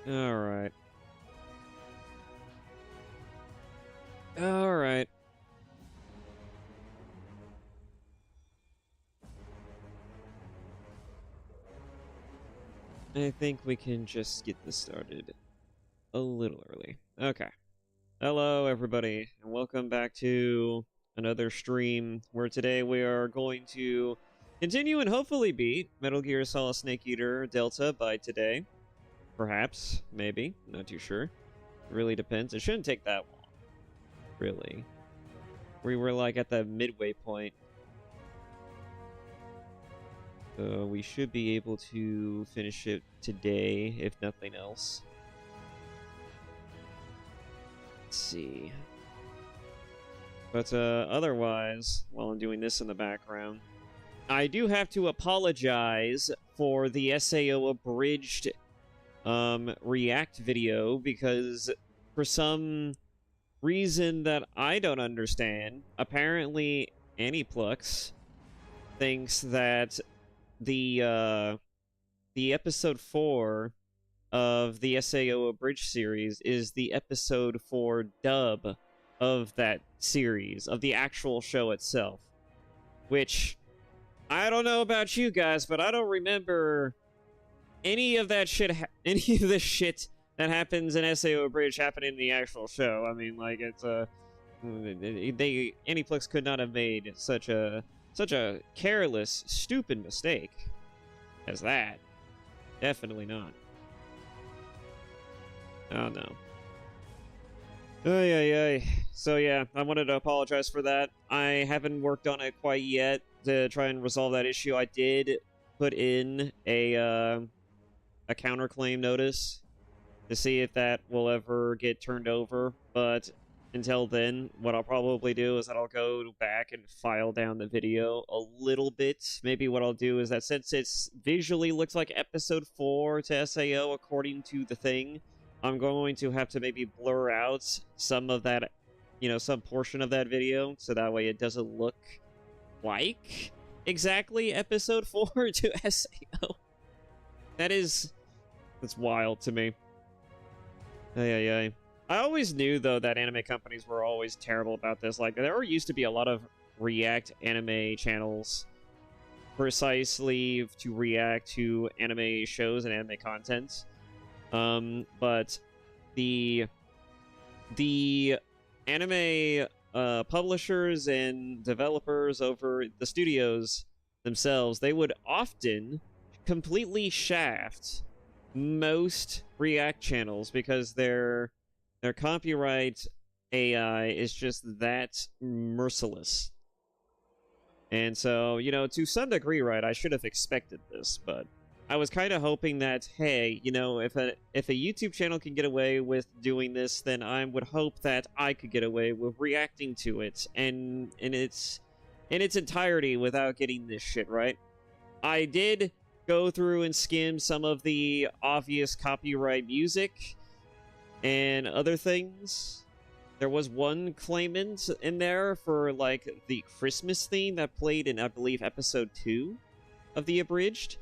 Alright. Alright. I think we can just get this started a little early. Okay. Hello, everybody, and welcome back to another stream where today we are going to continue and hopefully beat Metal Gear Solid Snake Eater Delta by today. Perhaps, maybe, not too sure. It really depends. It shouldn't take that long, really. We were like at the midway point. So we should be able to finish it today, if nothing else. Let's see. But otherwise, while I'm doing this in the background, I do have to apologize for the SAO abridged React video because for some reason that I don't understand, apparently Aniplex thinks that the episode 4 of the SAO abridged series is the episode 4 dub of that series, of the actual show itself. Which, I don't know about you guys, but I don't remember any of that shit, any of the shit that happens in SAO abridged happening in the actual show. I mean, like, it's Aniplex could not have made such a careless, stupid mistake as that. Definitely not. Oh no. Ay. So yeah, I wanted to apologize for that. I haven't worked on it quite yet to try and resolve that issue. I did put in a counterclaim notice to see if that will ever get turned over, but until then, what I'll probably do is that I'll go back and file down the video a little bit. Maybe what I'll do is that since it's visually looks like episode 4 to SAO according to the thing, I'm going to have to maybe blur out some of that, some portion of that video, so that way it doesn't look like exactly episode 4 to SAO. That's wild to me. Ay. I always knew, though, that anime companies were always terrible about this. Like, there used to be a lot of React anime channels precisely to react to anime shows and anime content. But the anime publishers and developers over the studios themselves, they would often completely shaft most React channels because their copyright AI is just that merciless. And so, to some degree, right, I should have expected this, but I was kind of hoping that, hey, if a YouTube channel can get away with doing this, then I would hope that I could get away with reacting to it and in its entirety without getting this shit, right? I did go through and skim some of the obvious copyright music and other things. There was one claimant in there for, like, the Christmas theme that played in, I believe, episode 2 of the abridged.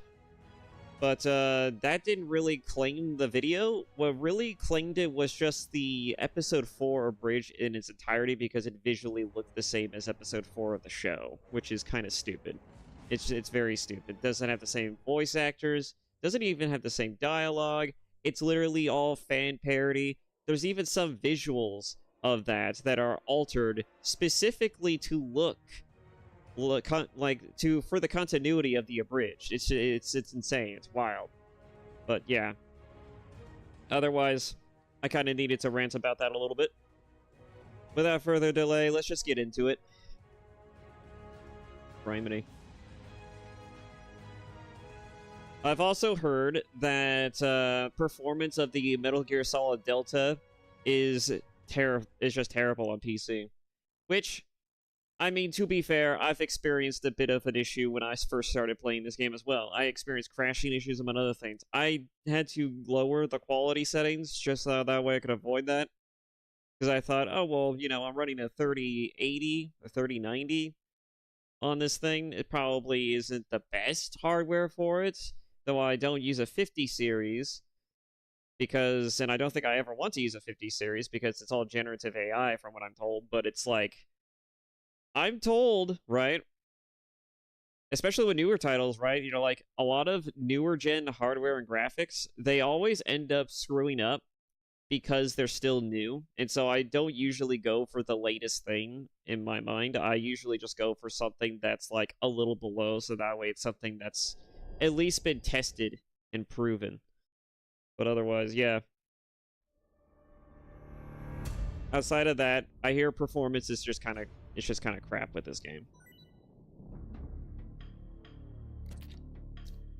But that didn't really claim the video. What really claimed it was just the episode 4 abridged in its entirety because it visually looked the same as episode 4 of the show, which is kind of stupid. It's very stupid. It doesn't have the same voice actors, doesn't even have the same dialogue. It's literally all fan parody. There's even some visuals of that are altered specifically to look for the continuity of the abridged. It's insane. It's wild. But yeah. Otherwise, I kind of needed to rant about that a little bit. Without further delay, let's just get into it. Criminy. I've also heard that performance of the Metal Gear Solid Delta is just terrible on PC. Which, I mean, to be fair, I've experienced a bit of an issue when I first started playing this game as well. I experienced crashing issues among other things. I had to lower the quality settings just so that way I could avoid that. Because I thought, oh, well, I'm running a 3080 or 3090 on this thing. It probably isn't the best hardware for it, though I don't use a 50 series. because, and I don't think I ever want to use a 50 series because it's all generative AI from what I'm told, but it's like, I'm told, right? Especially with newer titles, right? You know, like a lot of newer gen hardware and graphics, they always end up screwing up because they're still new. And so I don't usually go for the latest thing in my mind. I usually just go for something that's like a little below, so that way it's something that's at least been tested and proven. But otherwise, yeah. Outside of that, I hear performance is just kind of crap with this game.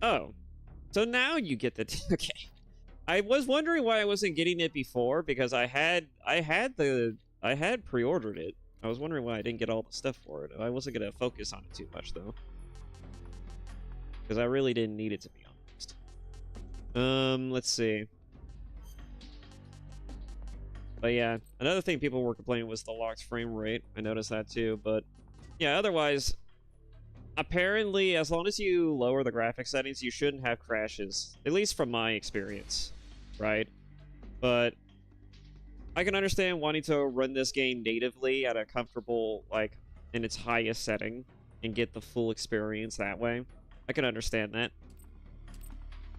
Oh. So now you get the okay. I was wondering why I wasn't getting it before because I had pre-ordered it. I was wondering why I didn't get all the stuff for it. I wasn't gonna focus on it too much though, because I really didn't need it, to be honest. Let's see. But yeah, another thing people were complaining was the locked frame rate. I noticed that too, but yeah, otherwise, apparently, as long as you lower the graphics settings, you shouldn't have crashes. At least from my experience, right? But I can understand wanting to run this game natively at a comfortable, like, in its highest setting and get the full experience that way. I can understand that.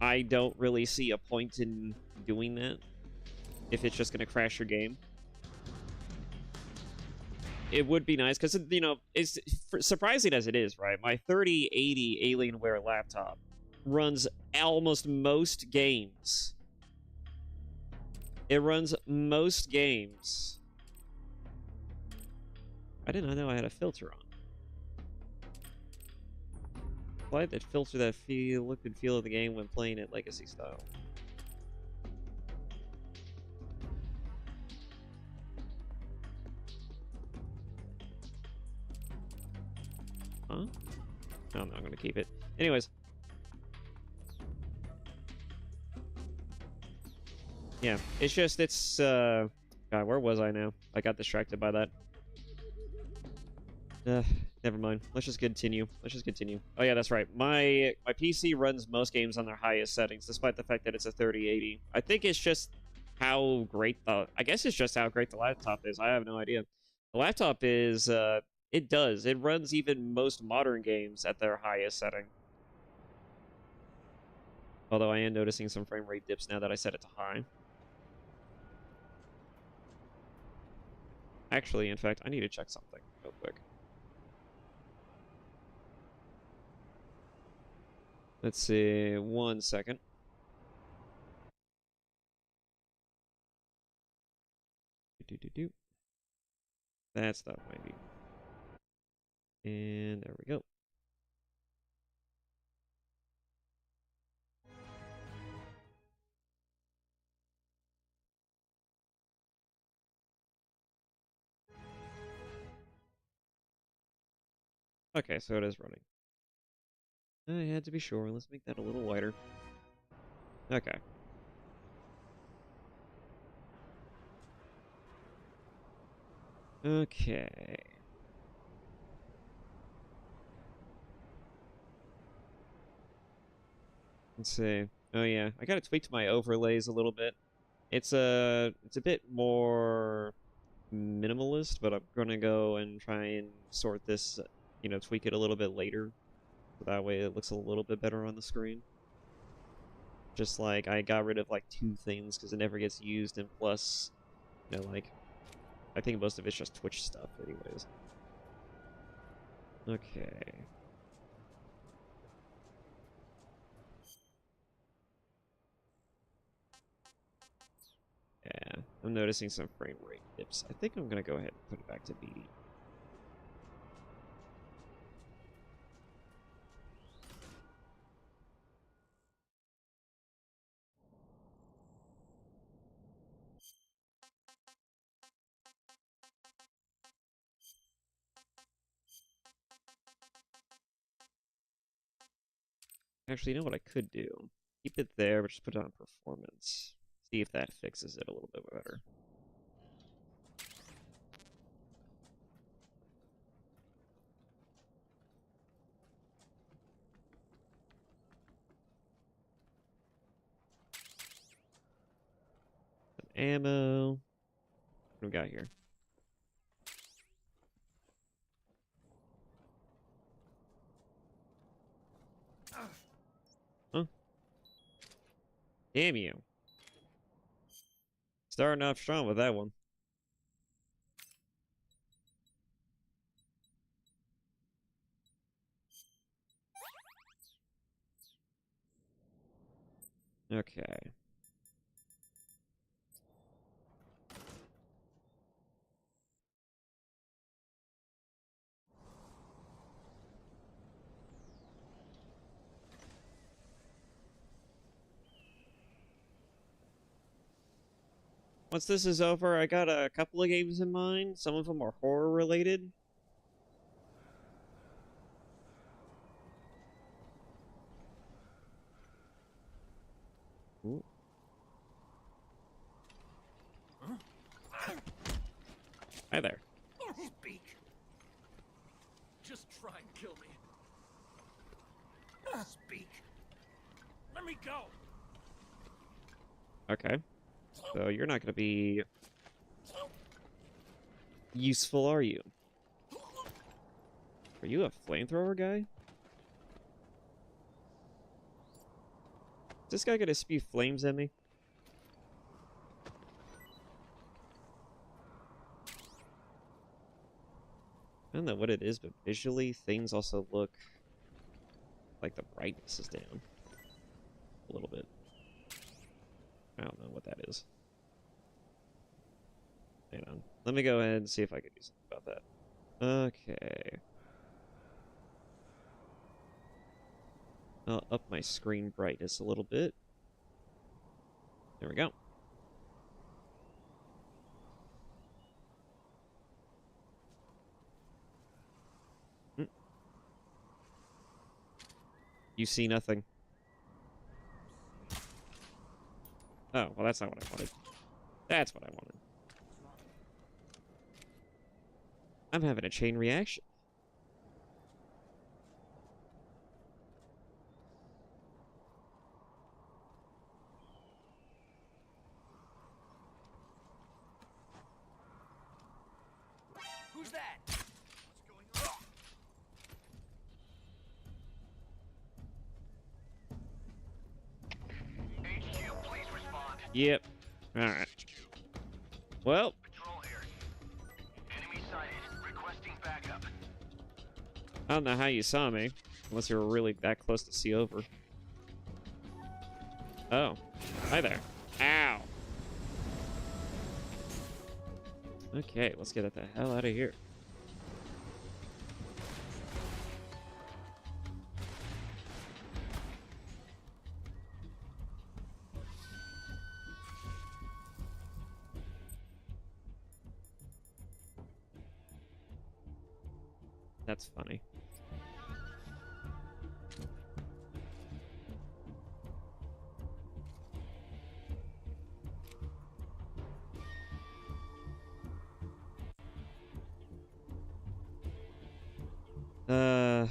I don't really see a point in doing that if it's just going to crash your game. It would be nice because, you know, it's surprising as it is, right? My 3080 Alienware laptop runs almost most games. It runs most games. I did not know I had a filter on. Why that filter that look and feel of the game when playing it legacy style? Huh? No, I'm not going to keep it. Anyways. Yeah, it's just, it's, God, where was I now? I got distracted by that. Never mind. Let's just continue. Oh yeah, that's right. My PC runs most games on their highest settings, despite the fact that it's a 3080. I think it's just how great the... I guess it's just how great the laptop is. I have no idea. The laptop is, it runs even most modern games at their highest setting. Although I am noticing some frame rate dips now that I set it to high. Actually, in fact, I need to check something real quick. Let's see, 1 second. That's that maybe. And there we go. Okay, so it is running. I had to be sure. Let's make that a little wider. Okay. Okay. Let's see. Oh yeah, I gotta tweak my overlays a little bit. It's a bit more minimalist, but I'm gonna go and try and sort this, you know, tweak it a little bit later. So that way it looks a little bit better on the screen. Just like I got rid of like 2 things because it never gets used, and plus, you know, like, I think most of it's just Twitch stuff anyways. Okay. Yeah, I'm noticing some frame rate dips. I think I'm gonna go ahead and put it back to BD. Actually, you know what I could do? Keep it there, but just put it on performance. See if that fixes it a little bit better. ammo. What do we got here? Huh? Damn you. Starting off strong with that one. Okay. Once this is over, I got a couple of games in mind. Some of them are horror related. Ooh. Hi there. Speak. Just try and kill me. Speak. Let me go. Okay. So you're not going to be useful, are you? Are you a flamethrower guy? Is this guy going to spew flames at me? I don't know what it is, but visually, things also look like the brightness is down a little bit. I don't know what that is. Hang on. Let me go ahead and see if I can do something about that. Okay. I'll up my screen brightness a little bit. There we go. You see nothing. Oh, well, that's not what I wanted. That's what I wanted. I'm having a chain reaction. Who's that? What's going on? HQ, please respond. Yep. Alright. Well. Patrol here. Enemy sighted. Requesting backup. I don't know how you saw me, unless you were really that close to see over. Oh. Hi there. Ow. Okay, let's get the hell out of here. That's funny.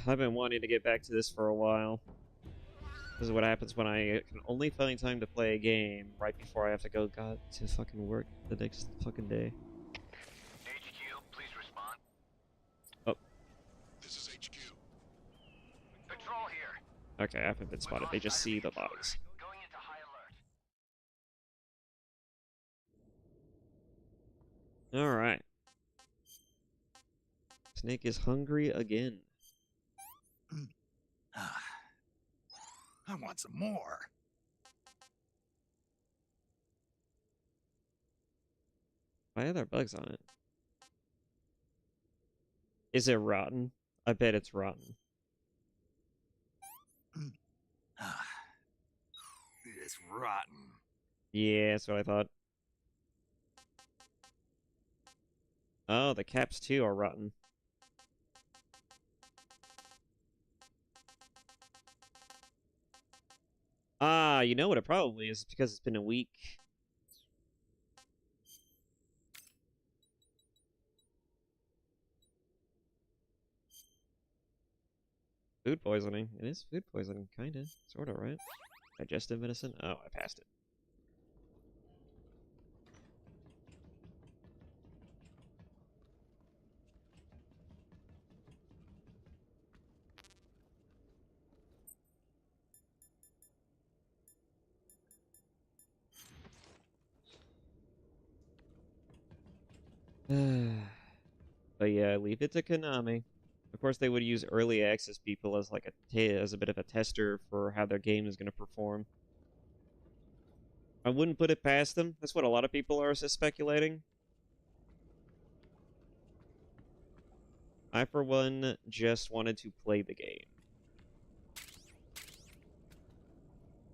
I've been wanting to get back to this for a while. This is what happens when I can only find time to play a game right before I have to go to fucking work the next fucking day. HQ, please respond. Oh. This is HQ. Patrol here. Okay, I haven't been spotted. They just see the bodies. Going into high alert. Alright. Snake is hungry again. I want some more. Why are there bugs on it? Is it rotten? I bet it's rotten. It's rotten. Yeah, that's what I thought. Oh, the caps too are rotten. Ah, you know what it probably is? It's because it's been a week. Food poisoning. It is food poisoning, kinda. Sorta, right? Digestive medicine? Oh, I passed it. But yeah, leave it to Konami. Of course, they would use early access people as like as a bit of a tester for how their game is going to perform. I wouldn't put it past them. That's what a lot of people are speculating. I, for one, just wanted to play the game.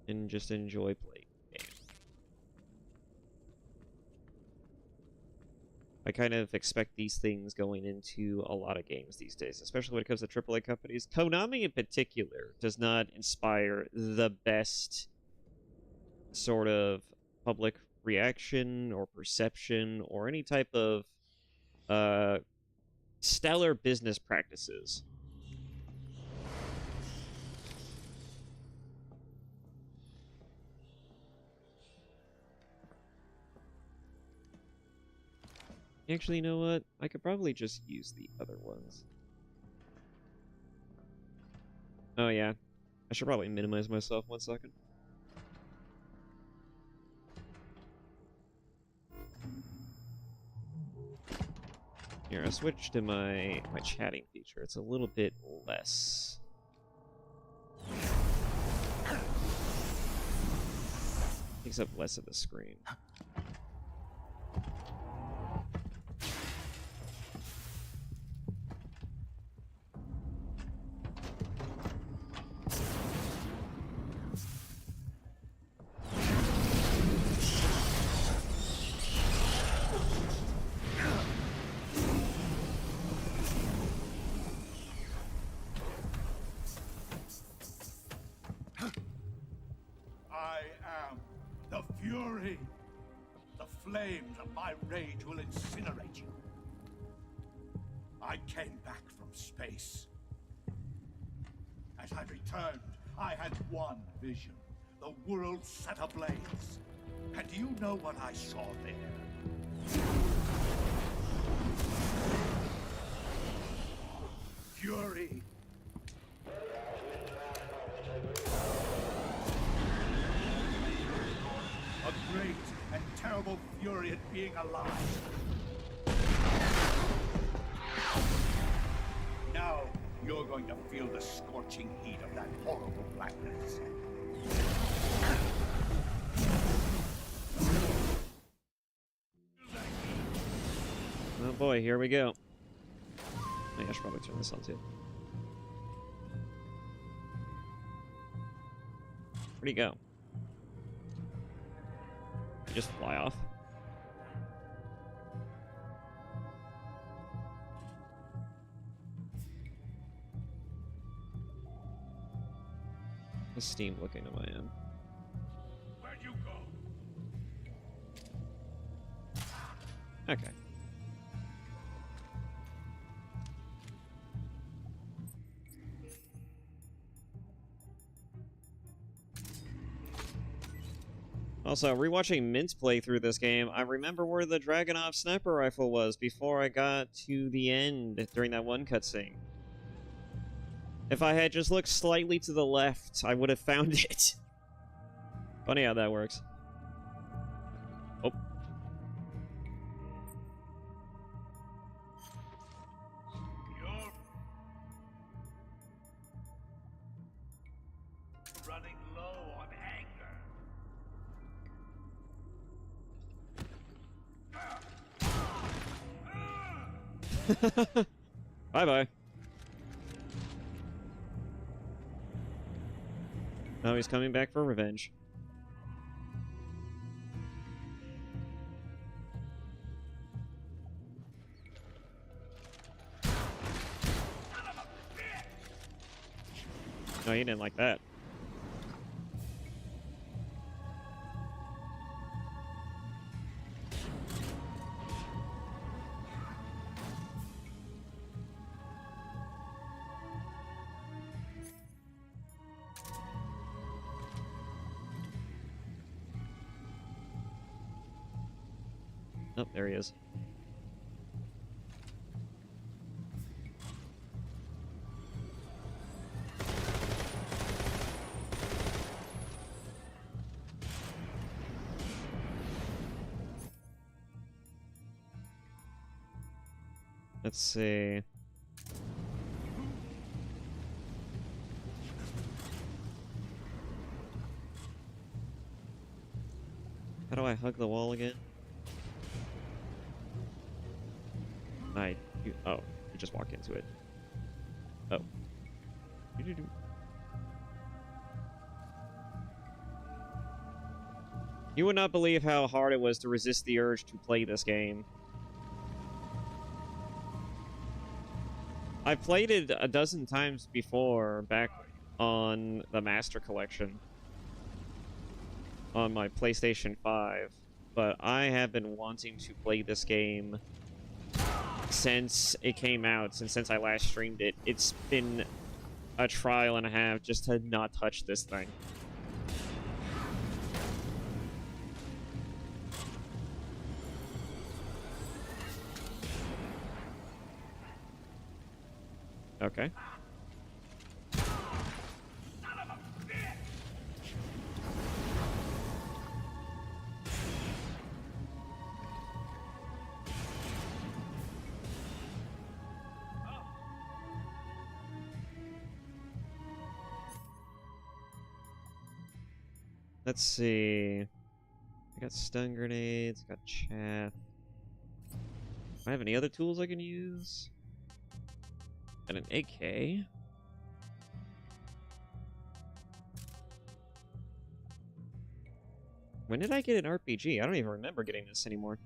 And just enjoy playing the game. I kind of expect these things going into a lot of games these days, especially when it comes to AAA companies. Konami in particular does not inspire the best sort of public reaction or perception or any type of stellar business practices. Actually, you know what? I could probably just use the other ones. Oh yeah, I should probably minimize myself 1 second. Here, I switched to my chatting feature. It's a little bit less. Takes up less of the screen. I am the Fury. The flames of my rage will incinerate you. I came back from space. As I returned, I had one vision. The world set ablaze. And do you know what I saw there? Fury. A great and terrible fury at being alive. Now you're going to feel the scorching heat of that horrible blackness. Oh boy, here we go. I should probably turn this on too. Where'd he go? Just fly off. How's Steam looking at my end? Where'd you go? Okay. Also, rewatching Mint's playthrough this game, I remember where the Dragunov sniper rifle was before I got to the end during that one cutscene. If I had just looked slightly to the left, I would have found it. Funny how that works. Oh. You're running low on anger. Bye-bye. Oh, he's coming back for revenge. No, he didn't like that. Oh, there he is. Let's see. How do I hug the wall again? Oh, you just walk into it. Oh. You would not believe how hard it was to resist the urge to play this game. I've played it a dozen times before, back on the Master Collection on my PlayStation 5, but I have been wanting to play this game since it came out, since I last streamed it. It's been a trial and a half just to not touch this thing. Okay. Let's see. I got stun grenades, I got chaff. Do I have any other tools I can use? And an AK. When did I get an RPG? I don't even remember getting this anymore.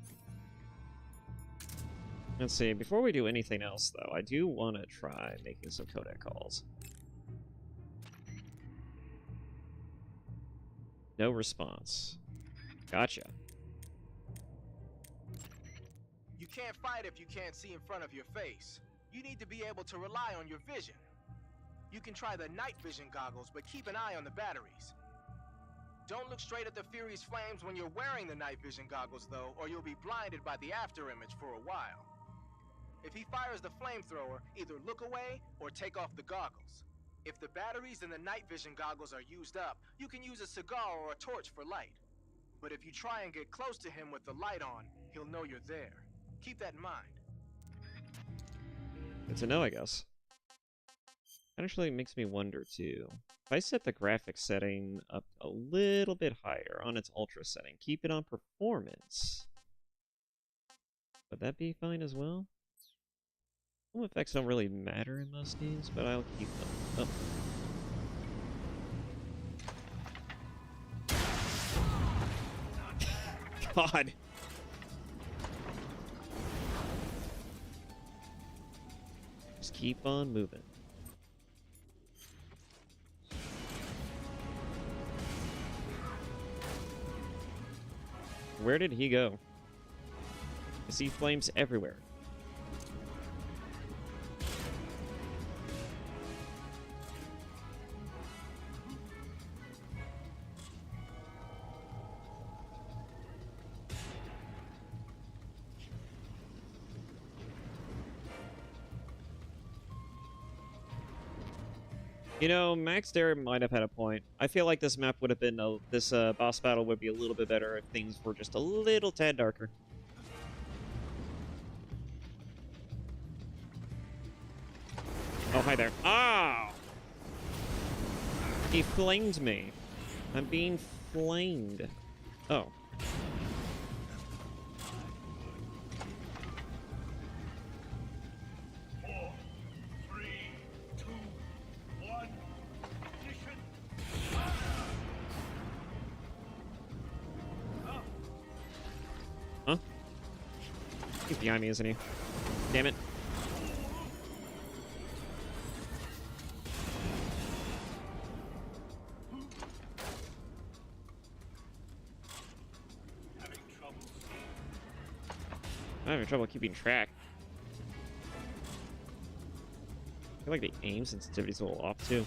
Let's see. Before we do anything else, though, I do want to try making some codec calls. No response. Gotcha. You can't fight if you can't see in front of your face. You need to be able to rely on your vision. You can try the night vision goggles, but keep an eye on the batteries. Don't look straight at the Fury's flames when you're wearing the night vision goggles, though, or you'll be blinded by the after image for a while. If he fires the flamethrower, either look away or take off the goggles. If the batteries in the night vision goggles are used up, you can use a cigar or a torch for light. But if you try and get close to him with the light on, he'll know you're there. Keep that in mind. Good to know, I guess. That actually makes me wonder, too. If I set the graphics setting up a little bit higher on its ultra setting, keep it on performance, would that be fine as well? Home effects don't really matter in most games, but I'll keep them. Oh. God. Just keep on moving. Where did he go? I see flames everywhere. You know, Max Dare might have had a point. I feel like this map would have been, this boss battle would be a little bit better if things were just a little tad darker. Oh, hi there. Ah! He flamed me. I'm being flamed. Oh. Huh? He's behind me, isn't he? Damn it. I'm having trouble keeping track. I feel like the aim sensitivity's a little off, too.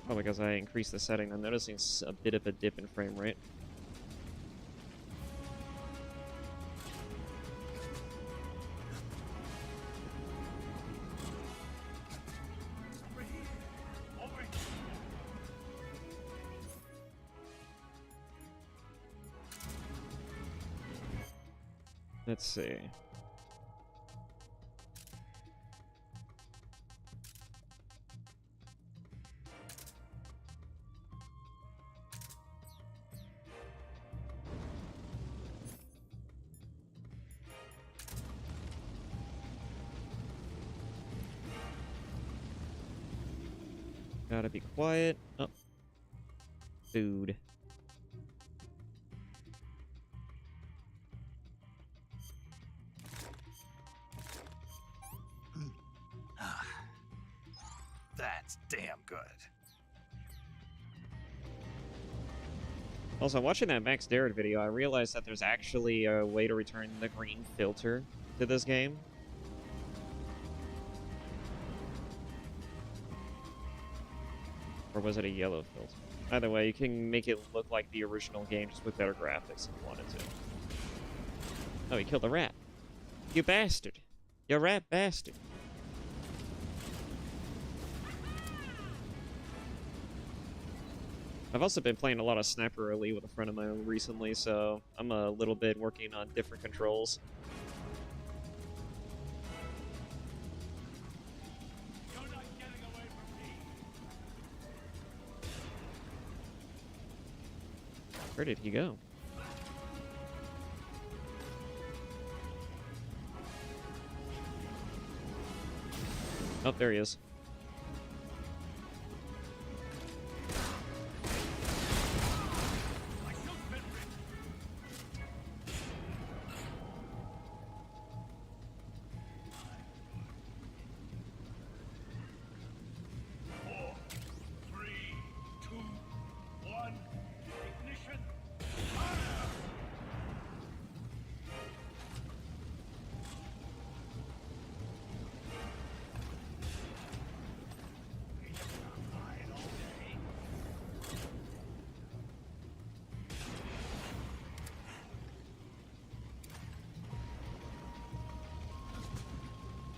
Probably because I increased the setting. I'm noticing a bit of a dip in frame rate. Let's see. Gotta be quiet. Oh. Food. That's damn good. Also, watching that Max Darrett video, I realized that there's actually a way to return the green filter to this game. Or was it a yellow filter? Either way, you can make it look like the original game just with better graphics if you wanted to. Oh, he killed a rat. You bastard. You rat bastard. I've also been playing a lot of Sniper Elite with a friend of mine recently, so I'm a little bit working on different controls. You're not getting away from me. Where did he go? Oh, there he is. My shield's been ripped. 4, 3, 2, 1. Ignition. Fire! Flying all day.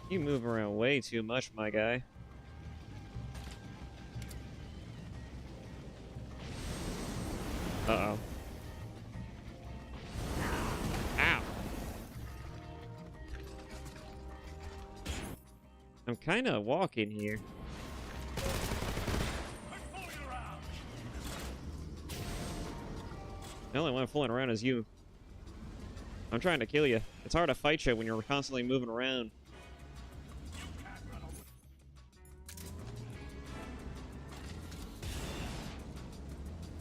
You move around way too much, my guy. Uh-oh. Ow. I'm kind of walking here. I'm fooling around. The only one fooling around is you. I'm trying to kill you. It's hard to fight you when you're constantly moving around. You can't run away.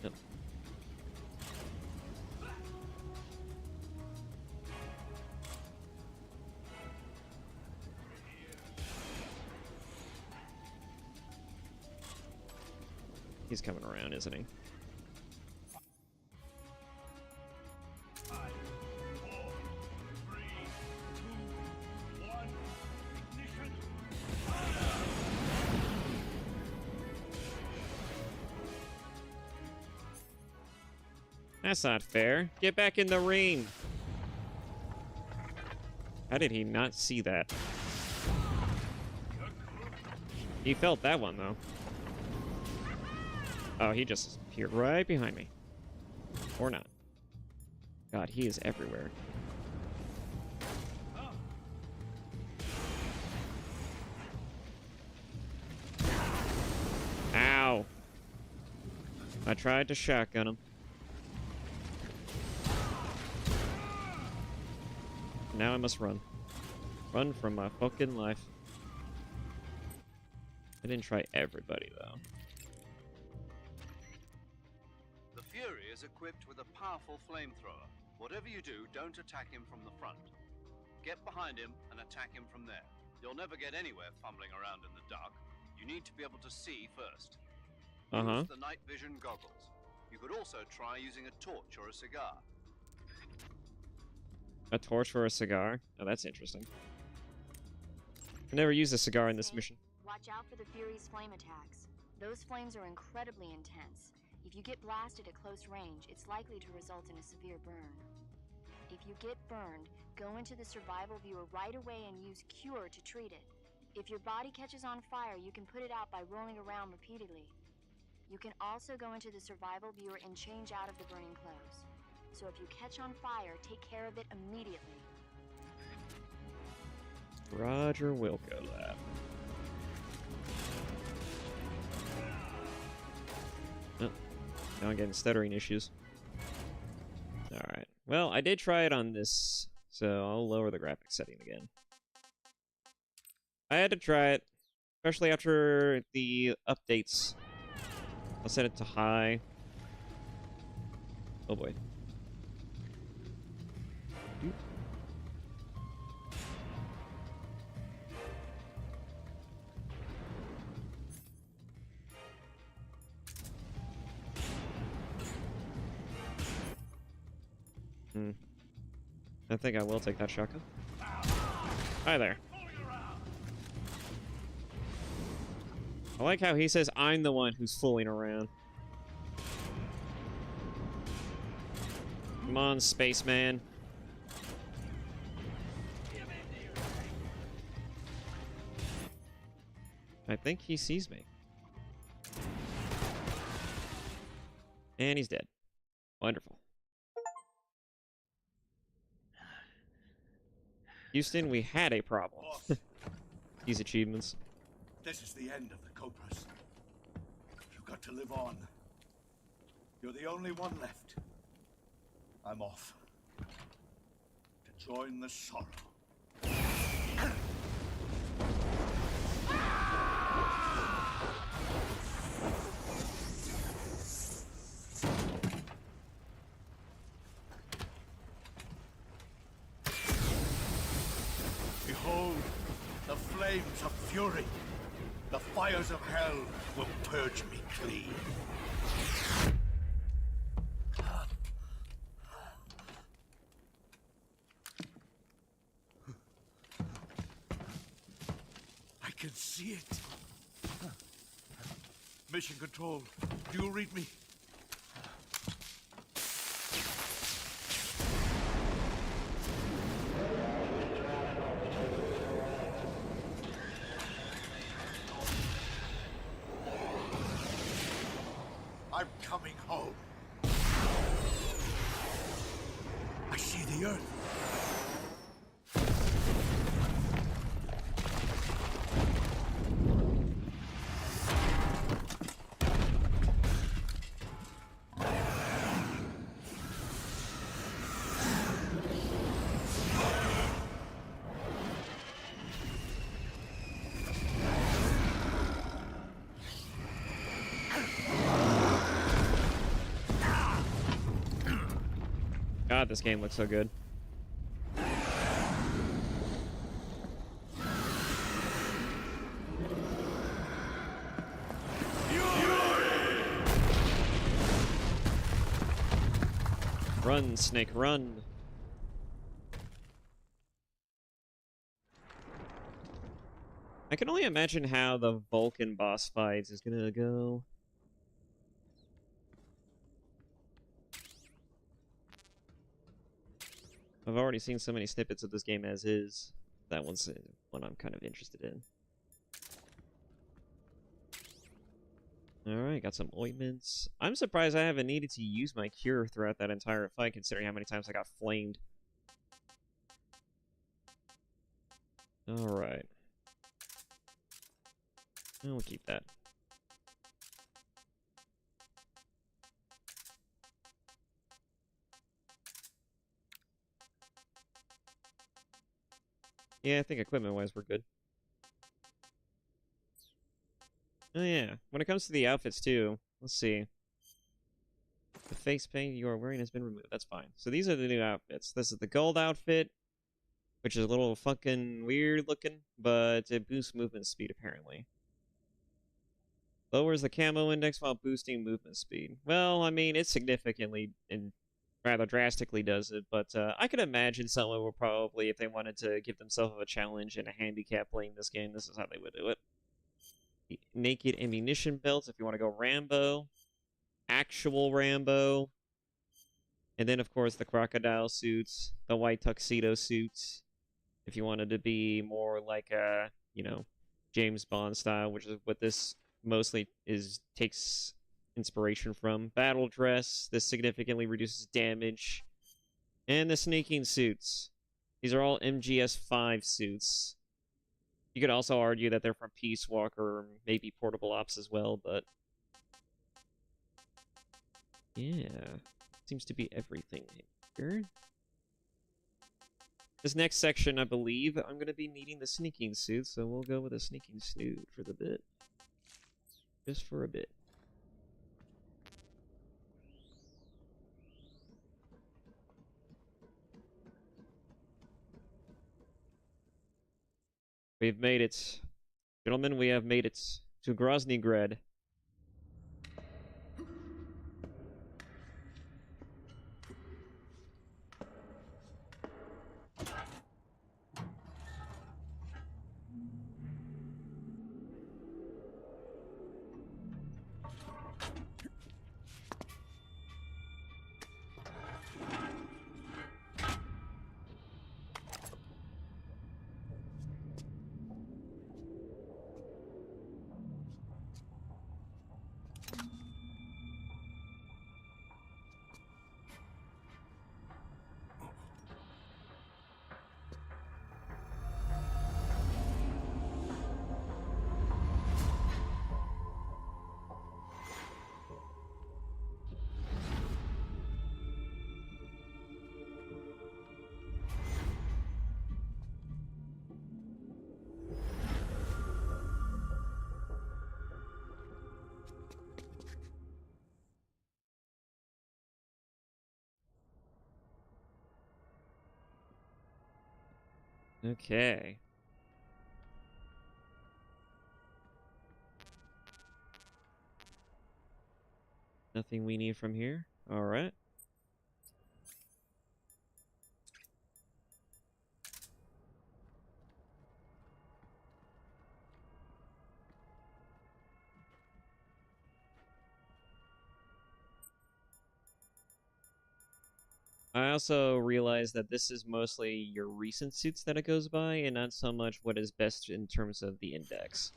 Yep. He's coming around, isn't he? 5, 4, 3, 2, 1. Ignition. That's not fair. Get back in the ring. How did he not see that? He felt that one, though. Oh, he just appeared right behind me. Or not. God, he is everywhere. Ow. I tried to shotgun him. Now I must run. Run from my fucking life. I didn't try everybody, though. The Fury is equipped with a powerful flamethrower. Whatever you do, don't attack him from the front. Get behind him and attack him from there. You'll never get anywhere fumbling around in the dark. You need to be able to see first. Use the night vision goggles. You could also try using a torch or a cigar. A torch or a cigar? Oh, that's interesting. I never used a cigar in this mission. Watch out for the Fury's flame attacks. Those flames are incredibly intense. If you get blasted at close range, it's likely to result in a severe burn. If you get burned, go into the survival viewer right away and use Cure to treat it. If your body catches on fire, you can put it out by rolling around repeatedly. You can also go into the survival viewer and change out of the burning clothes. So if you catch on fire, take care of it immediately. Roger Wilco that. Oh, now I'm getting stuttering issues. Alright. Well, I did try it on this, so I'll lower the graphics setting again. I had to try it, especially after the updates. I'll set it to high. Oh boy. I think I will take that shotgun. Hi there. I like how he says I'm the one who's fooling around. Come on, spaceman. I think he sees me. And he's dead. Wonderful. Houston, we had a problem. These achievements. This is the end of the Cobras. You've got to live on. You're the only one left. I'm off. To join the sorrow. Behold, the flames of fury. The fires of hell will purge me clean. I can see it. Mission Control, do you read me? I'm coming home. I see the Earth. God, this game looks so good. Run, Snake, run. I can only imagine how the Vulcan boss fights is gonna go. I've already seen so many snippets of this game as is. That one's one I'm kind of interested in. Alright, got some ointments. I'm surprised I haven't needed to use my cure throughout that entire fight, considering how many times I got flamed. Alright. We'll keep that. Yeah, I think equipment-wise we're good. Oh yeah, when it comes to the outfits too, let's see. The face paint you are wearing has been removed, that's fine. So these are the new outfits. This is the gold outfit, which is a little fucking weird looking, but it boosts movement speed apparently. Lowers the camo index while boosting movement speed. Well, I mean, it significantly and rather drastically does it, but I could imagine someone would probably, if they wanted to give themselves a challenge and a handicap playing this game, this is how they would do it. The naked ammunition belts, if you want to go Rambo. Actual Rambo. And then, of course, the crocodile suits, the white tuxedo suits. If you wanted to be more like a, you know, James Bond style, which is what this mostly takes inspiration from. Battle dress, this significantly reduces damage. And the sneaking suits. These are all MGS 5 suits. You could also argue that they're from Peace Walker, or maybe Portable Ops as well, but... yeah. Seems to be everything here. This next section, I believe, I'm going to be needing the sneaking suit, so we'll go with a sneaking suit for the bit. Just for a bit. We've made it. Gentlemen, we have made it to Groznygrad. Okay. Nothing we need from here. Alright. I also realize that this is mostly your recent suits that it goes by, and not so much what is best in terms of the index.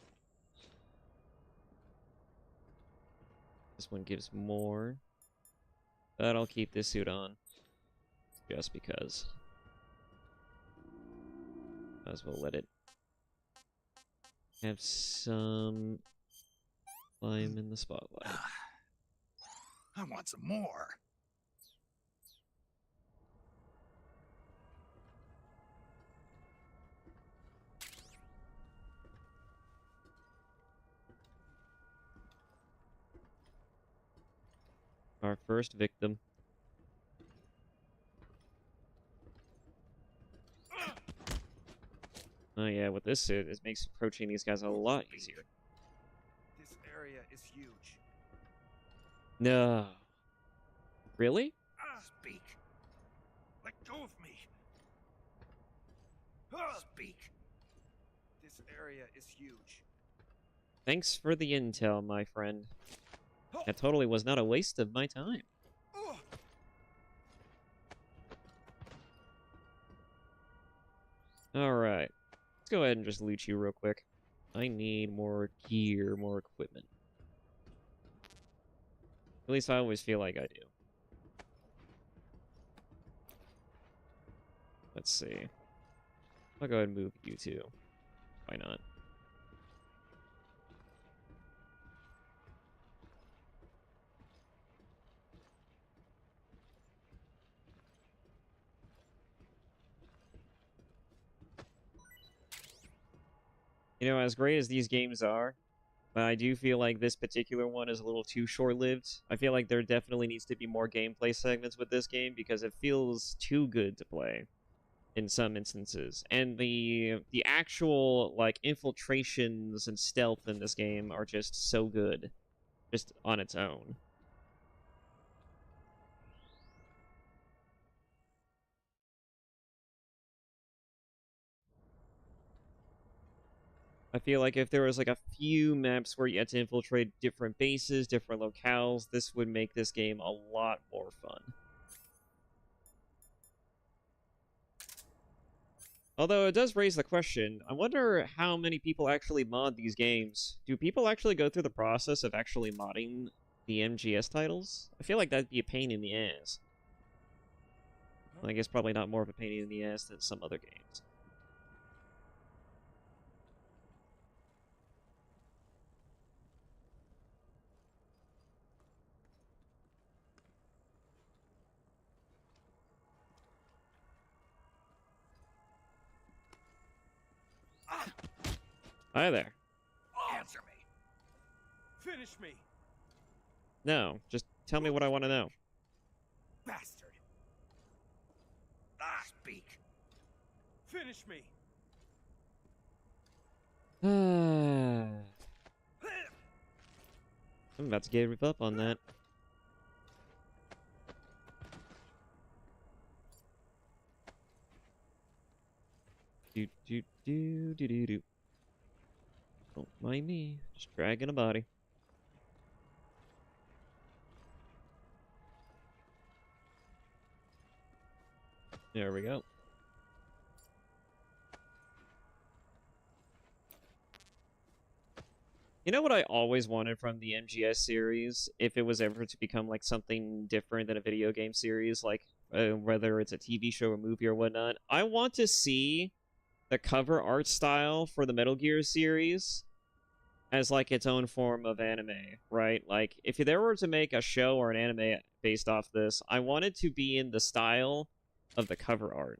This one gives more. But I'll keep this suit on. Just because. Might as well let it have some climb in the spotlight. I want some more. Our first victim. Oh yeah, with this suit, it makes approaching these guys a lot easier. This area is huge. No. Really? Speak. Let go of me. Speak. This area is huge. Thanks for the intel, my friend. That totally was not a waste of my time. Alright. Let's go ahead and just loot you real quick. I need more gear, more equipment. At least I always feel like I do. Let's see. I'll go ahead and move you too. Why not? You know, as great as these games are, I do feel like this particular one is a little too short-lived. I feel like there definitely needs to be more gameplay segments with this game because it feels too good to play in some instances. And the actual, like, infiltrations and stealth in this game are just so good, just on its own. I feel like if there was like a few maps where you had to infiltrate different bases, different locales, this would make this game a lot more fun. Although it does raise the question, I wonder how many people actually mod these games. Do people actually go through the process of actually modding the MGS titles? I feel like that'd be a pain in the ass. I guess probably not more of a pain in the ass than some other games. Hi there. Answer me. Finish me. No, just tell me what I want to know. Bastard. Speak. Finish me. I'm about to give up on that. Do. Don't mind me, just dragging a body. There we go. You know what I always wanted from the MGS series, if it was ever to become like something different than a video game series, like whether it's a TV show or movie or whatnot? I want to see the cover art style for the Metal Gear series as like its own form of anime, right? Like if there were to make a show or an anime based off this, I want it to be in the style of the cover art.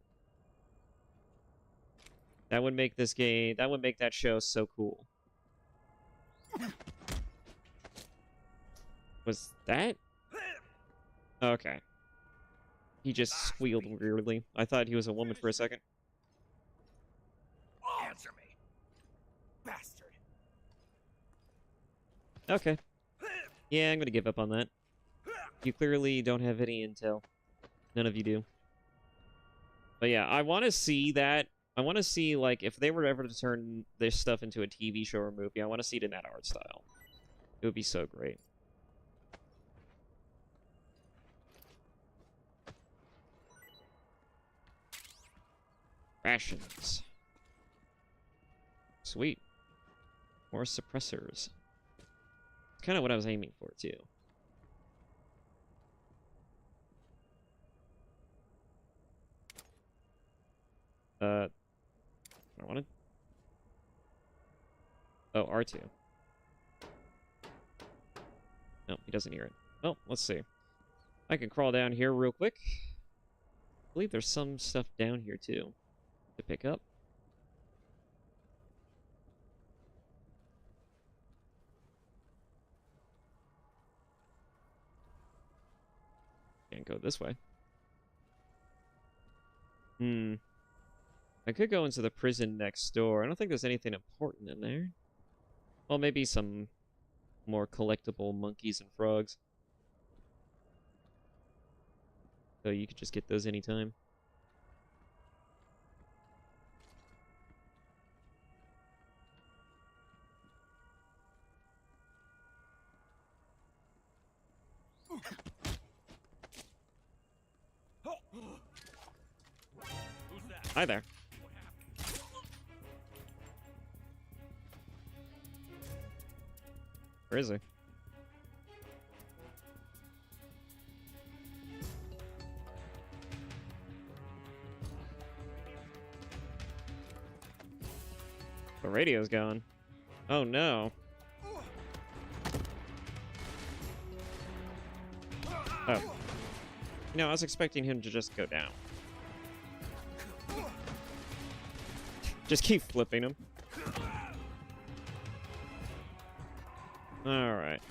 That would make this game, that would make that show so cool. Was that? Okay. He just squealed weirdly. I thought he was a woman for a second. Answer me. Bastard. Okay. Yeah, I'm gonna give up on that. You clearly don't have any intel. None of you do. But yeah, I want to see that. I want to see, like, if they were ever to turn this stuff into a TV show or movie, I want to see it in that art style. It would be so great. Rations. Sweet. More suppressors. Kind of what I was aiming for, too. I wanted. Oh, R2. No, he doesn't hear it. Well, let's see. I can crawl down here real quick. I believe there's some stuff down here, too, to pick up. Can't go this way. I could go into the prison next door. I don't think there's anything important in there. Well, maybe some more collectible monkeys and frogs. So you could just get those anytime. Who's that? Hi there. What happened? Where is he? The radio's going. Oh no. Oh. No, I was expecting him to just go down. Just keep flipping him. Alright.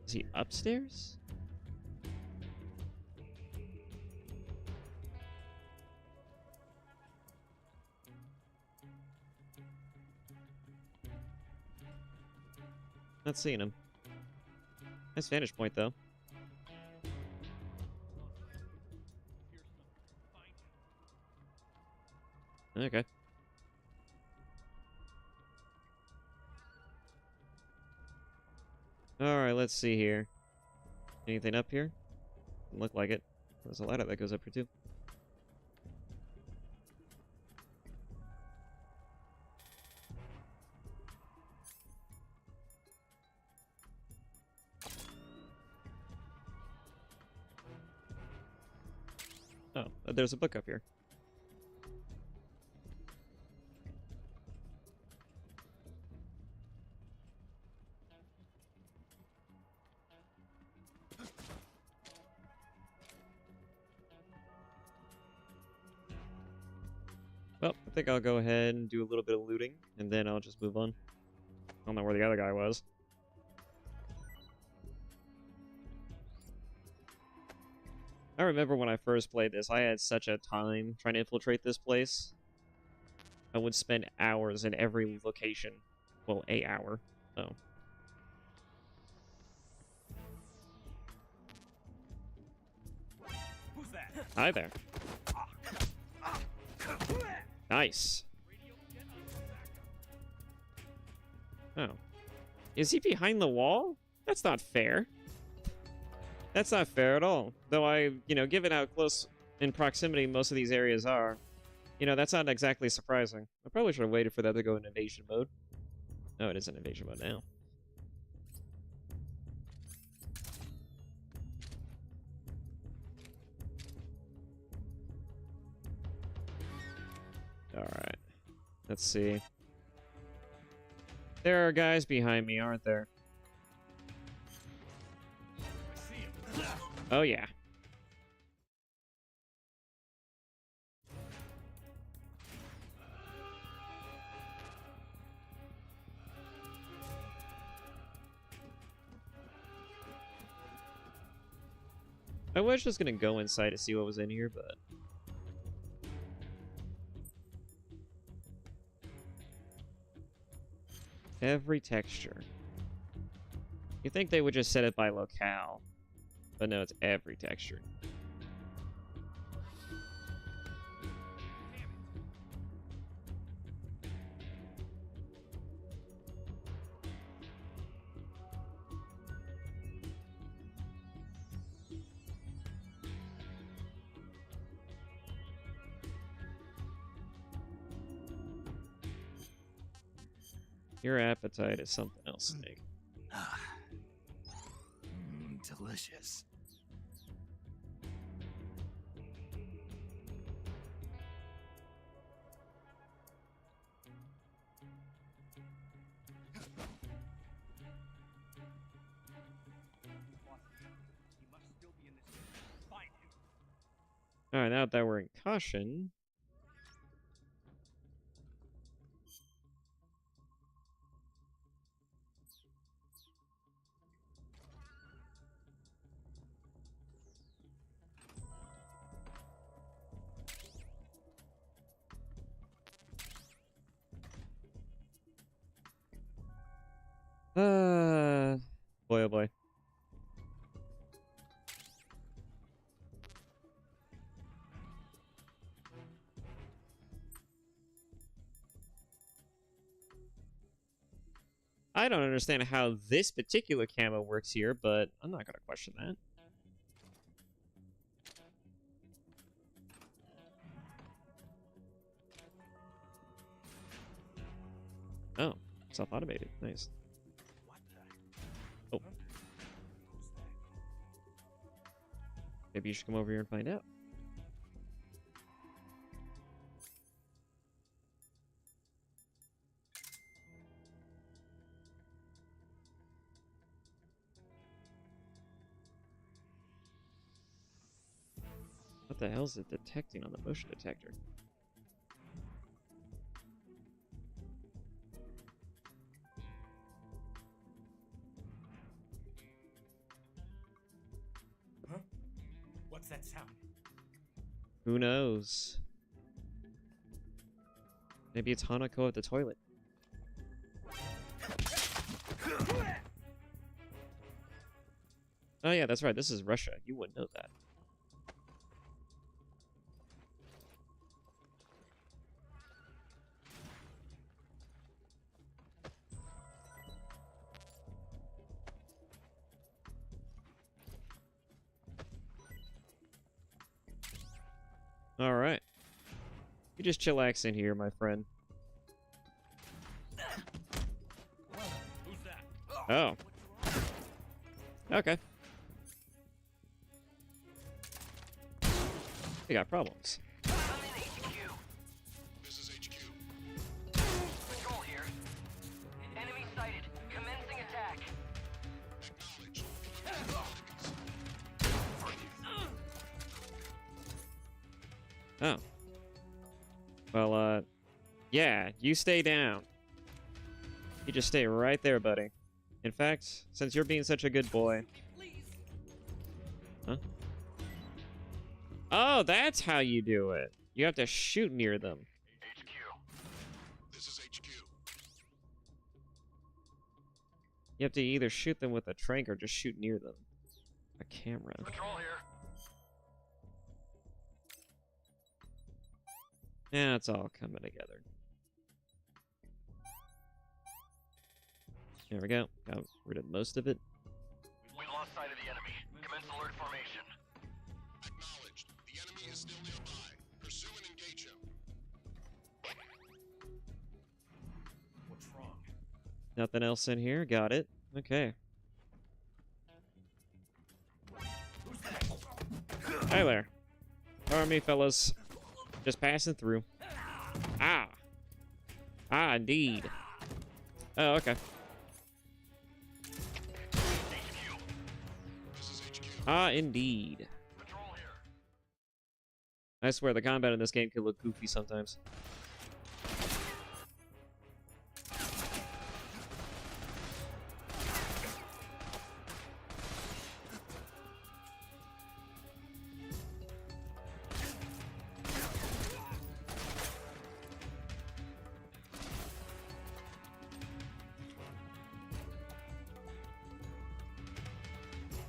Is he upstairs? Not seeing him. Nice vantage point, though. Okay. Alright, let's see here. Anything up here? Doesn't look like it. there's a ladder that goes up here too. Oh, there's a book up here. Well, I think I'll go ahead and do a little bit of looting, and then I'll just move on. I don't know where the other guy was. I remember when I first played this, I had such a time trying to infiltrate this place. I would spend hours in every location. Well, an hour. Oh. Who's that? Hi there. Nice. Oh. Is he behind the wall? That's not fair. That's not fair at all. Though given how close in proximity most of these areas are, that's not exactly surprising. I probably should have waited for that to go in invasion mode. Oh, it is in invasion mode now. Alright. Let's see. There are guys behind me, aren't there? I see him. Oh, yeah. I was just gonna go inside to see what was in here, but... Every texture. You think they would just set it by locale, but no, it's every texture. Your appetite is something else, Snake. Delicious. Alright, now that we're in caution... boy oh boy. I don't understand how this particular camo works here, but I'm not gonna question that. Oh, self-automated. Nice. Oh. Maybe you should come over here and find out. What the hell is it detecting on the motion detector? Huh? What's that sound? Who knows? Maybe it's Hanako at the toilet. Oh yeah, that's right. This is Russia. You wouldn't know that. You just chillax in here, my friend. Who's that? Oh. Okay. We got problems. I'm in HQ. This is HQ. Patrol here. Enemy sighted. Commencing attack. Oh. Well, yeah, you stay down. You just stay right there, buddy. In fact, since you're being such a good boy... Huh? Oh, that's how you do it. You have to shoot near them. HQ. This is HQ. You have to either shoot them with a trank or just shoot near them. A camera. Patrol here. Yeah, it's all coming together. There we go. Got rid of most of it. We lost sight of the enemy. Commence alert formation. Acknowledged. The enemy is still nearby. Pursue and engage him. What's wrong? Nothing else in here. Got it. Okay. Hi there. Pardon me, fellas. Just passing through. Ah. Ah, indeed. Oh, okay. This is HQ. Ah, indeed. Patrol here. I swear, the combat in this game can look goofy sometimes.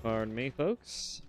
Pardon me, folks.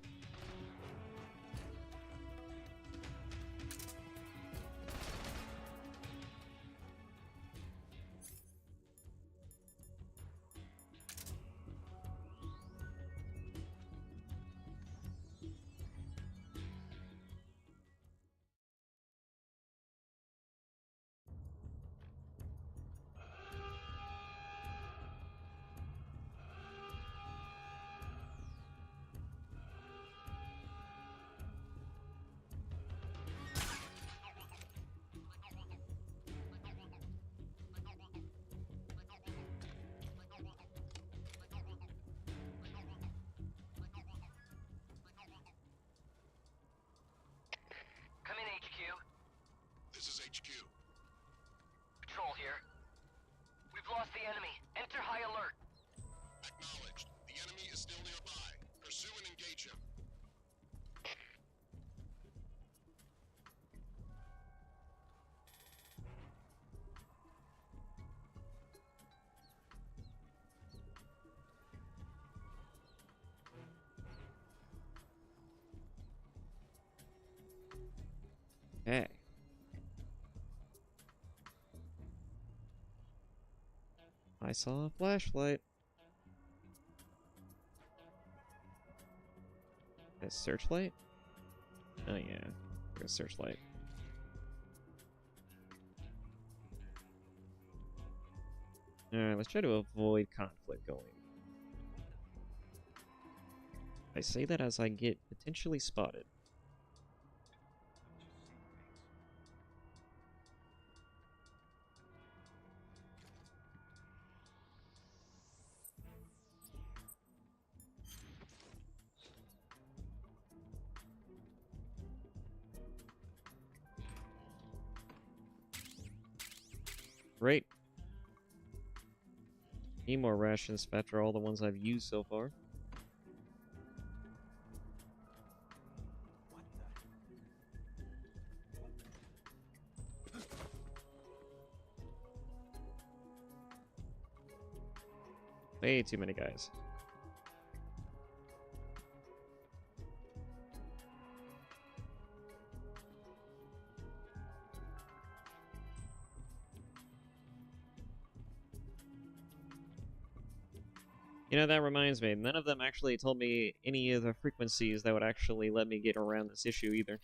Come in HQ. This is HQ. Patrol here. We've lost the enemy. Enter high alert. Acknowledged. The enemy is still nearby. Pursue and engage him. Okay. I saw a flashlight. A searchlight? Oh yeah, a searchlight. Alright, let's try to avoid conflict going. I say that as I get potentially spotted. Great. Need more rations after all the ones I've used so far. Way too many guys. You know, that reminds me, none of them actually told me any of the frequencies that would actually let me get around this issue either.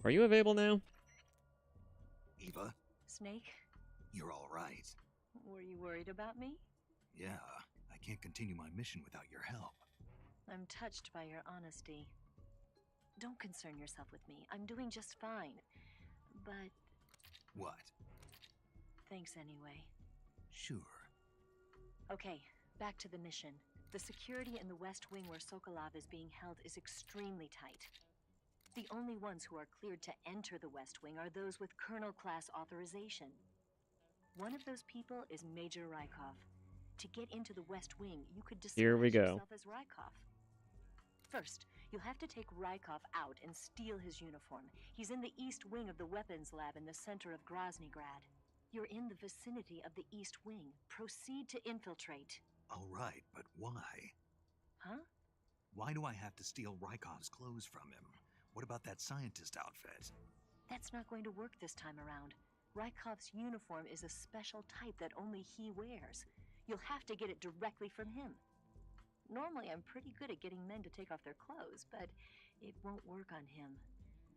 Are you available now? Eva, Snake, you're all right. were you worried about me? Yeah, I can't continue my mission without your help. I'm touched by your honesty. Don't concern yourself with me. I'm doing just fine. But What? thanks anyway. Sure. Okay, back to the mission. The security in the West Wing where Sokolov is being held is extremely tight. The only ones who are cleared to enter the West Wing are those with Colonel-class authorization. One of those people is Major Rykov. To get into the West Wing, you could Here we disguise go. yourself as Rykov. First, you'll have to take Rykov out and steal his uniform. He's in the East Wing of the weapons lab in the center of Groznygrad. You're in the vicinity of the East Wing. Proceed to infiltrate. All right, but why? Huh? Why do I have to steal Rykov's clothes from him? What about that scientist outfit? That's not going to work this time around. Rykov's uniform is a special type that only he wears. You'll have to get it directly from him. Normally, I'm pretty good at getting men to take off their clothes, but it won't work on him.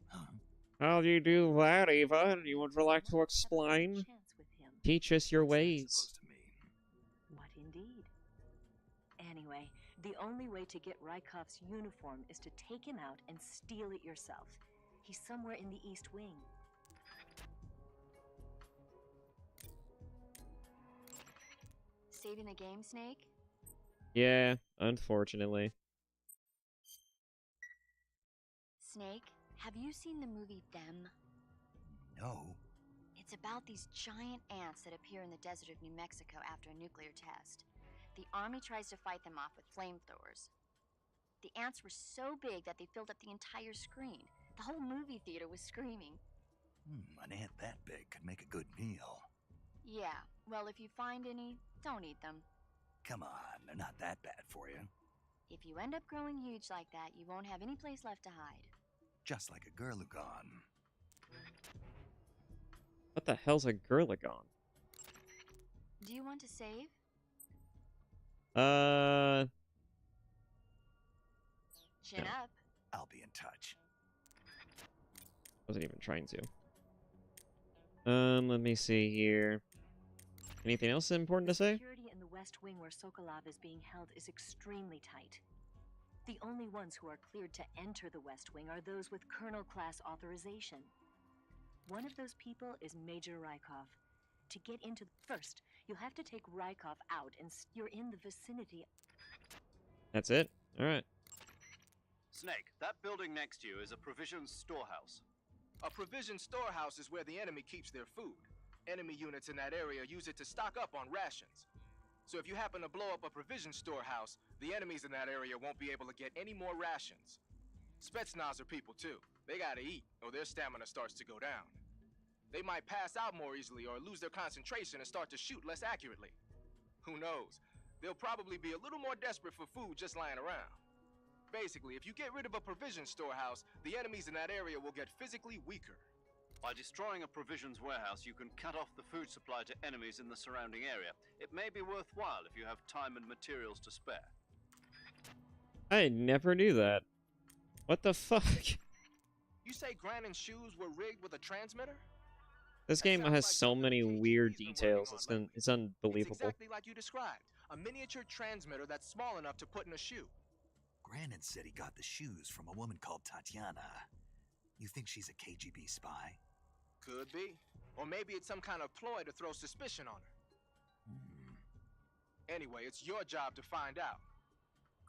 Huh? How do you do that, Eva? You would like to Have a explain? chance with him. Teach us your What's that ways. supposed to mean? What indeed? Anyway, the only way to get Rykov's uniform is to take him out and steal it yourself. He's somewhere in the East Wing. Saving the game, Snake? Yeah, unfortunately. Snake, have you seen the movie Them? No. It's about these giant ants that appear in the desert of New Mexico after a nuclear test. The army tries to fight them off with flamethrowers. The ants were so big that they filled up the entire screen. The whole movie theater was screaming. An ant that big could make a good meal. Yeah, well, if you find any, don't eat them. Come on, they're not that bad for you. If you end up growing huge like that, you won't have any place left to hide. Just like a Gurlugon. What the hell's a Gurlagon? Do you want to save? Chin No. up. I'll be in touch. Wasn't even trying to. Let me see here. Anything else important to say? Security in the West Wing where Sokolov is being held is extremely tight. The only ones who are cleared to enter the West Wing are those with Colonel-class authorization. One of those people is Major Rykov. To get into first, you'll have to take Rykov out and you're in the vicinity. That's it? Alright. Snake, that building next to you is a provisions storehouse. A provision storehouse is where the enemy keeps their food. Enemy units in that area use it to stock up on rations. So if you happen to blow up a provision storehouse, the enemies in that area won't be able to get any more rations. Spetsnaz are people too. They gotta eat, or their stamina starts to go down. They might pass out more easily or lose their concentration and start to shoot less accurately. Who knows? They'll probably be a little more desperate for food just lying around. Basically, if you get rid of a provision storehouse, the enemies in that area will get physically weaker. By destroying a provisions warehouse, you can cut off the food supply to enemies in the surrounding area. It may be worthwhile if you have time and materials to spare. I never knew that. What the fuck? You say Grannon's shoes were rigged with a transmitter? This That game sounds has like so something many KGB's weird been working details. on It's lately. it's unbelievable. It's exactly like you described. A miniature transmitter that's small enough to put in a shoe. Grannon said he got the shoes from a woman called Tatiana. You think she's a KGB spy? Could be. Or maybe it's some kind of ploy to throw suspicion on her. Anyway, it's your job to find out.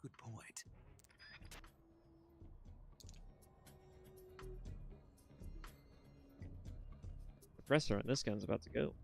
Good point. The pressure on this gun's about to go.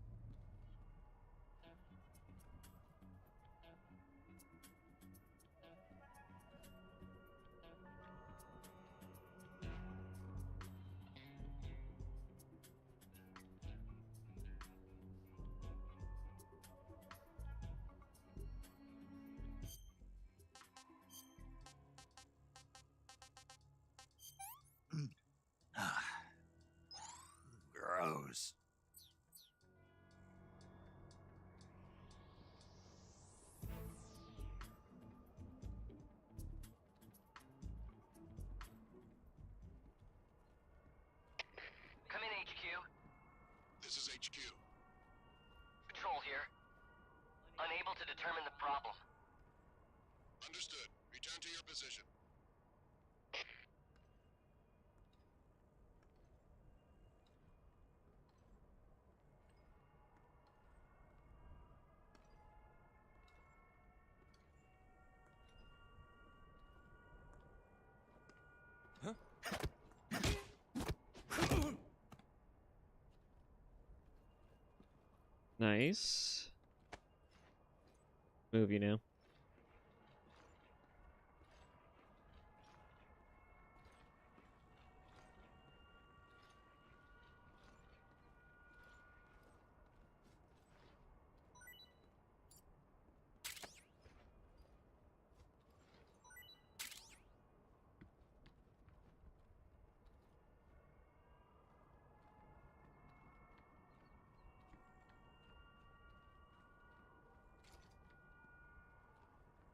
Gross. HQ. Patrol here. Unable to determine the problem. Understood. Return to your position. Nice. Move you now.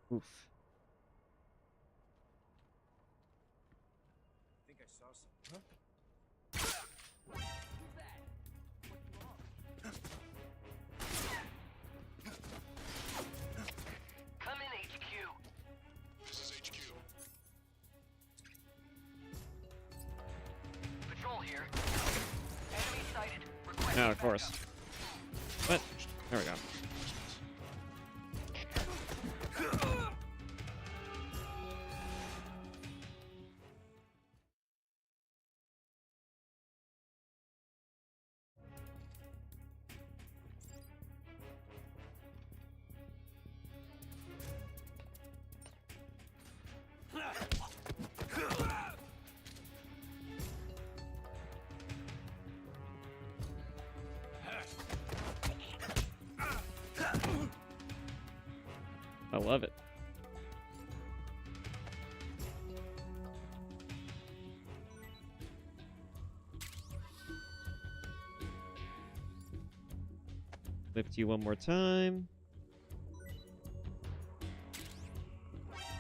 Oof. I think I saw something. Come in, HQ. This is HQ. Patrol here. Enemy sighted. Requesting Oh, of course. backup. What? There we go. I love it. Lift you one more time.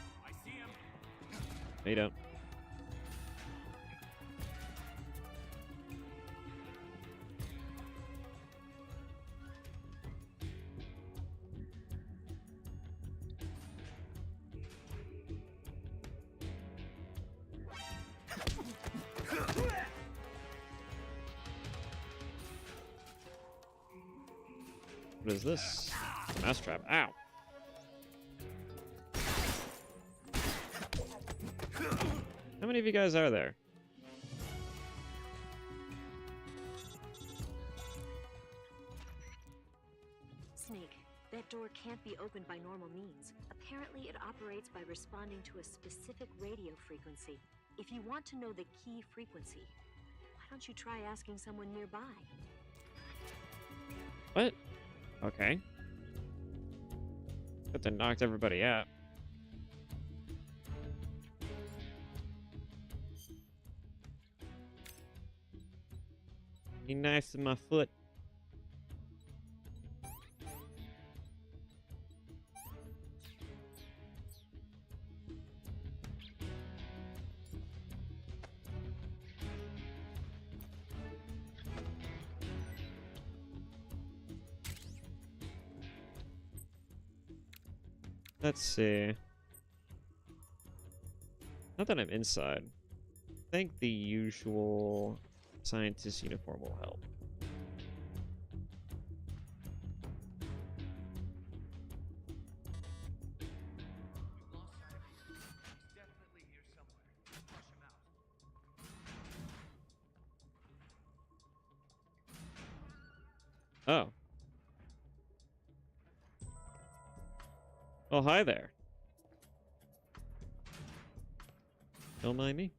I see him. No, you don't. What is this? Mousetrap. Ow. How many of you guys are there? Snake, that door can't be opened by normal means. Apparently, it operates by responding to a specific radio frequency. If you want to know the key frequency, why don't you try asking someone nearby? What? Okay. But then knocked everybody out. He knifed my foot. Let's see. Not that I'm inside. I think the usual scientist uniform will help. Definitely here somewhere. Flush him out. Oh. Oh, hi there. Don't mind me.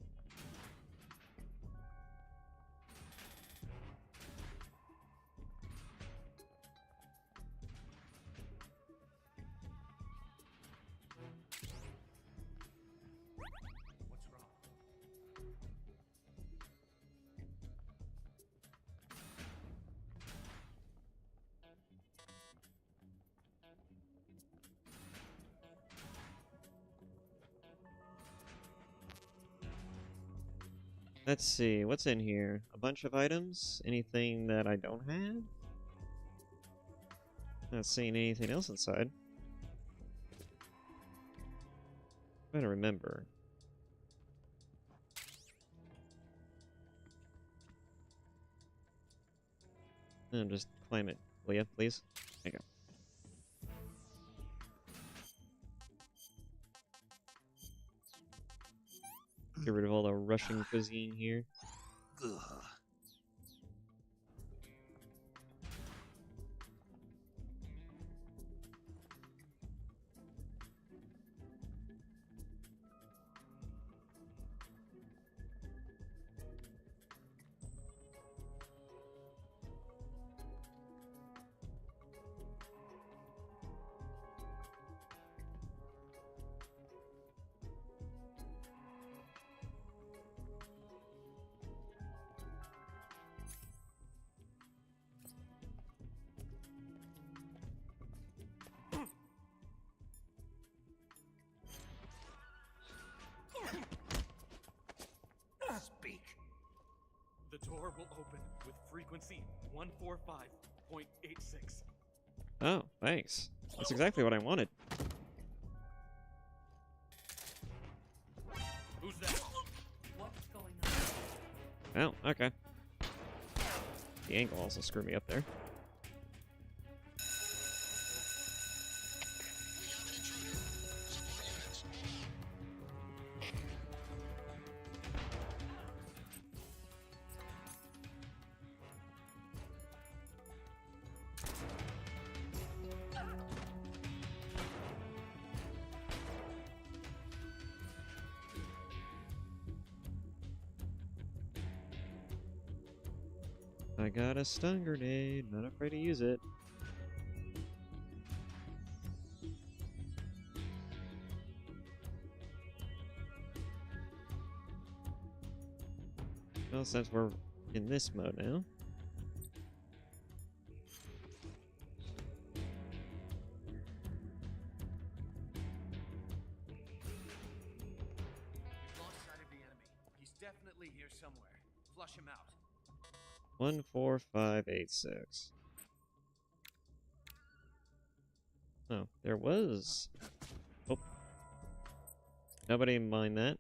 What's wrong? Let's see, what's in here? A bunch of items? Anything that I don't have? Not seeing anything else inside. I'm trying to remember. Just climb it, will ya, please? There you go. Get rid of all the Russian cuisine here. Ugh. Speak. The door will open with frequency 145.86. Oh, thanks. That's exactly what I wanted. Who's that? What's going on? Oh, okay. The angle also screwed me up there. I got a stun grenade, not afraid to use it. Well, since we're in this mode now. Lost sight of the enemy. He's definitely here somewhere. Flush him out. 14586. Oh, there was. Oh. Nobody mind that.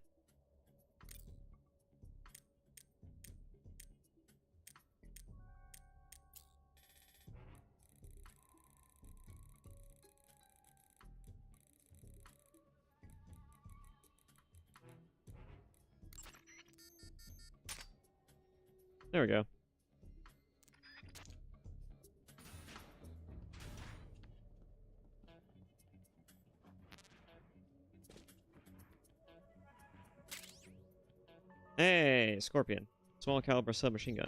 There we go. Hey, Scorpion. Small caliber submachine gun.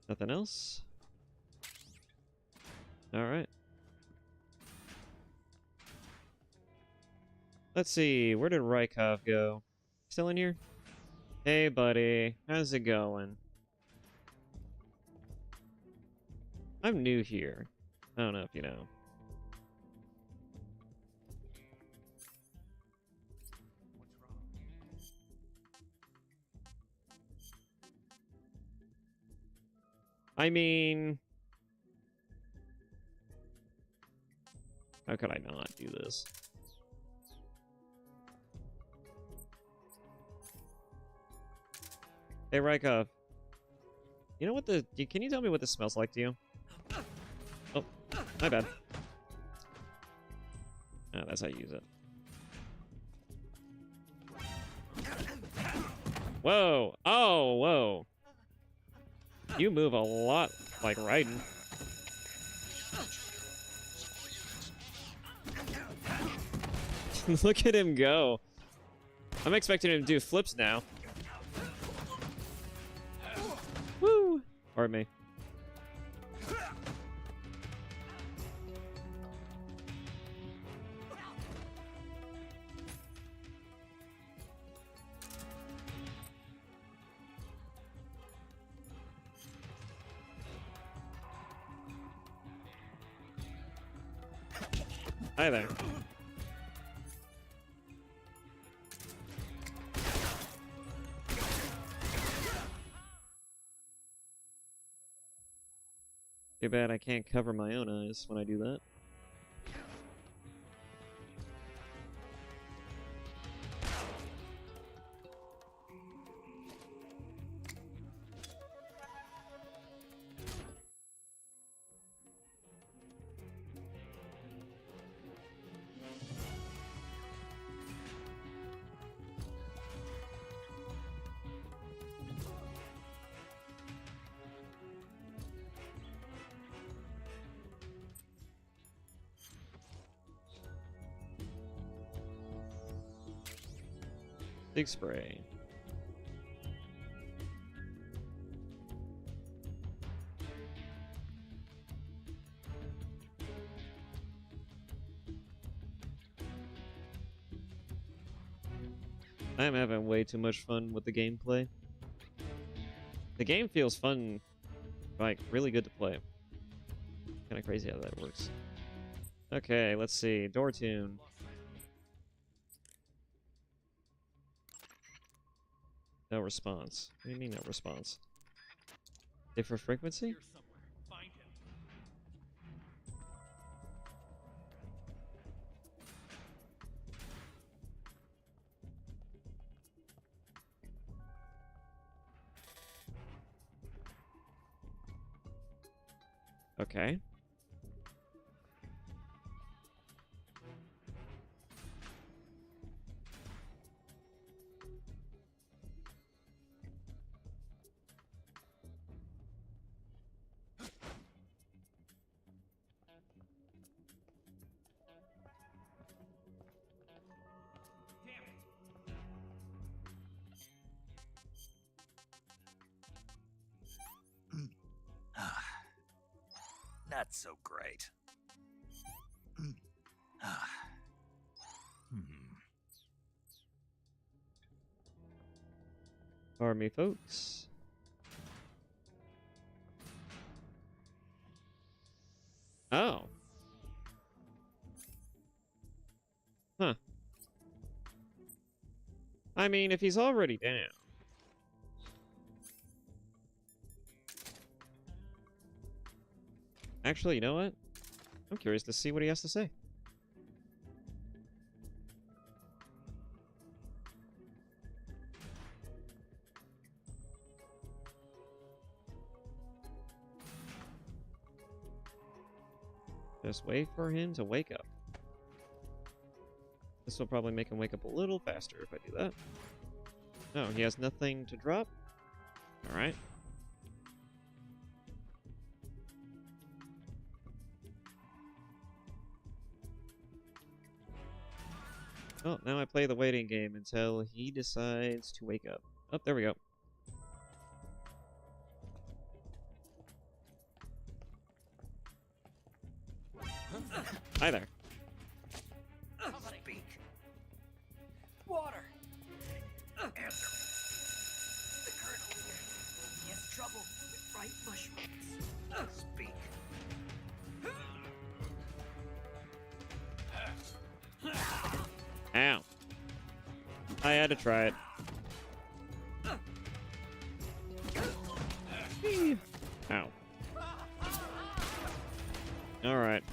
Nothing else? Alright. Let's see, where did Rykov go? Still in here? Hey, buddy. How's it going? I'm new here. I don't know if you know. What's wrong? I mean... how could I not do this? Hey, Rykov. You know what the... can you tell me what this smells like to you? Oh, my bad. Ah, that's how you use it. Whoa! Oh, whoa! You move a lot like Raiden. Look at him go. I'm expecting him to do flips now. Woo! Pardon me. Hi there. Too bad I can't cover my own eyes when I do that. Big spray. I'm having way too much fun with the gameplay. The game feels fun, like really good to play. Kind of crazy how that works. Okay, let's see. Door tune. No response. What do you mean no response? Different frequency? Here somewhere. Find him. Okay. Not so great. Pardon me, folks. Oh. Huh. I mean, if he's already down. Actually, you know what? I'm curious to see what he has to say. Just wait for him to wake up. This will probably make him wake up a little faster if I do that. No, he has nothing to drop? Alright. Well, now I play the waiting game until he decides to wake up. Oh, there we go. Hi there. Speak. Water! Answer. The Colonel. He has trouble with bright mushrooms. Speak. Ow. I had to try it. Ow. Alright.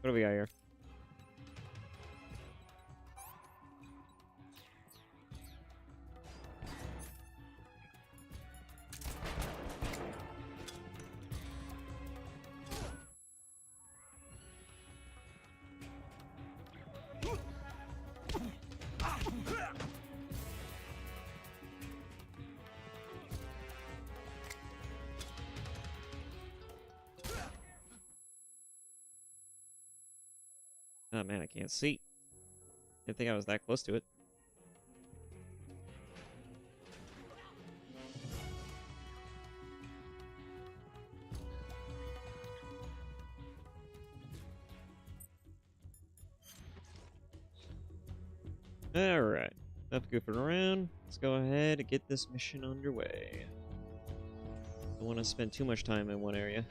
What do we got here? Oh man, I can't see. Didn't think I was that close to it. Alright, enough goofing around. Let's go ahead and get this mission underway. Don't want to spend too much time in one area.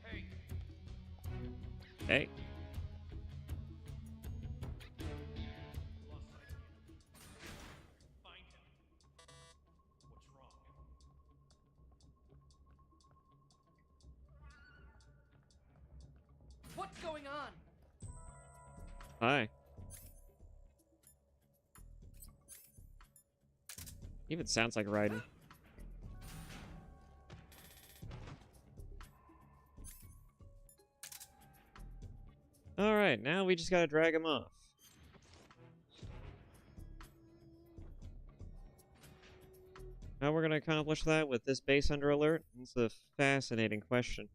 Hey, Hey. Lost sight of him. Find him. What's wrong? What's going on? Hi. Even sounds like Raiden. Alright, now we just gotta drag him off. How we're gonna accomplish that with this base under alert? It's a fascinating question.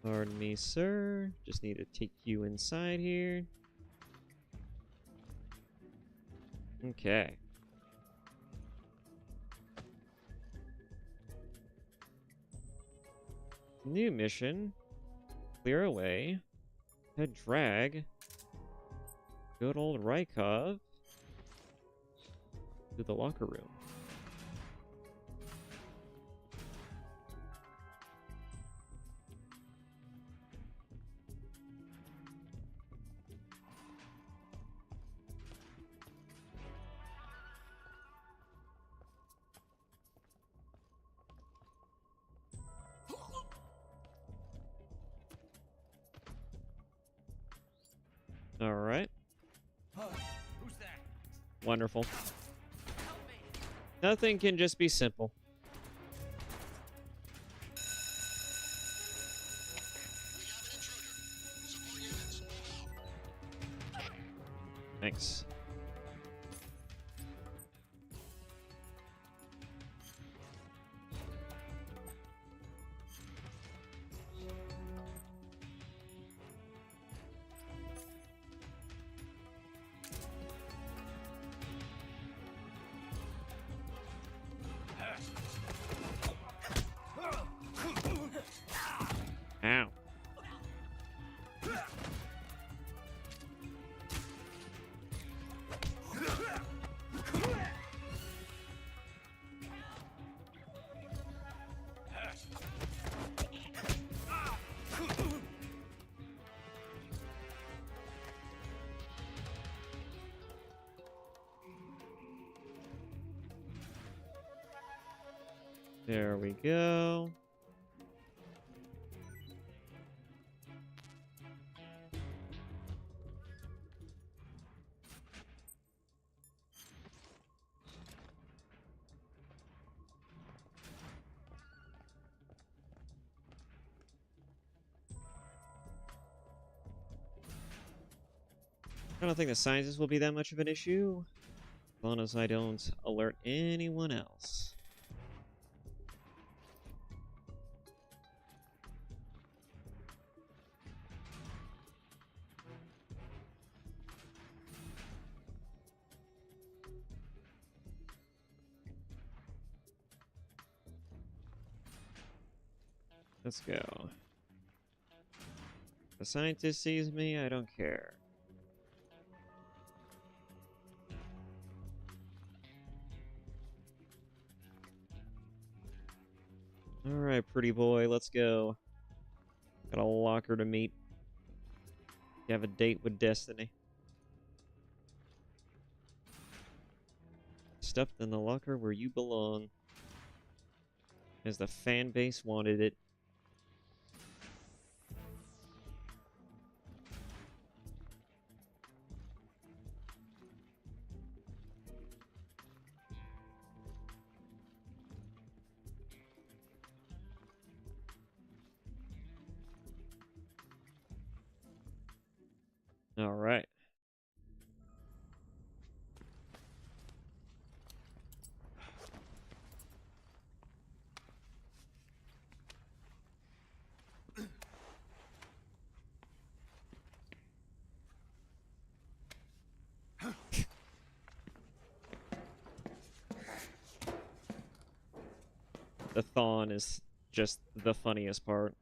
Pardon me, sir. Just need to take you inside here. Okay. New mission. Clear away. Head drag. Good old Rykov. To the locker room. All right. Who's that? Wonderful. Help me! Nothing can just be simple. Thanks. Ow. There we go. I don't think the sciences will be that much of an issue, as long as I don't alert anyone else. Let's go. If the scientist sees me, I don't care. Alright, pretty boy, let's go. Got a locker to meet. You have a date with destiny. Stuffed in the locker where you belong. As the fan base wanted it. All right. The thon is just the funniest part.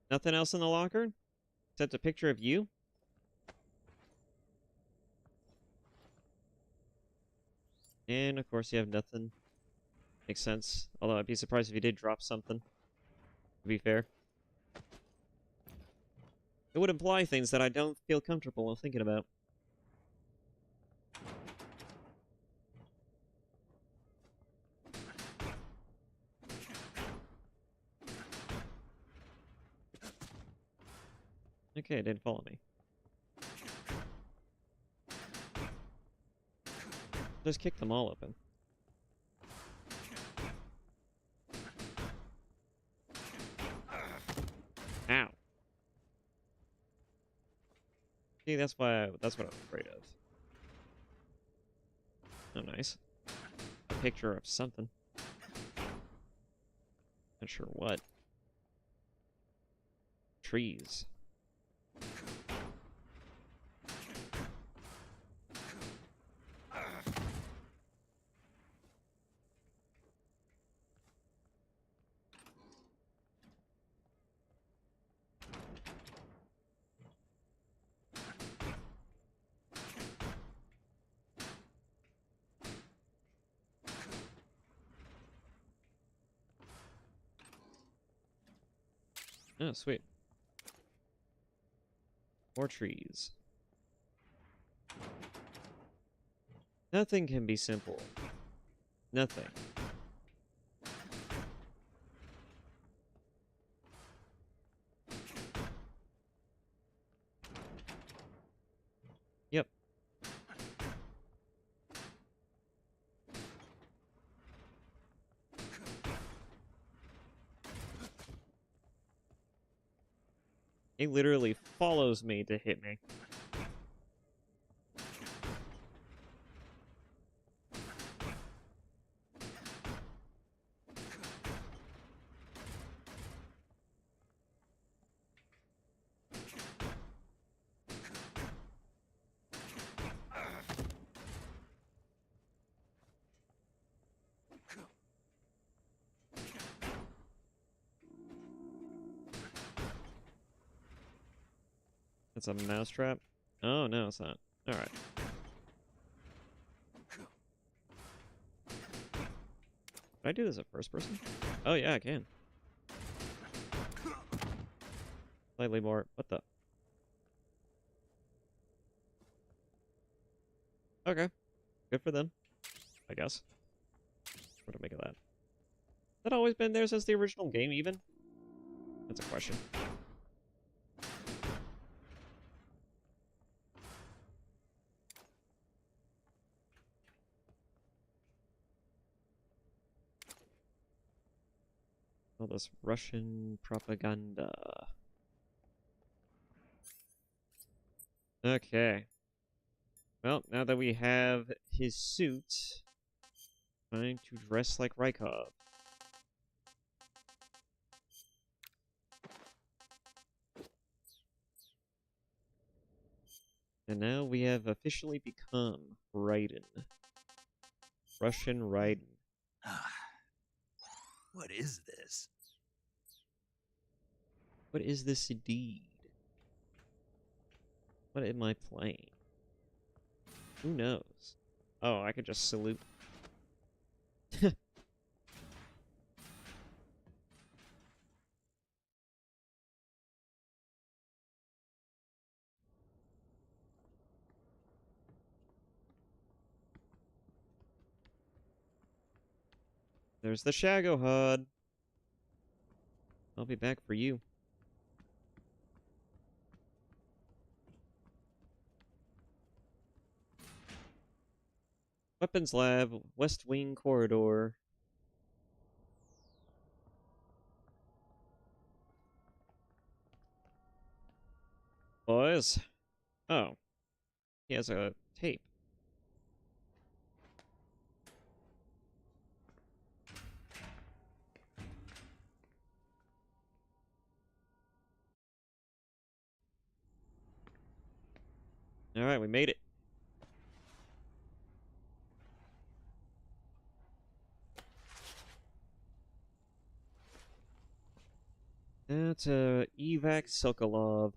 Nothing else in the locker? Except a picture of you? And of course you have nothing. Makes sense. Although I'd be surprised if you did drop something. To be fair. It would imply things that I don't feel comfortable thinking about. Okay, it didn't follow me. Just kick them all open. Ow. See, that's what I'm afraid of. Oh, nice. A picture of something. Not sure what. Trees. Oh, sweet. More trees. Nothing can be simple. Nothing. Yep. It literally follows me to hit me. It's a mousetrap? Oh, no, it's not. Alright. Can I do this at first person? Oh, yeah, I can. Slightly more. What the? Okay. Good for them, I guess. What to make of that? That always been there since the original game, even? That's a question. All this Russian propaganda. Okay. Well, now that we have his suit, time to dress like Rykov. And now we have officially become Raiden. Russian Raiden. What is this? What is this indeed? What am I playing? Who knows? Oh, I could just salute. There's the Shago HUD. I'll be back for you. Weapons lab, West Wing corridor. Boys. Oh. He has a tape. Alright, we made it. That's a evac Sokolov.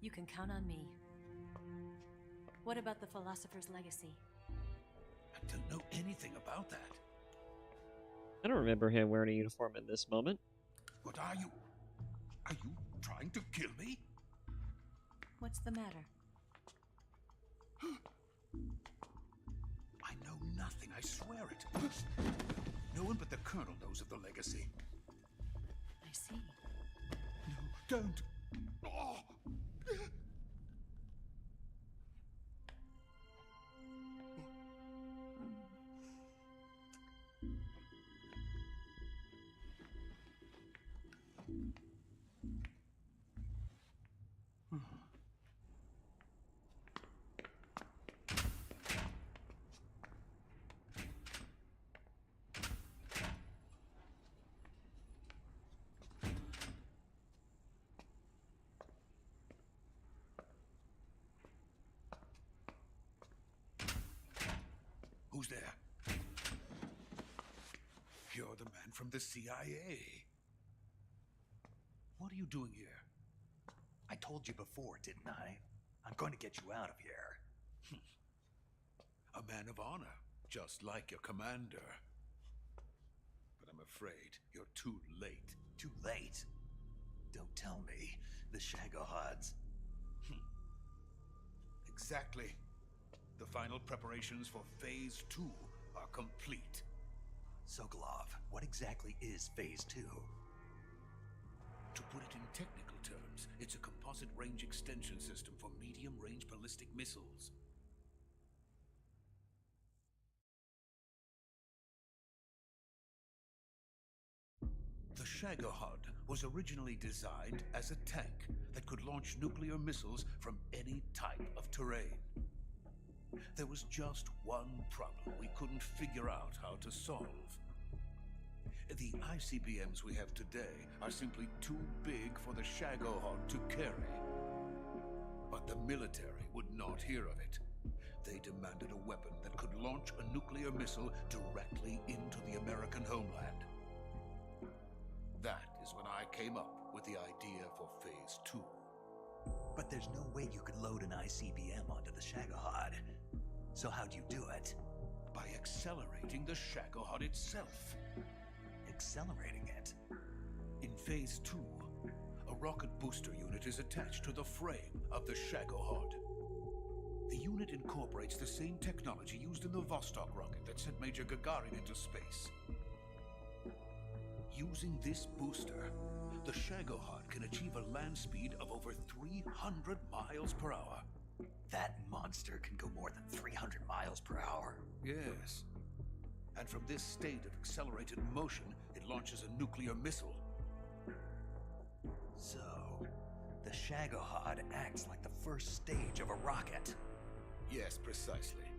You can count on me. What about the philosopher's legacy? I don't know anything about that. I don't remember him wearing a uniform in this moment. What are you? Are you trying to kill me? What's the matter? I know nothing, I swear it. No one but the Colonel knows of the legacy. I see. No, don't. Oh. Who's there? You're the man from the CIA. What are you doing here? I told you before, didn't I? I'm going to get you out of here. A man of honor, just like your commander. But I'm afraid you're too late. Too late? Don't tell me. The Shagohods. Exactly. The final preparations for Phase 2 are complete. Sokolov, what exactly is Phase 2? To put it in technical terms, it's a composite range extension system for medium-range ballistic missiles. The Shagohod was originally designed as a tank that could launch nuclear missiles from any type of terrain. There was just one problem we couldn't figure out how to solve. The ICBMs we have today are simply too big for the Shagohod to carry. But the military would not hear of it. They demanded a weapon that could launch a nuclear missile directly into the American homeland. That is when I came up with the idea for Phase 2. But there's no way you could load an ICBM onto the Shagohod. So how'd you do it? By accelerating the Shagohod itself. Accelerating it? In Phase 2, a rocket booster unit is attached to the frame of the Shagohod. The unit incorporates the same technology used in the Vostok rocket that sent Major Gagarin into space. Using this booster, the Shagohod can achieve a land speed of over 300 miles per hour. That monster can go more than 300 miles per hour. Yes. And from this state of accelerated motion, it launches a nuclear missile. So, the Shagohod acts like the first stage of a rocket. Yes, precisely.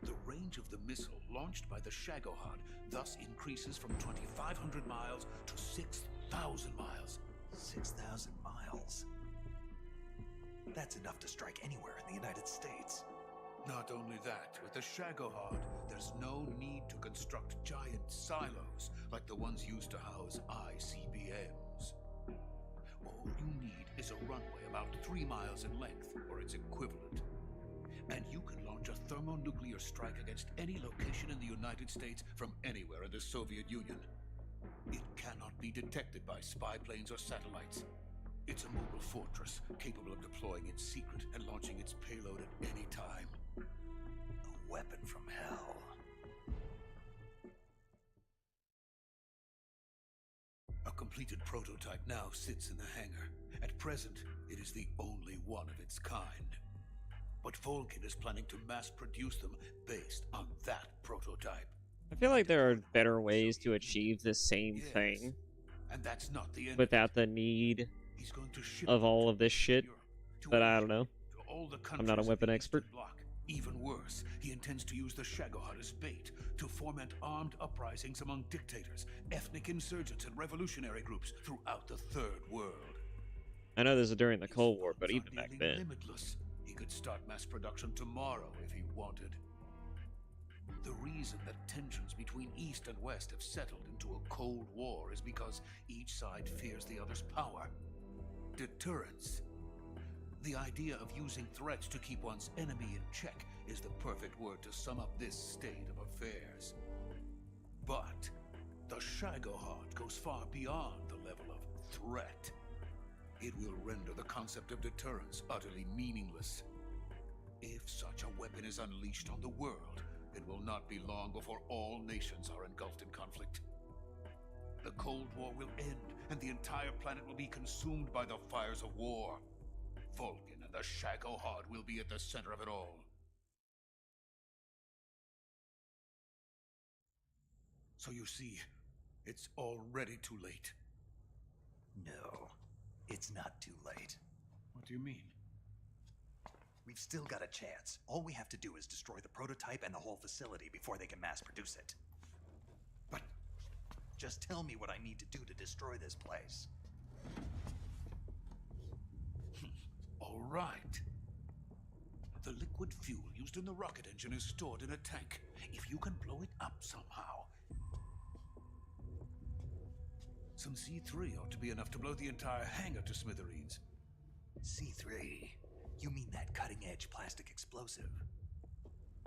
The range of the missile launched by the Shagohod thus increases from 2,500 miles to 6,000 miles. 6,000 miles? That's enough to strike anywhere in the United States. Not only that, with the Shagohod, there's no need to construct giant silos like the ones used to house ICBMs. All you need is a runway about 3 miles in length, or its equivalent. And you can launch a thermonuclear strike against any location in the United States from anywhere in the Soviet Union. It cannot be detected by spy planes or satellites. It's a mobile fortress, capable of deploying in secret and launching its payload at any time. A weapon from hell. completed prototype now sits in the hangar. At present, it is the only one of its kind. But Volgin is planning to mass produce them based on that prototype. I feel like there are better ways to achieve the same Yes, thing and that's not the end. without the need He's going to ship of them all to of this shit, Europe, to but I Asia, don't know. to all the I'm not a countries weapon in the expert. Eastern Bloc. Even worse, he intends to use the Shagohod as bait to foment armed uprisings among dictators, ethnic insurgents, and revolutionary groups throughout the Third World. I know this is during the His Cold War, but funds are even back nearly then. limitless. He could start mass production tomorrow if he wanted. The reason that tensions between East and West have settled into a Cold War is because each side fears the other's power. Deterrence. The idea of using threats to keep one's enemy in check is the perfect word to sum up this state of affairs. But the Shagohod goes far beyond the level of threat. It will render the concept of deterrence utterly meaningless. If such a weapon is unleashed on the world, it will not be long before all nations are engulfed in conflict. The Cold War will end, and the entire planet will be consumed by the fires of war. Volgin and the Shagohod will be at the center of it all. So you see, it's already too late. No, it's not too late. What do you mean? We've still got a chance. All we have to do is destroy the prototype and the whole facility before they can mass produce it. But just tell me what I need to do to destroy this place. all right. The liquid fuel used in the rocket engine is stored in a tank. If you can blow it up somehow. Some C3 ought to be enough to blow the entire hangar to smithereens. C3? You mean that cutting-edge plastic explosive?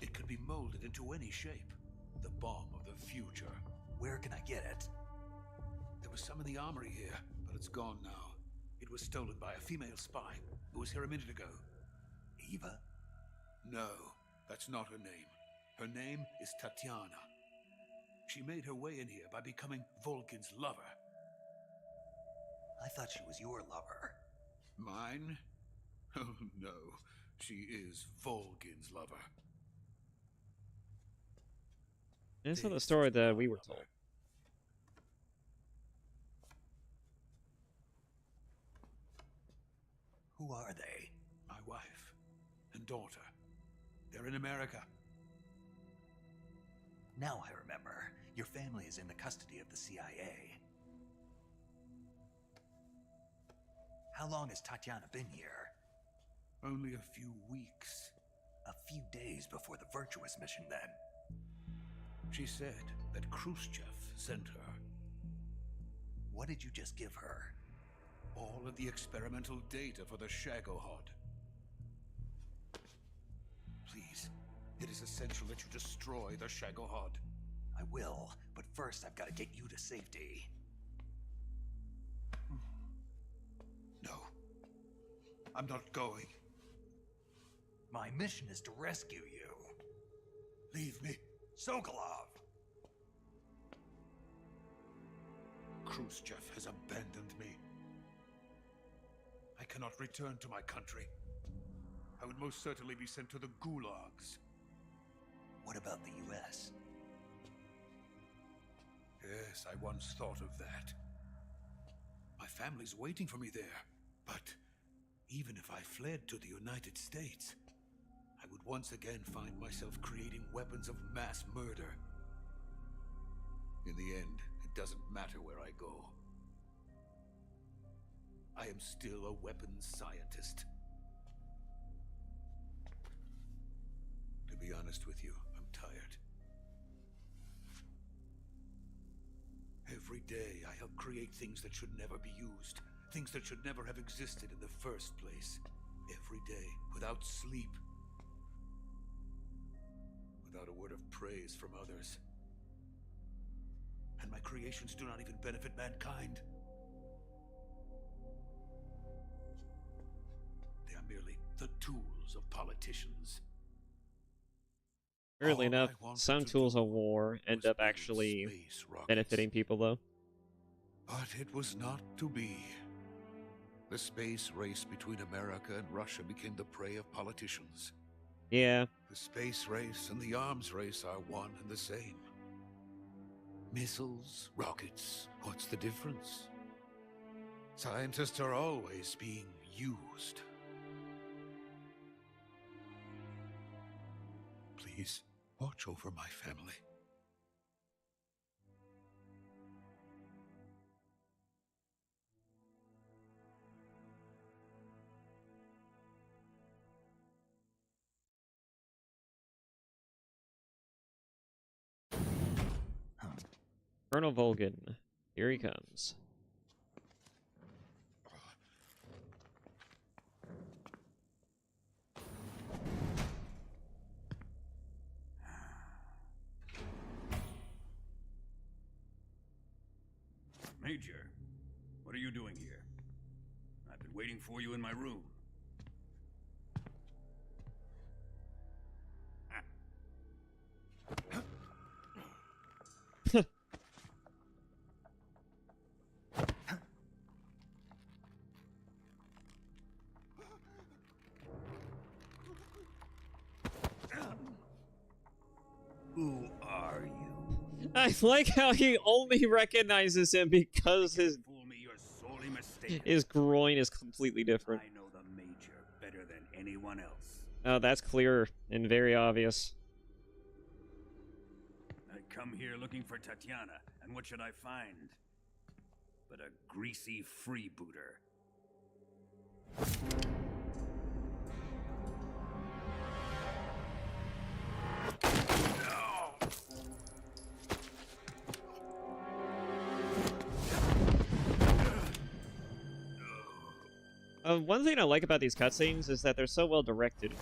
It could be molded into any shape. The bomb of the future. Where can I get it? There was some in the armory here, but it's gone now. It was stolen by a female spy who was here a minute ago. Eva? No, that's not her name. Her name is Tatiana. She made her way in here by becoming Volgin's lover. I thought she was your lover. Mine? Oh no, she is Volgin's lover. This is the story that we were told. Who are they? My wife and daughter. They're in America. Now I remember. Your family is in the custody of the CIA. How long has Tatiana been here? Only a few weeks. A few days before the Virtuous mission, then. She said that Khrushchev sent her. What did you just give her? All of the experimental data for the Shagohod. Please, it is essential that you destroy the Shagohod. I will, but first I've got to get you to safety. No, I'm not going. My mission is to rescue you. Leave me. Sokolov! Khrushchev has abandoned me. I cannot return to my country. I would most certainly be sent to the gulags. What about the US? Yes, I once thought of that. My family's waiting for me there. But even if I fled to the United States, I would once again find myself creating weapons of mass murder. In the end, it doesn't matter where I go. I am still a weapons scientist. To be honest with you, I'm tired. Every day I help create things that should never be used. Things that should never have existed in the first place. Every day, without sleep. Without a word of praise from others. And my creations do not even benefit mankind. They are merely the tools of politicians. Weirdly All I enough, wanted some to tools do of war end was up build actually space rockets. benefiting people, though. But it was not to be. The space race between America and Russia became the prey of politicians. Yeah. The space race and the arms race are one and the same. Missiles, rockets, what's the difference? Scientists are always being used. Please, watch over my family. Colonel Volgin. Here he comes. Major, what are you doing here? I've been waiting for you in my room. Who are you? I like how he only recognizes him because Fool me, you're sorely mistaken. his groin is completely different. I know the Major better than anyone else. Oh, that's clear and very obvious. I come here looking for Tatiana, and what should I find? But a greasy freebooter. One thing I like about these cutscenes is that they're so well directed.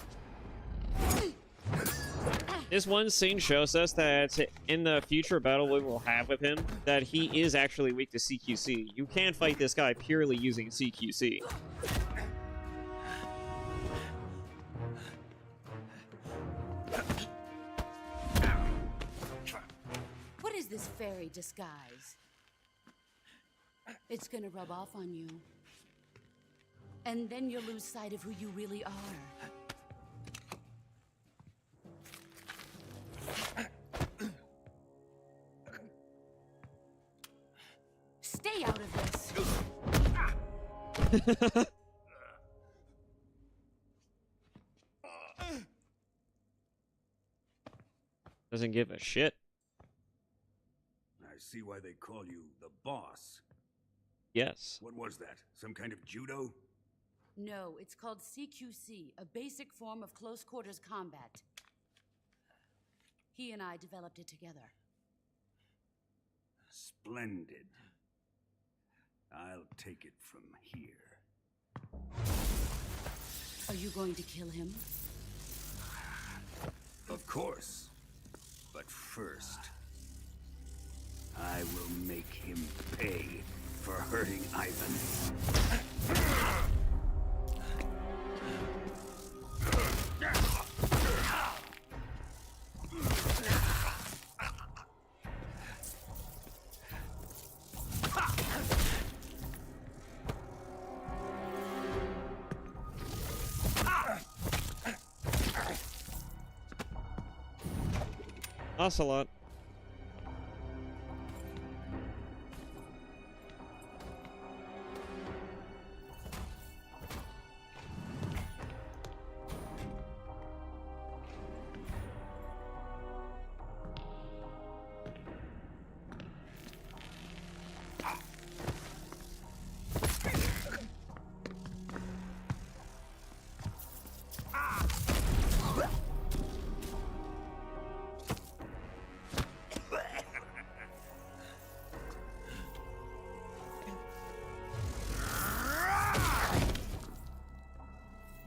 This one scene shows us that in the future battle we will have with him, that he is actually weak to CQC. You can't fight this guy purely using CQC. What is this fairy disguise? It's gonna rub off on you. And then you'll lose sight of who you really are. Stay out of this. Doesn't give a shit. I see why they call you the boss. Yes. What was that? Some kind of judo? No, it's called CQC, a basic form of close quarters combat. He and I developed it together. Splendid. I'll take it from here. Are you going to kill him? Of course. But first, I will make him pay for hurting Ivan. Ocelot.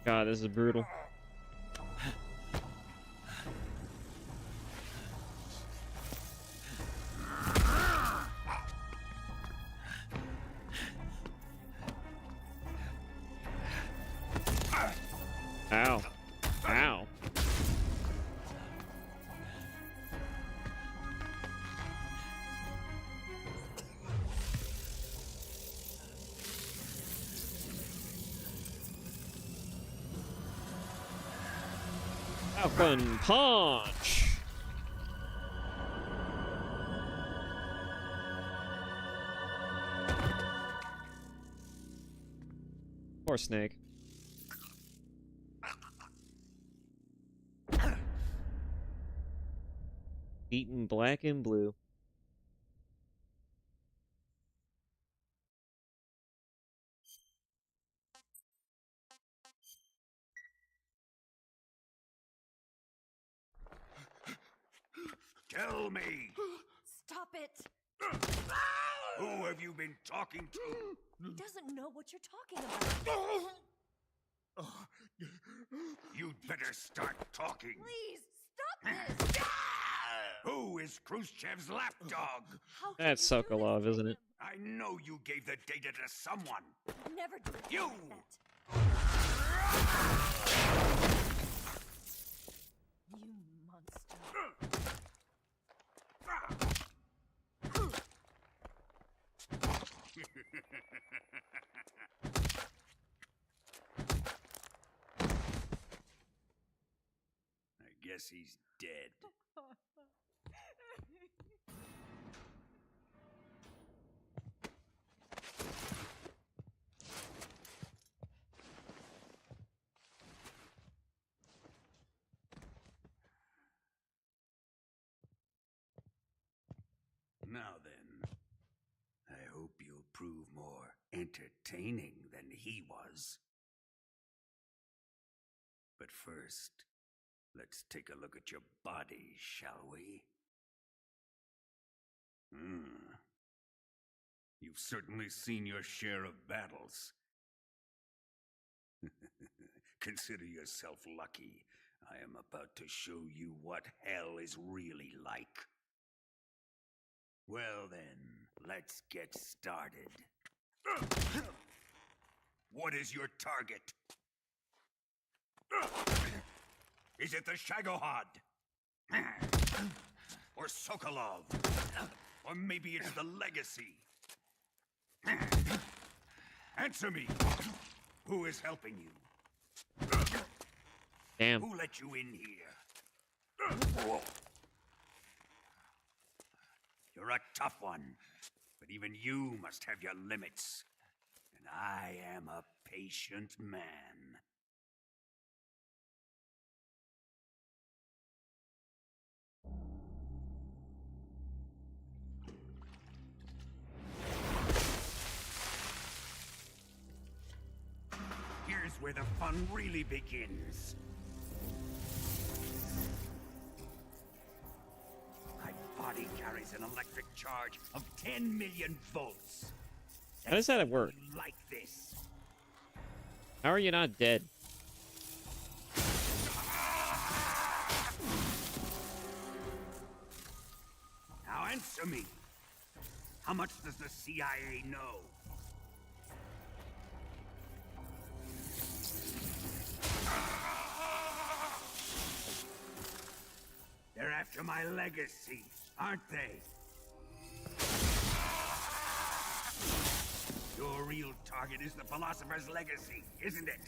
God, this is brutal. Ow. Ow. Falcon Punch! Poor Snake. Eaten black and blue. Tell me, Stop it! who have you been talking to? He doesn't know what you're talking about. You'd better start talking. Please, stop this! Who is Khrushchev's lapdog? How can That's you do this Sokolov, to isn't it? him? I know you gave the data to someone. Never do it You! like that. You monster. I guess he's dead. Now then, I hope you'll prove more entertaining than he was. But first, let's take a look at your body, shall we? You've certainly seen your share of battles. Consider yourself lucky. I am about to show you what hell is really like. Well then, let's get started. What is your target? Is it the Shagohod? Or Sokolov? Or maybe it's the Legacy? Answer me! Who is helping you? Damn. Who let you in here? You're a tough one, but even you must have your limits. And I am a patient man. Here's where the fun really begins. My body carries an electric charge of 10 million volts. How does that work? Like this. How are you not dead? Now answer me. How much does the CIA know? They're after my legacy, aren't they? Your real target is the Philosopher's Legacy, isn't it?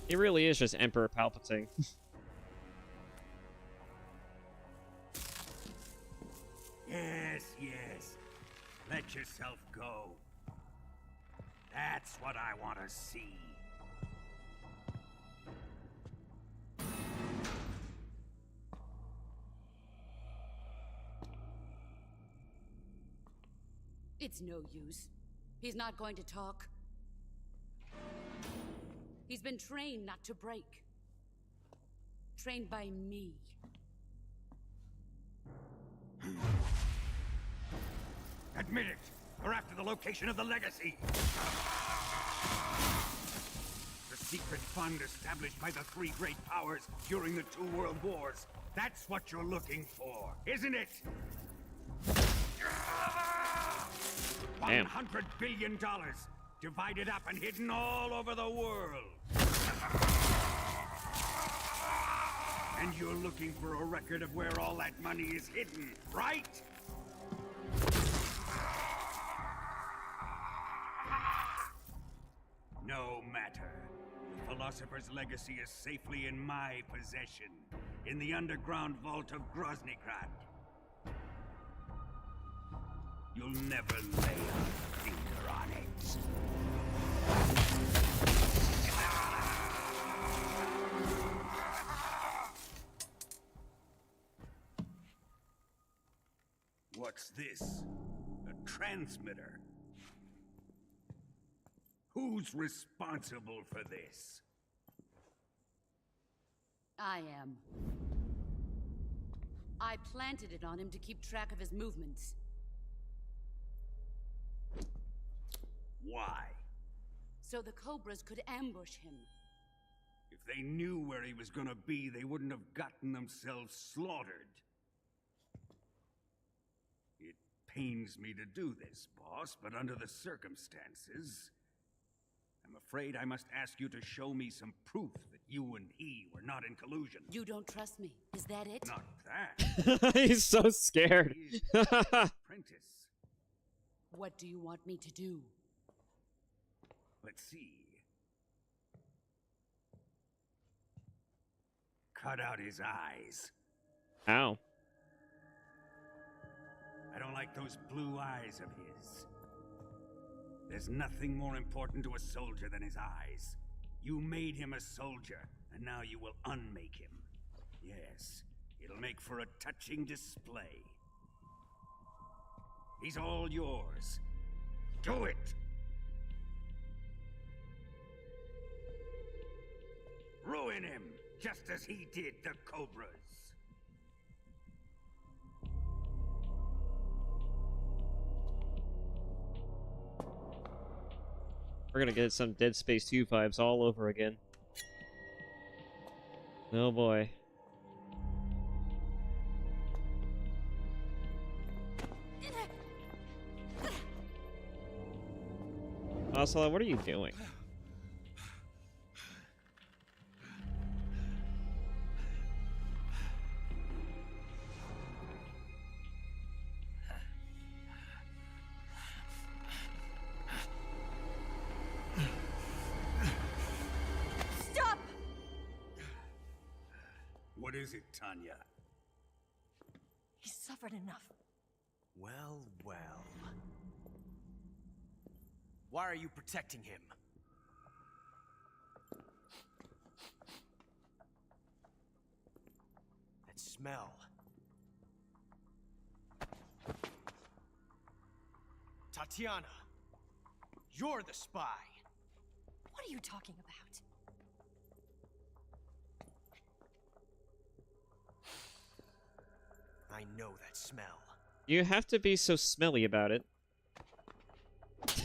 He really is just Emperor Palpatine. Yes, yes. Let yourself go. That's what I want to see. It's no use. He's not going to talk. He's been trained not to break. Trained by me. Admit it. We're after the location of the legacy. The secret fund established by the three great powers during the 2 world wars. That's what you're looking for, isn't it? Damn. $100 billion. Divided up and hidden all over the world. And you're looking for a record of where all that money is hidden, right? No matter. The Philosopher's legacy is safely in my possession, in the underground vault of Groznygrad. You'll never lay a finger on it. What's this? A transmitter? Who's responsible for this? I am. I planted it on him to keep track of his movements. Why? So the Cobras could ambush him. If they knew where he was gonna be, they wouldn't have gotten themselves slaughtered. It pains me to do this, boss, but under the circumstances, I'm afraid I must ask you to show me some proof that you and he were not in collusion. You don't trust me, is that it? Not that. He's so scared. He's an apprentice. What do you want me to do? Let's see. Cut out his eyes. Ow. I don't like those blue eyes of his. There's nothing more important to a soldier than his eyes. You made him a soldier, and now you will unmake him. Yes, it'll make for a touching display. He's all yours. Do it! Ruin him, just as he did the Cobras. We're gonna get some Dead Space 2 vibes all over again. Oh boy. Asala, what are you doing? What is it, Tanya? He's suffered enough. Well, well. Why are you protecting him? That smell. Tatiana, you're the spy. What are you talking about? I know that smell. You have to be so smelly about it.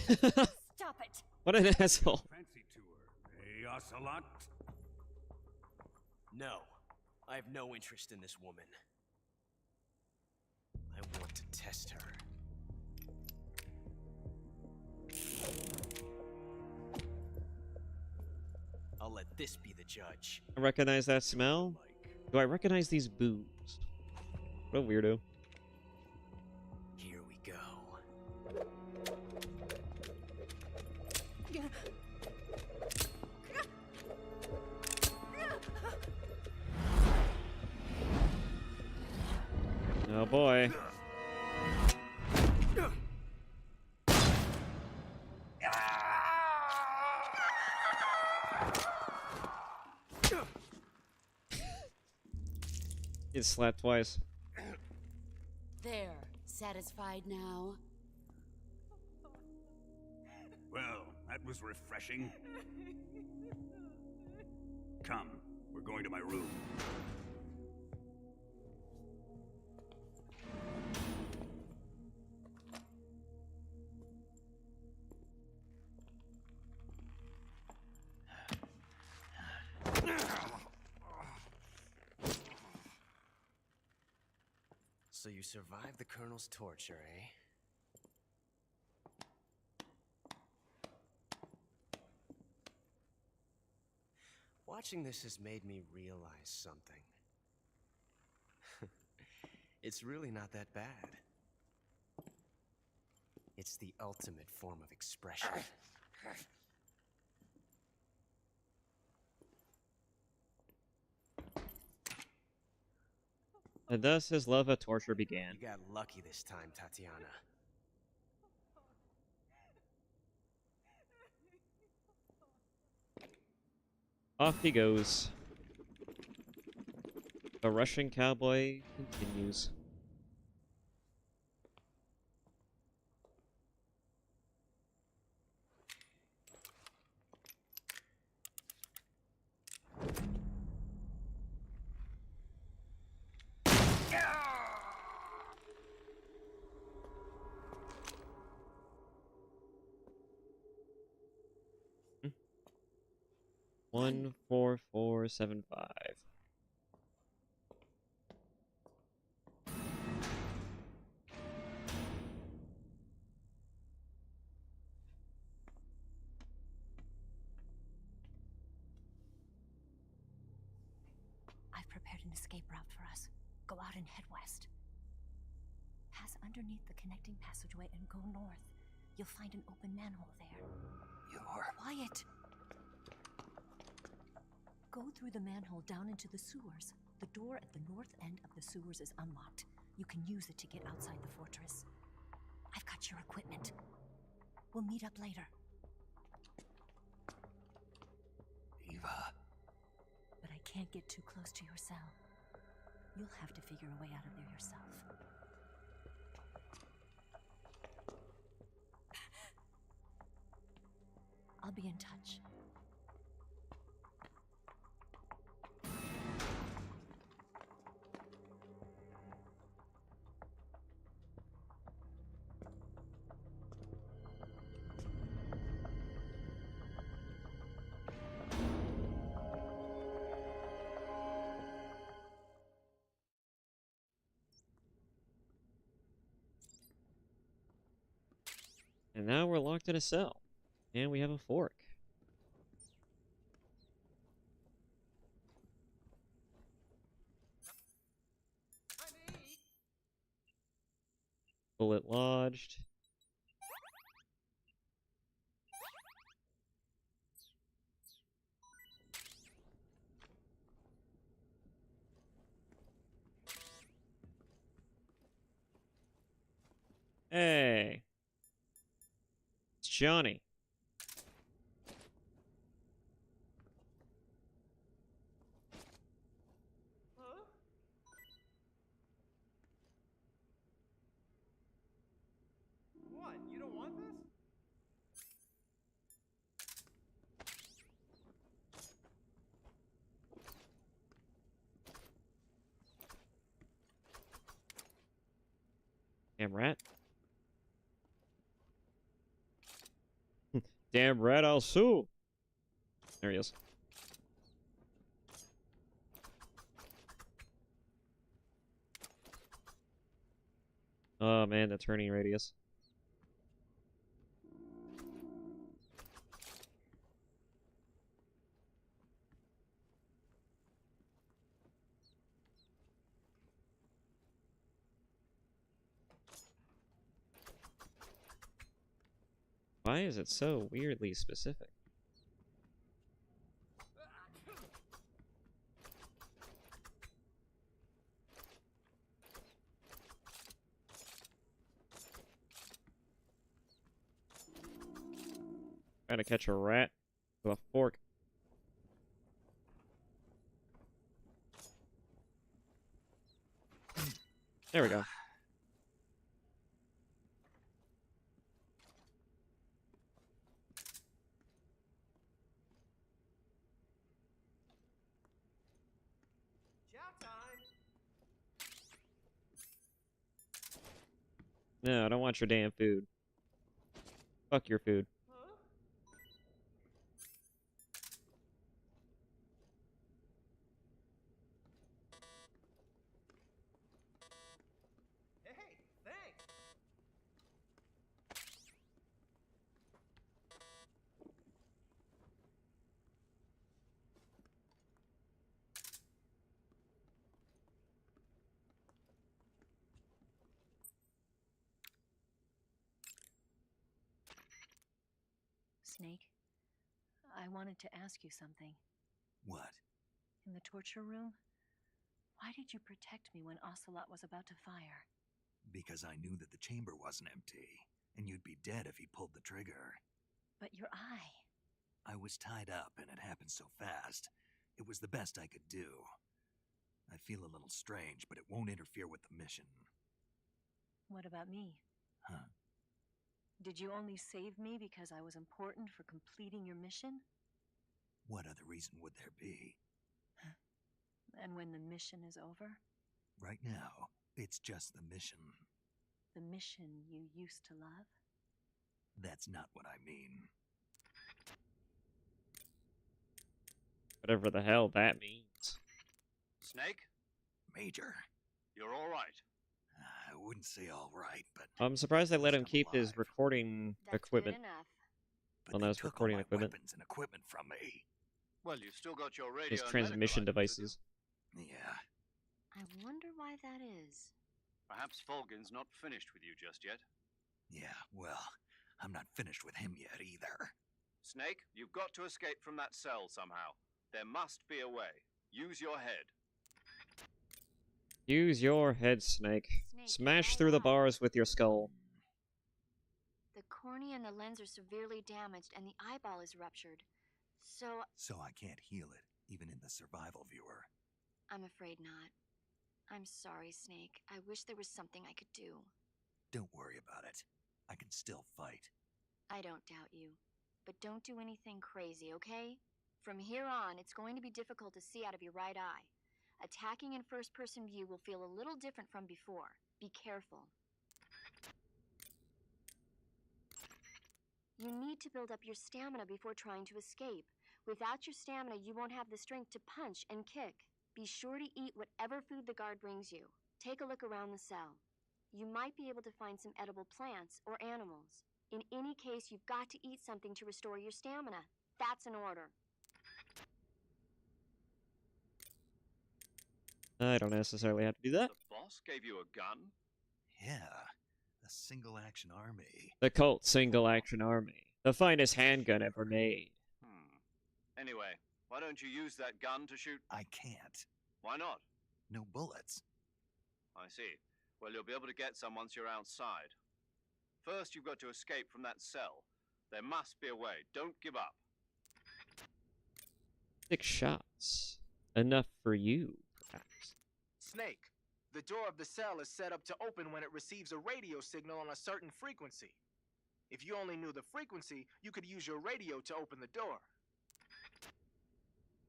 Stop it! What an asshole. Fancy tour, eh, Ocelot? No, I have no interest in this woman. I want to test her. I'll let this be the judge. I recognize that smell. Do I recognize these boobs? What a weirdo. Here we go. Oh boy. Get slapped twice. There, satisfied now? Well, that was refreshing. Come, we're going to my room. So you survived the Colonel's torture, eh? Watching this has made me realize something. It's really not that bad. It's the ultimate form of expression. And thus his love of torture began. You got lucky this time, Tatiana. Off he goes. The Russian cowboy continues. Hmm. 14475. I've prepared an escape route for us. Go out and head west. Pass underneath the connecting passageway and go north. You'll find an open manhole there. You're... Quiet! Go through the manhole down into the sewers. The door at the north end of the sewers is unlocked. You can use it to get outside the fortress. I've got your equipment. We'll meet up later. Eva... But I can't get too close to your cell. You'll have to figure a way out of there yourself. I'll be in touch. And now we're locked in a cell. And we have a fork. Bullet lodged. Hey. It's Johnny. What? You don't want this? Damn rat. Damn rat, I'll sue. There he is. Oh man, the turning radius. Why is it so weirdly specific? Trying to catch a rat with a fork. There we go. Chow time! No, I don't want your damn food. Fuck your food. Huh? Hey, thanks! Snake, I wanted to ask you something. What? In the torture room, Why did you protect me when Ocelot was about to fire? Because I knew that the chamber wasn't empty, and you'd be dead if he pulled the trigger. But your eye. I was tied up, and it happened so fast. It was the best I could do. I feel a little strange, but it won't interfere with the mission. What about me? Huh? Did you only save me because I was important for completing your mission? What other reason would there be? And when the mission is over? Right now, it's just the mission. The mission you used to love? That's not what I mean. Whatever the hell that means. Snake, Major, you're all right. I wouldn't say all right, but I'm surprised they let him I'm keep his alive. recording That's equipment. good enough. But Well, they that was took all recording my equipment. weapons and equipment from me. Well, you've still got your radio His and transmission medical items with devices. Yeah, I wonder why that is. you. Perhaps Fulgin's not finished with you just yet. yeah, well, I'm not finished with him yet either. Snake, you've got to escape from that cell somehow. There must be a way. Use your head. Use your head, Snake. Snake, Smash you're through the all right. bars with your skull. The cornea and the lens are severely damaged and the eyeball is ruptured. So, So I can't heal it, even in the survival viewer. I'm afraid not. I'm sorry, Snake. I wish there was something I could do. Don't worry about it. I can still fight. I don't doubt you. But don't do anything crazy, okay? From here on, it's going to be difficult to see out of your right eye. Attacking in first-person view will feel a little different from before. Be careful. You need to build up your stamina before trying to escape. Without your stamina, you won't have the strength to punch and kick. Be sure to eat whatever food the guard brings you. Take a look around the cell. You might be able to find some edible plants or animals. In any case, you've got to eat something to restore your stamina. That's an order. I don't necessarily have to do that. The boss gave you a gun? Yeah, a single-action army. The Cult Single Action Army. The finest handgun ever made. Anyway, why don't you use that gun to shoot? I can't. Why not? No bullets. I see. Well, you'll be able to get some once you're outside. First, you've got to escape from that cell. There must be a way. Don't give up. 6 shots. Enough for you, perhaps. Snake, the door of the cell is set up to open when it receives a radio signal on a certain frequency. If you only knew the frequency, you could use your radio to open the door.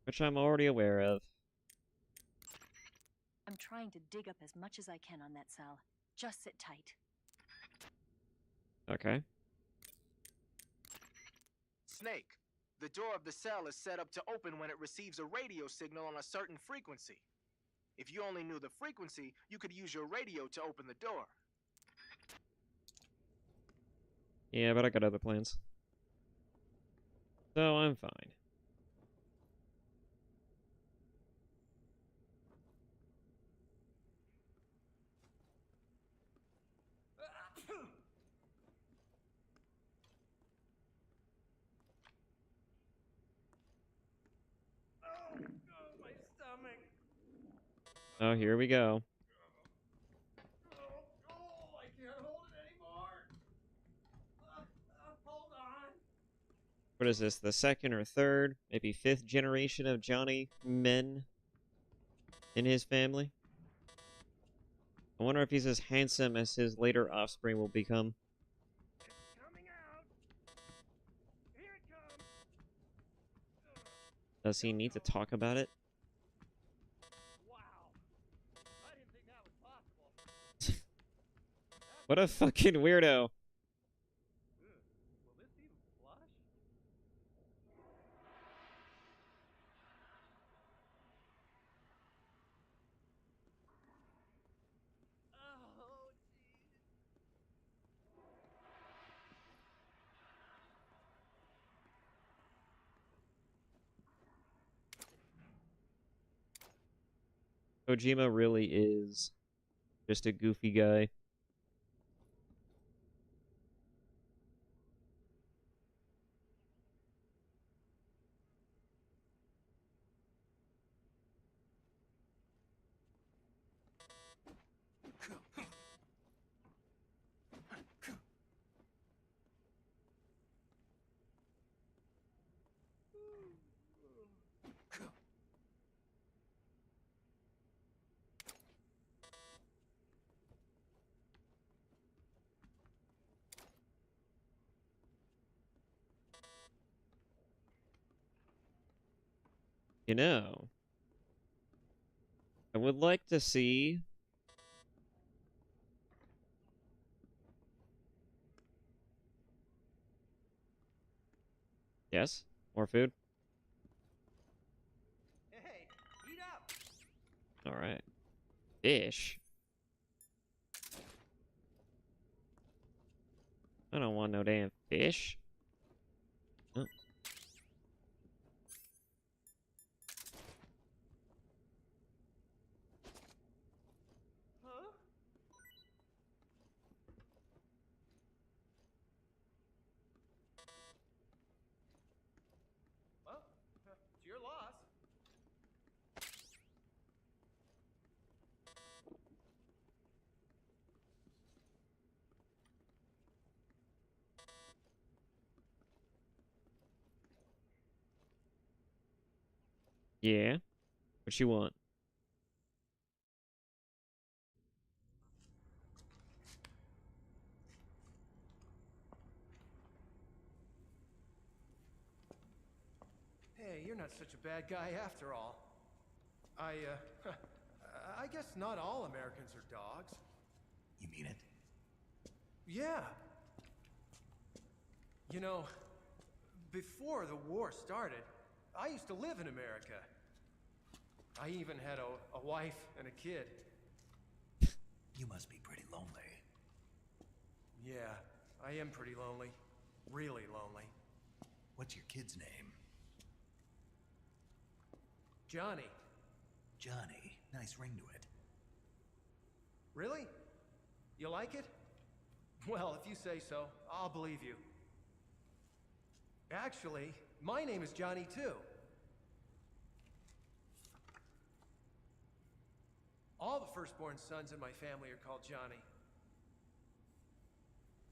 Which I'm already aware of. I'm trying to dig up as much as I can on that cell. Just sit tight. Okay. Snake, the door of the cell is set up to open when it receives a radio signal on a certain frequency. If you only knew the frequency, you could use your radio to open the door. Yeah, but I got other plans. So I'm fine. My stomach. Oh, here we go. I can't hold it anymore. Hold on. What is this? The second or third, maybe 5th generation of Johnny Men in his family? I wonder if he's as handsome as his later offspring will become. It's coming out. Here it comes. Does he need to talk about it? Wow. I didn't think that was possible. What a fucking weirdo. Will this even flush? Oh, jeez. Kojima really is just a goofy guy. You know, I would like to see... Yes? More food? Hey, eat up! Alright. Fish? I don't want no damn fish. Oh. Huh? Well, it's your loss. Yeah? What you want? Hey, you're not such a bad guy after all. I guess not all Americans are dogs. You mean it? Yeah. You know, before the war started, I used to live in America. I even had a wife and a kid. You must be pretty lonely. Yeah, I am pretty lonely. Really lonely. What's your kid's name? Johnny. Johnny. Nice ring to it. Really? You like it? Well, if you say so, I'll believe you. Actually, my name is Johnny too. All the firstborn sons in my family are called Johnny.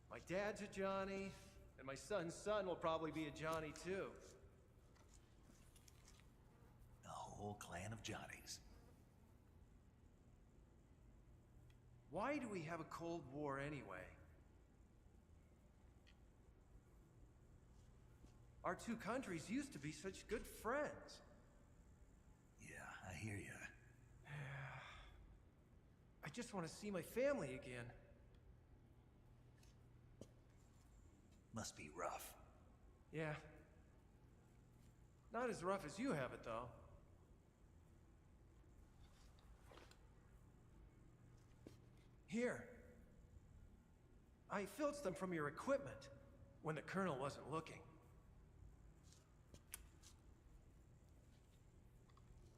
My dad's a Johnny, and my son's son will probably be a Johnny too. A whole clan of Johnnies. Why do we have a Cold War anyway? Our two countries used to be such good friends. Yeah, I hear you. I just want to see my family again. Must be rough. Yeah. Not as rough as you have it, though. Here. I filched them from your equipment when the Colonel wasn't looking.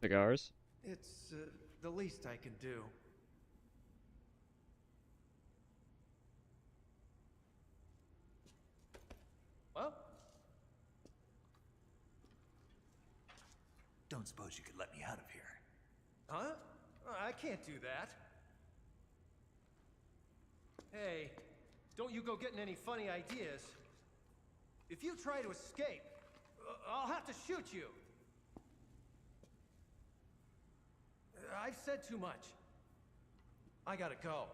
Cigars? It's the least I can do. Well? Don't suppose you could let me out of here? Huh? I can't do that. Hey, don't you go getting any funny ideas. If you try to escape, I'll have to shoot you. I've said too much. I gotta go.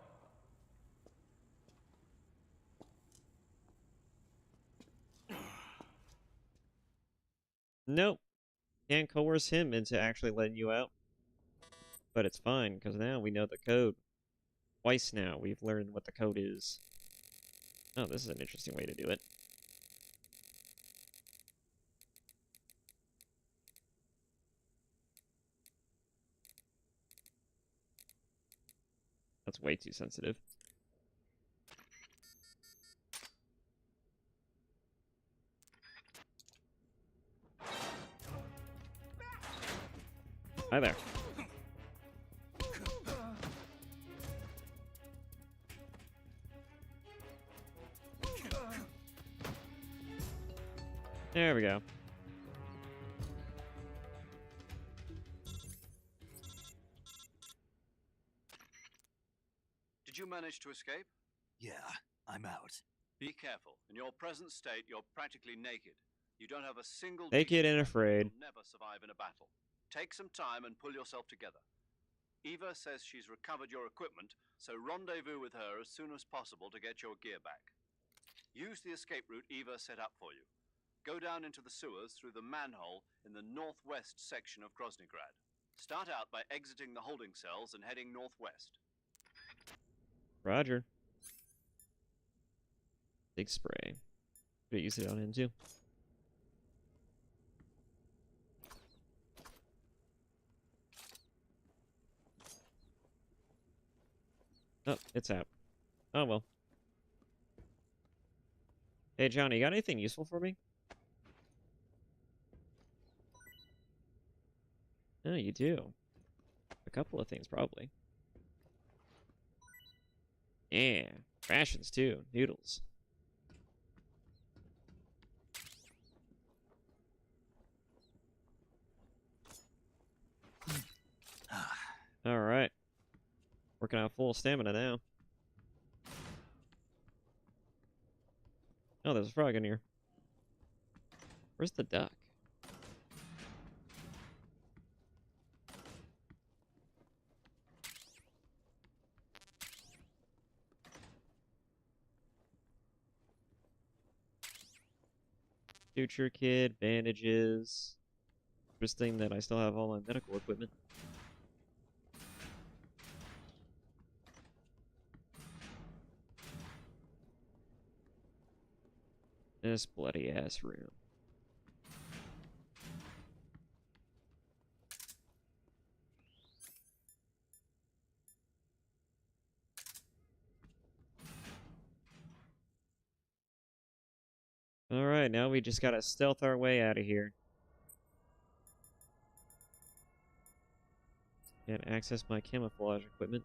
Nope. Can't coerce him into actually letting you out. But it's fine, because now we know the code. Twice now, we've learned what the code is. Oh, this is an interesting way to do it. That's way too sensitive. Hi there. There we go. Did you manage to escape? Yeah, I'm out. Be careful. In your present state, you're practically naked. You don't have a single... Naked and afraid. You'll never survive in a battle. Take some time and pull yourself together. Eva says she's recovered your equipment, so rendezvous with her as soon as possible to get your gear back. Use the escape route Eva set up for you. Go down into the sewers through the manhole in the northwest section of Groznygrad. Start out by exiting the holding cells and heading northwest. Roger. Big spray. Could use it on him too. Oh, it's out. Oh well. Hey Johnny, you got anything useful for me? Oh, you do. A couple of things, probably. Yeah, rations too. Noodles. All right. Working out full stamina now. Oh, there's a frog in here. Where's the duck? Future kid, bandages. Interesting that I still have all my medical equipment. This bloody ass room. Alright, now we just gotta stealth our way out of here. Can't access my camouflage equipment.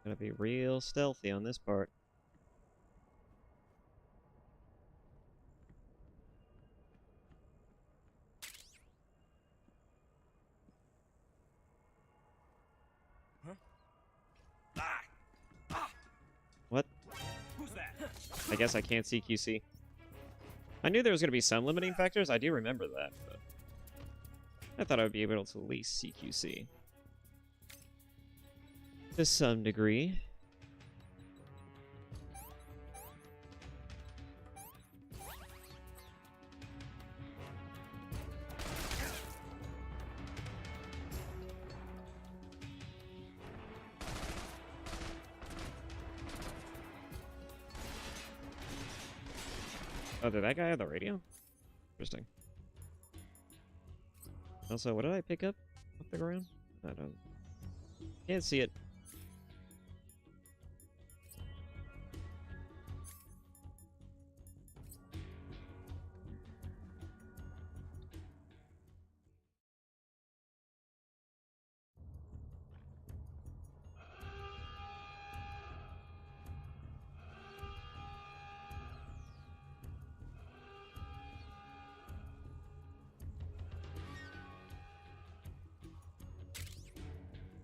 Gotta be real stealthy on this part. What? Who's that? I guess I can't CQC. I knew there was gonna be some limiting factors. I do remember that, but I thought I would be able to at least CQC. To some degree. Oh, did that guy have the radio? Interesting. Also, what did I pick up off the ground? I don't... Can't see it.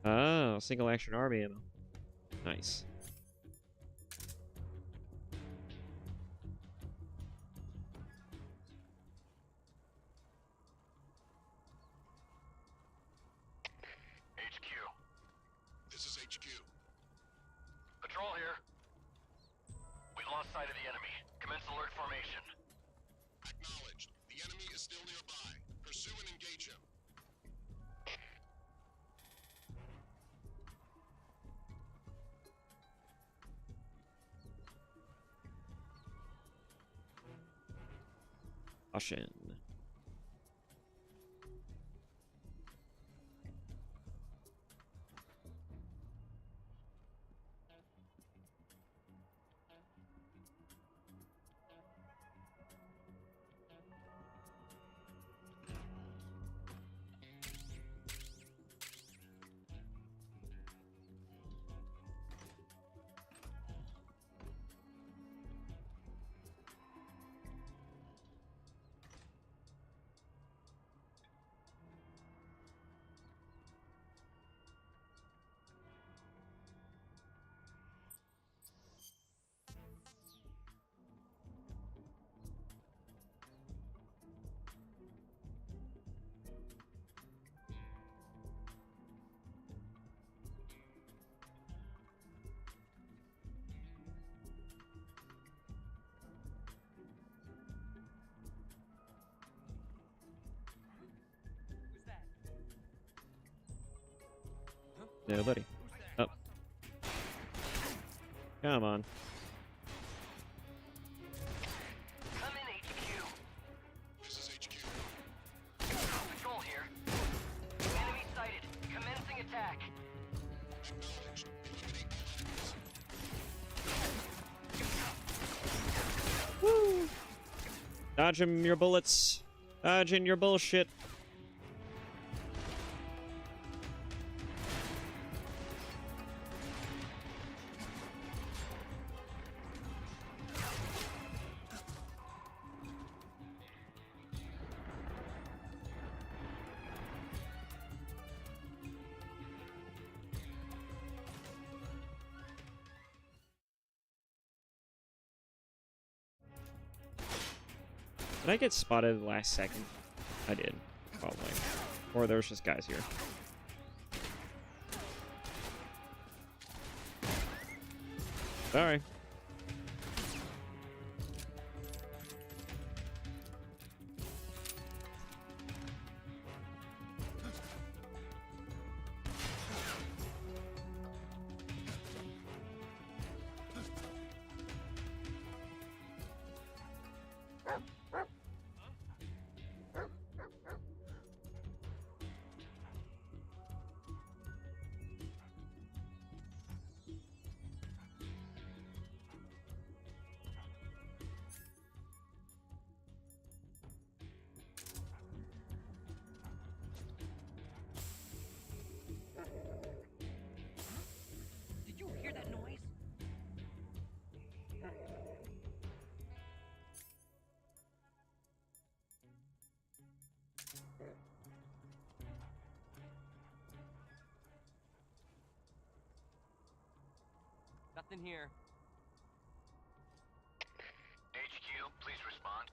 Oh, single action army ammo. Nice. HQ. This is HQ. Patrol here. We lost sight of the enemy. Commence alert formation. Acknowledged. The enemy is still nearby. Pursue and engage him. Caution. Nobody. Oh. Come on. Come in, HQ. This is HQ. Patrol here. Enemy sighted. Commencing attack. Acknowledged. Eliminate all enemies. Woo! Dodge 'em your bullets. Dodging your bullshit. Did I get spotted last second? I did, probably. Or there's just guys here. Sorry. Did you hear that noise? Nothing here. HQ, please respond.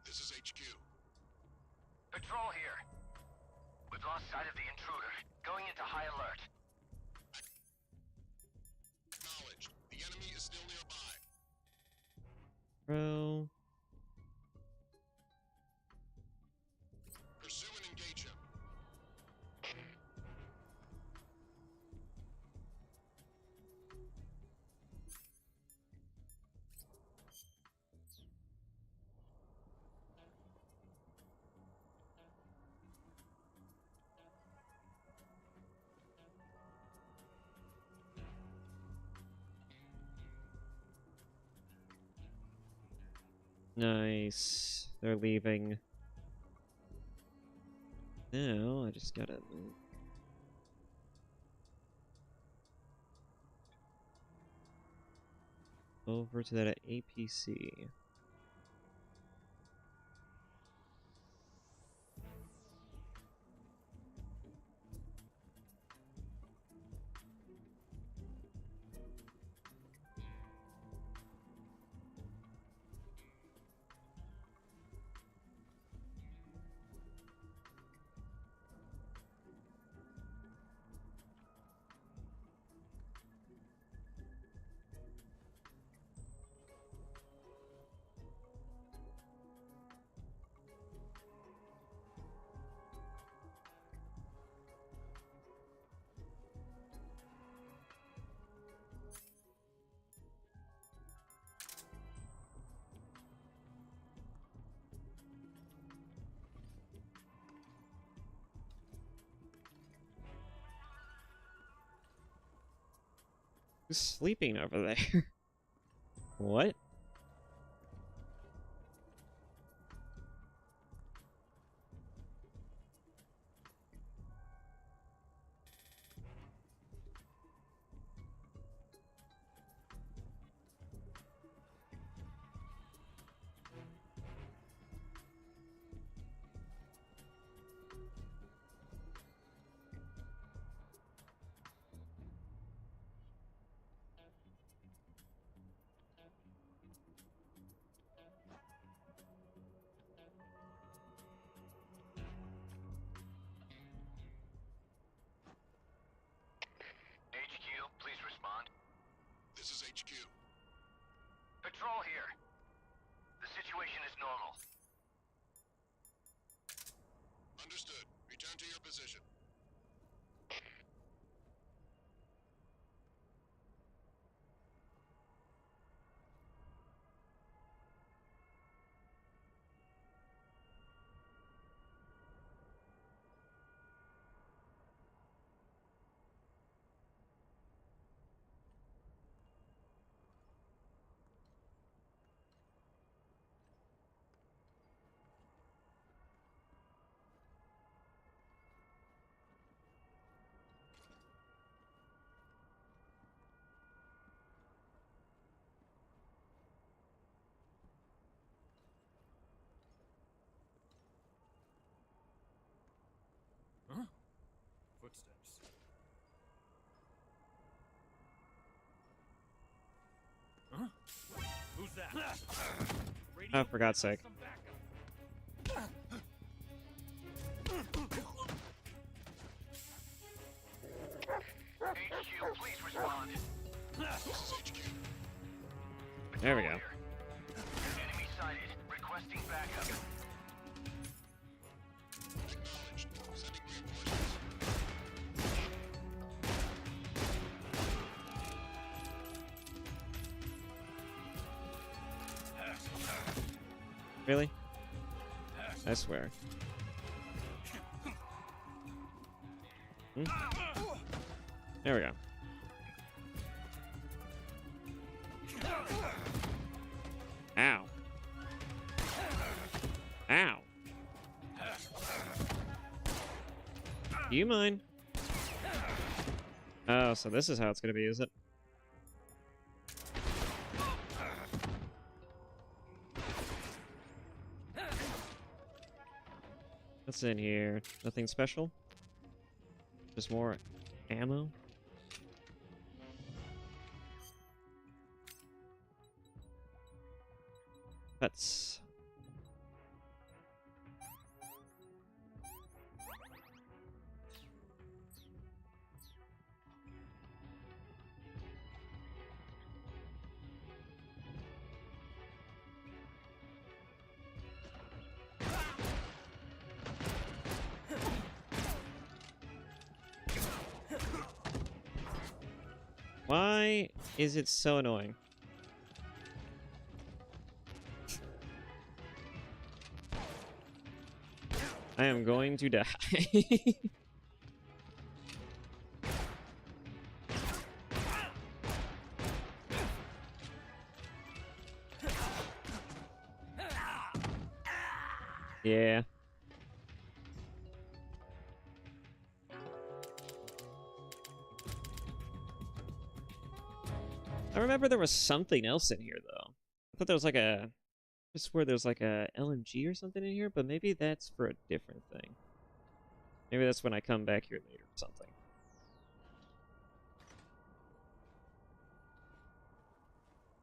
This is HQ. Patrol here. We've lost sight of the intruder. Going into high alert. Acknowledged. The enemy is still nearby. Bro. Pursue and engage him. Nice. They're leaving. Now I just gotta move. Over to that APC. Who's sleeping over there? What? HQ, please respond. This is HQ. Patrol here. The situation is normal. Understood. Return to your position. Oh, for God's sake. HQ, please respond. This is HQ. There we go. Enemy sighted. Requesting backup. Acknowledged. Sending reinforcements. Really? I swear. Hmm? There we go. Ow. Ow. Do you mind? Oh, so this is how it's gonna be, is it? What's in here? Nothing special? Just more ammo? Pets. Why is it so annoying? I am going to die. Yeah. I remember there was something else in here, though. I thought there was like a... I swear there's like a LMG or something in here, but maybe that's for a different thing. Maybe that's when I come back here later or something.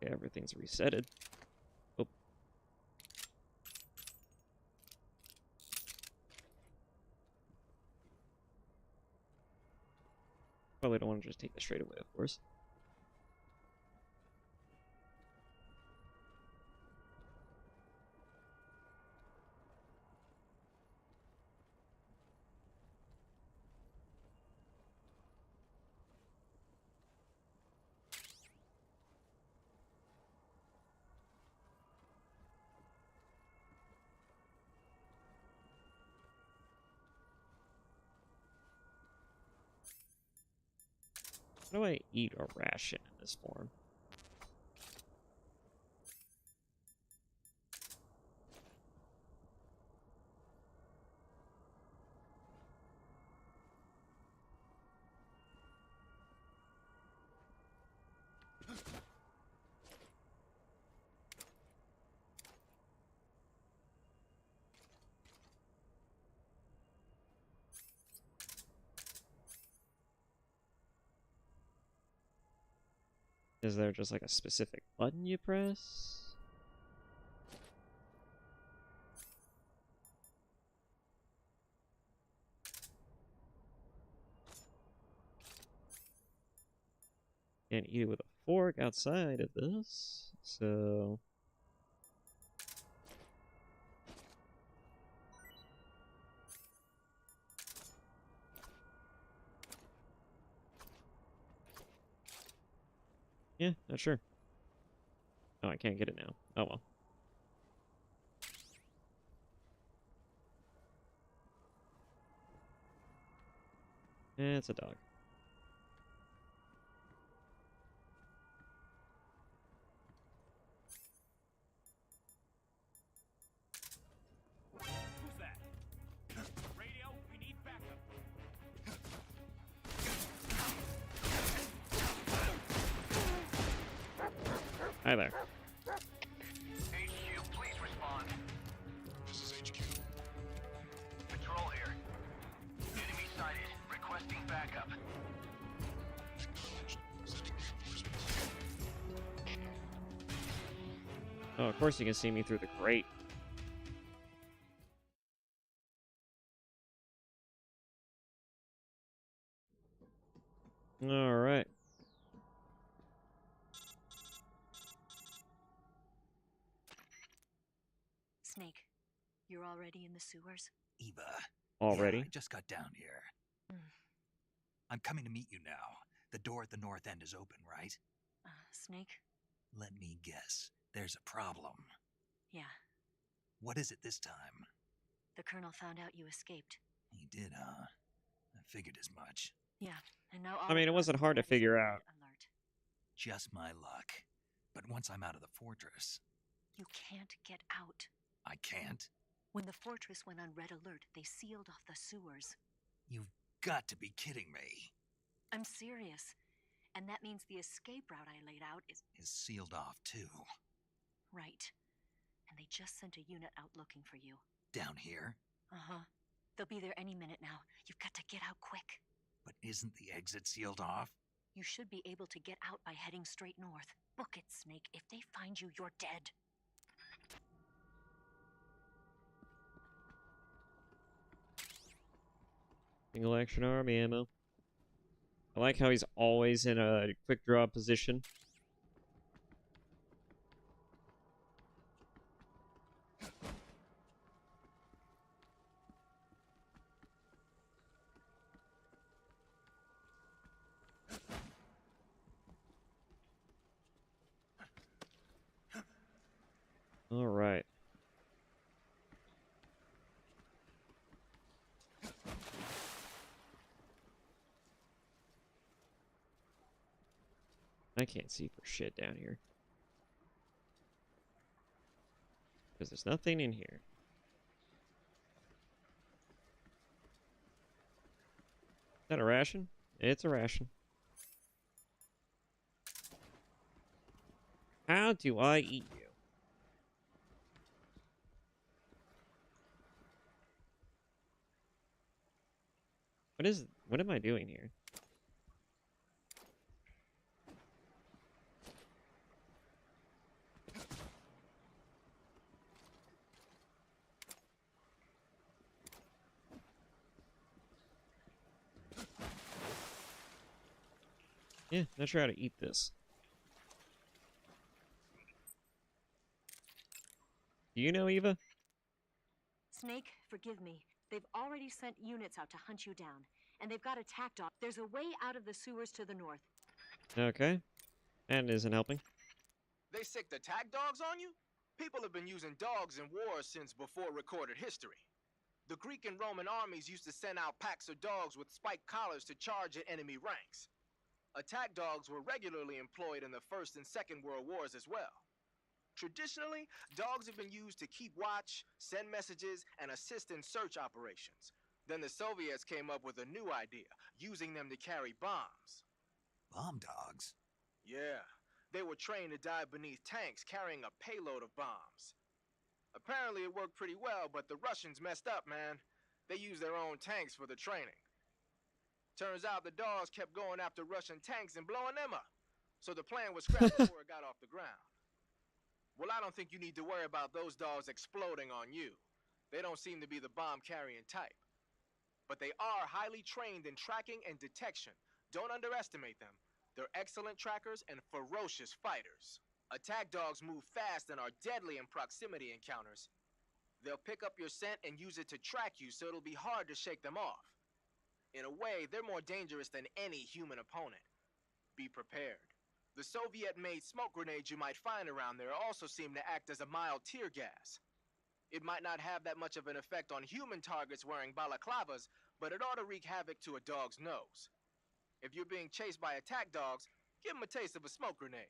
Okay, everything's resetted. Oh. Probably don't want to just take this straight away, of course. How do I eat a ration in this form? Is there just like a specific button you press? Can't eat it with a fork outside of this, so... Yeah, not sure. Oh, I can't get it now. Oh well. It's a dog. Who's that? Radio, we need backup. Hi there. HQ, please respond. This is HQ. Patrol here. Enemy sighted. Requesting backup. Acknowledged. Sending reinforcements. Oh, of course you can see me through the grate. All right. Snake, you're already in the sewers? Eva. Already? Yeah, I just got down here. I'm coming to meet you now. The door at the north end is open, right? Snake? Let me guess. There's a problem. Yeah. What is it this time? The Colonel found out you escaped. He did, huh? I figured as much. Yeah, and now all I mean, it of wasn't hard to Roswell is figure on out. red alert. Just my luck. But once I'm out of the fortress... You can't get out. I can't? When the fortress went on red alert, they sealed off the sewers. You've got to be kidding me. I'm serious. And that means the escape route I laid out is sealed off, too. right. And they just sent a unit out looking for you. Down here? Uh-huh. They'll be there any minute now. You've got to get out quick. But isn't the exit sealed off? You should be able to get out by heading straight north. Book it, Snake. If they find you, you're dead. Single action army ammo. I like how he's always in a quick draw position. All right. I can't see for shit down here. Because there's nothing in here. Is that a ration? It's a ration. How do I eat you? What am I doing here? Yeah, not sure how to eat this. Do you know, Eva? Snake, forgive me. They've already sent units out to hunt you down. And they've got attack dogs. There's a way out of the sewers to the north. Okay. That isn't helping. They sicked attack dogs on you? People have been using dogs in wars since before recorded history. The Greek and Roman armies used to send out packs of dogs with spiked collars to charge at enemy ranks. Attack dogs were regularly employed in the First and Second World Wars as well. Traditionally, dogs have been used to keep watch, send messages, and assist in search operations. Then the Soviets came up with a new idea, using them to carry bombs. Bomb dogs? Yeah, they were trained to dive beneath tanks carrying a payload of bombs. Apparently it worked pretty well, but the Russians messed up, man. They used their own tanks for the training. Turns out the dogs kept going after Russian tanks and blowing them up. So the plan was scrapped before it got off the ground. Well, I don't think you need to worry about those dogs exploding on you. They don't seem to be the bomb-carrying type. But they are highly trained in tracking and detection. Don't underestimate them. They're excellent trackers and ferocious fighters. Attack dogs move fast and are deadly in proximity encounters. They'll pick up your scent and use it to track you, so it'll be hard to shake them off. In a way, they're more dangerous than any human opponent. Be prepared. The Soviet-made smoke grenades you might find around there also seem to act as a mild tear gas. It might not have that much of an effect on human targets wearing balaclavas, but it ought to wreak havoc to a dog's nose. If you're being chased by attack dogs, give them a taste of a smoke grenade.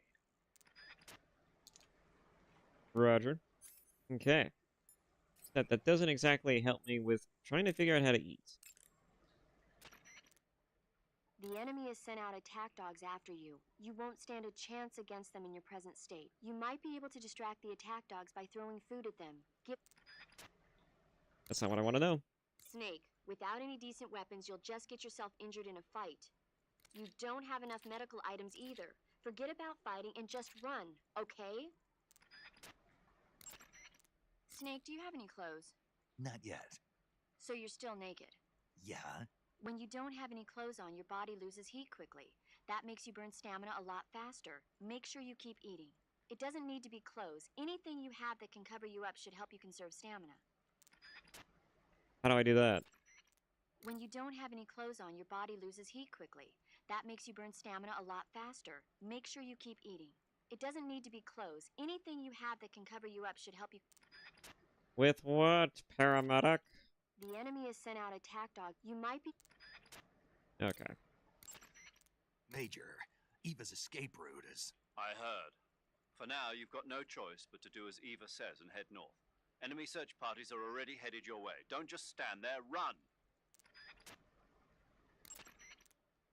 Roger. Okay. That doesn't exactly help me with trying to figure out how to eat. The enemy has sent out attack dogs after you. You won't stand a chance against them in your present state. You might be able to distract the attack dogs by throwing food at them. That's not what I want to know. Snake, without any decent weapons, you'll just get yourself injured in a fight. You don't have enough medical items either. Forget about fighting and just run, okay? Snake, do you have any clothes? Not yet. So you're still naked? Yeah? When you don't have any clothes on, your body loses heat quickly. That makes you burn stamina a lot faster. Make sure you keep eating. It doesn't need to be clothes. Anything you have that can cover you up should help you conserve stamina. How do I do that? When you don't have any clothes on, your body loses heat quickly. That makes you burn stamina a lot faster. Make sure you keep eating. It doesn't need to be clothes. Anything you have that can cover you up should help you. With what, paramedic? The enemy has sent out attack dog. You might be. Okay. Major, Eva's escape route is... I heard. For now, you've got no choice but to do as Eva says and head north. Enemy search parties are already headed your way. Don't just stand there, run!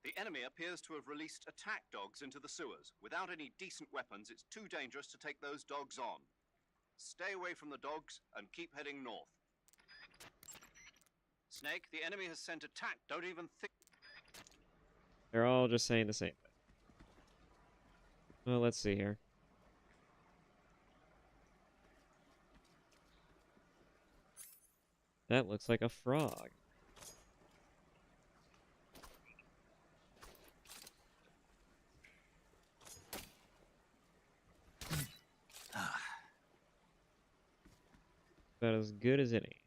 The enemy appears to have released attack dogs into the sewers. Without any decent weapons, it's too dangerous to take those dogs on. Stay away from the dogs and keep heading north. Snake, the enemy has sent attack. Don't even think... They're all just saying the same thing. Well, let's see here. That looks like a frog. About as good as any.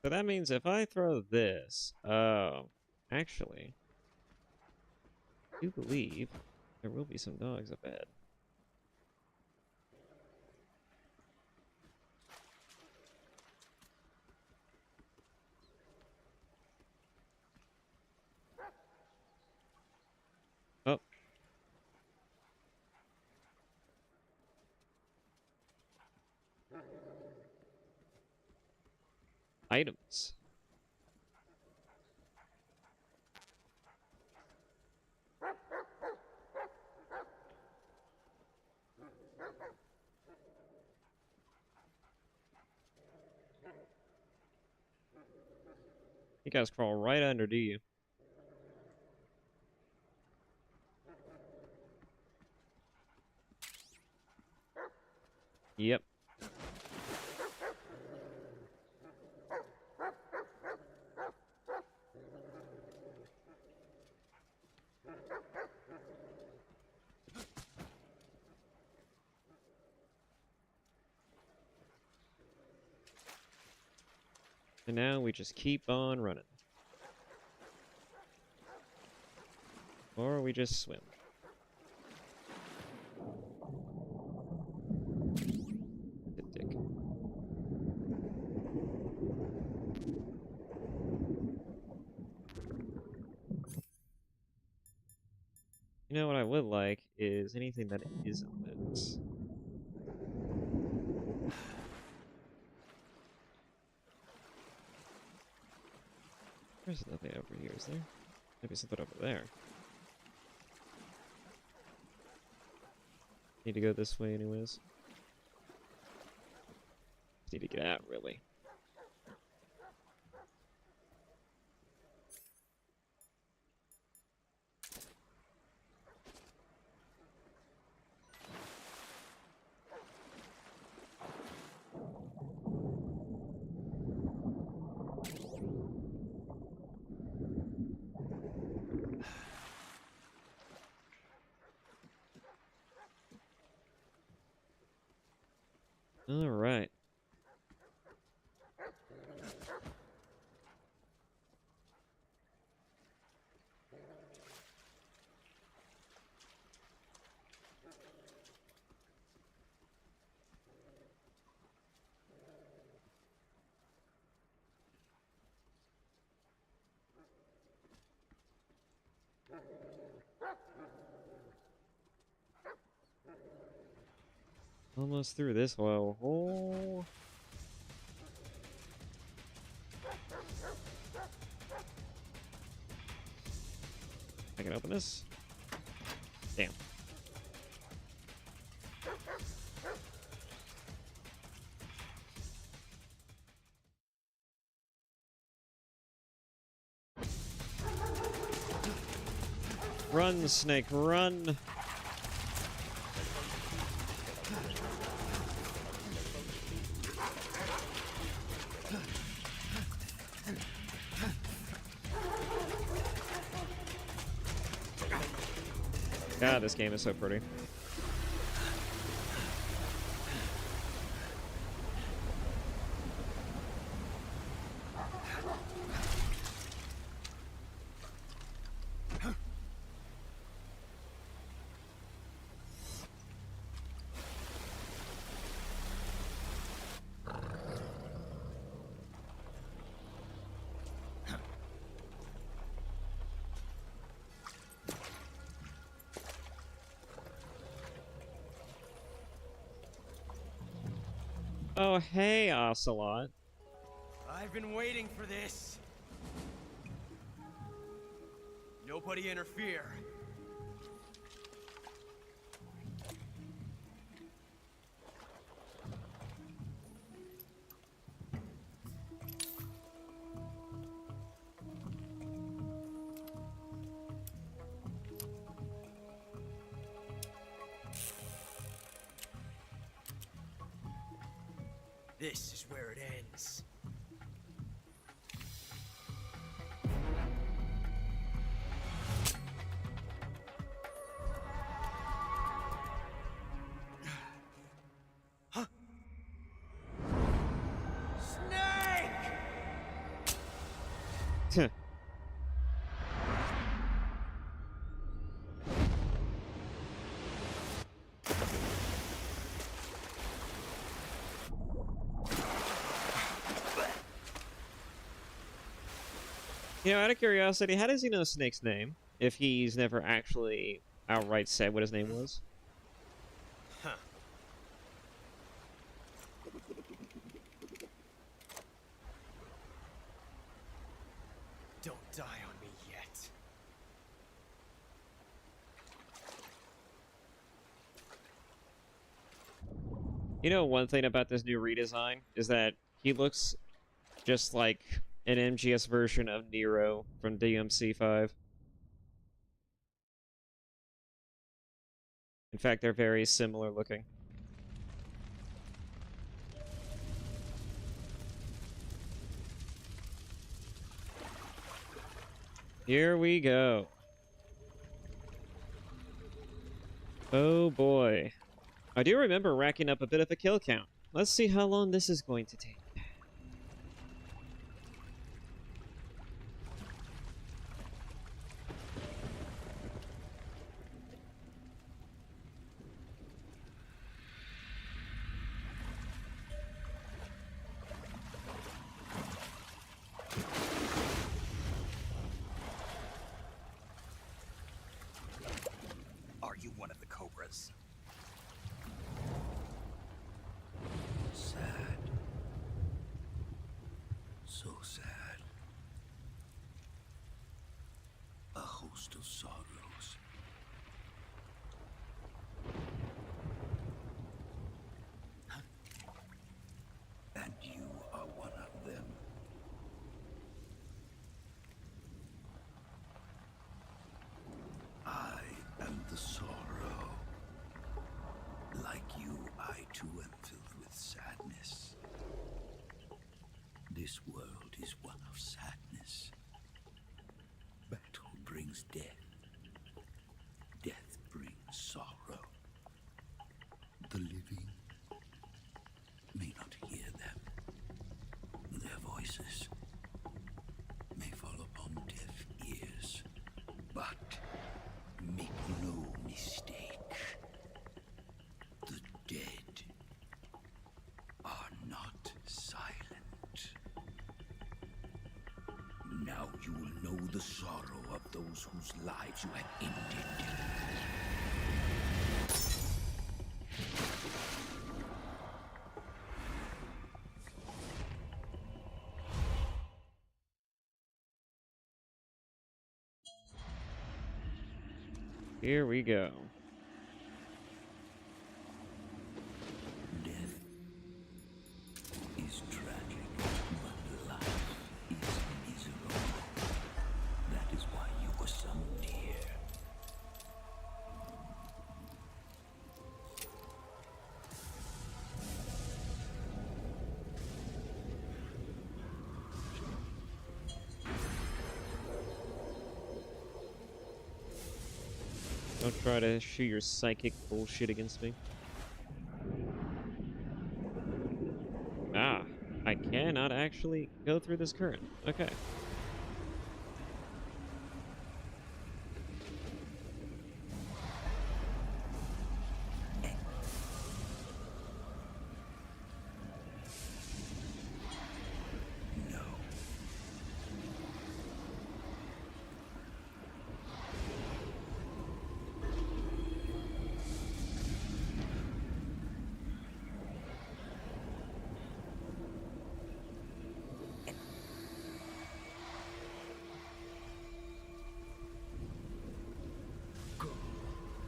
So that means if I throw this, actually, I do believe there will be some dogs up ahead. Oh. Items. You guys crawl right under, do you? Yep. And now we just keep on running. Or we just swim. Dick. You know what I would like is anything that isn't this. There's nothing over here, is there? Maybe something over there. Need to go this way anyways. Just need to get out, really. All right. Almost through this hole. I can open this. Damn. Run, snake, run! God, this game is so pretty. Oh, hey, Ocelot. I've been waiting for this. Nobody interfere. This is where it ends. Huh? Snake! You know, out of curiosity, how does he know Snake's name if he's never actually outright said what his name was? Huh. Don't die on me yet. You know, one thing about this new redesign is that he looks just like an MGS version of Nero from DMC5. In fact, they're very similar looking. Here we go. Oh boy. I do remember racking up a bit of a kill count. Let's see how long this is going to take. Are you one of the Cobras? Sad. So sad. A host of sorrows. And you are one of them. I am the sorrow. Like you, I too am filled with sadness. This world is one of sadness. Battle brings death. Death brings sorrow. The living may not hear them. Their voices may fall upon deaf ears. But make no mistake, the dead are not silent. Now you will know the sorrow of those whose lives you have ended. Here we go. Death is tragic, but life is miserable. That is why you were summoned here. Don't try to shoot your psychic bullshit against me. Ah, I cannot actually go through this current. Okay.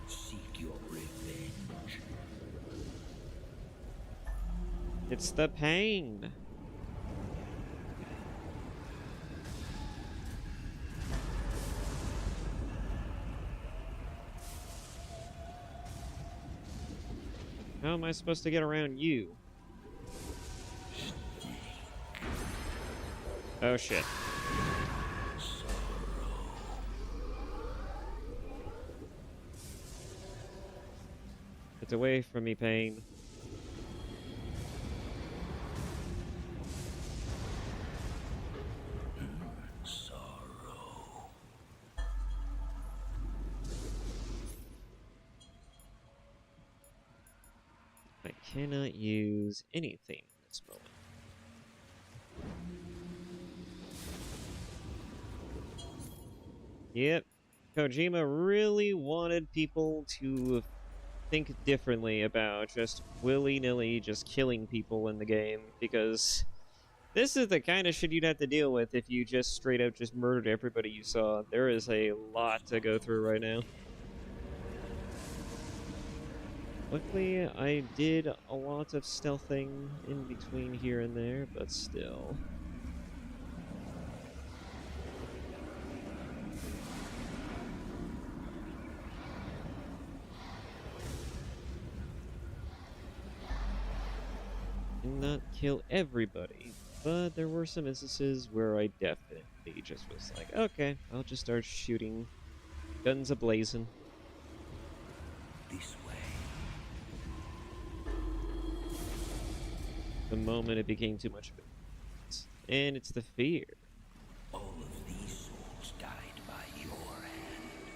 Seek your revenge. It's the pain. How am I supposed to get around you? Oh shit. It's away from me, pain. Sorrow. I cannot use anything in this moment. Yep. Kojima really wanted people to think differently about just willy-nilly just killing people in the game, because this is the kind of shit you'd have to deal with if you just straight up just murdered everybody you saw. There is a lot to go through right now. Luckily, I did a lot of stealthing in between here and there, but still. Did not kill everybody, but there were some instances where I definitely just was like, okay, I'll just start shooting guns a-blazing. This way. The moment it became too much of it. And it's the fear. All of these souls died by your hand.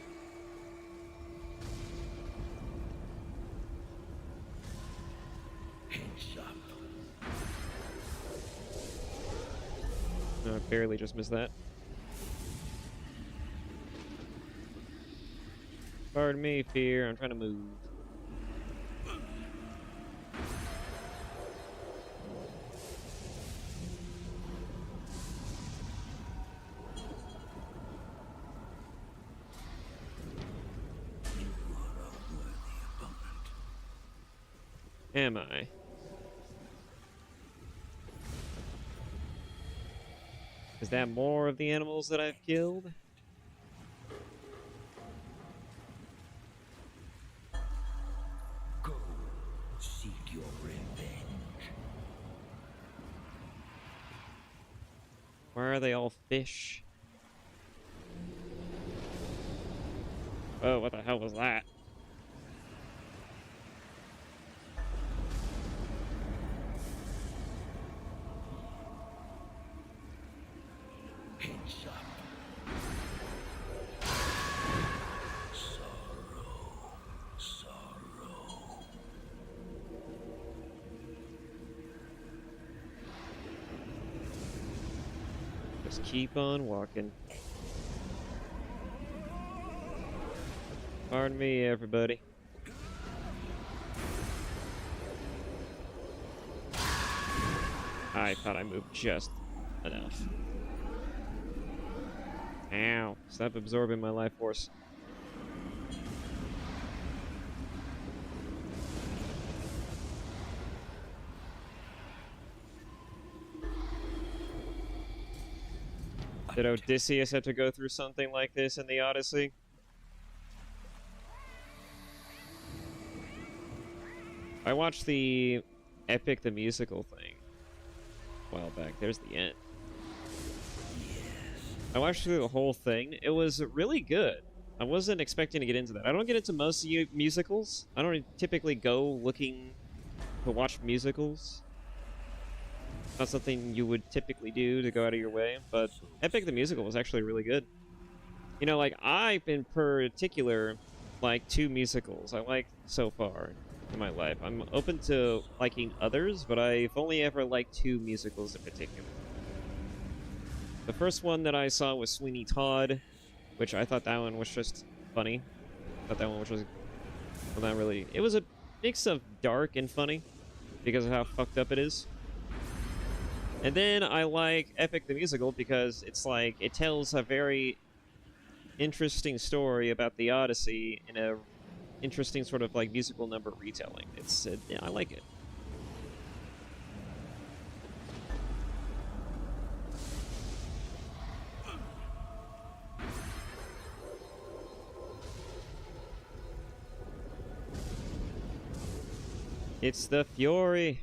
Headshot. No, I barely just missed that. Pardon me, fear. I'm trying to move. Am I? Is that more of the animals that I've killed? Go seek your revenge. Why are they all fish? Oh, what the hell was that? Headshot. Sorrow. Sorrow. Just keep on walking. Pardon me, everybody. I thought I moved just enough. Ow. Stop absorbing my life force. Did Odysseus have to go through something like this in the Odyssey? I watched the Epic the Musical thing a while back. There's the end. I watched through the whole thing. It was really good. I wasn't expecting to get into that. I don't get into most musicals. I don't typically go looking to watch musicals. Not something you would typically do to go out of your way, but Epic the Musical was actually really good. You know, like, I, in particular, like 2 musicals I like so far in my life. I'm open to liking others, but I've only ever liked 2 musicals in particular. The first one that I saw was Sweeney Todd, which I thought that one was just funny. I thought that one was just, well, not really. It was a mix of dark and funny because of how fucked up it is. And then I like Epic the Musical because it's like, it tells a very interesting story about the Odyssey in a interesting sort of like musical number retelling. Yeah, I like it. It's the Fury.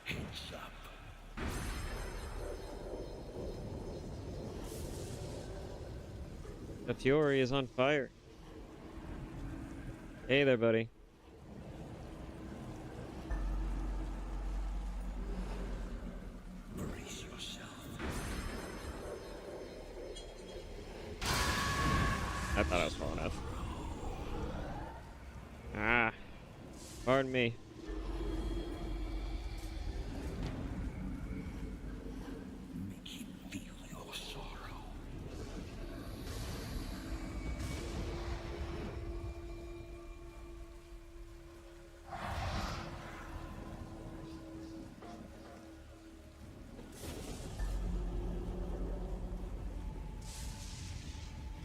Heads up. The Fury is on fire. Hey there, buddy. Brace yourself. I thought I was far enough. Ah. Pardon me. Make him feel your sorrow.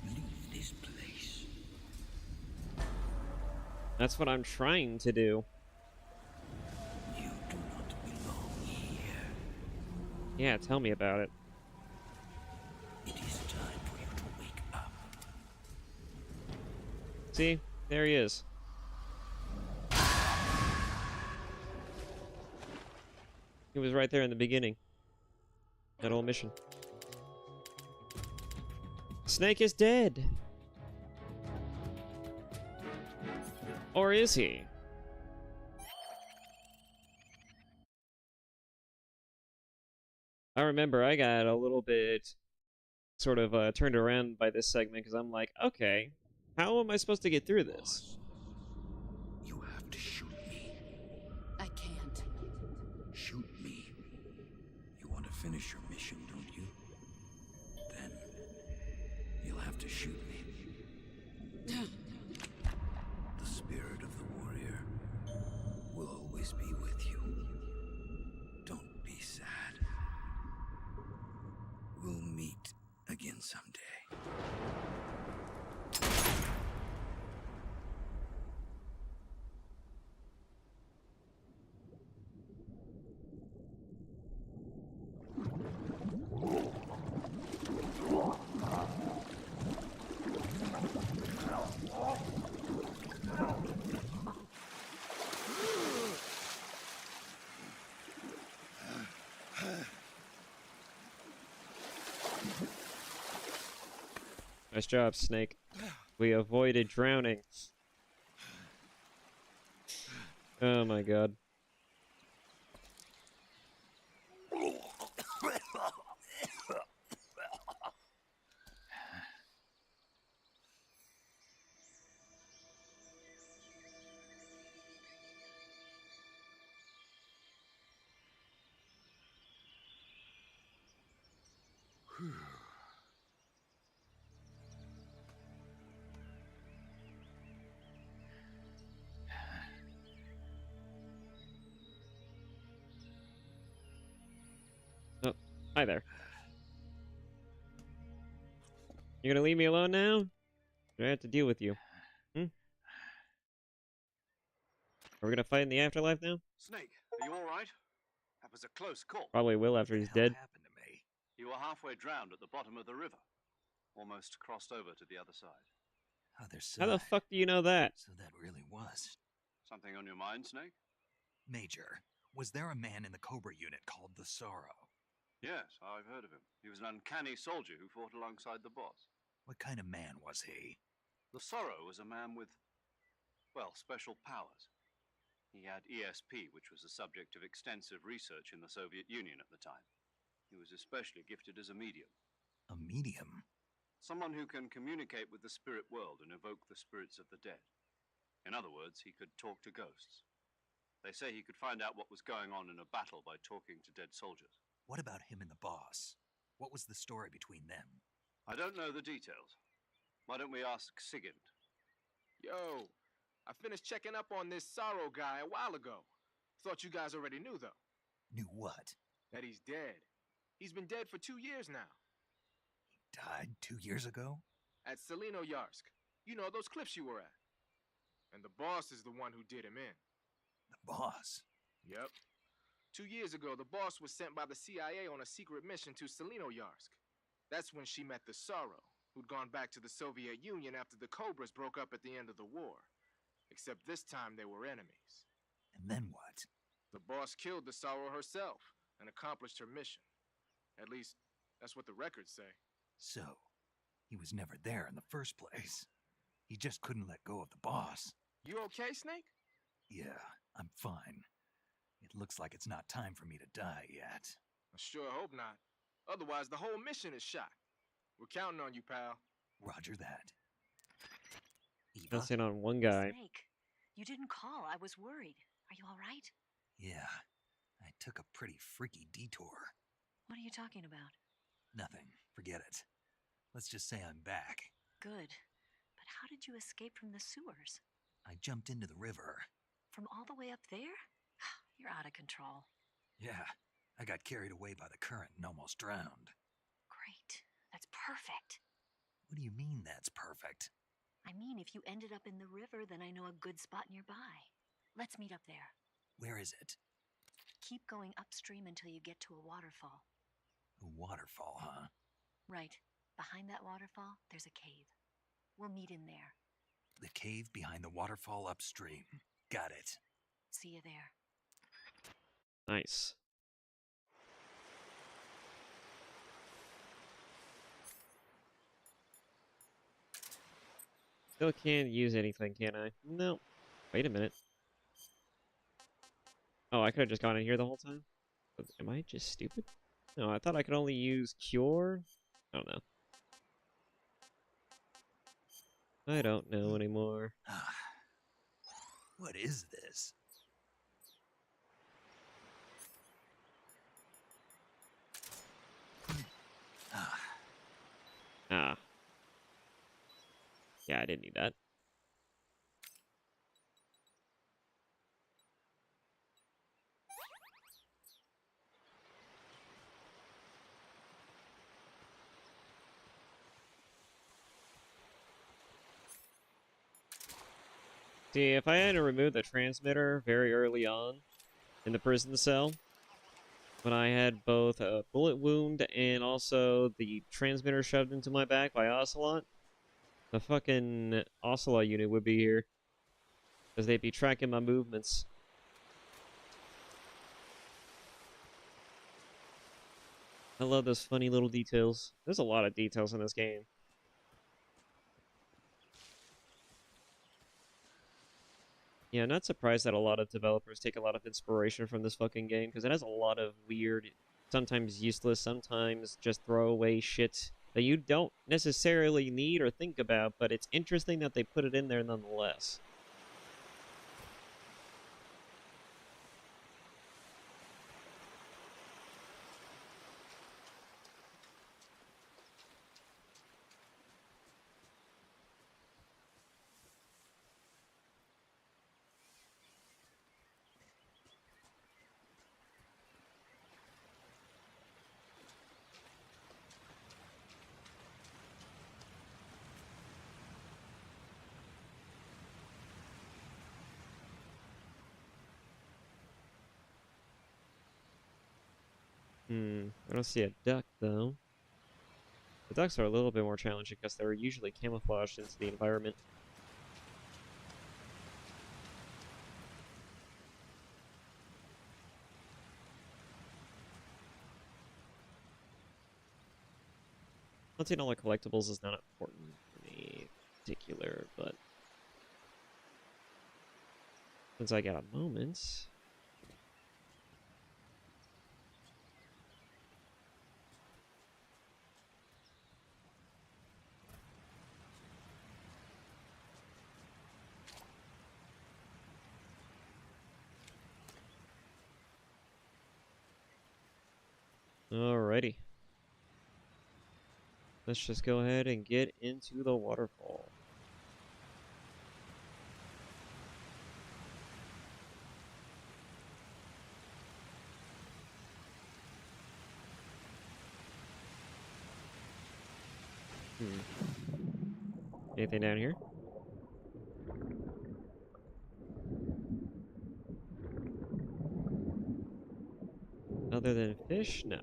Leave this place. That's what I'm trying to do. You do not belong here. Yeah, tell me about it. It is time for you to wake up. See? There he is. He was right there in the beginning. That whole mission. Snake is dead. Or is he? I remember I got a little bit sort of turned around by this segment because I'm like, okay, how am I supposed to get through this? You have to shoot me. I can't. Shoot me. You want to finish your mission, don't you? Then you'll have to shoot me. The spirit of the warrior will always be with you. Don't be sad. We'll meet again someday. Nice job, Snake. We avoided drowning. Oh my god. Oh, hi there. You gonna leave me alone now? Or I have to deal with you? Hmm? Are we gonna fight in the afterlife now? Snake, are you all right? That was a close call. Probably will after he's dead. Happened to me? You were halfway drowned at the bottom of the river. Almost crossed over to the other side. Other side. How the fuck do you know that? So that really was. Something on your mind, Snake? Major, was there a man in the Cobra unit called the Sorrow? Yes, I've heard of him. He was an uncanny soldier who fought alongside the boss. What kind of man was he? The Sorrow was a man with, well, special powers. He had ESP, which was the subject of extensive research in the Soviet Union at the time. He was especially gifted as a medium. A medium? Someone who can communicate with the spirit world and evoke the spirits of the dead. In other words, he could talk to ghosts. They say he could find out what was going on in a battle by talking to dead soldiers. What about him and the boss? What was the story between them? I don't know the details. Why don't we ask Sigint? Yo, I finished checking up on this Sorrow guy a while ago. Thought you guys already knew, though. Knew what? That he's dead. He's been dead for 2 years now. He died 2 years ago? At Yarsk. You know, those cliffs you were at. And the boss is the one who did him in. The boss? Yep. 2 years ago, the boss was sent by the CIA on a secret mission to Yarsk. That's when she met the Sorrow, who'd gone back to the Soviet Union after the Cobras broke up at the end of the war. Except this time they were enemies. And then what? The boss killed the Sorrow herself and accomplished her mission. At least, that's what the records say. So, he was never there in the first place. He just couldn't let go of the boss. You okay, Snake? Yeah, I'm fine. It looks like it's not time for me to die yet. I sure hope not. Otherwise, the whole mission is shot. We're counting on you, pal. Roger that. Eva? That's in on one guy. Snake, you didn't call. I was worried. Are you all right? Yeah, I took a pretty freaky detour. What are you talking about? Nothing. Forget it. Let's just say I'm back. Good. But how did you escape from the sewers? I jumped into the river. From all the way up there? You're out of control. Yeah, I got carried away by the current and almost drowned. Great. That's perfect. What do you mean that's perfect? I mean, if you ended up in the river, then I know a good spot nearby. Let's meet up there. Where is it? Keep going upstream until you get to a waterfall. A waterfall, huh? Right. Behind that waterfall, there's a cave. We'll meet in there. The cave behind the waterfall upstream. Got it. See you there. Nice. Still can't use anything, can I? No. Wait a minute. Oh, I could have just gone in here the whole time? Am I just stupid? No, I thought I could only use cure? I don't know. I don't know anymore. What is this? Ah. Yeah, I didn't need that. See, if I had to remove the transmitter very early on in the prison cell, when I had both a bullet wound and also the transmitter shoved into my back by Ocelot, the fucking Ocelot unit would be here. Because they'd be tracking my movements. I love those funny little details. There's a lot of details in this game. Yeah, I'm not surprised that a lot of developers take a lot of inspiration from this fucking game, because it has a lot of weird, sometimes useless, sometimes just throwaway shit that you don't necessarily need or think about, but it's interesting that they put it in there nonetheless. I don't see a duck, though. The ducks are a little bit more challenging because they're usually camouflaged into the environment. Hunting all the collectibles is not important for me in particular, but since I got a moment... Alrighty. Let's just go ahead and get into the waterfall. Anything down here? Other than fish? No.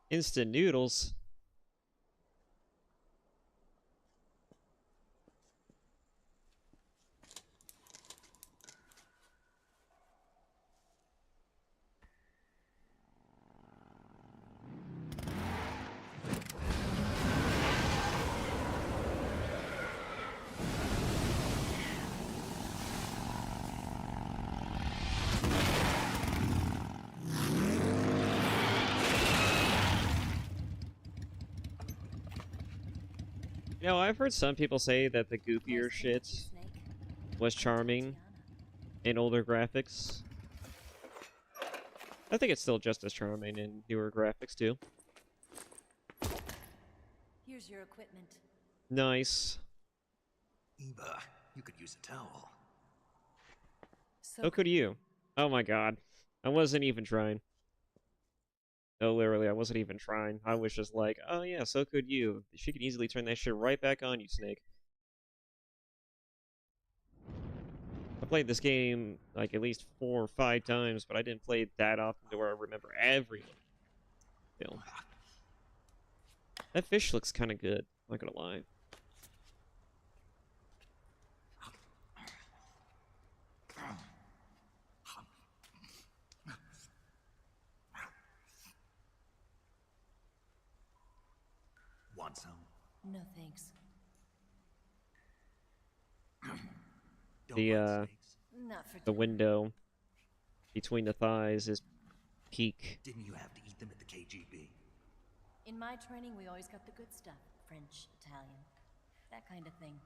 Instant noodles? You know, I've heard some people say that the goofier shit was charming in older graphics. I think it's still just as charming in newer graphics, too. Here's your equipment. Nice. Eva, you could use a towel. So could you. Oh my god. I wasn't even trying. No, literally, I wasn't even trying. I was just like, oh yeah, so could you. She could easily turn that shit right back on you, Snake. I played this game like at least 4 or 5 times, but I didn't play it that often to where I remember everything. Still. That fish looks kind of good, not gonna lie. Want some? No thanks. The window between the thighs is peak. Didn't you have to eat them at the KGB? In my training, we always got the good stuff. French, Italian, that kind of thing.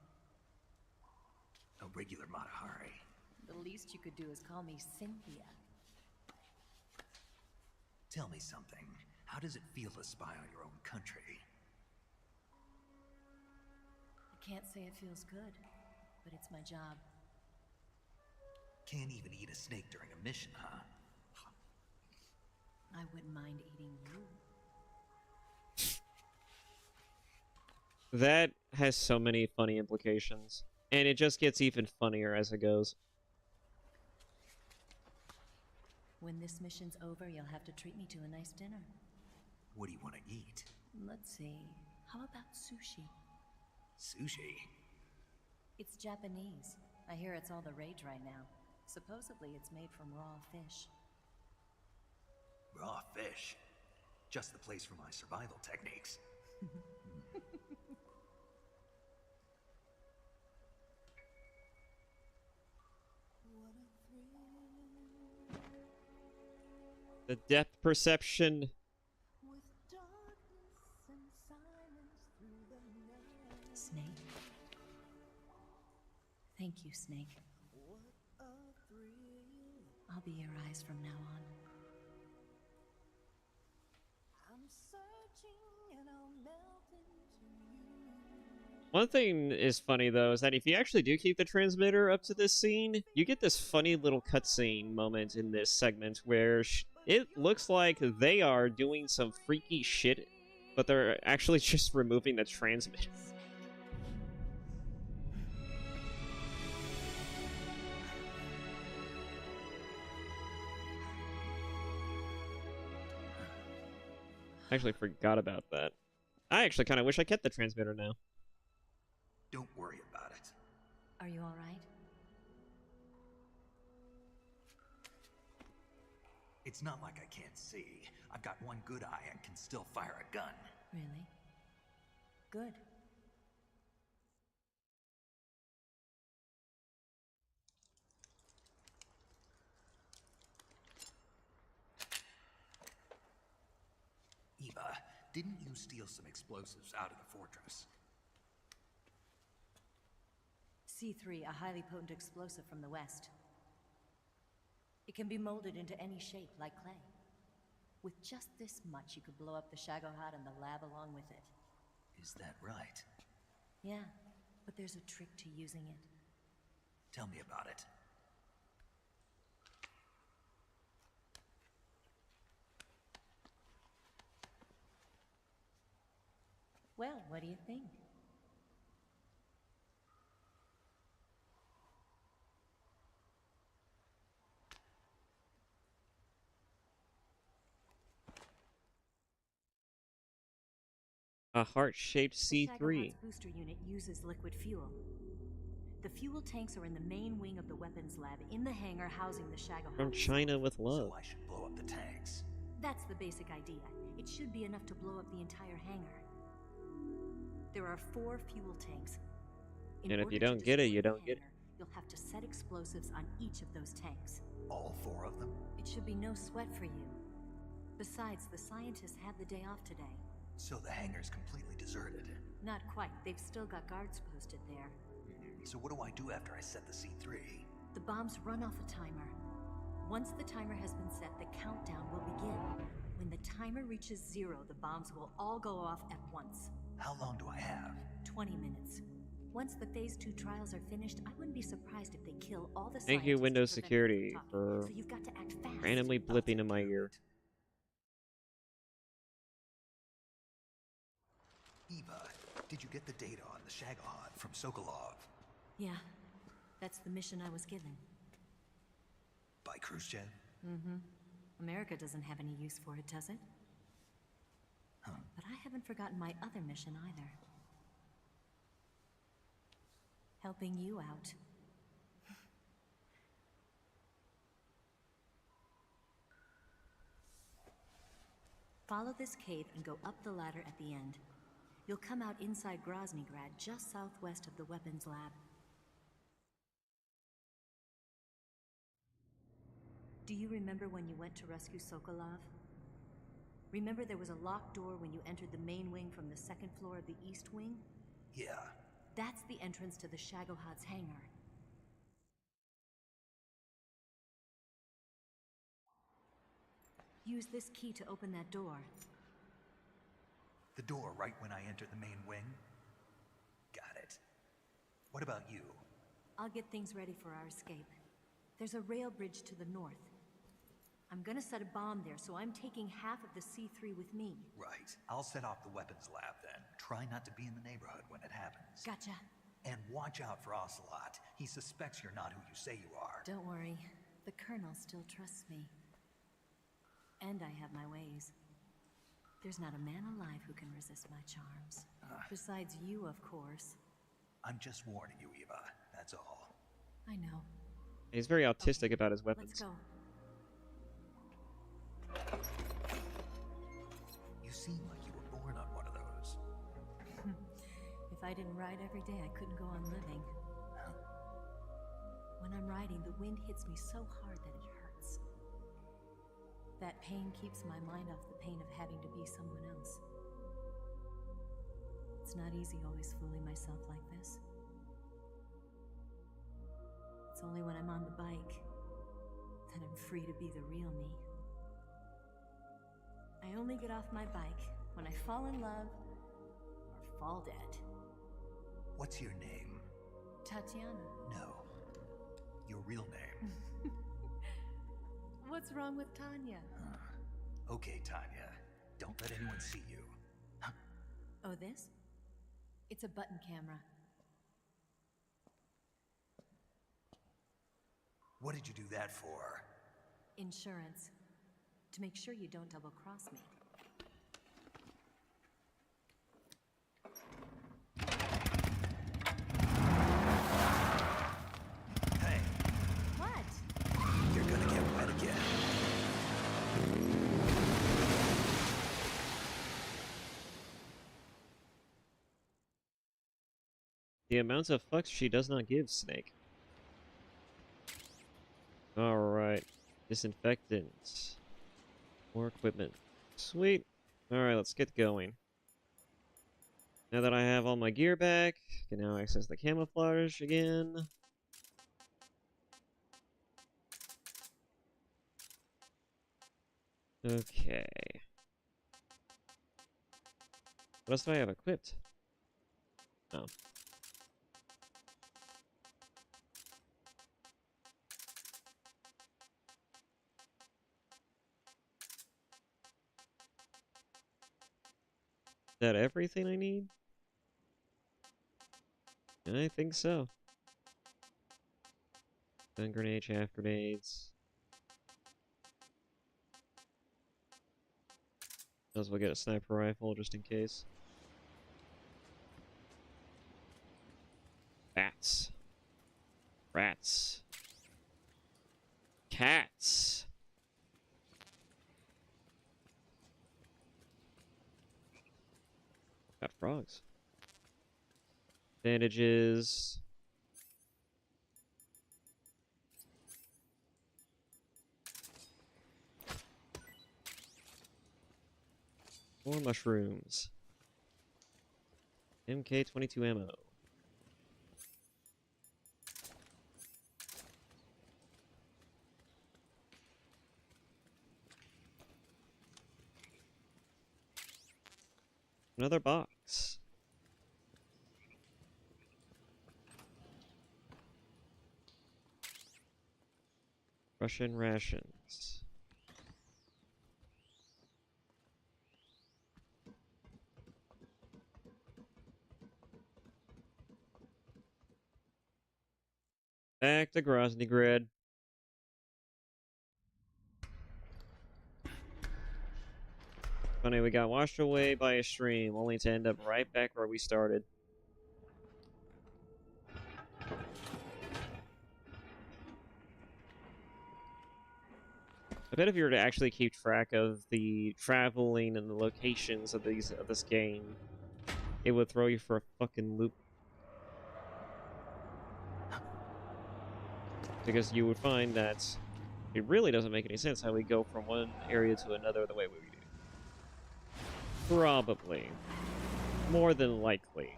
A regular Matahari. The least you could do is call me Cynthia. Tell me something. How does it feel to spy on your own country? I can't say it feels good, but it's my job. Can't even eat a snake during a mission, huh? I wouldn't mind eating you. That has so many funny implications, and it just gets even funnier as it goes. When this mission's over, you'll have to treat me to a nice dinner. What do you want to eat? Let's see. How about sushi? Sushi? It's Japanese. I hear it's all the rage right now. Supposedly, it's made from raw fish. Raw fish? Just the place for my survival techniques. The depth perception. Snake. Thank you, Snake. I'll be your eyes from now on. One thing is funny, though, is that if you actually do keep the transmitter up to this scene, you get this funny little cutscene moment in this segment where it looks like they are doing some freaky shit, but they're actually just removing the transmitter. I actually forgot about that. I actually kind of wish I kept the transmitter now. Don't worry about it. Are you all right? It's not like I can't see. I've got one good eye and can still fire a gun. Really? Good. Eva, didn't you steal some explosives out of the fortress? C3, a highly potent explosive from the west. It can be molded into any shape, like clay. With just this much, you could blow up the Shagohod and the lab along with it. Is that right? Yeah, but there's a trick to using it. Tell me about it. Well, what do you think? A heart-shaped The C3. Shagohod's booster unit uses liquid fuel. The fuel tanks are in the main wing of the weapons lab in the hangar housing the Shagohod. From China with love. So I should blow up the tanks. That's the basic idea. It should be enough to blow up the entire hangar. There are 4 fuel tanks. And if you don't get it, you don't get it. You'll have to set explosives on each of those tanks. All 4 of them? It should be no sweat for you. Besides, the scientists had the day off today. So the hangar's completely deserted. Not quite. They've still got guards posted there. So what do I do after I set the C3? The bombs run off a timer. Once the timer has been set, the countdown will begin. When the timer reaches 0, the bombs will all go off at once. How long do I have? 20 minutes. Once the Phase 2 trials are finished, I wouldn't be surprised if they kill all the scientists. Thank you, Windows to prevent Security, them from for talking. So you've got to act fast. randomly blipping in my ear. Eva, did you get the data on the Shagohod from Sokolov? Yeah, that's the mission I was given. By Khrushchev? Mm-hmm. America doesn't have any use for it, does it? Huh. But I haven't forgotten my other mission either. Helping you out. Follow this cave and go up the ladder at the end. You'll come out inside Groznygrad, just southwest of the weapons lab. Do you remember when you went to rescue Sokolov? Remember there was a locked door when you entered the main wing from the 2nd floor of the east wing? Yeah. That's the entrance to the Shagohod's hangar. Use this key to open that door. The door right when I enter the main wing? Got it. What about you? I'll get things ready for our escape. There's a rail bridge to the north. I'm gonna set a bomb there, so I'm taking half of the C3 with me. Right. I'll set off the weapons lab then. Try not to be in the neighborhood when it happens. Gotcha. And watch out for Ocelot. He suspects you're not who you say you are. Don't worry. The Colonel still trusts me. And I have my ways. There's not a man alive who can resist my charms. Besides you, of course. I'm just warning you, Eva. That's all. I know. He's very autistic about his weapons. Let's go. You seem like you were born on one of those. If I didn't ride every day, I couldn't go on living. When I'm riding, the wind hits me so hard that it hurts. That pain keeps my mind off the pain of having to be someone else. It's not easy always fooling myself like this. It's only when I'm on the bike, then I'm free to be the real me. I only get off my bike when I fall in love or fall dead. What's your name? Tatiana. No. Your real name. What's wrong with Tanya? Okay, Tanya. Don't let anyone see you. Oh, this? It's a button camera. What did you do that for? Insurance. To make sure you don't double-cross me. Hey, What? you're gonna get wet again. The amounts of fucks she does not give, Snake. Alright. Disinfectant. More equipment. Sweet. Alright, let's get going. Now that I have all my gear back, I can now access the camouflage again. Okay. What else do I have equipped? Oh. Is that everything I need? I think so. Stun grenade, chaff grenades. Might as well get a sniper rifle just in case. Bats. Rats. Cats. Got frogs. Bandages. More mushrooms. MK22 ammo. Another box. Russian rations. Back to Grozny Grid. Funny, we got washed away by a stream, only to end up right back where we started. I bet if you were to actually keep track of the traveling and the locations of this game, it would throw you for a fucking loop. Because you would find that it really doesn't make any sense how we go from one area to another the way we do. Probably. More than likely.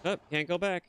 Oh, can't go back.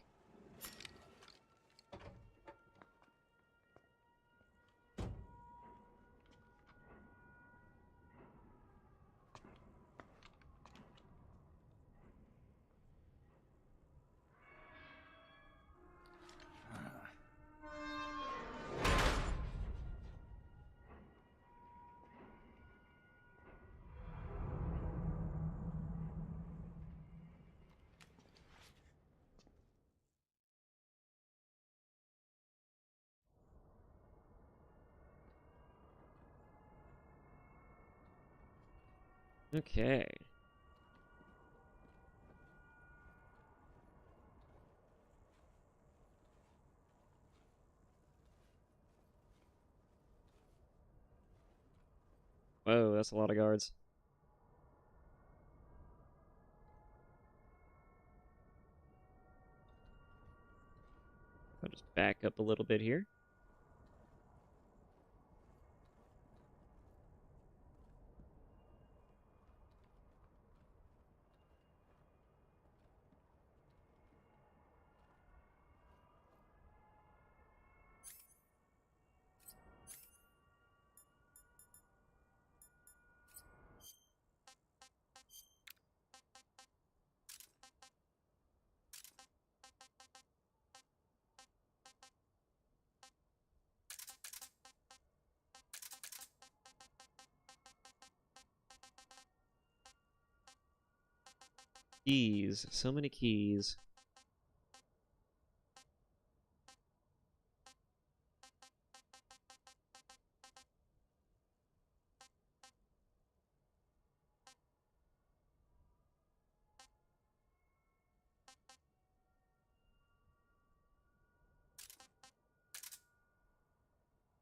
Okay. Whoa, that's a lot of guards. I'll just back up a little bit here. Keys. So many keys.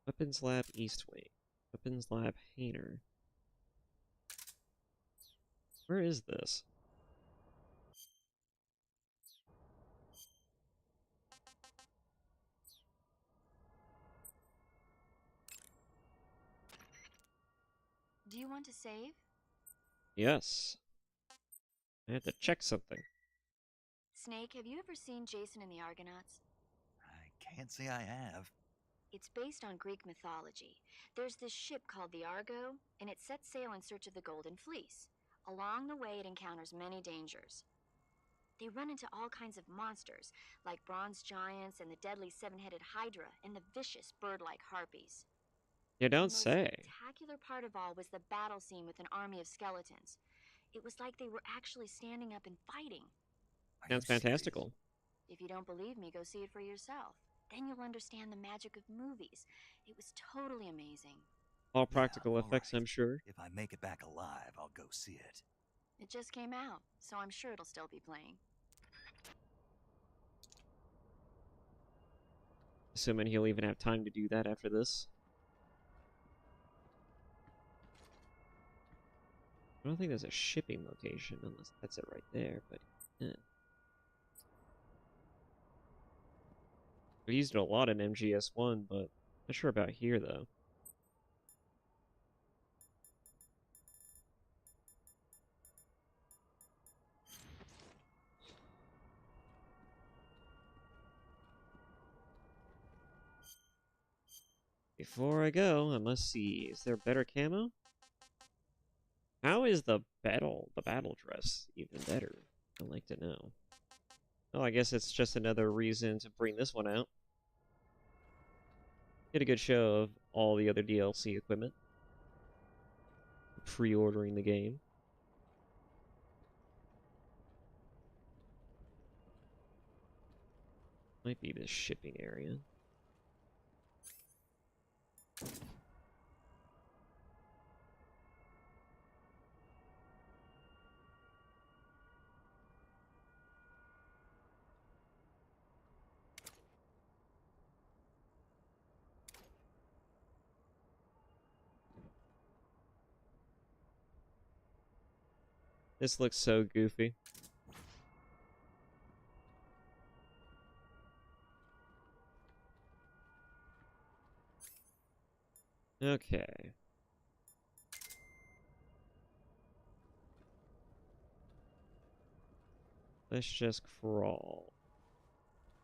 Weapons Lab East Wing. Weapons Lab Hainer. Where is this? Do you want to save? Yes. I had to check something. Snake, have you ever seen Jason and the Argonauts? I can't say I have. It's based on Greek mythology. There's this ship called the Argo, and it sets sail in search of the Golden Fleece. Along the way, it encounters many dangers. They run into all kinds of monsters, like bronze giants and the deadly seven-headed Hydra and the vicious bird-like harpies. You don't The most say. spectacular part of all was the battle scene with an army of skeletons. It was like they were actually standing up and fighting. Sounds fantastical. If you don't believe me, go see it for yourself. Then you'll understand the magic of movies. It was totally amazing. All practical effects, right. I'm sure. If I make it back alive, I'll go see it. It just came out, so I'm sure it'll still be playing. Assuming he'll even have time to do that after this. I don't think there's a shipping location, unless that's it right there, but yeah. We used it a lot in MGS1, but not sure about here, though. Before I go, I must see, is there better camo? How is the battle dress even better? I'd like to know. Well, I guess it's just another reason to bring this one out. Get a good show of all the other DLC equipment. Pre-ordering the game. Might be this shipping area. This looks so goofy. Okay. Let's just crawl.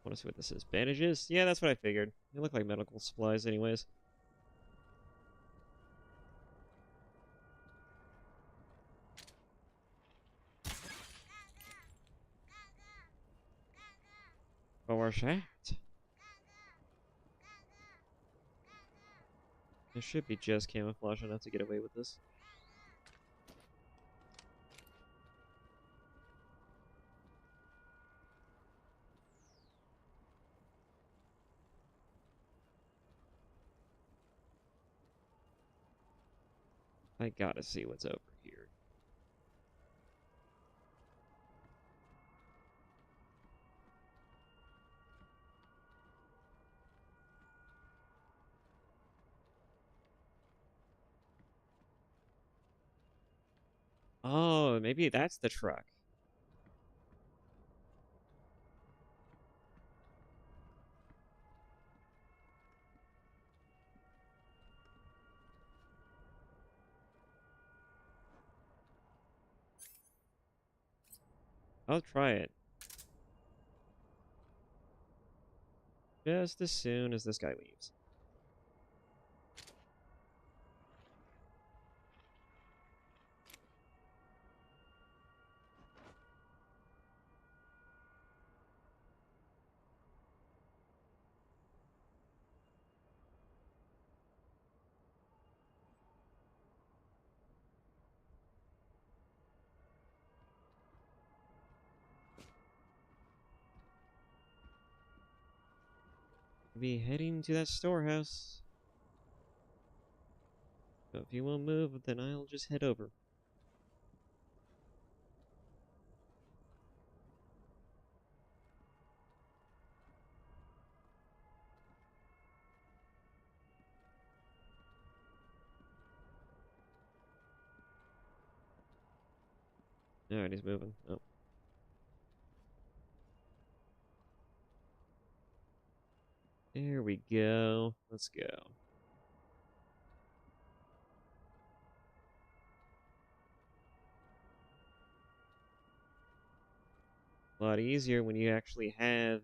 I want to see what this is. Bandages? Yeah, that's what I figured. They look like medical supplies anyways. But where's that? There should be just camouflage enough to get away with this. I gotta see what's over here. Oh, maybe that's the truck. I'll try it. Just as soon as this guy leaves. be heading to that storehouse. So if you won't move, then I'll just head over. Alright, he's moving. Oh. There we go. Let's go. A lot easier when you actually have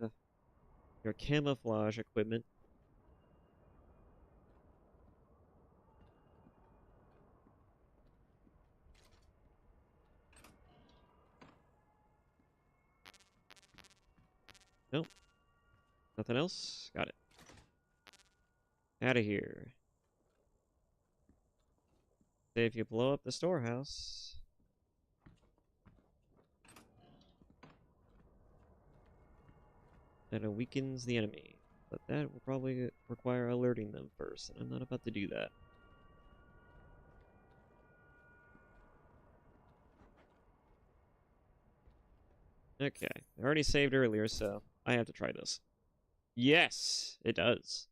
your camouflage equipment. Nope. Nothing else? Got it. Out of here. Say if you blow up the storehouse, that weakens the enemy. But that will probably require alerting them first, and I'm not about to do that. Okay, I already saved earlier, so I have to try this. Yes, it does.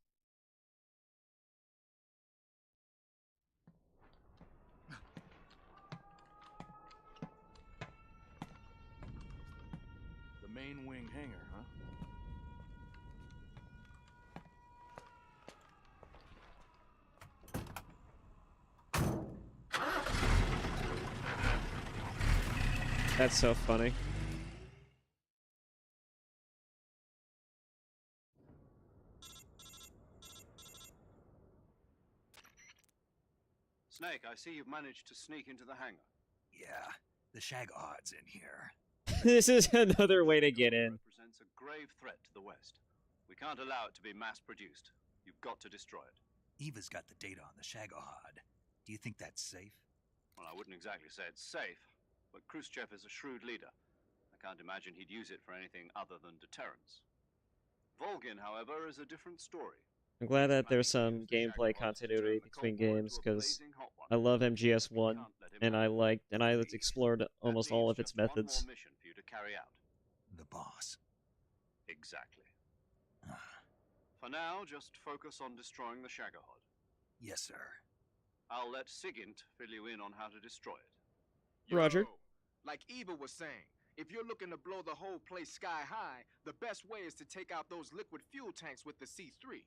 The main wing hangar, huh? That's so funny. Snake, I see you've managed to sneak into the hangar. Yeah, the Shagahard's in here. This is another way to get in. Represents a grave threat to the West. We can't allow it to be mass-produced. You've got to destroy it. Eva's got the data on the Shagahard. Do you think that's safe? Well, I wouldn't exactly say it's safe, but Khrushchev is a shrewd leader. I can't imagine he'd use it for anything other than deterrence. Volgin, however, is a different story. I'm glad that there's some gameplay continuity between games, because I love MGS 1, and I explored almost all of its methods. One more mission for you to carry out. The boss. Exactly. For now, just focus on destroying the Shagahod. Yes, sir. I'll let Sigint fill you in on how to destroy it. Roger. Yo, like Eva was saying, if you're looking to blow the whole place sky high, the best way is to take out those liquid fuel tanks with the C3.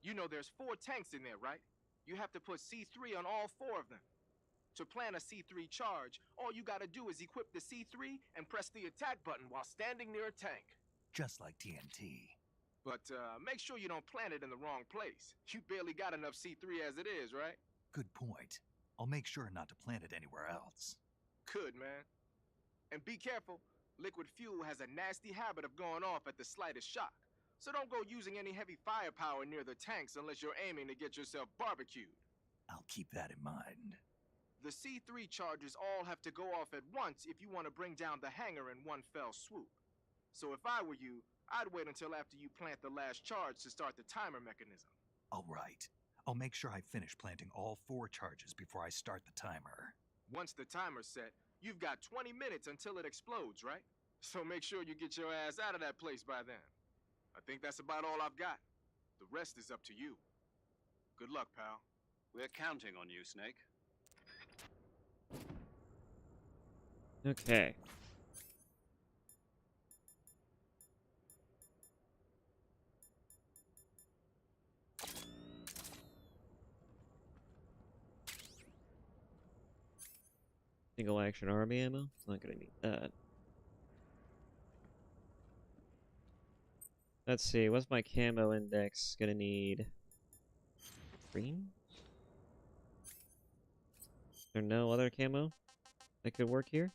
You know there's 4 tanks in there, right? You have to put C3 on all 4 of them. To plant a C3 charge, all you gotta do is equip the C3 and press the attack button while standing near a tank. Just like TNT. But make sure you don't plant it in the wrong place. You barely got enough C3 as it is, right? Good point. I'll make sure not to plant it anywhere else. Good, man. And be careful. Liquid fuel has a nasty habit of going off at the slightest shock. So don't go using any heavy firepower near the tanks unless you're aiming to get yourself barbecued. I'll keep that in mind. The C3 charges all have to go off at once if you want to bring down the hangar in one fell swoop. So if I were you, I'd wait until after you plant the last charge to start the timer mechanism. All right. I'll make sure I finish planting all 4 charges before I start the timer. Once the timer's set, you've got 20 minutes until it explodes, right? So make sure you get your ass out of that place by then. I think that's about all I've got. The rest is up to you. Good luck, pal. We're counting on you, Snake. Okay. Single action army ammo? Not gonna need that. Let's see, what's my camo index gonna need? Green? Is there no other camo that could work here?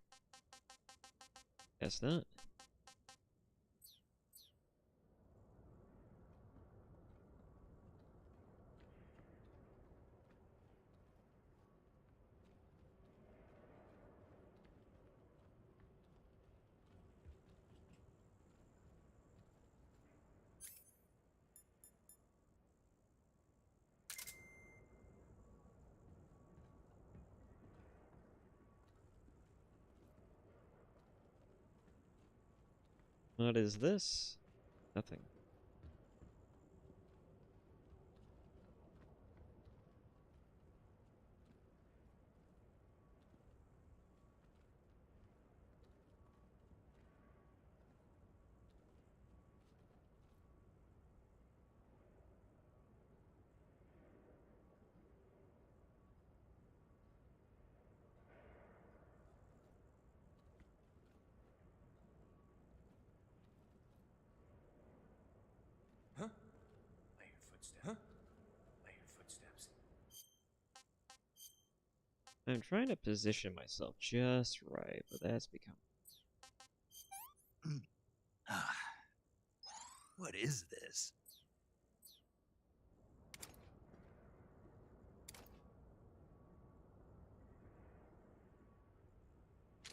Guess not. What is this? Nothing. Huh? I hear footsteps. Huh? I hear footsteps. I'm trying to position myself just right, but that's become... What is this?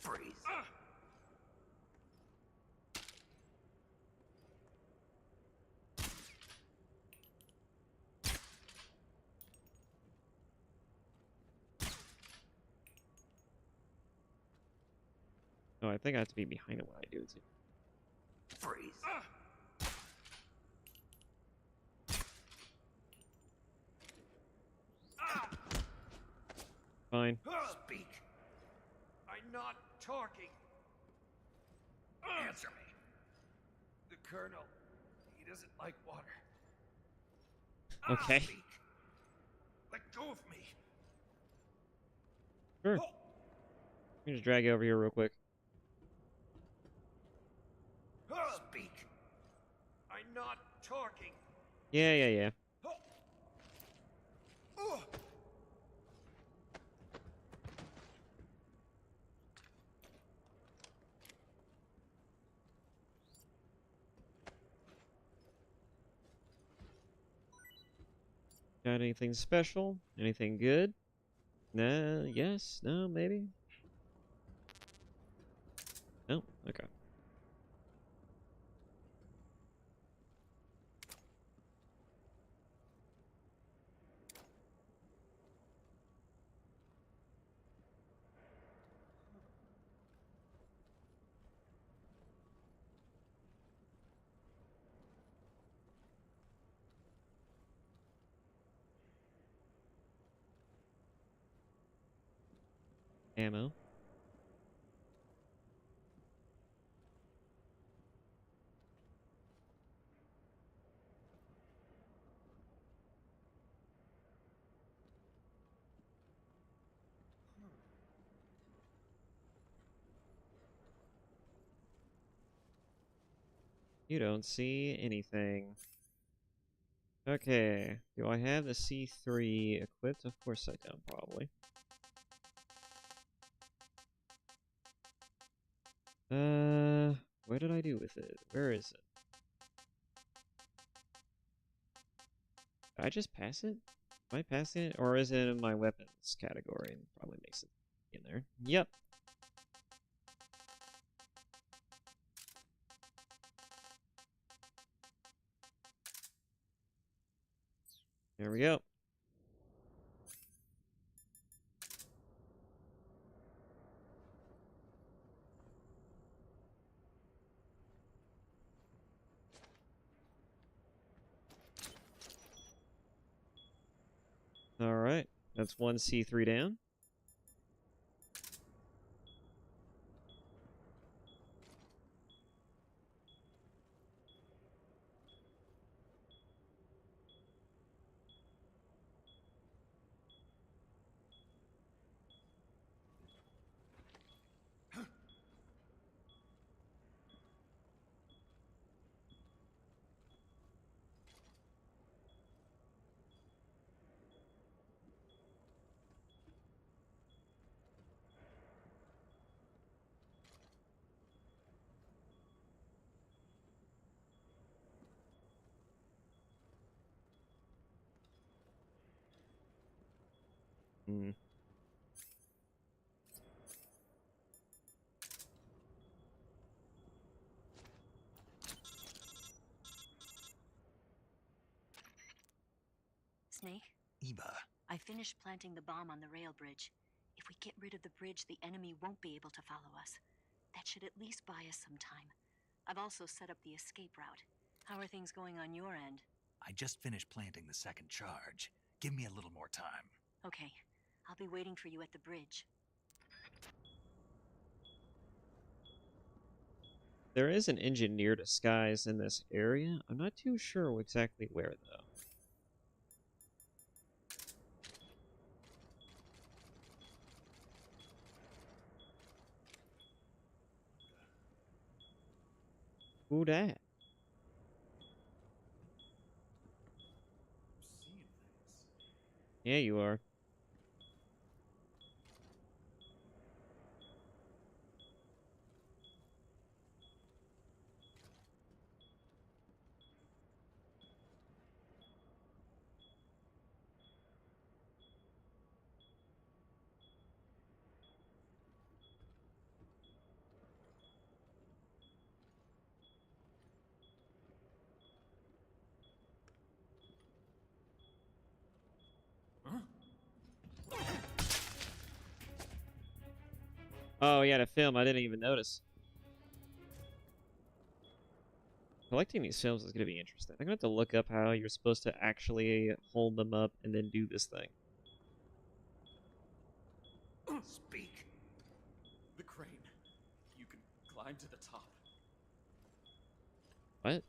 Freeze. Oh, I think I have to be behind it when I do it too. Freeze. Fine. Speak. I'm not talking. Answer me. The Colonel, he doesn't like water. Okay. Speak. Let go of me. Sure. Let me just drag you over here real quick. Speak. I'm not talking. Yeah. Got anything special? Anything good? Nah, yes, no, maybe? No? Okay. Ammo. You don't see anything. Okay. Do I have the C3 equipped? Of course I don't, probably. What did I do with it? Where is it? Did I just pass it? Am I passing it? Or is it in my weapons category? And probably makes it in there. Yep. There we go. Alright. That's one C3 down. Hmm. Snake? Eva. I finished planting the bomb on the rail bridge. If we get rid of the bridge, the enemy won't be able to follow us. That should at least buy us some time. I've also set up the escape route. How are things going on your end? I just finished planting the second charge. Give me a little more time. Okay, I'll be waiting for you at the bridge. There is an engineer disguise in this area. I'm not too sure exactly where, though. Who dat? Yeah, you are. Oh, yeah, the film. I didn't even notice. Collecting these films is going to be interesting. I'm going to have to look up how you're supposed to actually hold them up and then do this thing. Speak. The crane. You can climb to the top. What?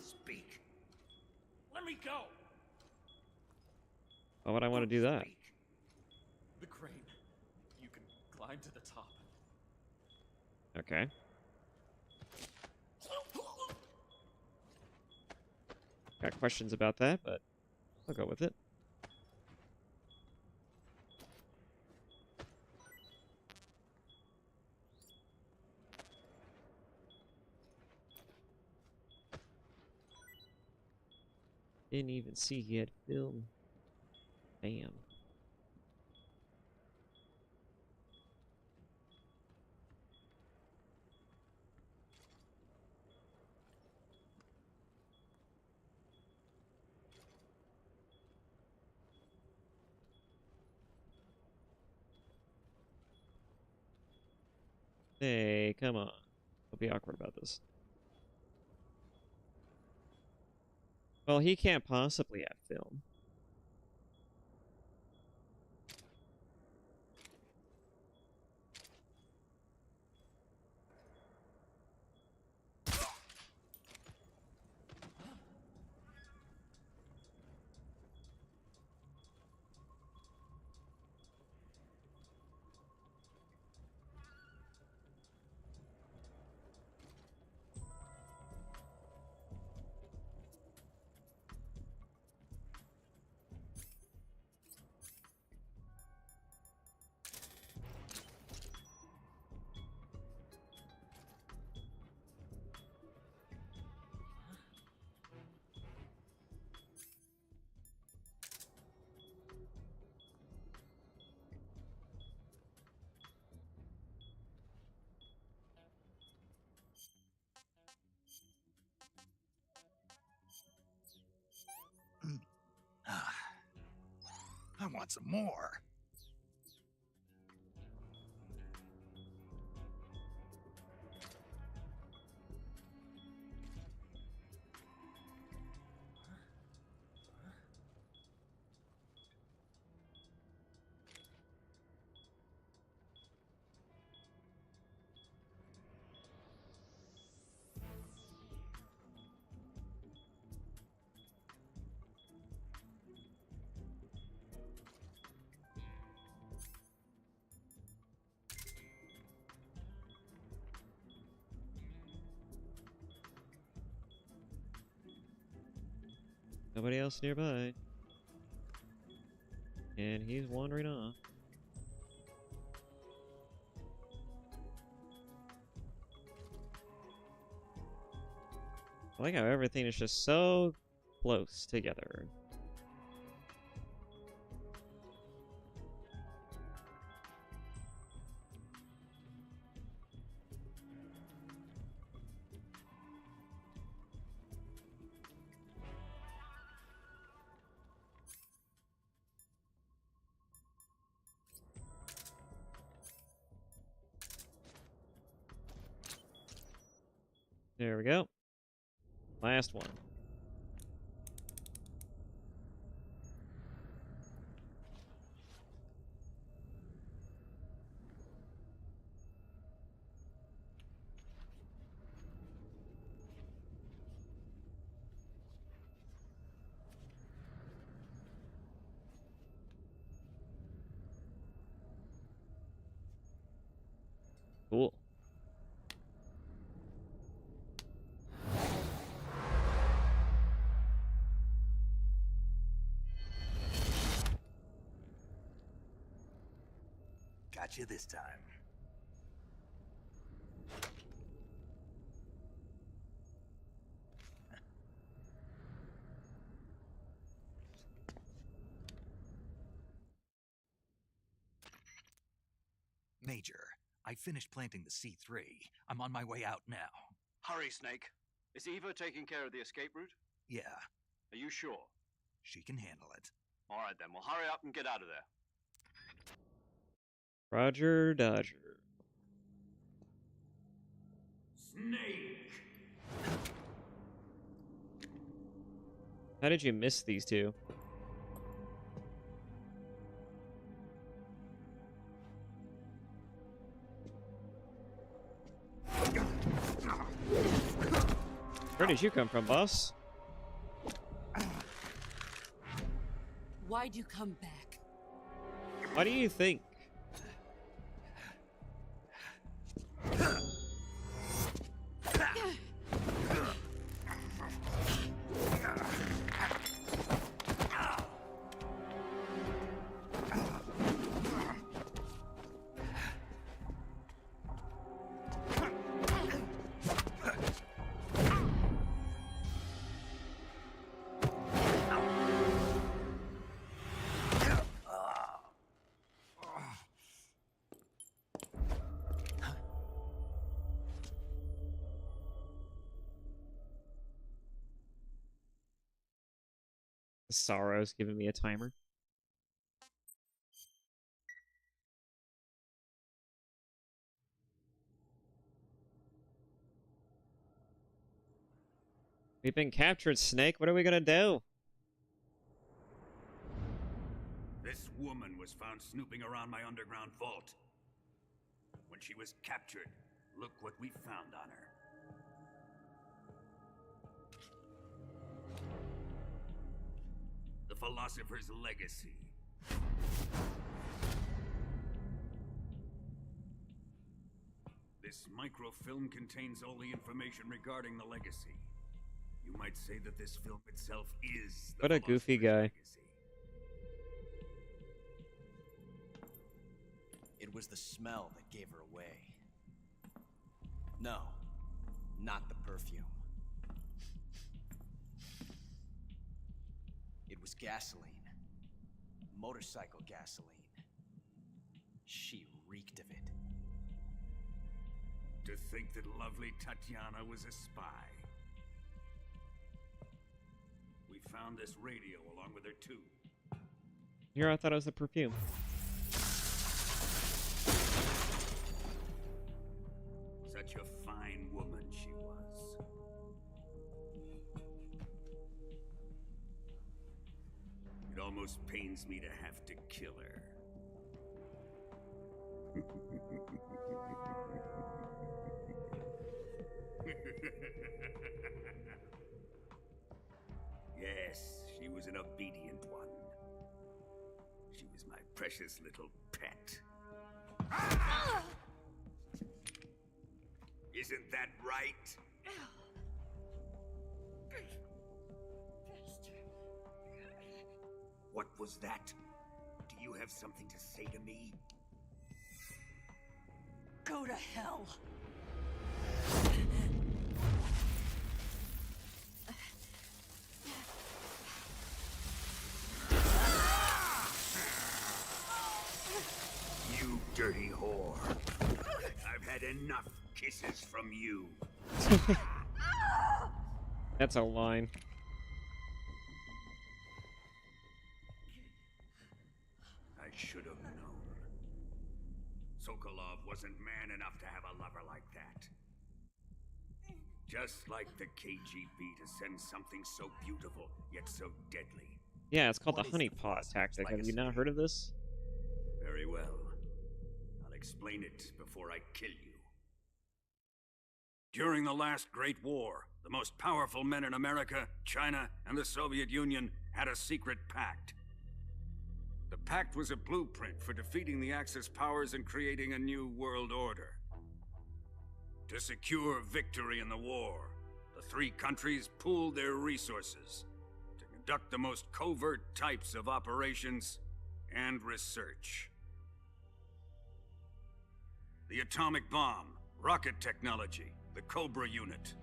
Speak. Let me go. Why would I want to do that? The crane. You can climb to the top. Okay. Got questions about that, but I'll go with it. Didn't even see he had film. Bam. Hey, come on. Don't be awkward about this. Well, he can't possibly have film. I want some more. Nobody else nearby. And he's wandering off. I like how everything is just so close together. There we go. Last one. Cool. Got you this time. Major, I finished planting the C3. I'm on my way out now. Hurry, Snake. Is Eva taking care of the escape route? Yeah, Are you sure? she can handle it. All right, then. Well, hurry up and get out of there. Roger Dodger. Snake! How did you miss these two? Where did you come from, boss? Why'd you come back? What do you think? Sorrow's giving me a timer. We've been captured, Snake. What are we gonna do? This woman was found snooping around my underground vault. When she was captured, look what we found on her. The Philosopher's Legacy. This microfilm contains all the information regarding the legacy. You might say that this film itself is the What a goofy Philosopher's guy. Legacy. It was the smell that gave her away. No, not the perfume. It was gasoline. Motorcycle gasoline. She reeked of it. To think that lovely Tatiana was a spy. We found this radio along with her too. Here, I thought it was the perfume. Such a fine woman she was. It almost pains me to have to kill her. Yes, she was an obedient one. She was my precious little pet. Isn't that right? What was that? Do you have something to say to me? Go to hell. You dirty whore. I've had enough kisses from you. That's a line. I should have known. Sokolov wasn't man enough to have a lover like that. Just like the KGB to send something so beautiful, yet so deadly. Yeah, it's called What the is the honeypot philosopher's tactic. Have you legacy? not heard of this? Very well. I'll explain it before I kill you. During the last Great War, the most powerful men in America, China, and the Soviet Union had a secret pact. The pact was a blueprint for defeating the Axis powers and creating a new world order. To secure victory in the war, the three countries pooled their resources to conduct the most covert types of operations and research. The atomic bomb, rocket technology, the Cobra unit.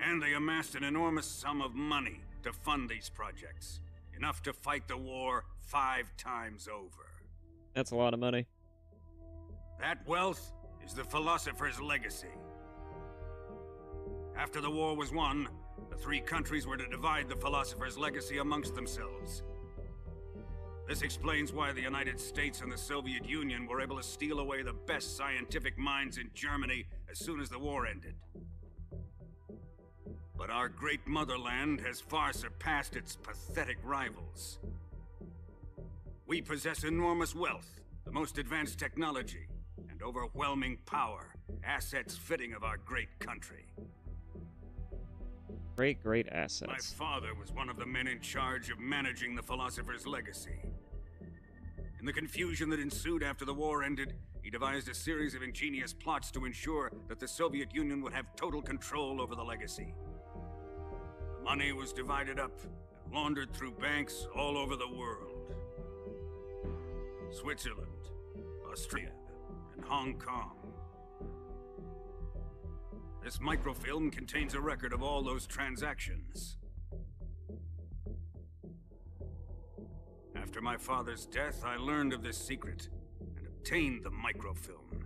And they amassed an enormous sum of money to fund these projects, enough to fight the war 5 times over. That's a lot of money. That wealth is the philosopher's legacy. After the war was won, the three countries were to divide the philosopher's legacy amongst themselves. This explains why the United States and the Soviet Union were able to steal away the best scientific minds in Germany as soon as the war ended. But our great motherland has far surpassed its pathetic rivals. We possess enormous wealth, the most advanced technology, and overwhelming power, assets fitting of our great country. Great assets. My father was one of the men in charge of managing the philosopher's legacy. In the confusion that ensued after the war ended, he devised a series of ingenious plots to ensure that the Soviet Union would have total control over the legacy. The money was divided up and laundered through banks all over the world. Switzerland, Australia, and Hong Kong. This microfilm contains a record of all those transactions. After my father's death, I learned of this secret and obtained the microfilm.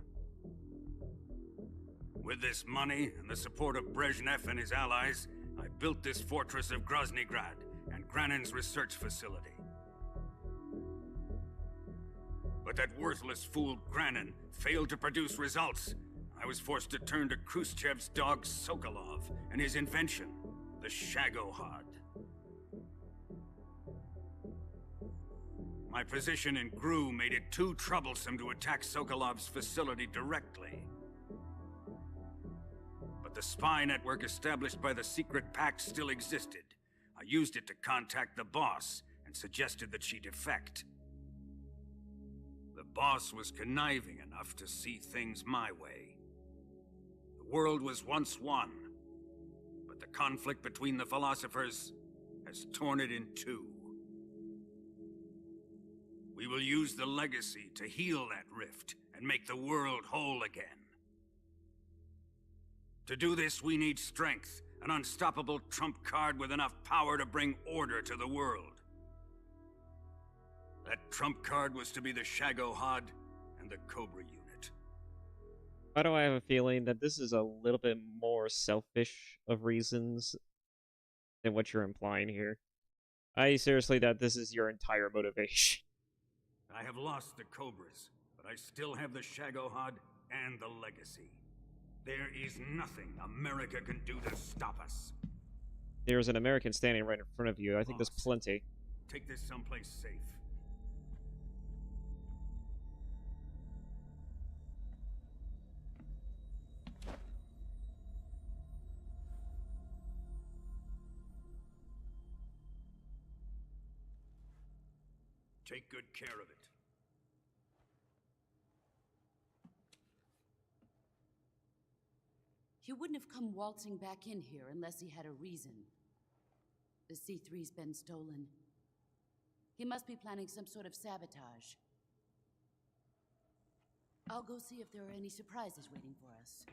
With this money and the support of Brezhnev and his allies, I built this fortress of Groznygrad and Granin's research facility. But that worthless fool Granin failed to produce results. I was forced to turn to Khrushchev's dog Sokolov and his invention, the Shagohod. My position in GRU made it too troublesome to attack Sokolov's facility directly. But the spy network established by the secret pact still existed. I used it to contact the boss and suggested that she defect. The boss was conniving enough to see things my way. The world was once one, but the conflict between the philosophers has torn it in two. We will use the legacy to heal that rift and make the world whole again. To do this, we need strength, an unstoppable trump card with enough power to bring order to the world. That trump card was to be the Shagohod and the Cobra unit. Why do I have a feeling that this is a little bit more selfish of reasons than what you're implying here? I seriously doubt this is your entire motivation. I have lost the Cobras, but I still have the Shagohod and the legacy. There is nothing America can do to stop us. There's an American standing right in front of you. I think there's plenty. Take this someplace safe. Take good care of it. He wouldn't have come waltzing back in here unless he had a reason. The C3's been stolen. He must be planning some sort of sabotage. I'll go see if there are any surprises waiting for us.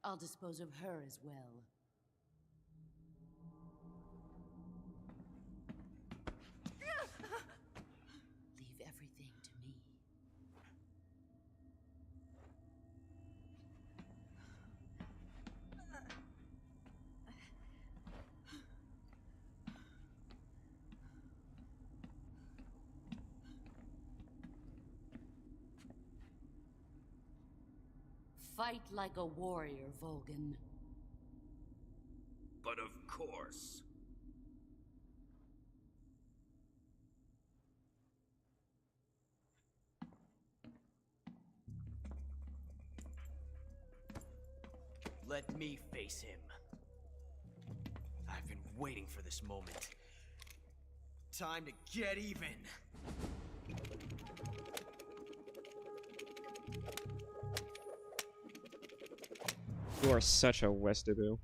I'll dispose of her as well. Leave everything to me. Fight like a warrior, Volgan. But of course. Let me face him. I've been waiting for this moment. Time to get even. You are such a Westeroo.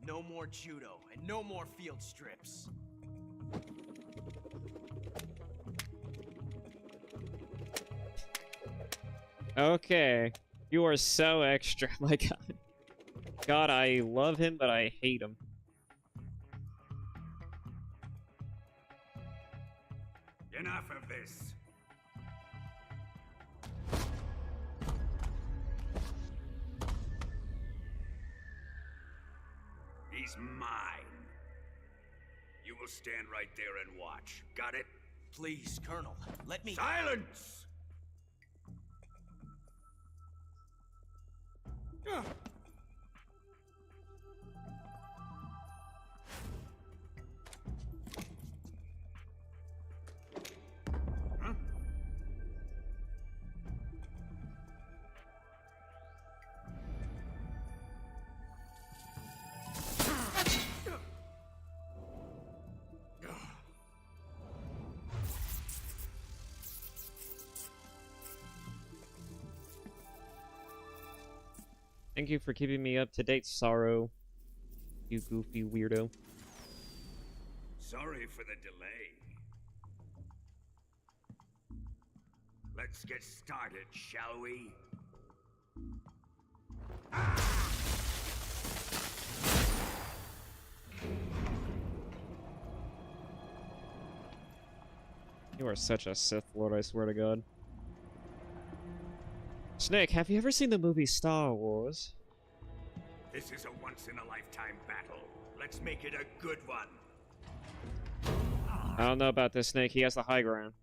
No more judo and no more field strips. Okay. You are so extra, my god. God, I love him, but I hate him. Enough of this. He's mine. You will stand right there and watch. Got it? Please, Colonel, let me— Silence! Thank you for keeping me up to date, Sorrow. You goofy weirdo. Sorry for the delay. Let's get started, shall we? You are such a Sith Lord, I swear to God. Snake, have you ever seen the movie Star Wars? This is a once-in-a-lifetime battle. Let's make it a good one. I don't know about this, Snake. He has the high ground.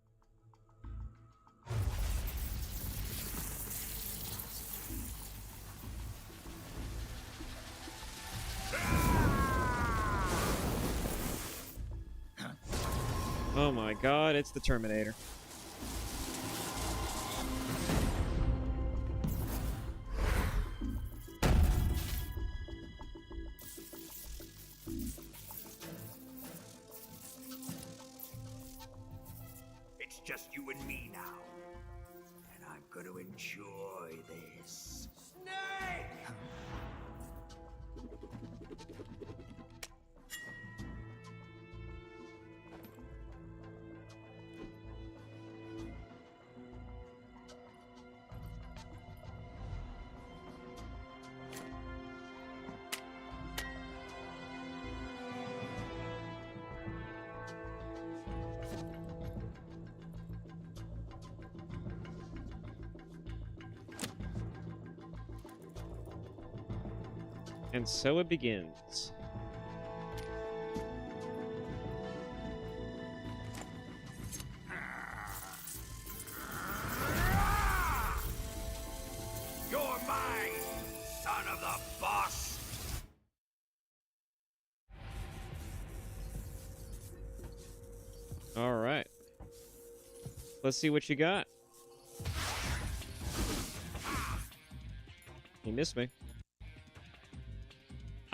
Oh my god, it's the Terminator. It's just you and me now. And I'm gonna enjoy this. Snake! And so it begins. You're mine, son of the boss! Alright. Let's see what you got. You missed me.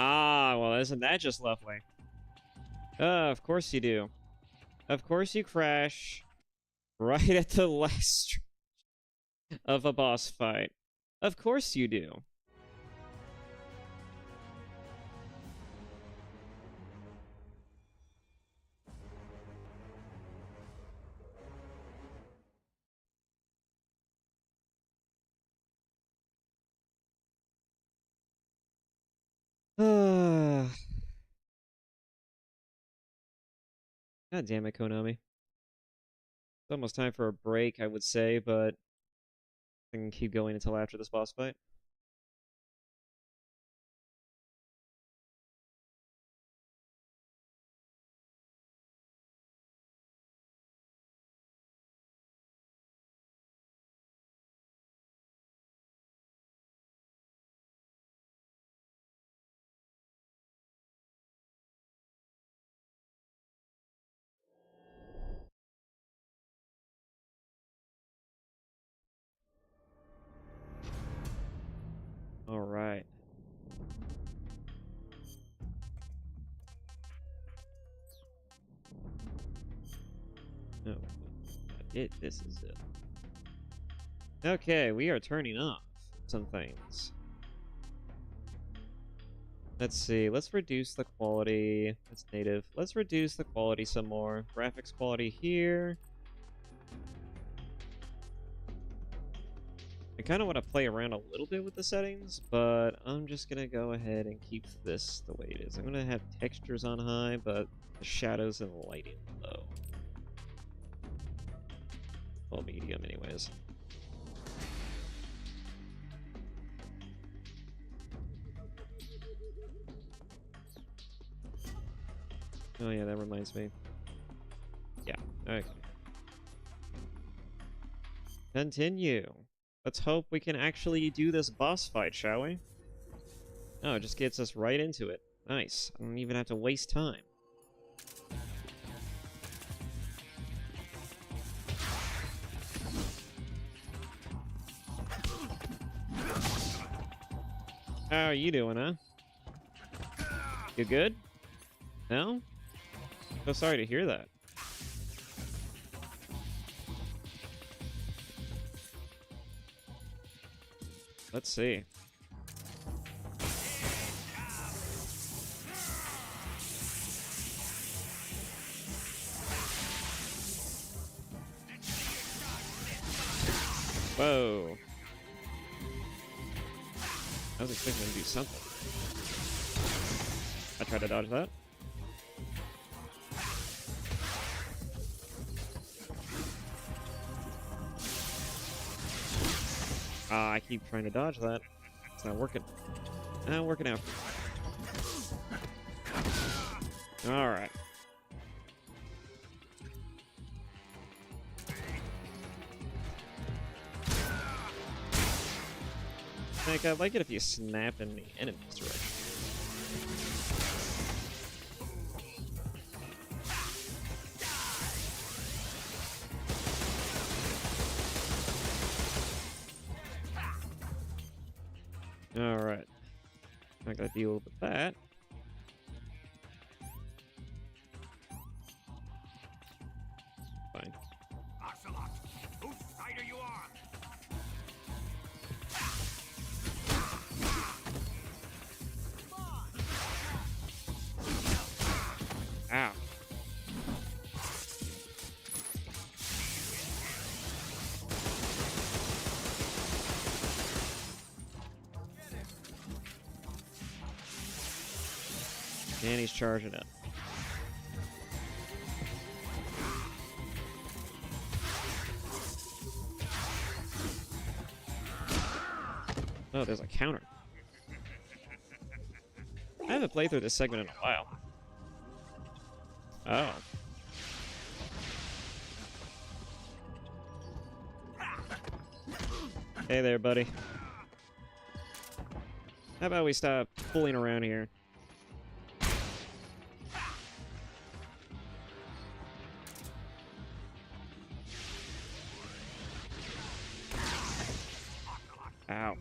Ah, well, isn't that just lovely? Of course you do. Of course you crash right at the last of a boss fight. Of course you do. God damn it, Konami. It's almost time for a break, I would say, but I can keep going until after this boss fight. shit, this is it. Okay, we are turning off some things. Let's see, let's reduce the quality. That's native. Let's reduce the quality some more. Graphics quality here. I kind of want to play around a little bit with the settings, but I'm just going to go ahead and keep this the way it is. I'm going to have textures on high, but the shadows and lighting low. Well, medium anyways. Oh yeah, that reminds me. Yeah, okay. Continue. Let's hope we can actually do this boss fight, shall we? Oh, it just gets us right into it. Nice. I don't even have to waste time. How are you doing, huh? You good? No? So sorry to hear that. Let's see. Whoa. I was expecting him to do something. I tried to dodge that. Ah, I keep trying to dodge that. It's not working. Not working out. Alright. Like, I'd like it if you snap in the enemy's direction. Alright. I gotta deal with that. Fine. Ocelot, whose side are you on? Ow. And he's charging up. Oh, there's a counter. I haven't played through this segment in a while. Oh. Hey there, buddy. How about we stop fooling around here? Ow.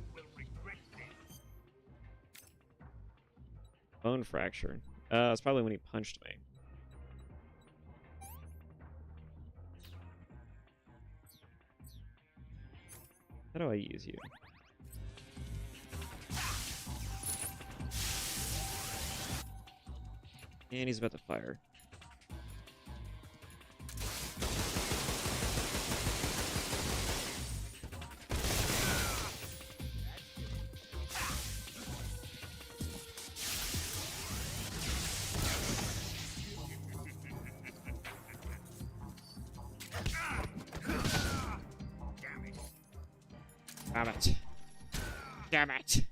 Bone fracture. It's probably when he punched me. How do I use you? And he's about to fire. Damn it. Damn it.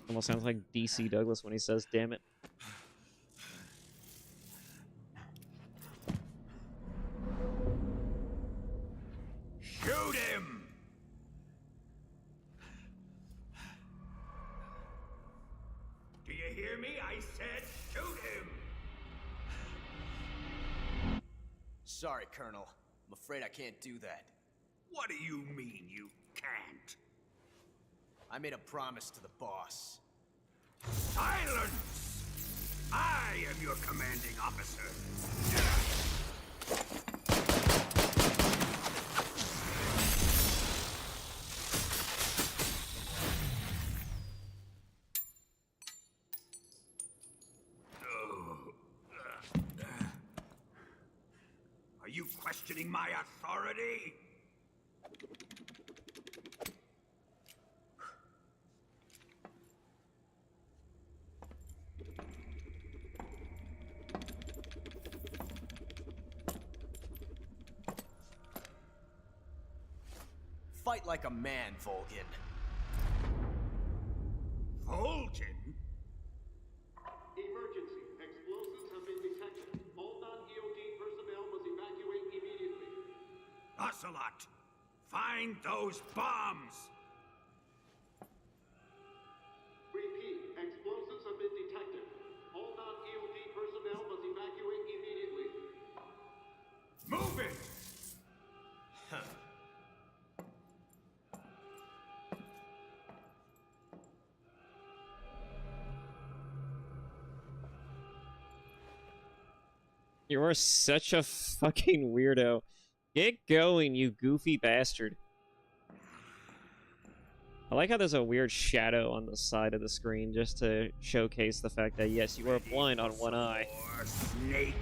Almost sounds like DC Douglas when he says, damn it. Shoot him! Do you hear me? I said shoot him! Sorry, Colonel. I'm afraid I can't do that. What do you mean you can't? I made a promise to the boss. Silence! I am your commanding officer. Are you questioning my authority? Fight like a man, Volgin. Volgin? Emergency. Explosives have been detected. All non-EOD personnel must evacuate immediately. Ocelot, find those bombs! Repeat. Explosives have been detected. All non-EOD personnel must evacuate immediately. Move it! You're such a fucking weirdo. Get going, you goofy bastard. I like how there's a weird shadow on the side of the screen just to showcase the fact that, yes, you are blind on one eye. Snake.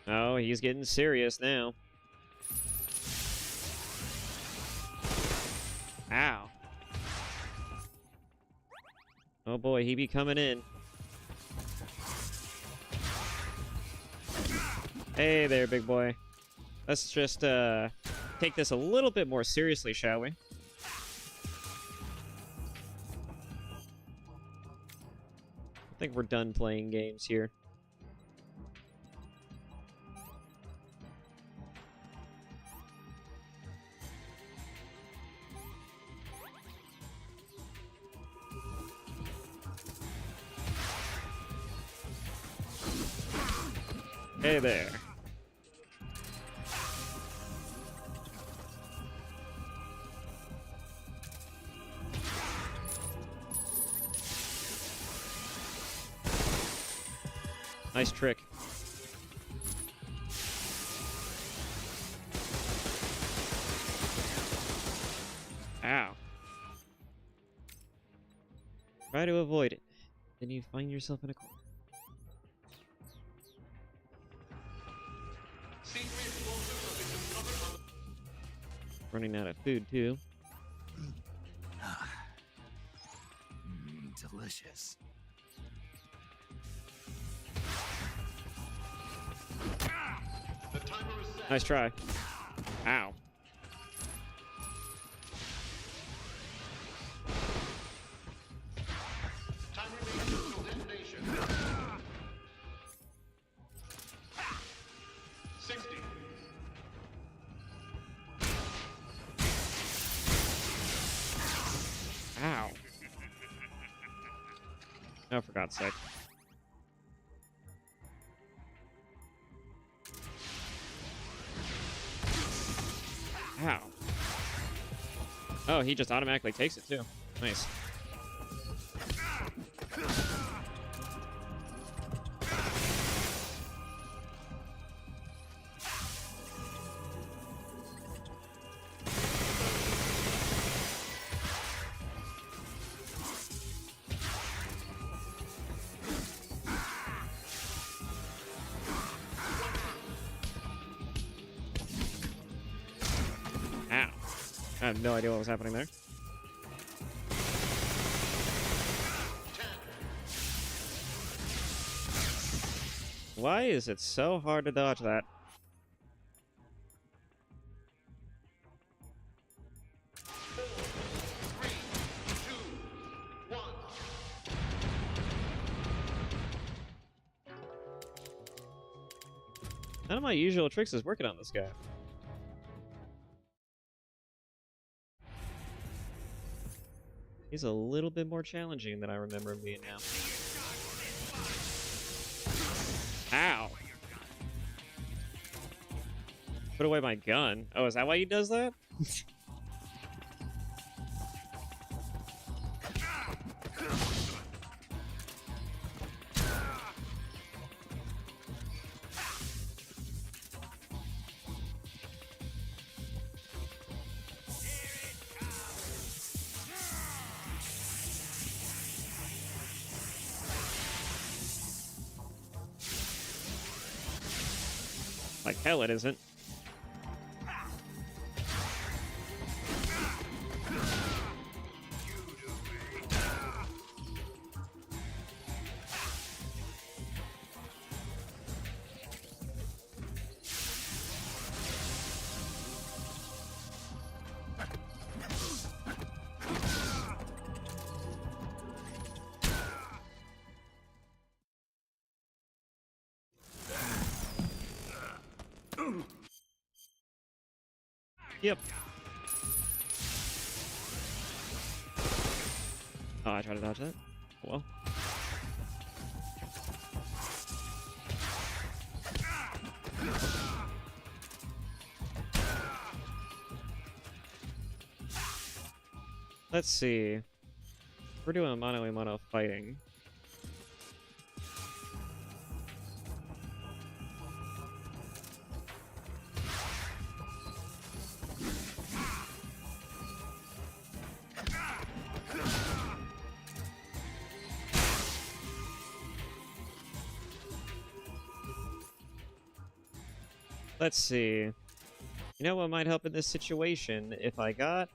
Oh, he's getting serious now. Ow. Oh boy, he be coming in. Hey there, big boy. Let's just take this a little bit more seriously, shall we? I think we're done playing games here. Hey there. Nice trick. Ow. Try to avoid it. Then you find yourself in a corner. Running out of food, too. Delicious. Nice try. Ow. Time remaining until detonation. 60. Ow. Oh, for God's sake. Ow. Oh, he just automatically takes it, too. Nice. Ow. I have no idea what was happening there. Why is it so hard to dodge that? None of my usual tricks is working on this guy. He's a little bit more challenging than I remember him being now. Ow! Put away my gun. Oh, is that why he does that? Like hell it isn't. Yep. Oh, I tried to dodge that. Well. Let's see. We're doing mono-a-mono fighting. Let's see. You know what might help in this situation? If I got...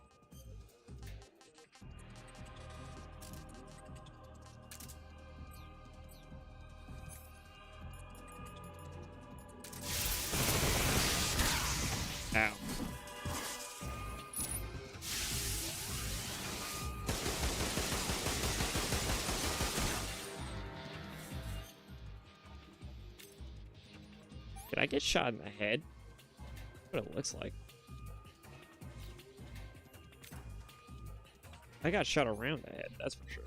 Ow. Did I get shot in the head? That's what it looks like. I got shot around the head, that's for sure.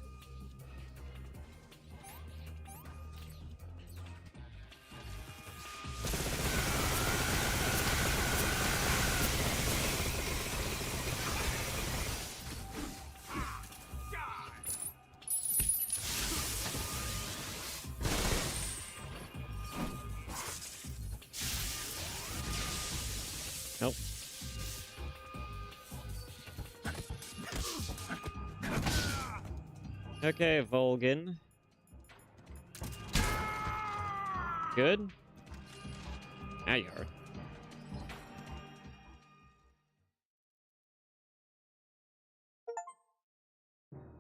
Nope. Okay, Volgin. Good? Now you are.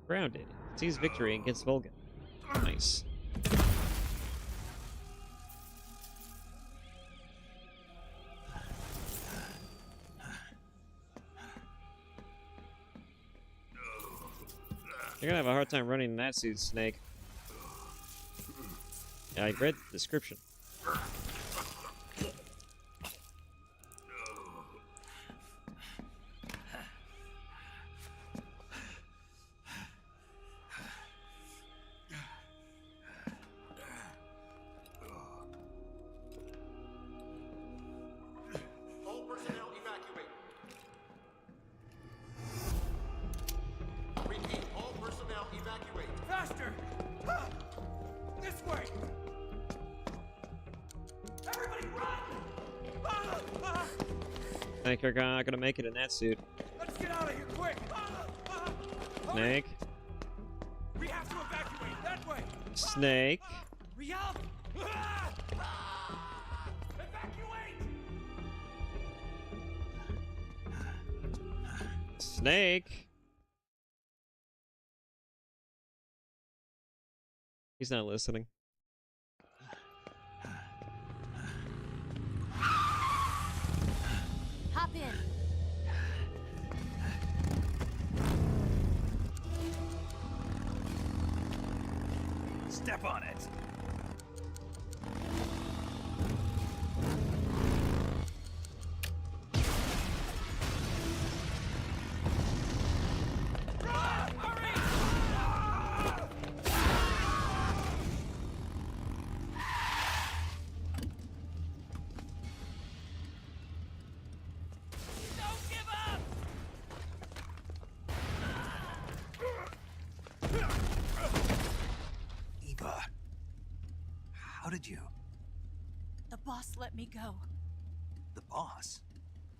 Grounded. Sees victory against Volgin. Nice. You're gonna have a hard time running in that suit, Snake. Yeah, I read the description. All personnel evacuate. Repeat, all personnel evacuate. Faster! This way! Everybody run! I think you're not gonna make it in that suit. Let's get out of here quick! Snake. We have to evacuate that way! Snake. We out! Evacuate! Snake. He's not listening. Hop in. Step on it. Eva, how did you? The boss let me go. The boss?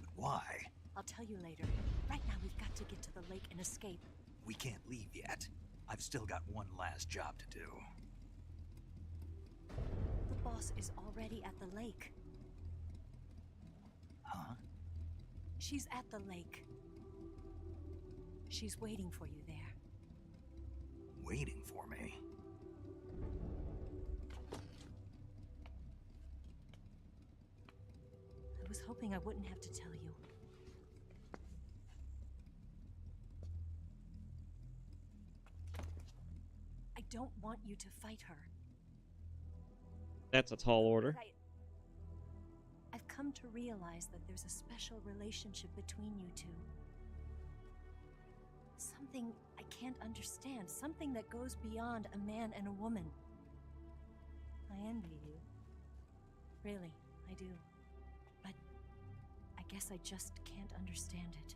But why? I'll tell you later. Right now, we've got to get to the lake and escape. We can't leave yet. I've still got one last job to do. The boss is already at the lake. She's at the lake. She's waiting for you there. Waiting for me? I was hoping I wouldn't have to tell you. I don't want you to fight her. That's a tall order. But I've come to realize that there's a special relationship between you two. Something I can't understand. Something that goes beyond a man and a woman. I envy you. Really, I do. But I guess I just can't understand it.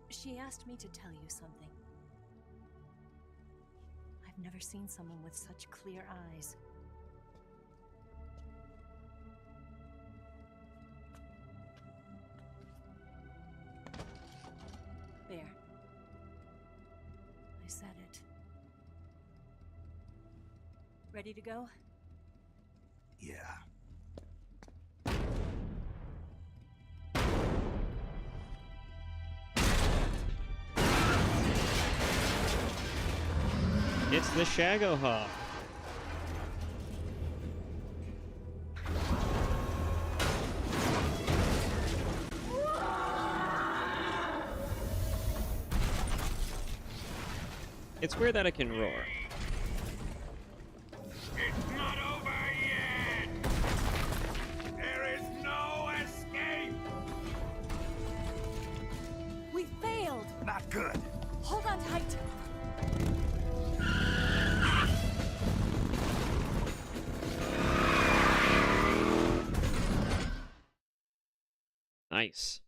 She asked me to tell you something. I've never seen someone with such clear eyes. There. I said it. Ready to go? Yeah. It's the Shagohawk. It's weird that it can roar. It's not over yet! There is no escape! We failed! Not good. Hold on tight! Nice.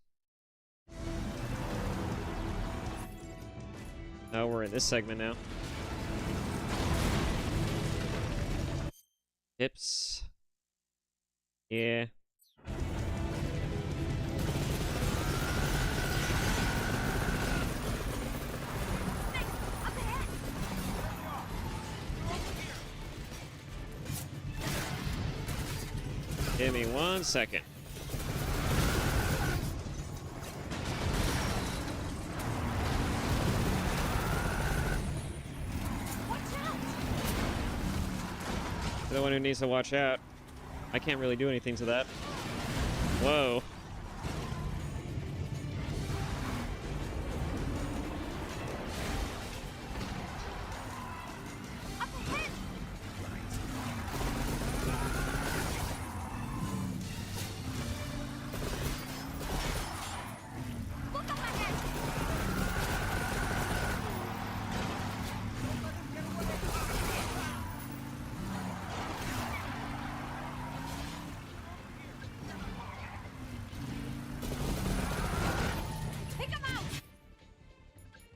Oh, we're in this segment now. Hips. Yeah. Give me 1 second. The one who needs to watch out. I can't really do anything to that. Whoa.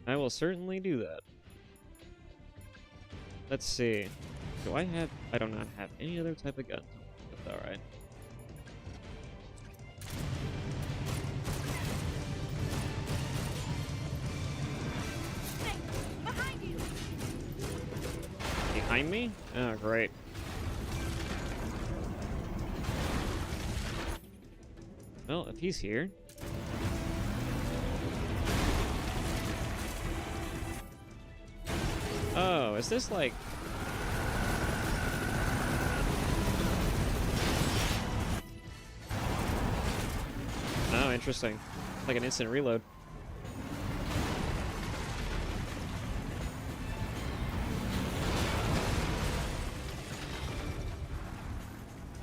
I will certainly do that. Let's see. Do I have... I do not have any other type of gun. That's alright. Behind you! Behind me? Oh, great. Well, if he's here... Oh, is this like... Oh, interesting. Like an instant reload.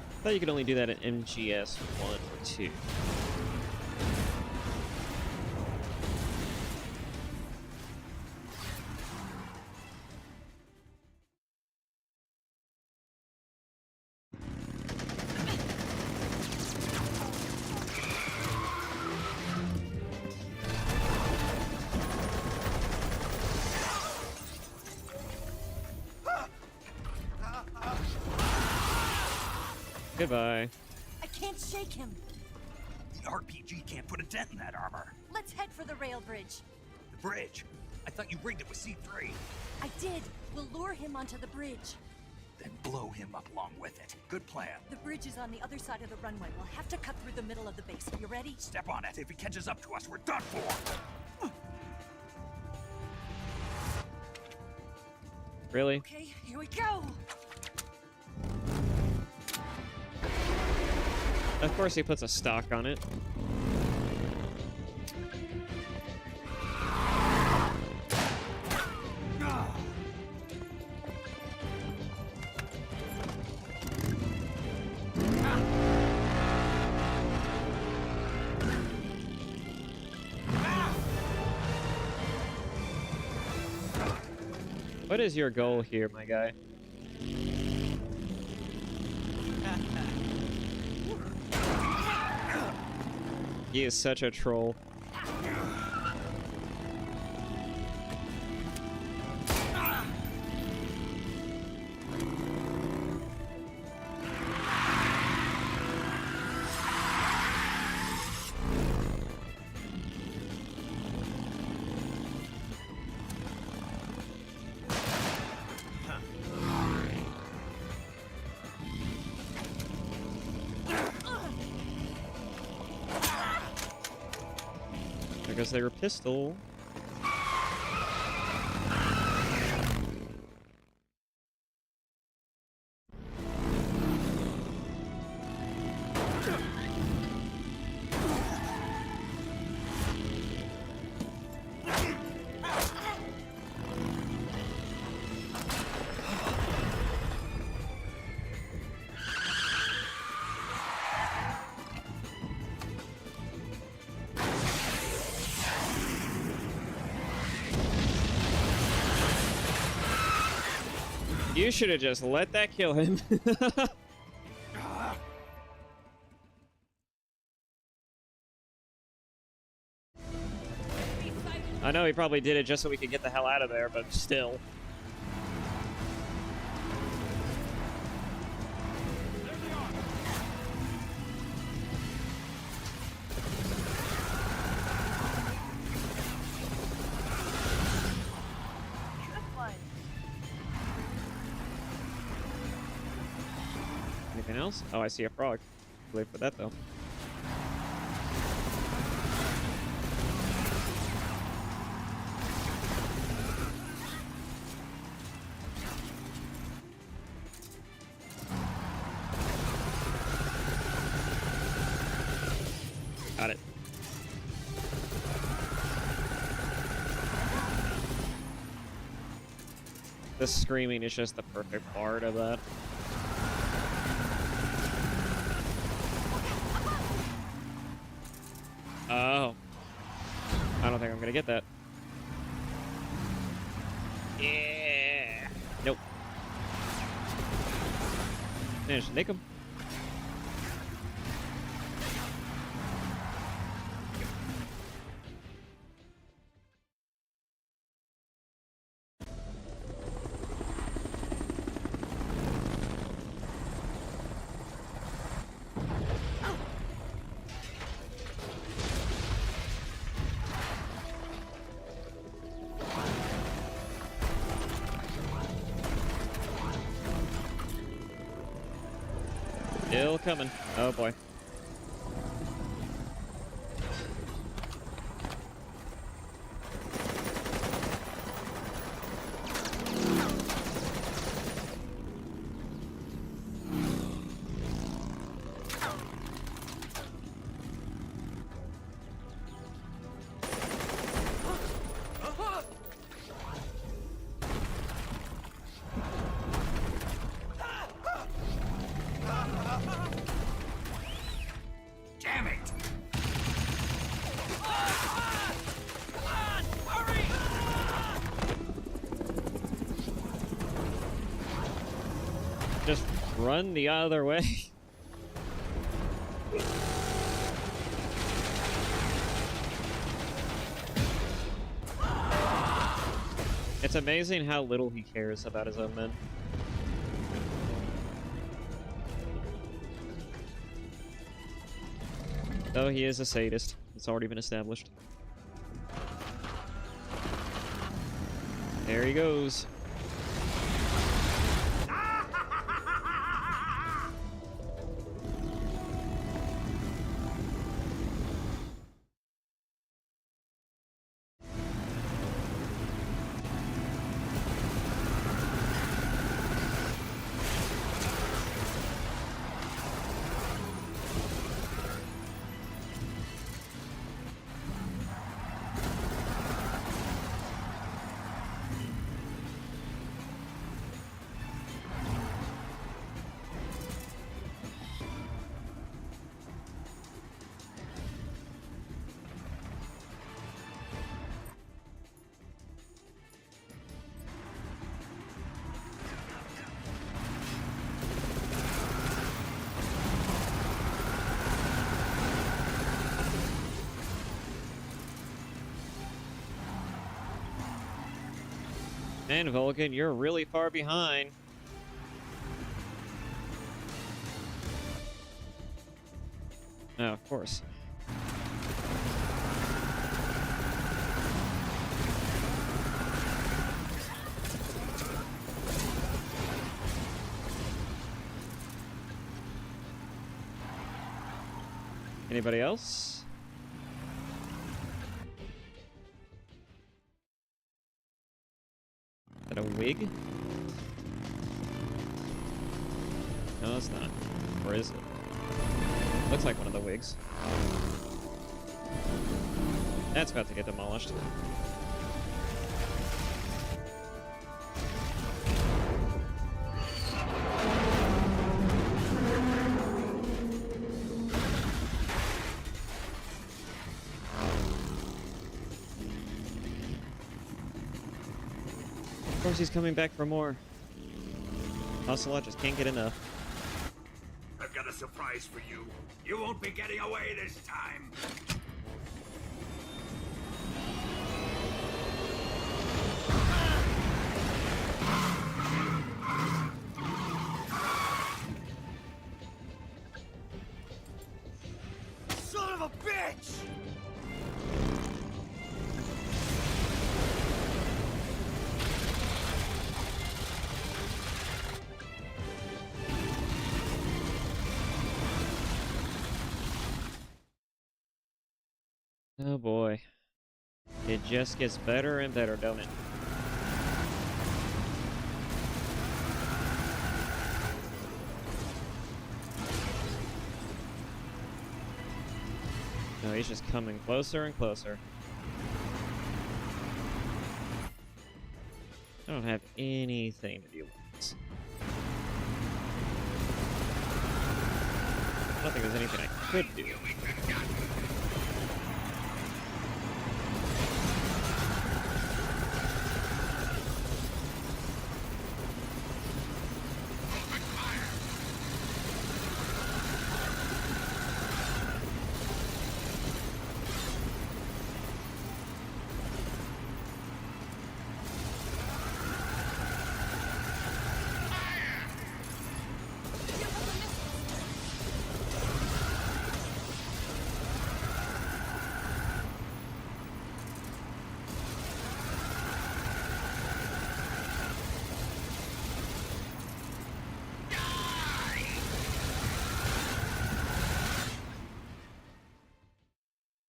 I thought you could only do that in MGS 1 or 2. Goodbye. I can't shake him. The RPG can't put a dent in that armor. Let's head for the rail bridge. The bridge? I thought you rigged it with C3. I did. We'll lure him onto the bridge. The and blow him up along with it. Good plan. The bridge is on the other side of the runway. We'll have to cut through the middle of the base. You ready? Step on it. If he catches up to us, we're done for. Really? Okay, here we go! Of course he puts a stock on it. What is your goal here, my guy? He is such a troll. Because they were pistol. You should have just let that kill him. I know he probably did it just so we could get the hell out of there, but still. Anything else? Oh, I see a frog. Wait for that though. Got it. The screaming is just the perfect part of that. Oh. I don't think I'm gonna get that. Yeah. Nope. Managed to nick him. Still coming. Oh boy. Damn it! Just run the other way. It's amazing how little he cares about his own men. Though he is a sadist. It's already been established. There he goes. Man, Vulcan, you're really far behind. Oh, of course. Anybody else? Is that a wig? No, it's not. Or is it? Looks like one of the wigs. That's about to get demolished. Of course he's coming back for more. Ocelot just can't get enough. I've got a surprise for you. You won't be getting away this time. Son of a bitch! Oh boy. It just gets better and better, don't it? No, he's just coming closer and closer. I don't have anything to deal with this. I don't think there's anything I could do.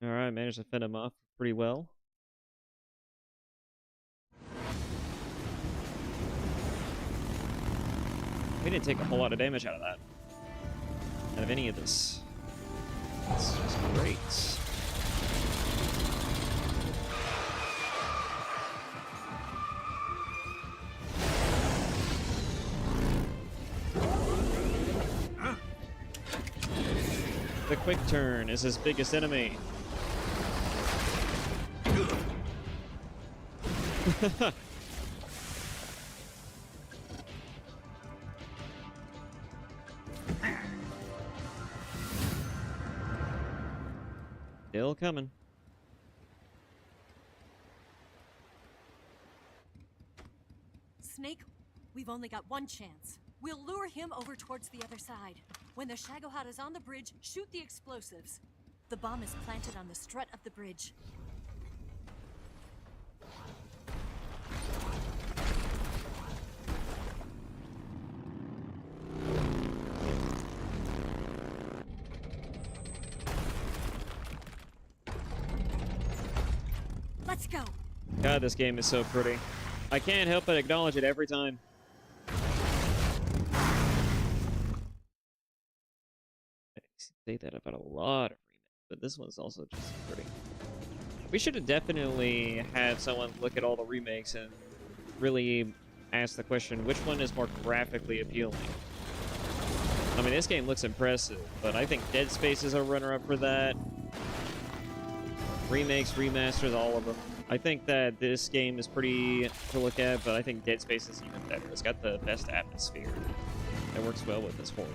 Alright, managed to fend him off pretty well. We didn't take a whole lot of damage out of that. Out of any of this. That's just great. The quick turn is his biggest enemy. Still coming. Snake, we've only got one chance. We'll lure him over towards the other side. When the Shagohod is on the bridge, shoot the explosives. The bomb is planted on the strut of the bridge. Let's go. God, this game is so pretty. I can't help but acknowledge it every time. I say that about a lot of remakes, but this one's also just pretty. We should have definitely had someone look at all the remakes and really ask the question, which one is more graphically appealing? I mean, this game looks impressive, but I think Dead Space is a runner-up for that. Remakes, remasters, all of them. I think that this game is pretty to look at, but I think Dead Space is even better. It's got the best atmosphere. It works well with this horror.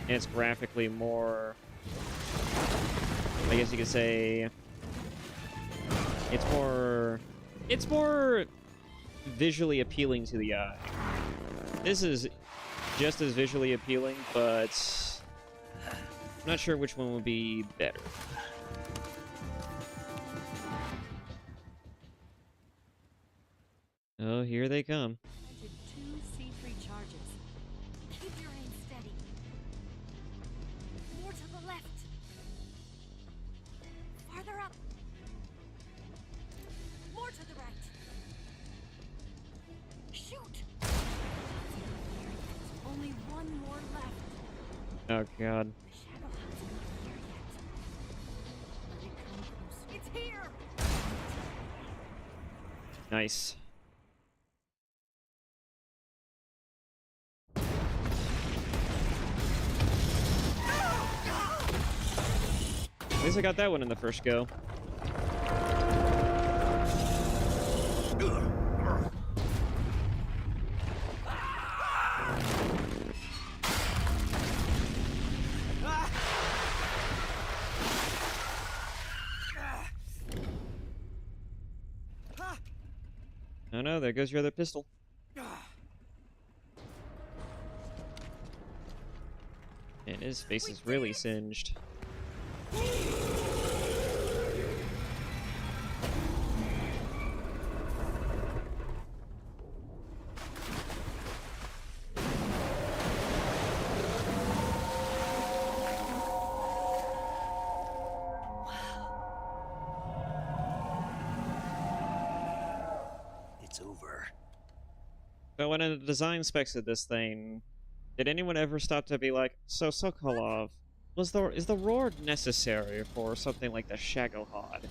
And it's graphically more, I guess you could say, it's more visually appealing to the eye. This is just as visually appealing, but I'm not sure which one would be better. Oh, here they come. To 2 C3 charges. Keep your aim steady. More to the left. Farther up. More to the right. Shoot! Only one more left. Oh, God. The shadow hut's not here yet. Let it come close. It's here! Nice. At least I got that one in the first go. Oh no, there goes your other pistol. And his face is really singed. It's over. So when the design specs of this thing, did anyone ever stop to be like, so Sokolov, is the roar necessary for something like the Shagohod?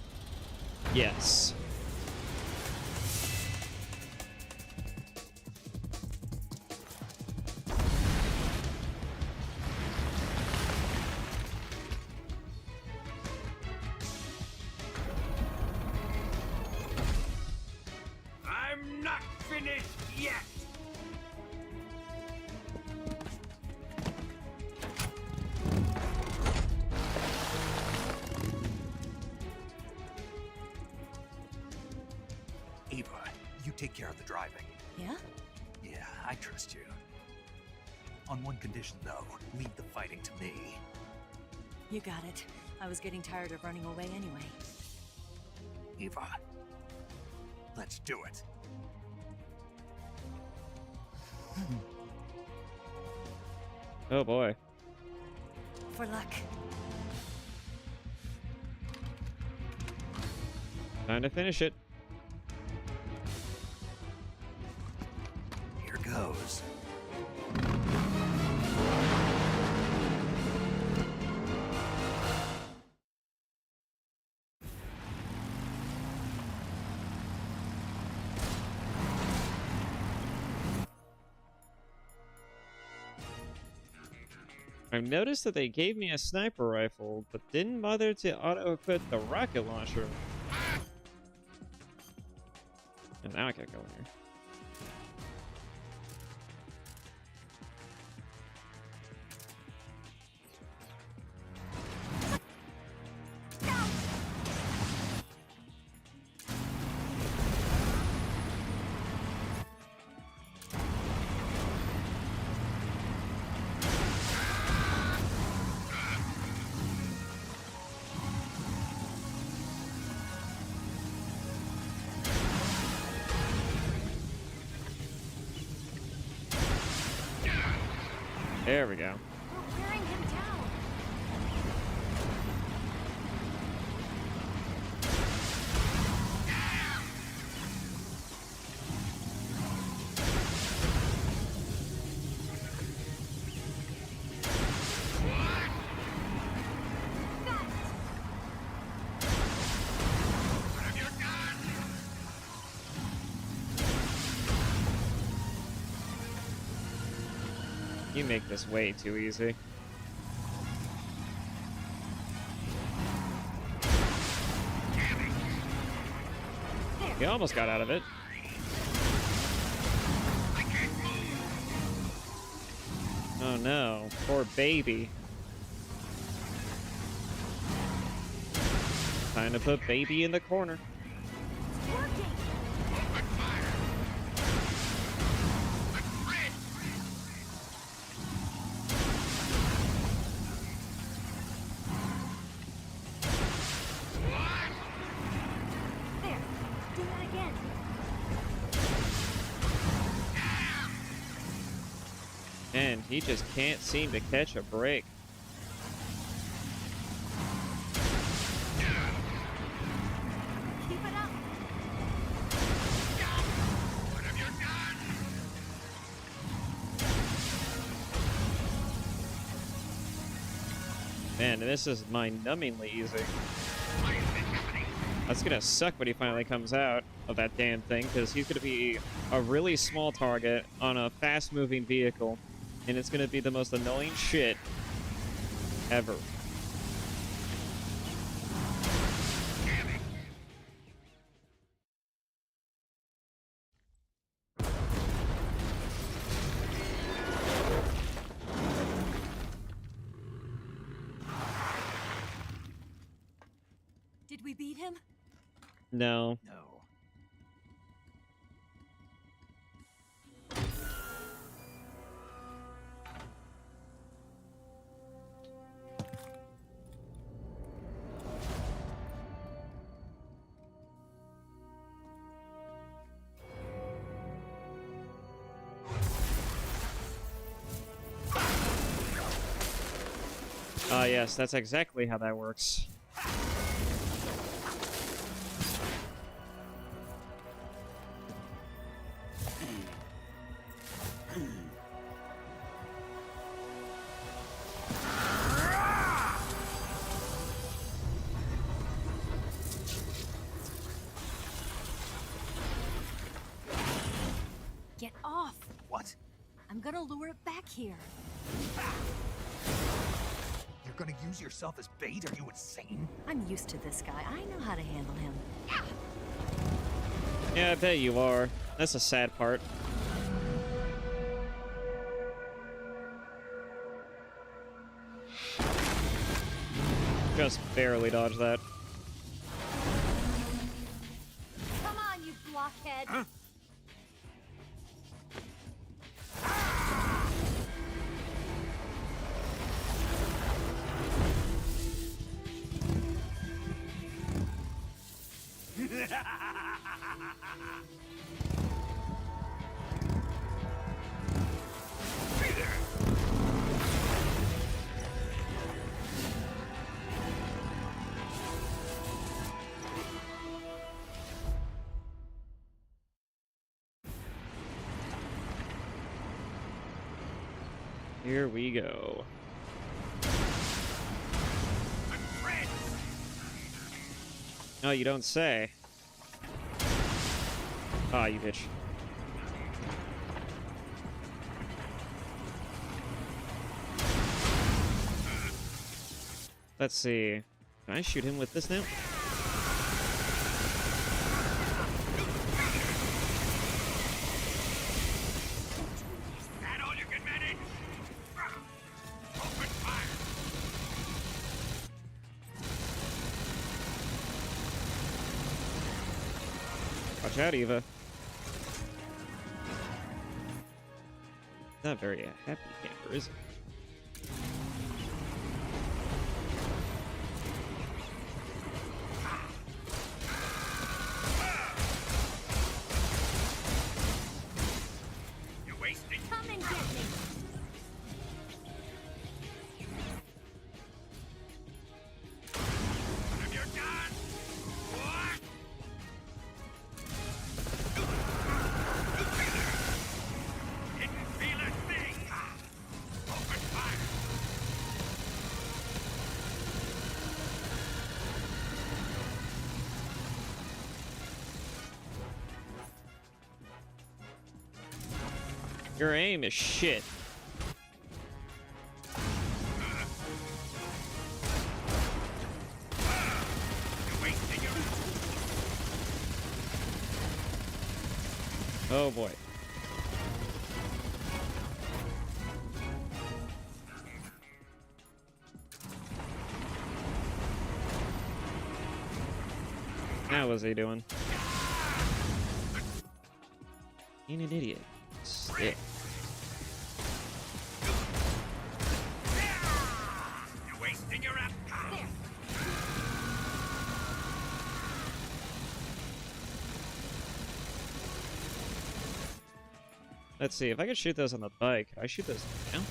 Yes. I'm not finished yet! Eva, you take care of the driving. Yeah? Yeah, I trust you. On one condition, though, leave the fighting to me. You got it. I was getting tired of running away anyway. Eva, let's do it. Oh boy. For luck. Time to finish it. Here goes. I've noticed that they gave me a sniper rifle, but didn't bother to auto-equip the rocket launcher. And now I can't go in here. There we go. We're wearing him down. You make this way too easy. He almost got out of it. Oh no, poor baby. Time to put baby in the corner. He just can't seem to catch a break. Keep it up. What have you done? Man, this is mind-numbingly easy. That's gonna suck when he finally comes out of that damn thing, because he's gonna be a really small target on a fast-moving vehicle, and it's gonna be the most annoying shit ever. Did we beat him? No. No. Ah, yes, that's exactly how that works. Get off! What? I'm gonna lure it back here. You're gonna use yourself as bait? Are you insane? I'm used to this guy. I know how to handle him. Yeah, I bet you are. That's the sad part. Just barely dodged that. Come on, you blockhead! Huh? Here we go. Oh, you don't say. Ah, you bitch. Let's see. Can I shoot him with this now? That all you can manage? Open fire! Watch out, Eva. Not very happy camper, is it? You're wasting. Come and get me! What have you done? What? Didn't feel a thing. Open fire! Your aim is shit. You're wasting your. Oh boy. Now what's he doing? Being an idiot. Stick. You're wasting your up. Let's see, if I could shoot those on the bike, could I shoot those now?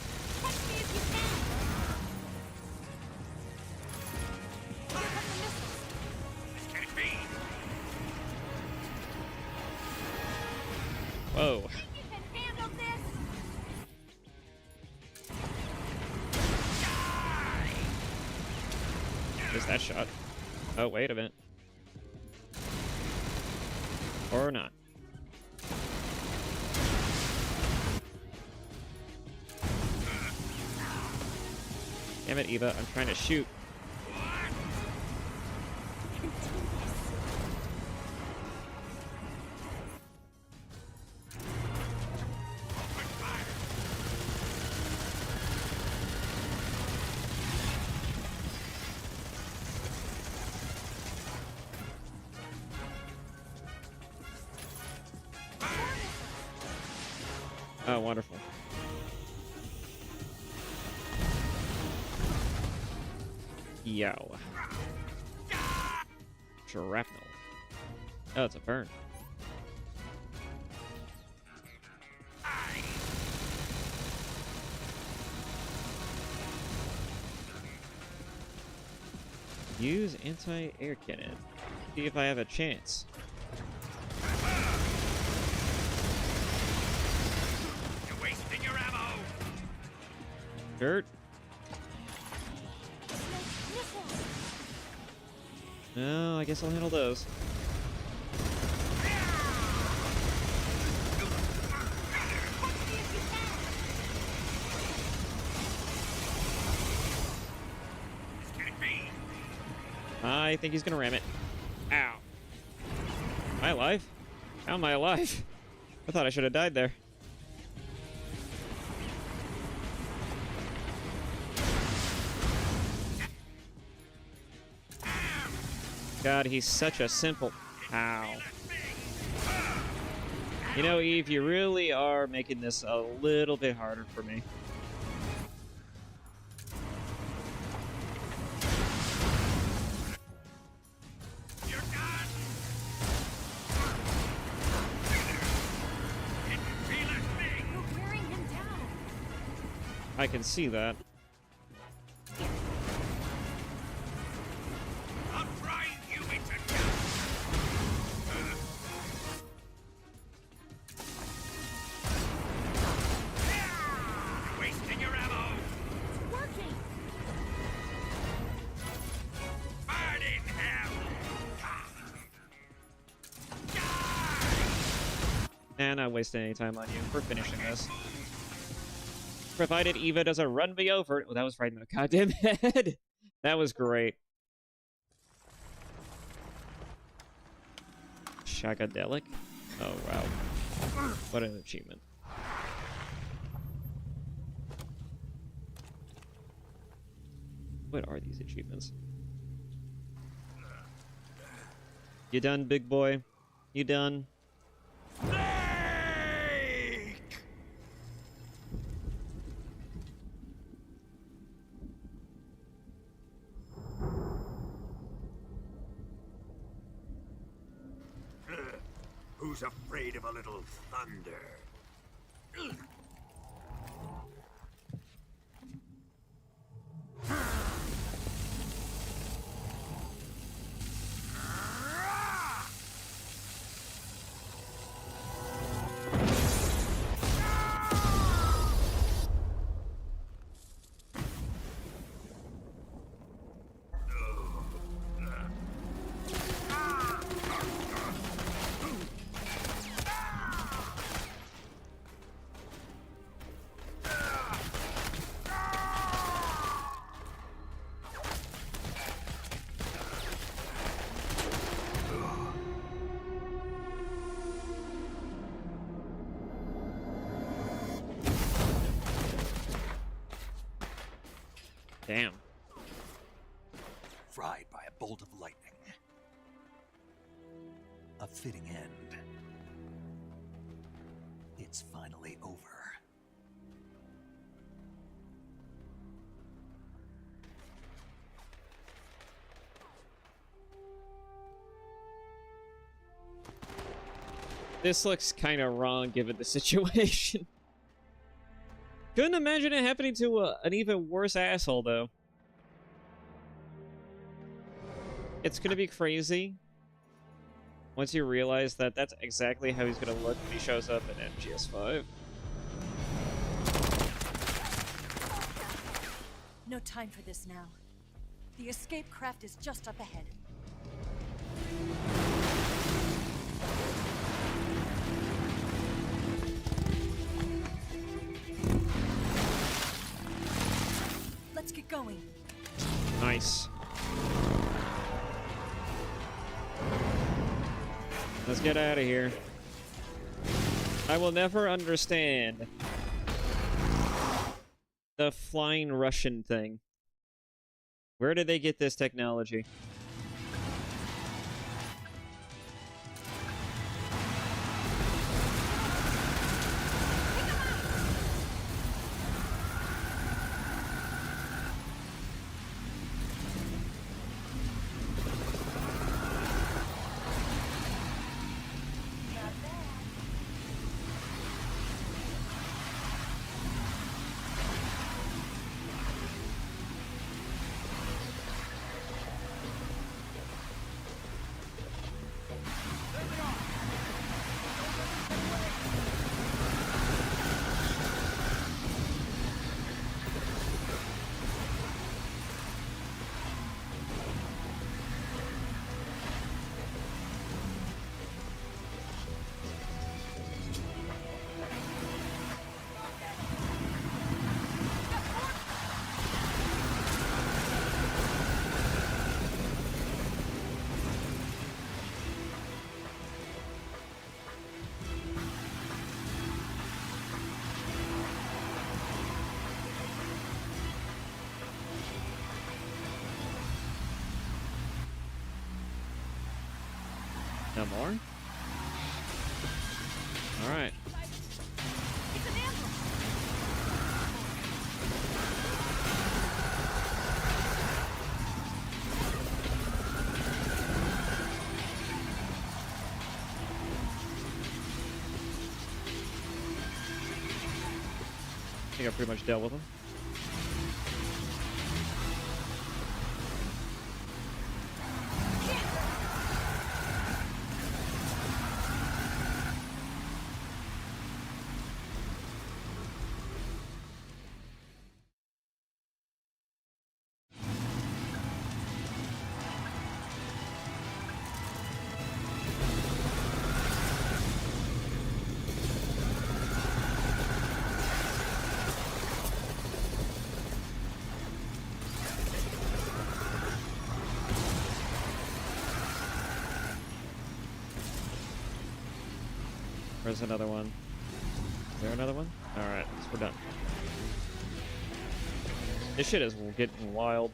Missed that shot. Oh, wait a minute. Or not. Damn it, Eva. I'm trying to shoot. Oh, wonderful. Yo. Shrapnel. Oh, it's a burn. Use anti-air cannon. See if I have a chance. You're wasting your ammo. Dirt. No, I guess I'll handle those. I think he's gonna ram it. Ow. Am I alive? How am I alive? I thought I should have died there. God, he's such a simple... Ow. You know, Eve, you really are making this a little bit harder for me. I can see that. I'll grind you into dust. You're wasting your ammo. It's working. Burn in hell. Nah, not wasting any time on you. We're finishing this. Provided Eva doesn't run me over. Oh, that was right in the goddamn head. That was great. Shagadelic? Oh, wow. What an achievement. What are these achievements? You done, big boy? You done? Who's afraid of a little thunder? Damn. Fried by a bolt of lightning. A fitting end. It's finally over. This looks kind of wrong given the situation. Couldn't imagine it happening to an even worse asshole, though. It's gonna be crazy once you realize that that's exactly how he's gonna look when he shows up in MGS 5. No time for this now. The escape craft is just up ahead. Let's get going. Nice. Let's get out of here. I will never understand the flying Russian thing. Where did they get this technology? No more? Alright. I think I pretty much dealt with them. Where's another one? Is there another one? Alright, so we're done. This shit is getting wild.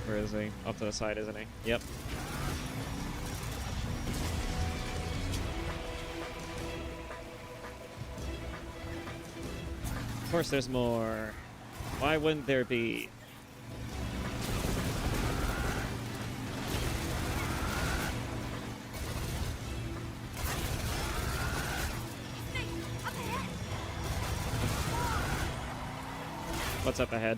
Where is he? Off to the side, isn't he? Yep. Of course there's more. Why wouldn't there be? What's up ahead?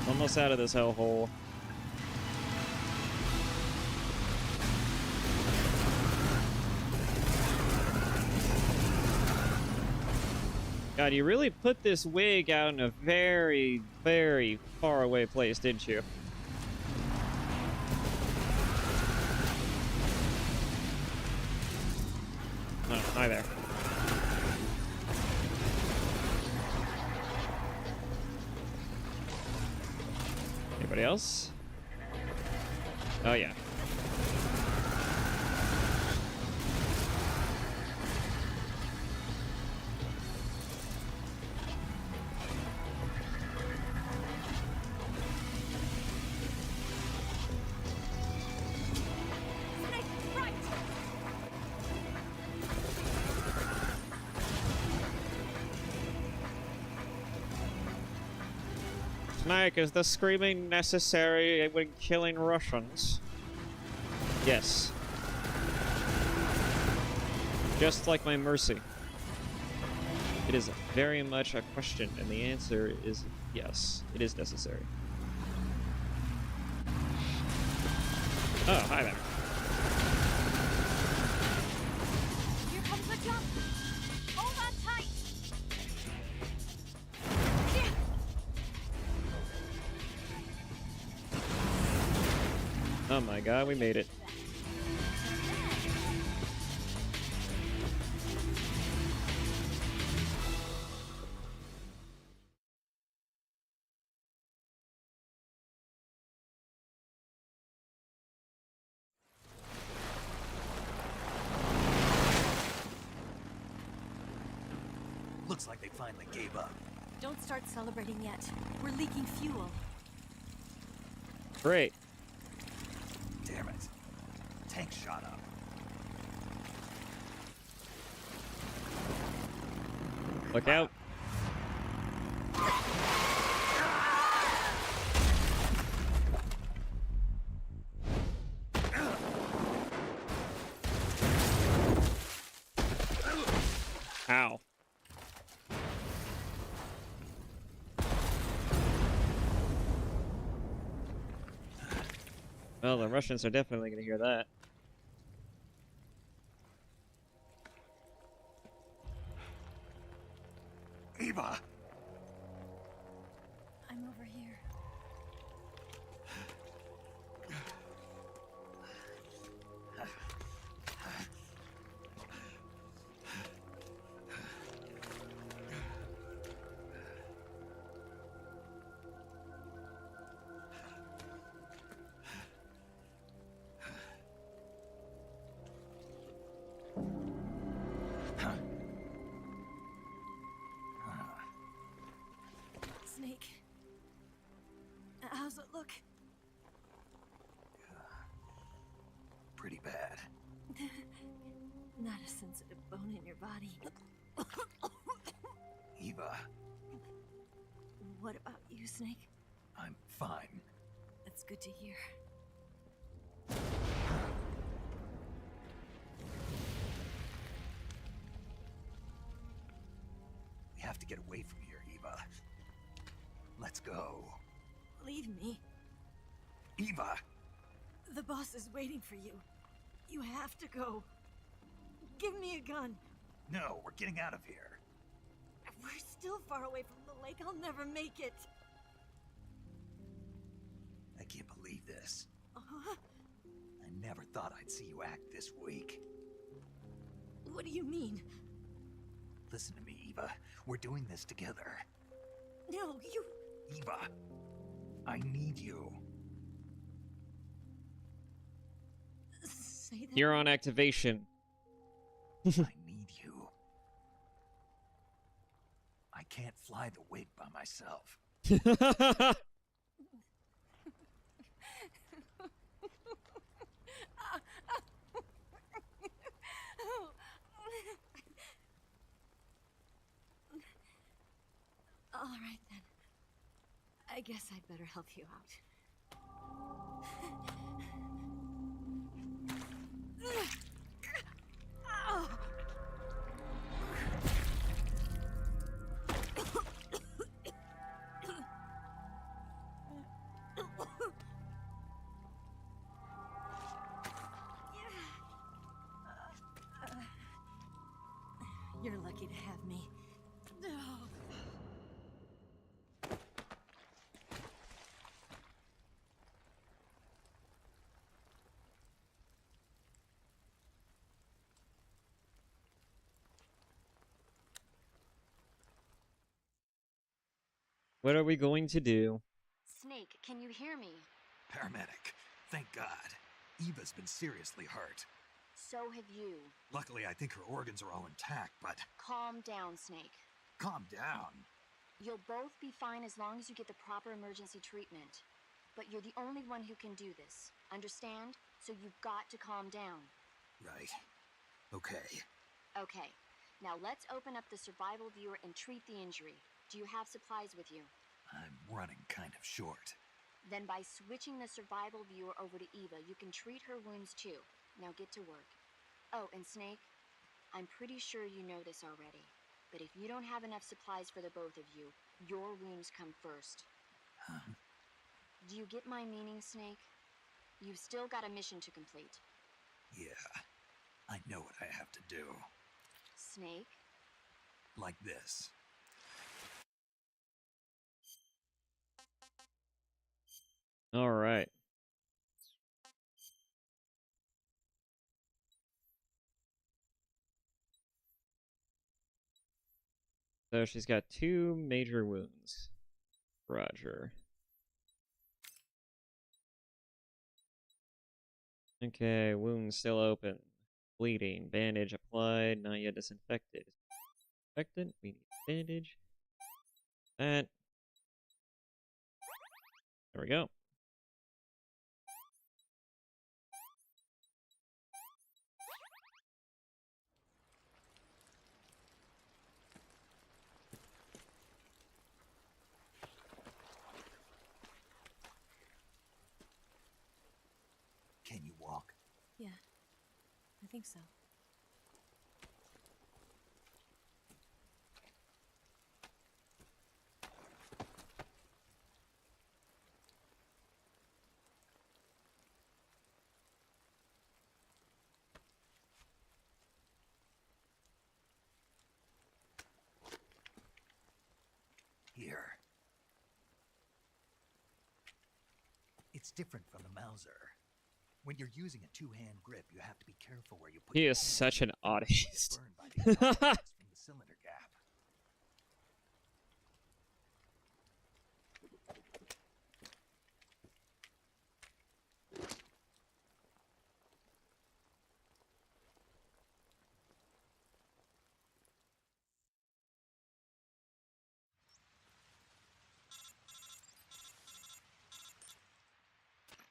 Almost out of this hellhole. God, you really put this wig out in a very, very far away place, didn't you? Oh, hi there. Anybody else? Oh, yeah. Snake, is the screaming necessary when killing Russians? Yes. Just like my mercy. It is very much a question, and the answer is yes. It is necessary. Oh, hi there. Here comes the jump. Hold on tight. Oh my god, we made it. Looks like they finally gave up. Don't start celebrating yet. We're leaking fuel. Great. Damn it. Tank shot up. Look out. Ow. Well, the Russians are definitely going to hear that. Eva! I'm over here. Snake. How's it look? Pretty bad. Not a sensitive bone in your body. Eva, What about you, Snake? I'm fine. That's good to hear. We have to get away from here, Eva. Let's go. Leave me. Eva! The boss is waiting for you. You have to go. Give me a gun. No, we're getting out of here. We're still far away from the lake. I'll never make it. I can't believe this. Uh-huh. I never thought I'd see you act this weak. What do you mean? Listen to me, Eva. We're doing this together. No, you... Eva, I need you. Say that. You're on activation. I need you. I can't fly the wig by myself. All right, then. I guess I'd better help you out. Oh. You're lucky to have me. What are we going to do? Snake, can you hear me? Paramedic, thank God. Eva's been seriously hurt. So have you. Luckily, I think her organs are all intact, but... Calm down, Snake. Calm down. You'll both be fine as long as you get the proper emergency treatment. But you're the only one who can do this. Understand? So you've got to calm down. Right. Okay. Okay. Now let's open up the survival viewer and treat the injury. Do you have supplies with you? I'm running kind of short. Then by switching the survival viewer over to Eva, you can treat her wounds too. Now get to work. Oh, and Snake, I'm pretty sure you know this already, but if you don't have enough supplies for the both of you, your wounds come first. Huh? Do you get my meaning, Snake? You've still got a mission to complete. Yeah, I know what I have to do. Snake? Like this. All right. So she's got 2 major wounds. Roger. Okay, wound still open. Bleeding. Bandage applied. Not yet disinfected. Infected. We need bandage. That. There we go. Can you walk? Yeah, I think so. Here. It's different from the Mauser. When you're using a two-hand grip, you have to be careful where you put He your is hand such an so you don't get autist. burned by the electrons from the cylinder gap.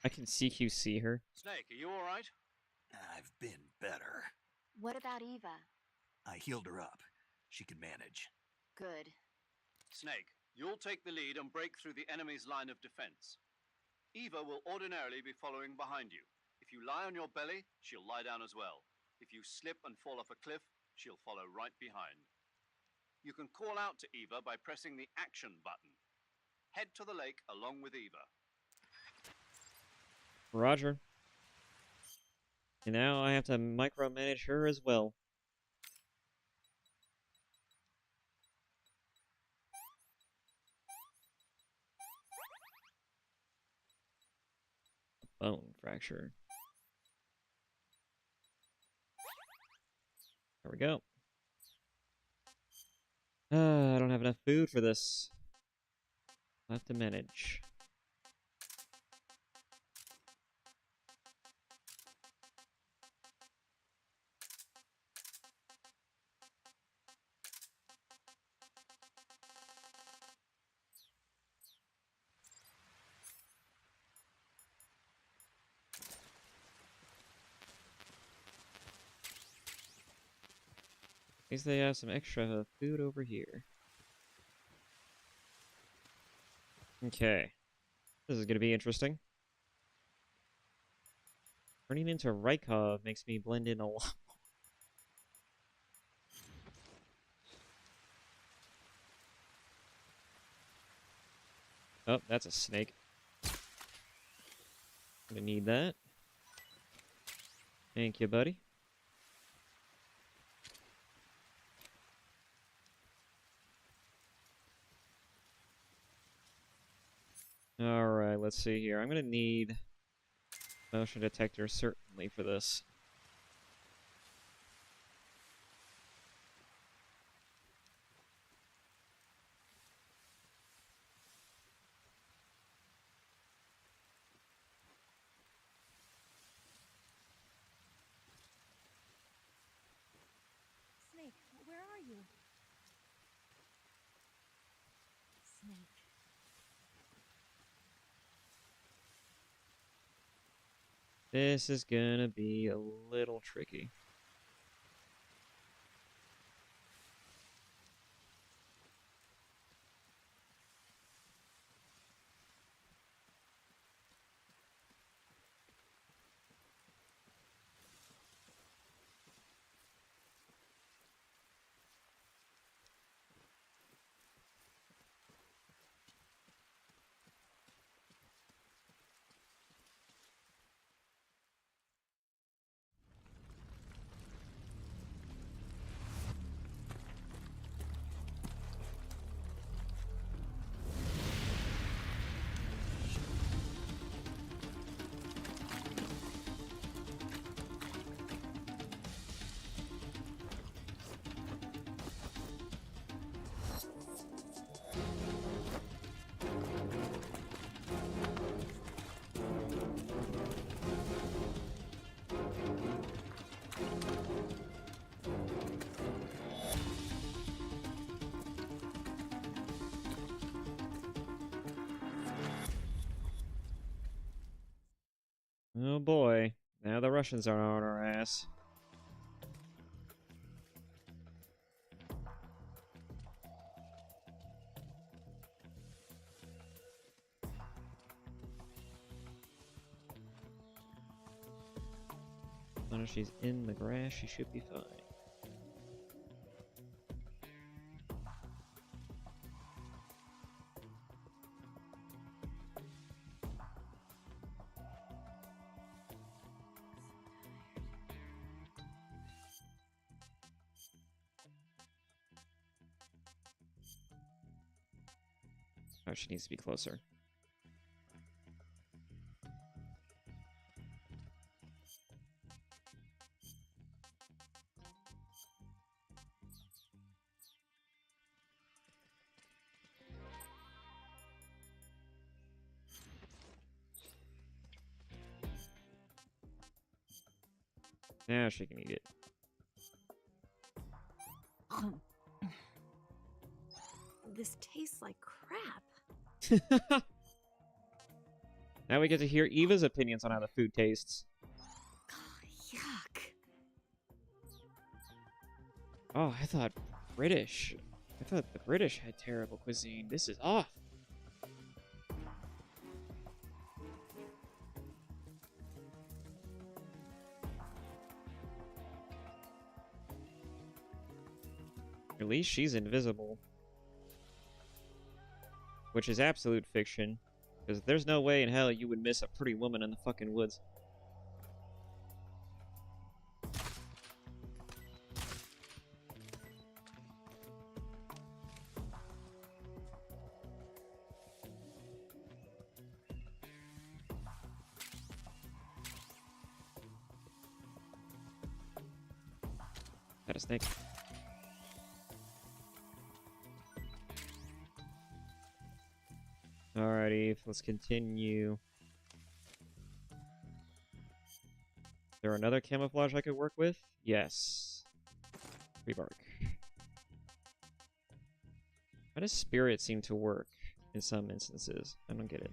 I can CQC her. Snake, are you alright? I've been better. What about Eva? I healed her up. She can manage. Good. Snake, you'll take the lead and break through the enemy's line of defense. Eva will ordinarily be following behind you. If you lie on your belly, she'll lie down as well. If you slip and fall off a cliff, she'll follow right behind. You can call out to Eva by pressing the action button. Head to the lake along with Eva. Roger. And now I have to micromanage her as well. Bone fracture. There we go. I don't have enough food for this. I'll have to manage. At least they have some extra food over here. Okay. This is going to be interesting. Turning into Rykov makes me blend in a lot more. Oh, that's a snake. Gonna need that. Thank you, buddy. Alright, let's see here. I'm gonna need motion detector certainly for this. Snake, where are you? Snake. This is gonna be a little tricky. Oh boy. Now the Russians are on our ass. As long as she's in the grass, she should be fine. Oh, she needs to be closer. Now she can eat it. This tastes like crap. Now we get to hear Eva's opinions on how the food tastes. Yuck. Oh, I thought the British had terrible cuisine. This is off. At least she's invisible. Which is absolute fiction. Because there's no way in hell you would miss a pretty woman in the fucking woods. Got a snake. Alrighty, let's continue. Is there another camouflage I could work with? Yes. Tree bark. How does spirit seem to work in some instances? I don't get it.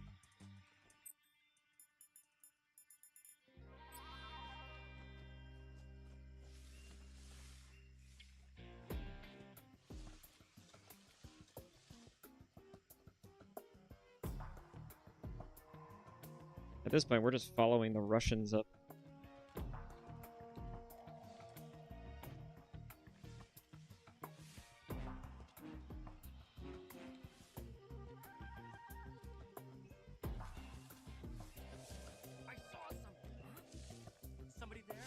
At this point, we're just following the Russians up. I saw somebody there.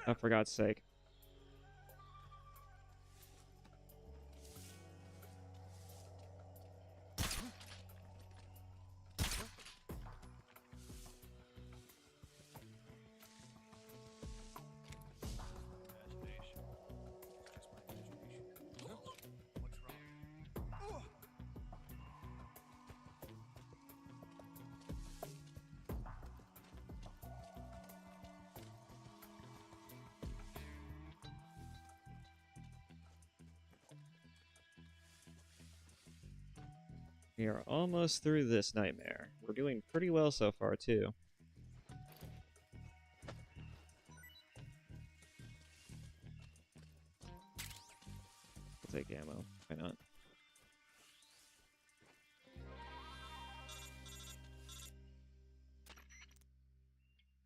Oh, for God's sake. We are almost through this nightmare. We're doing pretty well so far, too. I'll take ammo. Why not?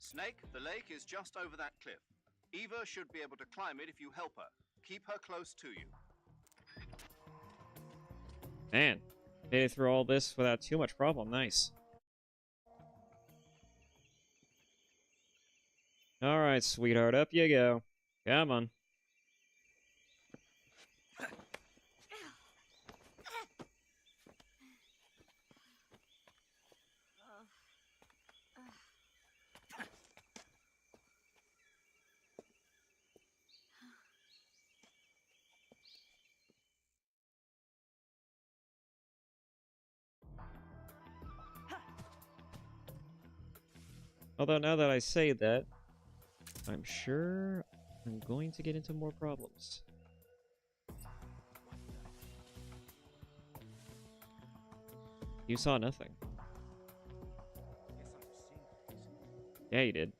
Snake, the lake is just over that cliff. Eva should be able to climb it if you help her. Keep her close to you. Man, made it through all this without too much problem. Nice. Alright, sweetheart, up you go. Come on. Although now that I say that, I'm sure I'm going to get into more problems. You saw nothing. Yeah, you did.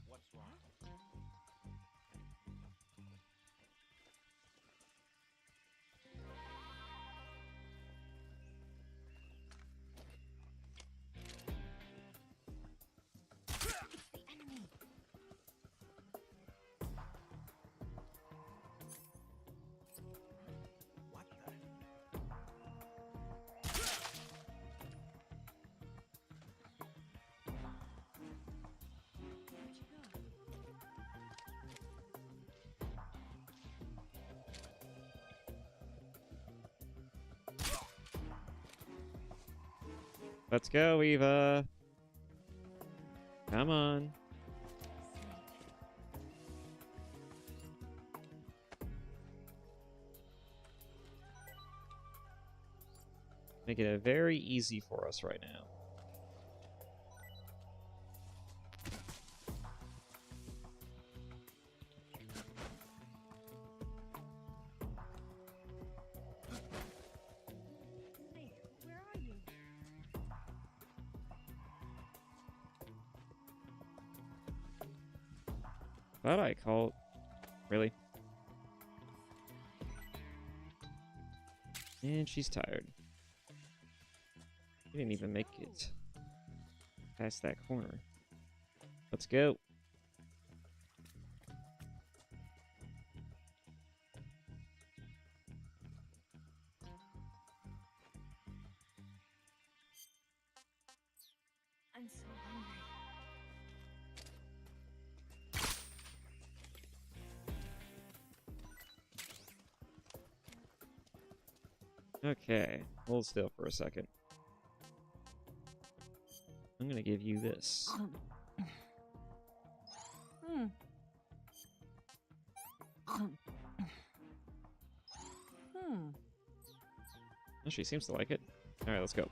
What's wrong? What's wrong? What the? Where'd you go? Let's go, Eva. Come on. Make it very easy for us right now. Snake, where are you? Thought I called. Really? And she's tired. You didn't even make it past that corner. Let's go. I'm so hungry. Okay, hold still for a second. I'm gonna give you this. Hmm. Oh, she seems to like it. Alright, let's go.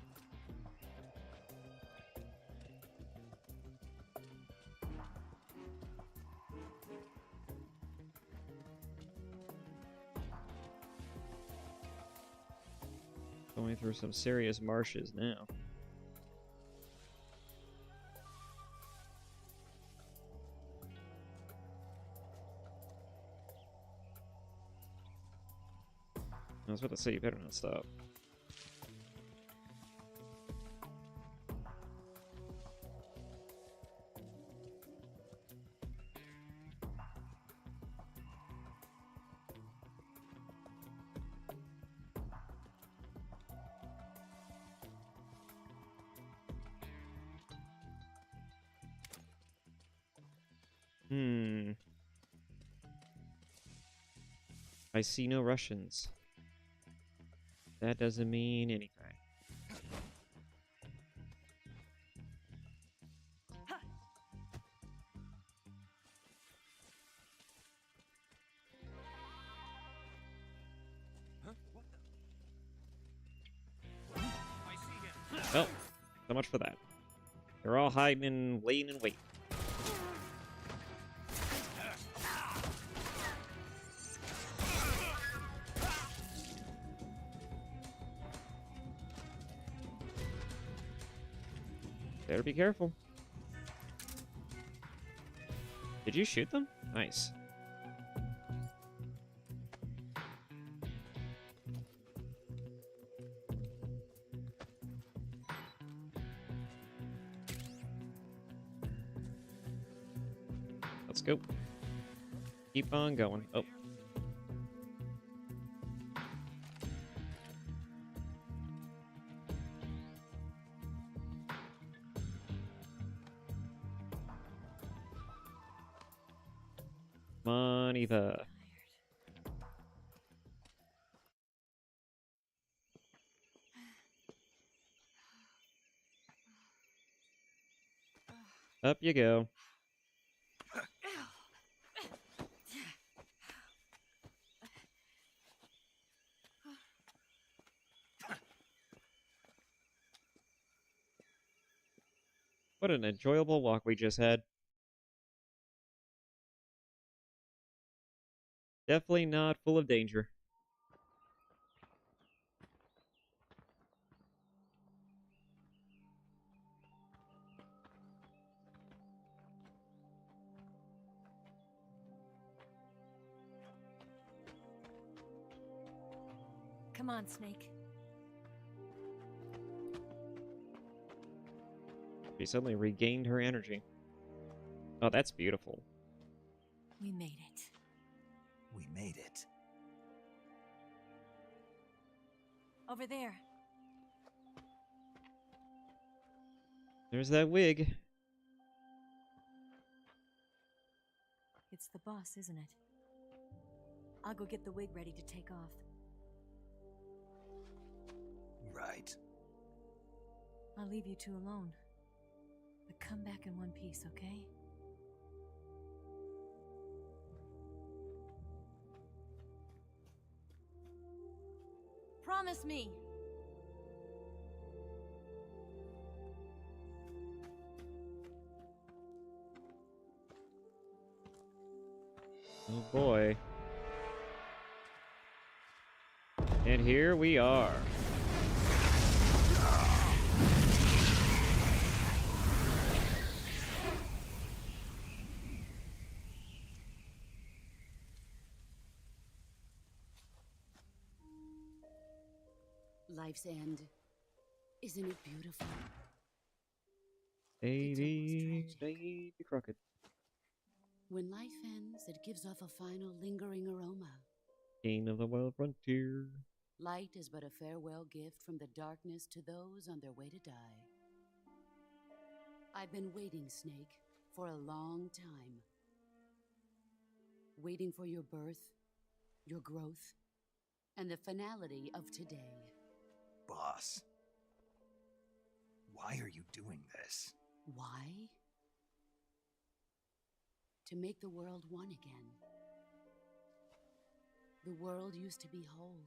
Going through some serious marshes now. I was about to say, you better not stop. I see no Russians. That doesn't mean anything. Huh? What the? I see him. Well, so much for that. They're all hiding and laying in wait. Better be careful. Did you shoot them? Nice. Let's go. Keep on going. Oh. Come on, Eva. Up you go. What an enjoyable walk we just had. Definitely not full of danger. Come on, Snake. She suddenly regained her energy. Oh, that's beautiful. We made it. We made it. Over there. There's that wig. It's the boss, isn't it? I'll go get the wig ready to take off. Right. I'll leave you two alone. But come back in one piece, okay? Promise me! Oh boy. And here we are. Life's end. Isn't it beautiful? Baby Crockett. When life ends, it gives off a final lingering aroma. King of the wild frontier. Light is but a farewell gift from the darkness to those on their way to die. I've been waiting, Snake, for a long time. Waiting for your birth, your growth, and the finality of today. Boss. Why are you doing this? Why? To make the world one again. The world used to be whole.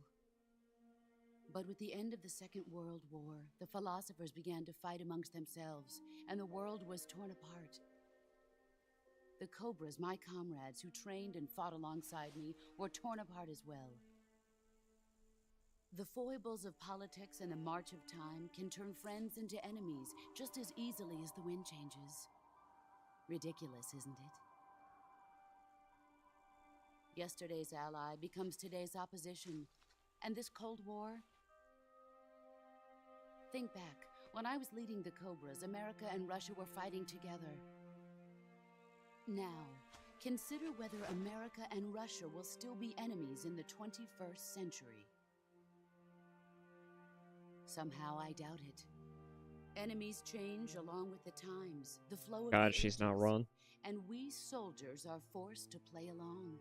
But with the end of the Second World War, the philosophers began to fight amongst themselves, and the world was torn apart. The Cobras, my comrades who trained and fought alongside me, were torn apart as well. The foibles of politics and the march of time can turn friends into enemies just as easily as the wind changes. Ridiculous, isn't it? Yesterday's ally becomes today's opposition. And this Cold War? Think back. When I was leading the Cobras, America and Russia were fighting together. Now, consider whether America and Russia will still be enemies in the 21st century. Somehow I doubt it. Enemies change along with the times, the flow of God, the she's not ages, wrong. and we soldiers are forced to play along.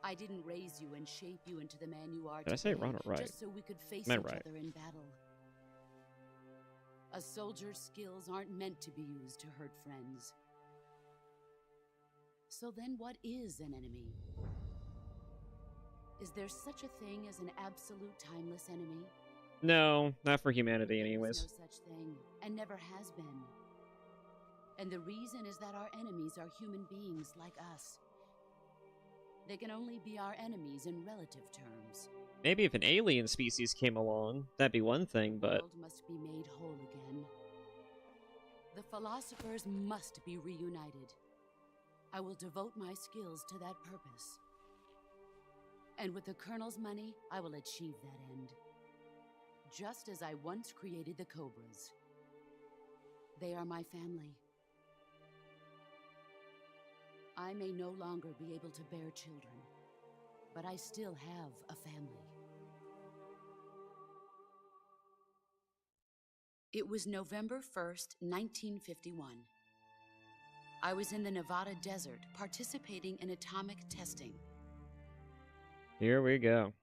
I didn't raise you and shape you into the man you are Did I say today wrong or right? just so we could face Meant each right. other in battle. A soldier's skills aren't meant to be used to hurt friends. So then what is an enemy? Is there such a thing as an absolute timeless enemy? No, not for humanity There is anyways. no such thing, and never has been. And the reason is that our enemies are human beings like us. They can only be our enemies in relative terms. Maybe if an alien species came along, that'd be one thing, The but world must be made whole again. The philosophers must be reunited. I will devote my skills to that purpose. And with the Colonel's money, I will achieve that end. Just as I once created the Cobras. They are my family. I may no longer be able to bear children, but I still have a family. It was November 1st, 1951. I was in the Nevada desert participating in atomic testing. here we go.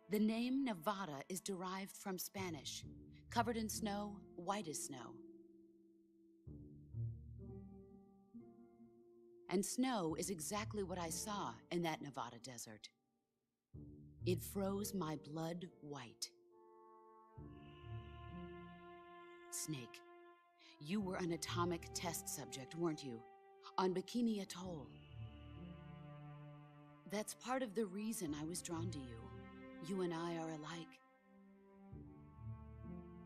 The name Nevada is derived from Spanish, covered in snow, white as snow. And snow is exactly what I saw in that Nevada desert. It froze my blood white. Snake, you were an atomic test subject, weren't you? On Bikini Atoll. That's part of the reason I was drawn to you. You and I are alike.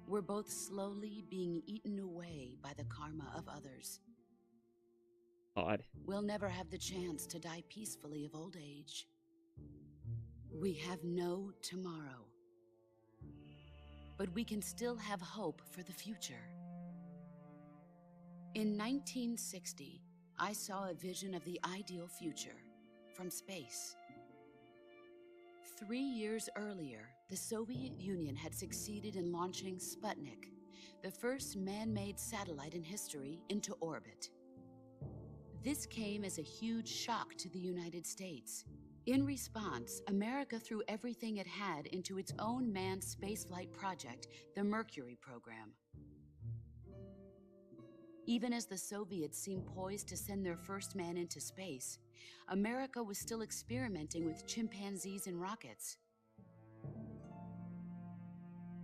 We're both slowly being eaten away by the karma of others. Odd. We'll never have the chance to die peacefully of old age. We have no tomorrow. But we can still have hope for the future. In 1960, I saw a vision of the ideal future from space. 3 years earlier, the Soviet Union had succeeded in launching Sputnik, the first man-made satellite in history, into orbit. This came as a huge shock to the United States. In response, America threw everything it had into its own manned spaceflight project, the Mercury program. Even as the Soviets seemed poised to send their first man into space, America was still experimenting with chimpanzees and rockets.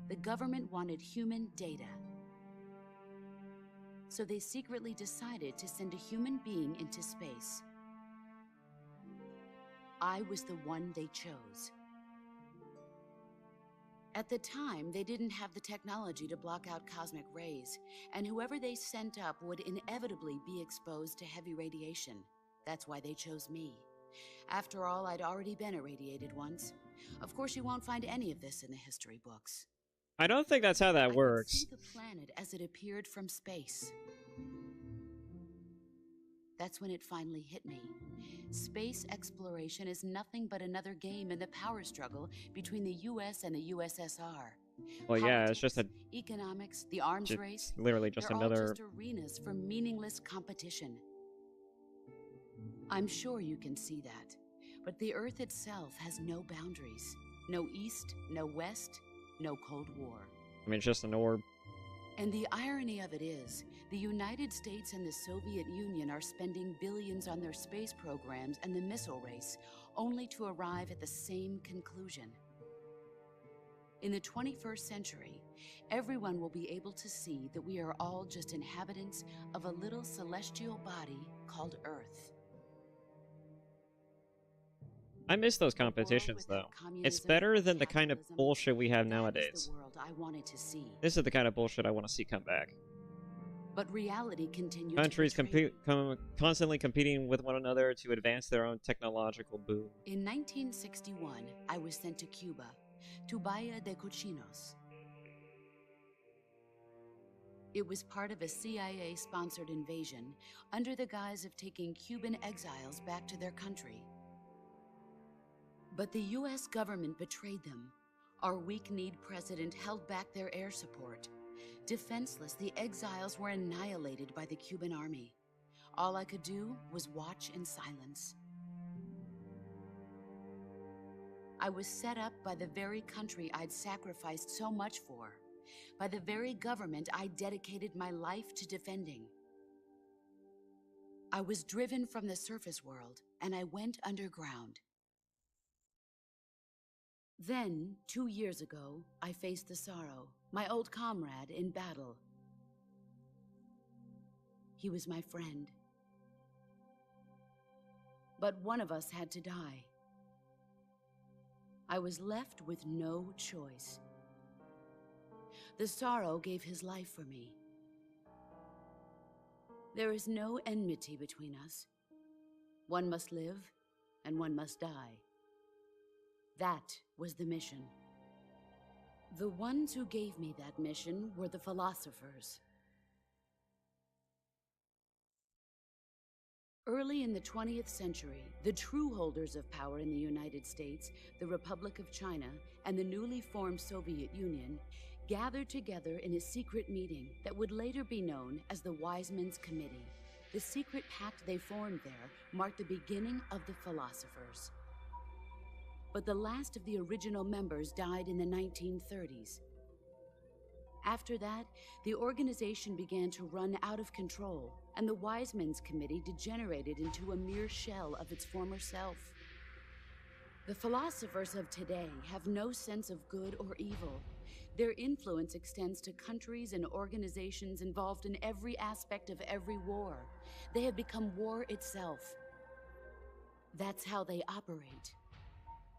The government wanted human data. So they secretly decided to send a human being into space. I was the one they chose. At the time, they didn't have the technology to block out cosmic rays, and whoever they sent up would inevitably be exposed to heavy radiation. That's why they chose me. After all, I'd already been irradiated once. Of course, you won't find any of this in the history books. I don't think that's how that I works. could see the planet as it appeared from space. That's when it finally hit me. Space exploration is nothing but another game in the power struggle between the US and the USSR. Well, yeah, it's just a... Economics, the arms race, literally just they're another... all just arenas for meaningless competition. I'm sure you can see that. But the Earth itself has no boundaries. No East, no West, no Cold War. I mean, it's just an orb. And the irony of it is, the United States and the Soviet Union are spending billions on their space programs and the missile race, only to arrive at the same conclusion. In the 21st century, everyone will be able to see that we are all just inhabitants of a little celestial body called Earth. I miss those competitions, though. It's better than the kind of bullshit we have nowadays. The world I wanted to see. This is the kind of bullshit I want to see come back. But reality continues. Countries constantly competing with one another to advance their own technological boom. In 1961, I was sent to Cuba, to Bahia de Cochinos. It was part of a CIA-sponsored invasion under the guise of taking Cuban exiles back to their country. But the US government betrayed them. Our weak-kneed president held back their air support. Defenseless, the exiles were annihilated by the Cuban army. All I could do was watch in silence. I was set up by the very country I'd sacrificed so much for, by the very government I dedicated my life to defending. I was driven from the surface world, and I went underground. Then, 2 years ago, I faced the Sorrow, my old comrade in battle. He was my friend. But one of us had to die. I was left with no choice. The Sorrow gave his life for me. There is no enmity between us. One must live, and one must die. That was the mission. The ones who gave me that mission were the philosophers. Early in the 20th century, the true holders of power in the United States, the Republic of China, and the newly formed Soviet Union gathered together in a secret meeting that would later be known as the Wiseman's Committee. The secret pact they formed there marked the beginning of the philosophers. but the last of the original members died in the 1930s. After that, the organization began to run out of control, and the Wiseman's Committee degenerated into a mere shell of its former self. The philosophers of today have no sense of good or evil. Their influence extends to countries and organizations involved in every aspect of every war. They have become war itself. That's how they operate.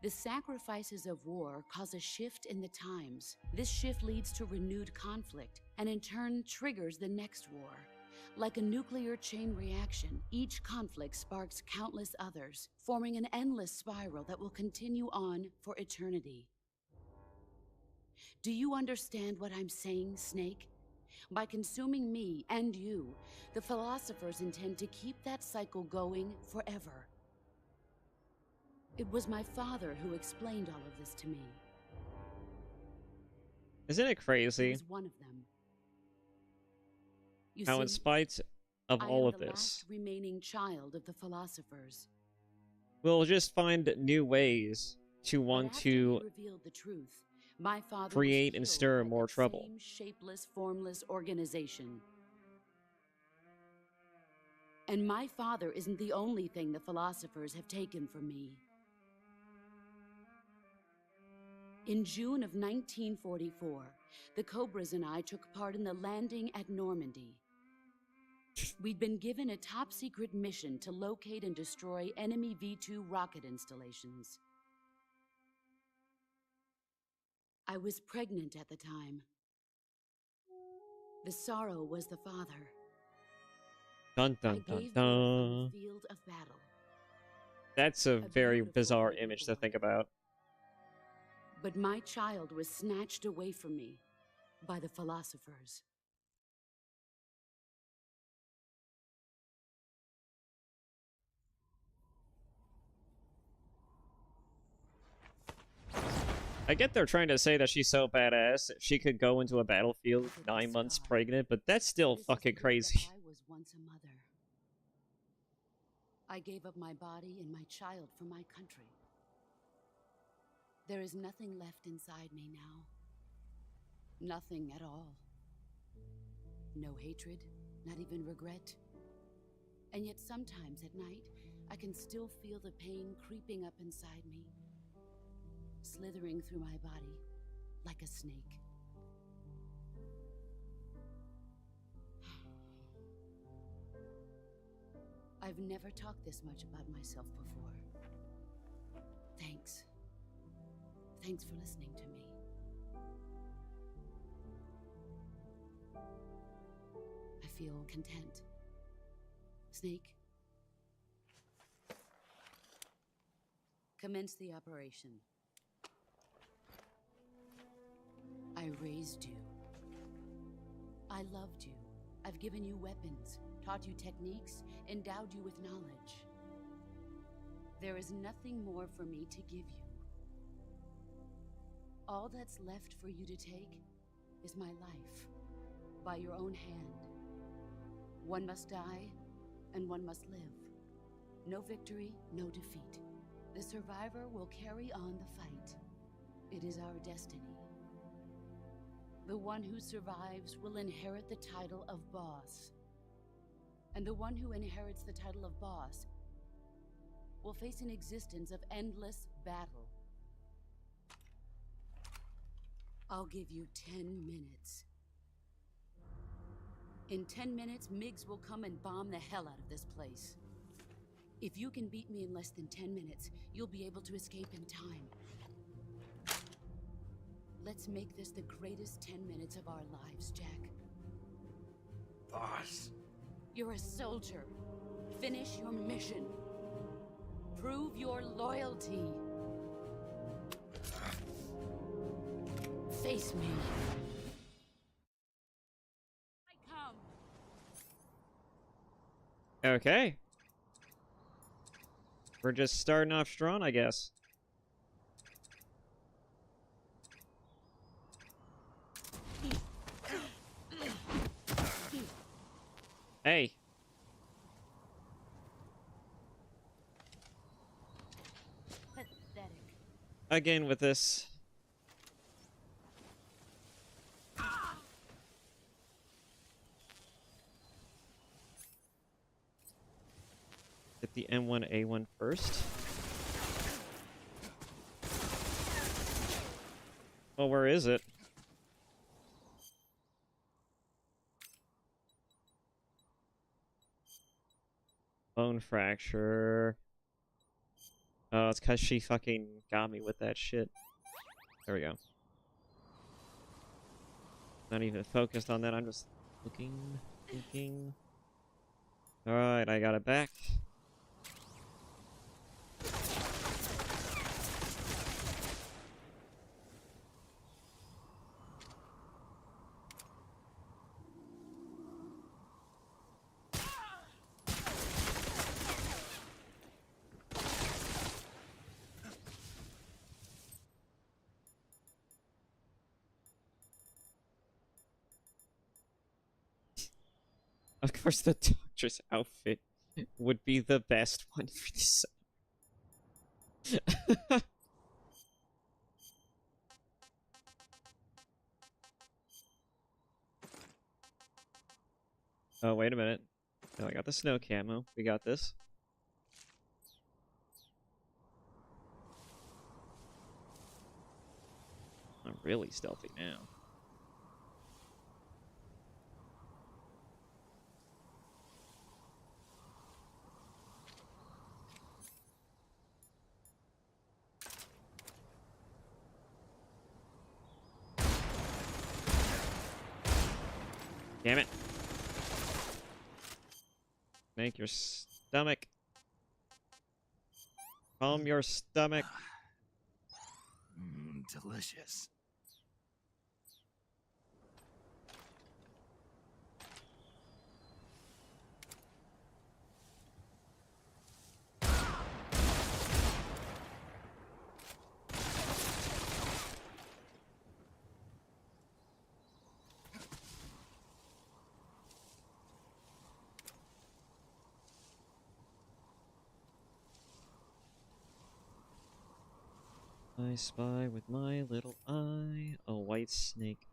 The sacrifices of war cause a shift in the times. This shift leads to renewed conflict, and in turn triggers the next war. Like a nuclear chain reaction, each conflict sparks countless others, forming an endless spiral that will continue on for eternity. Do you understand what I'm saying, Snake? By consuming me and you, the philosophers intend to keep that cycle going forever. It was my father who explained all of this to me. Isn't it He crazy was one of them. You how, in see, spite of I all am of the this, last remaining child of the philosophers. we'll just find new ways to But want after to he revealed the truth, my father create was and killed stir by more that trouble. same shapeless, formless organization. And my father isn't the only thing the philosophers have taken from me. In June of 1944, the Cobras and I took part in the landing at Normandy. We'd been given a top-secret mission to locate and destroy enemy V-2 rocket installations. I was pregnant at the time. The sorrow was the father. Dun I dun dun gave birth on dun. the field of battle. That's a very beautiful bizarre baby image to boy. think about. But my child was snatched away from me by the philosophers. I get they're trying to say that she's so badass that she could go into a battlefield Look at 9 this months scar. pregnant, but that's still This is fucking proof crazy. that I was once a mother. I gave up my body and my child for my country. There is nothing left inside me now. Nothing at all. No hatred, not even regret. And yet sometimes at night, I can still feel the pain creeping up inside me, slithering through my body like a snake. I've never talked this much about myself before. Thanks. Thanks for listening to me. I feel content. Snake, commence the operation. I raised you. I loved you. I've given you weapons, taught you techniques, endowed you with knowledge. There is nothing more for me to give you. All that's left for you to take is my life, by your own hand. One must die, and one must live. No victory, no defeat. The survivor will carry on the fight. It is our destiny. The one who survives will inherit the title of boss. And the one who inherits the title of boss will face an existence of endless battle. I'll give you 10 minutes. In 10 minutes, MiGs will come and bomb the hell out of this place. If you can beat me in less than 10 minutes, you'll be able to escape in time. Let's make this the greatest 10 minutes of our lives, Jack. Boss. You're a soldier. Finish your mission. Prove your loyalty. Face me. I come. Okay. We're just starting off strong, I guess. Hey. Pathetic. again with this. Hit the M1A1 first. Well, where is it? Bone fracture. Oh, it's because she fucking got me with that shit. There we go. Not even focused on that. I'm just looking, thinking. Alright, I got it back. Of course, the doctor's outfit would be the best one for this. Oh, wait a minute. No, I got the snow camo. We got this. I'm really stealthy now. Damn it. Make your stomach. Calm your stomach. Delicious. I spy with my little eye a white snake.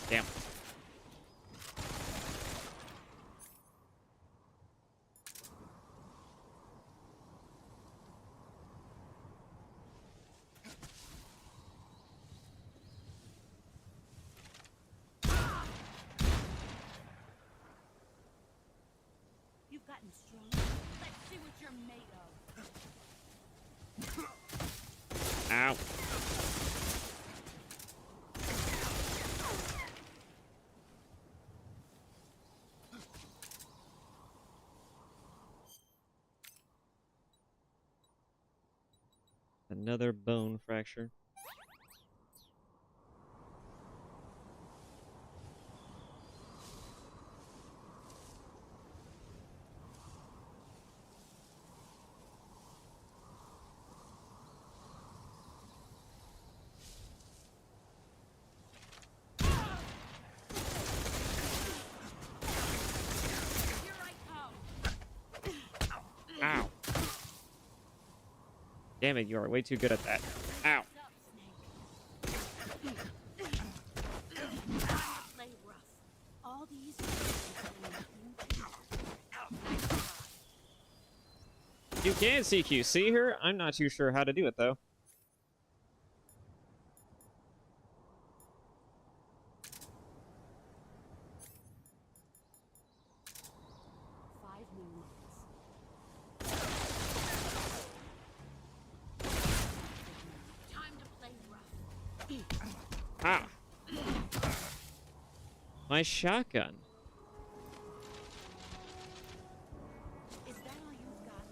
Damn. You've gotten strong. Let's see what you're made of. Ow. Another bone fracture. Ow. Damn it, you are way too good at that. Ow. You can CQC her. I'm not too sure how to do it, though. Ah! My shotgun. Is that all you've got?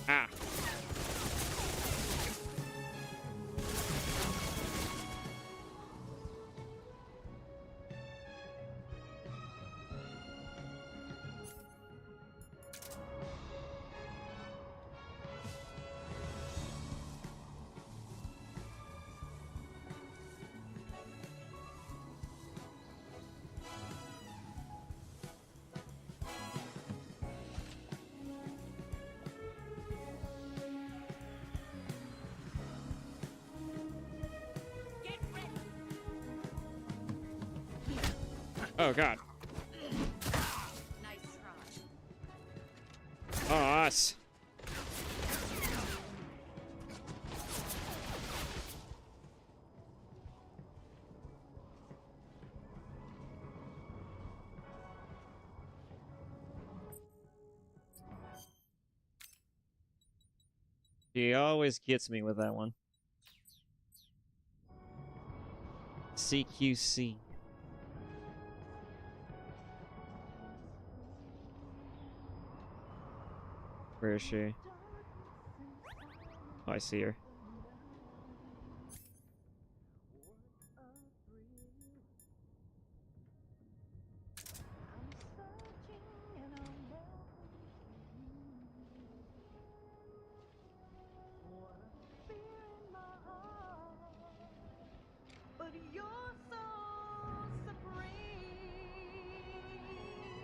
Ah! Oh, God. Nice try. Oh, us. She always gets me with that one. CQC. Where is she? Oh, I see her.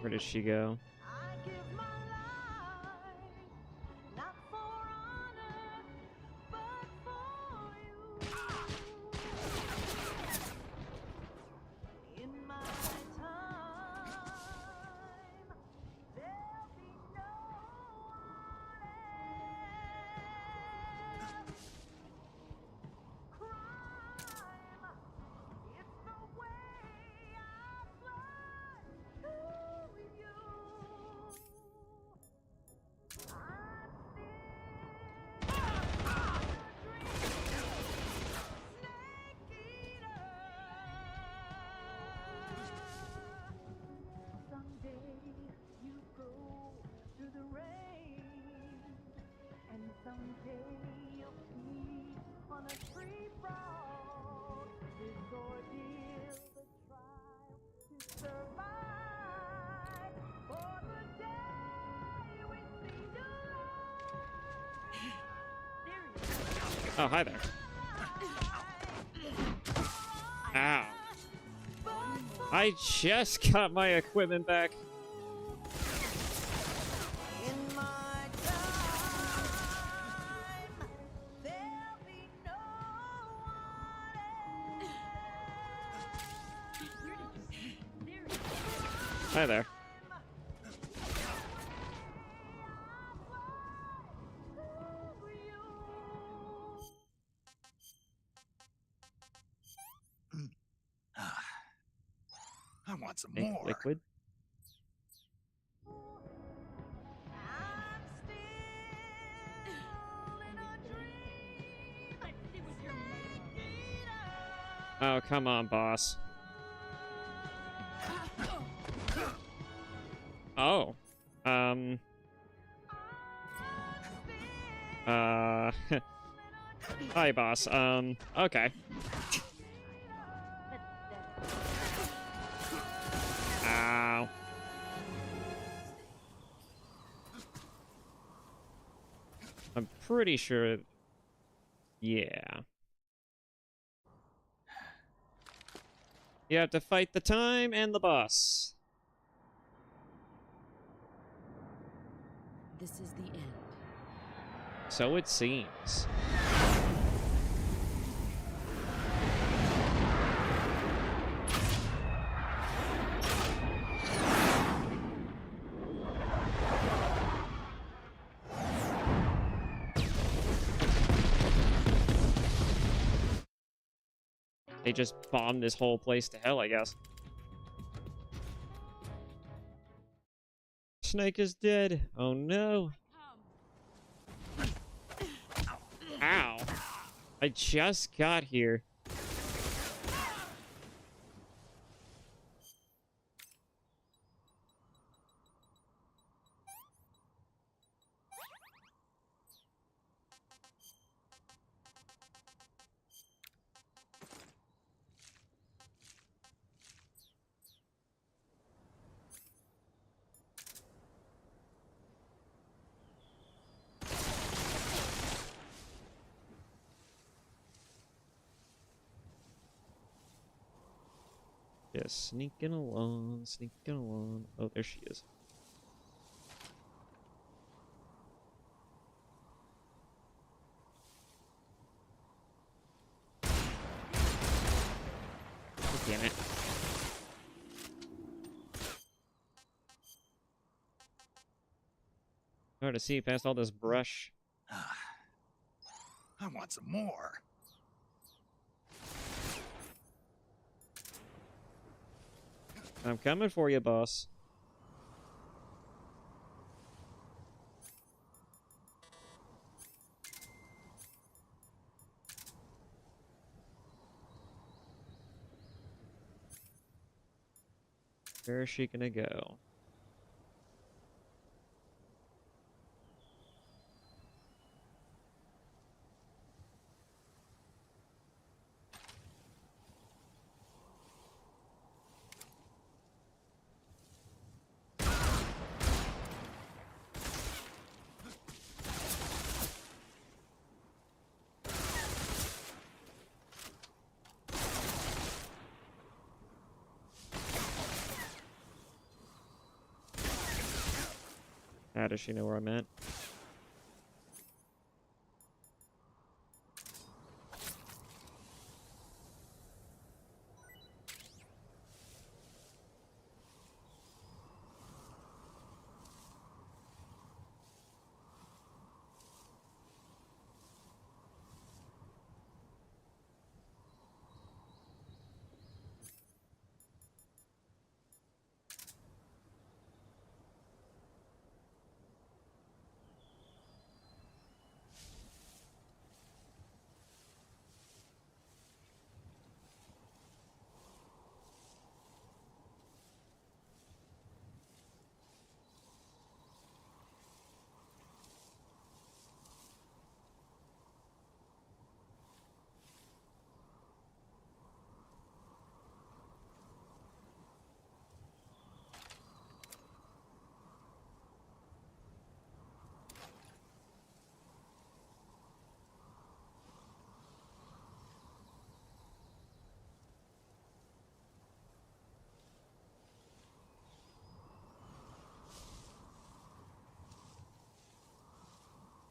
Where did she go? Oh, hi there. Ow. I just got my equipment back. Hi there. I want some Ink more. liquid. Oh, come on, boss. Oh. Hi, boss. Okay. Ow. I'm pretty sure... Yeah. You have to fight the time and the boss. This is the end. So it seems. They just bombed this whole place to hell, I guess. Snake is dead. Oh no. Ow. I just got here. Just sneaking along, sneaking along. Oh, there she is. Oh, damn it. Hard to see past all this brush. I want some more. I'm coming for you, boss. Where is she gonna go? How does she know where I'm at?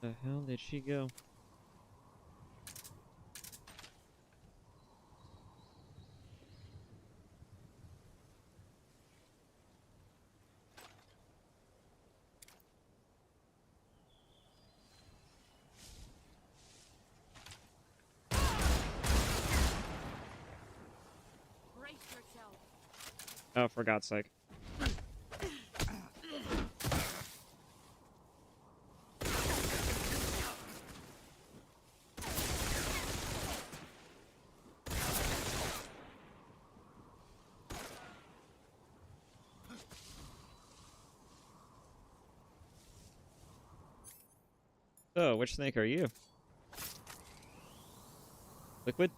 The hell did she go? Brace yourself. Oh, for God's sake. So, which snake are you? Liquid?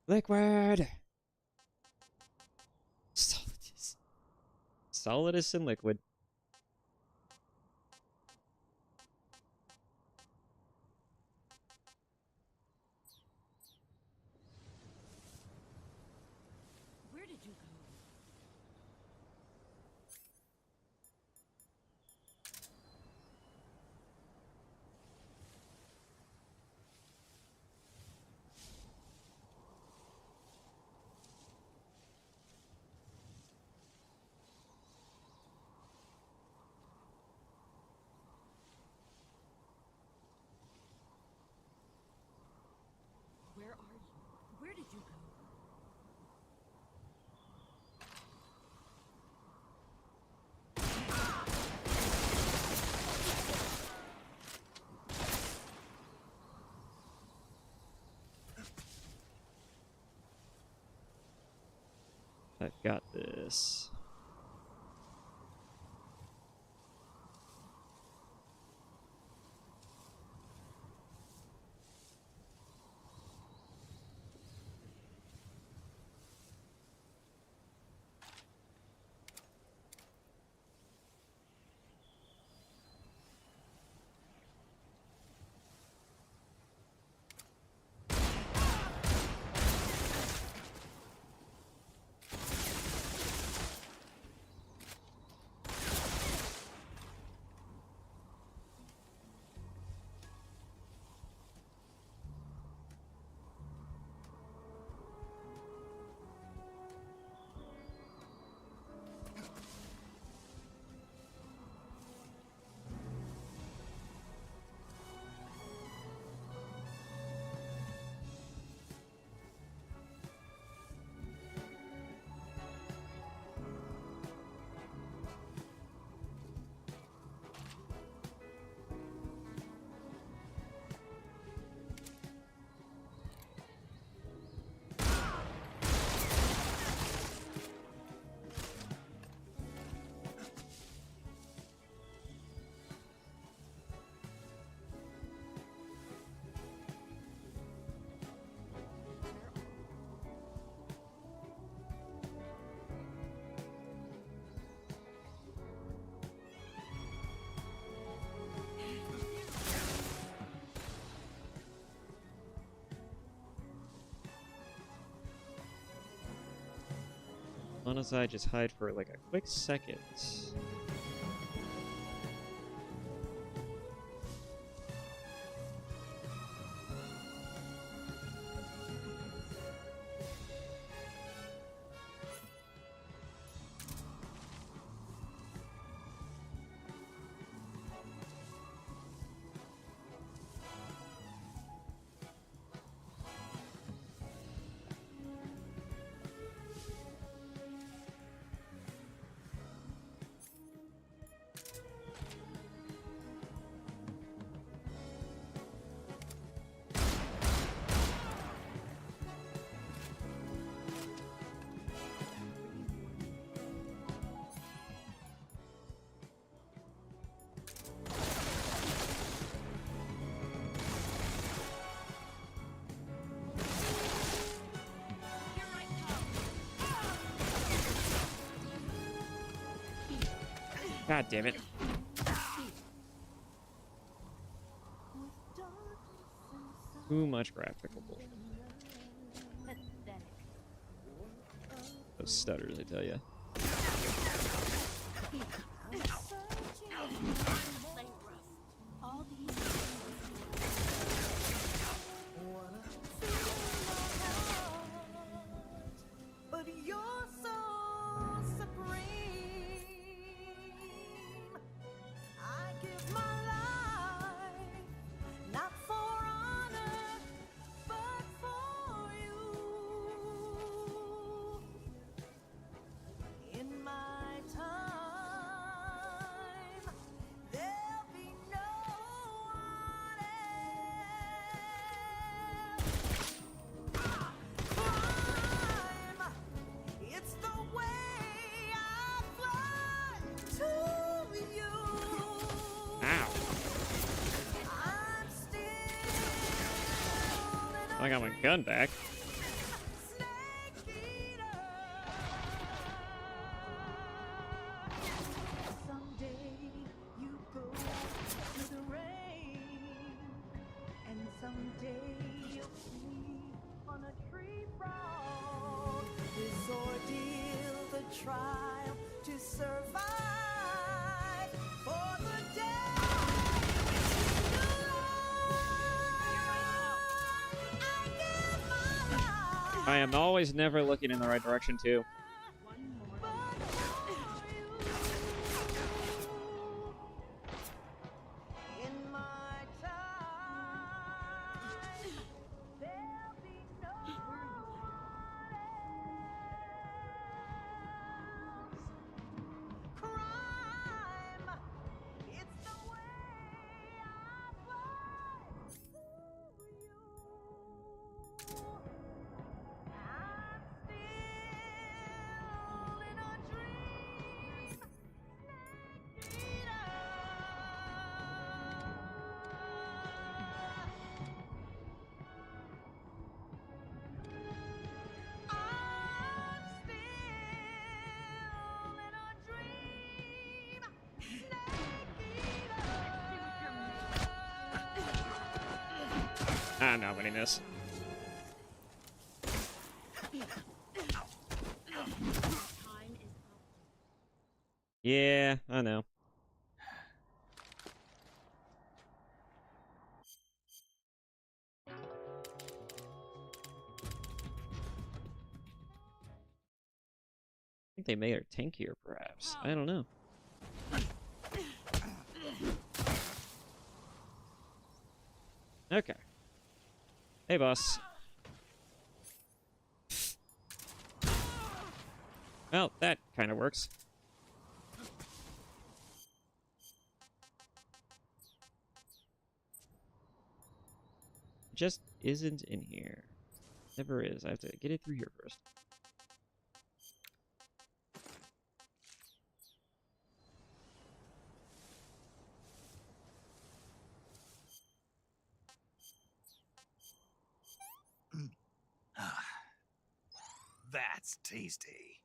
Liquid! Solidus. Solidus and liquid. Where did you go? Where are you? Where did you go? I've got this. As long as I just hide for like a quick second. God damn it. Too much graphical bullshit. Those stutters, I tell ya. But you're so supreme. I give my life not for honor, but for you. In my time I got my gun back. Someday you go to the rain, and someday you'll sleep on a tree frog. This ordeal, the trial to survive for the day I am always never looking in the right direction, too. in my time. There'll be no one else. Crime, it's the way I fight for you. I'm still in a dream, snake eater. I'm still in a dream, snake eater. I'm not winning this. Yeah, I know. I think they made her tankier, perhaps. I don't know. Okay. Hey, boss. Well, that kind of works. Just isn't in here. Never is. I have to get it through here first. That's tasty.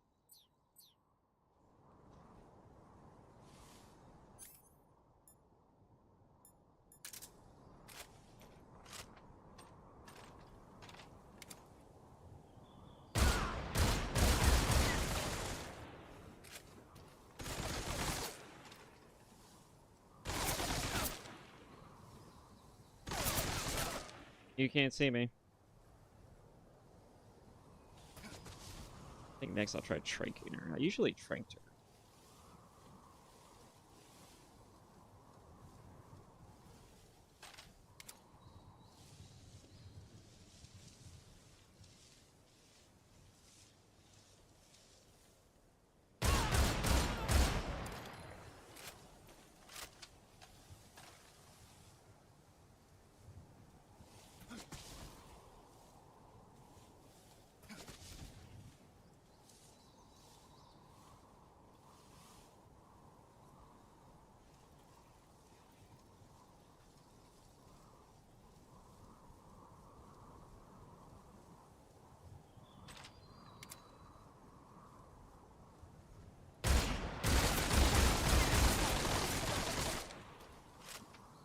You can't see me. I think next I'll try tranking her. I usually tranked her.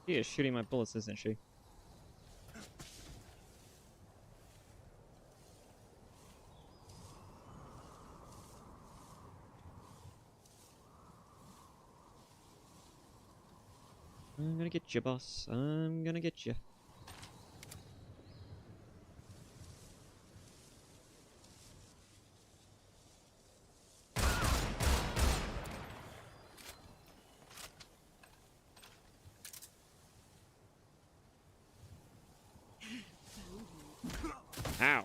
She is shooting my bullets, isn't she? I'm gonna get you, boss. I'm gonna get you. Ow.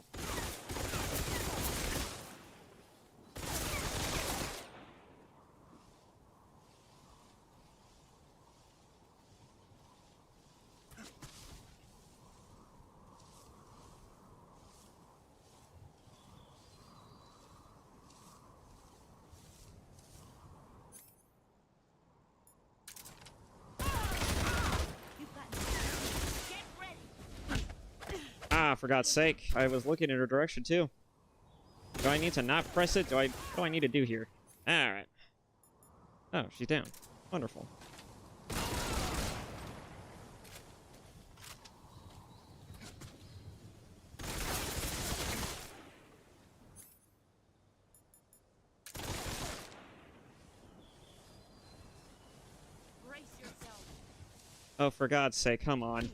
Ah, for God's sake. I was looking in her direction, too. Do I need to not press it? What do I need to do here? Alright. Oh, she's down. Wonderful. Brace yourself. Oh, for God's sake, come on.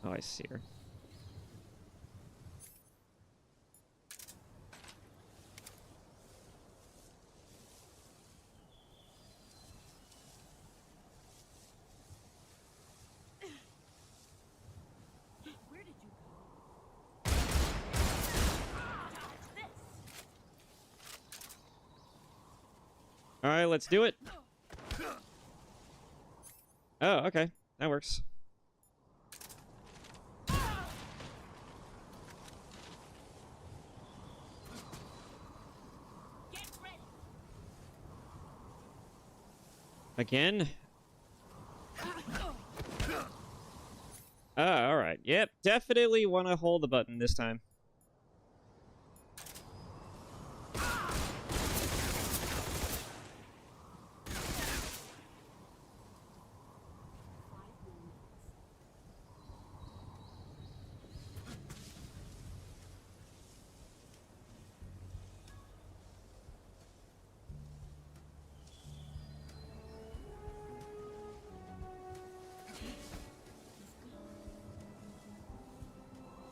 Oh, I see her. Where did you go? Alright, let's do it. Oh, okay. That works. Again? Oh, alright. Yep, definitely want to hold the button this time.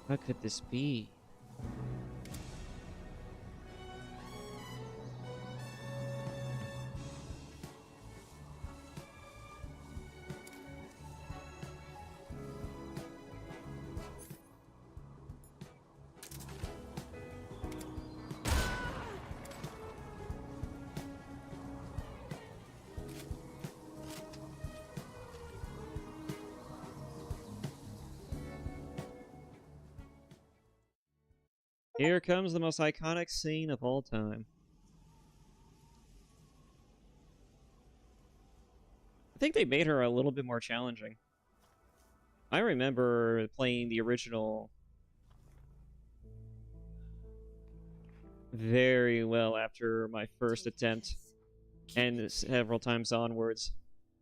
What could this be? Here comes the most iconic scene of all time. I think they made her a little bit more challenging. I remember playing the original very well after my first attempt, and several times onwards.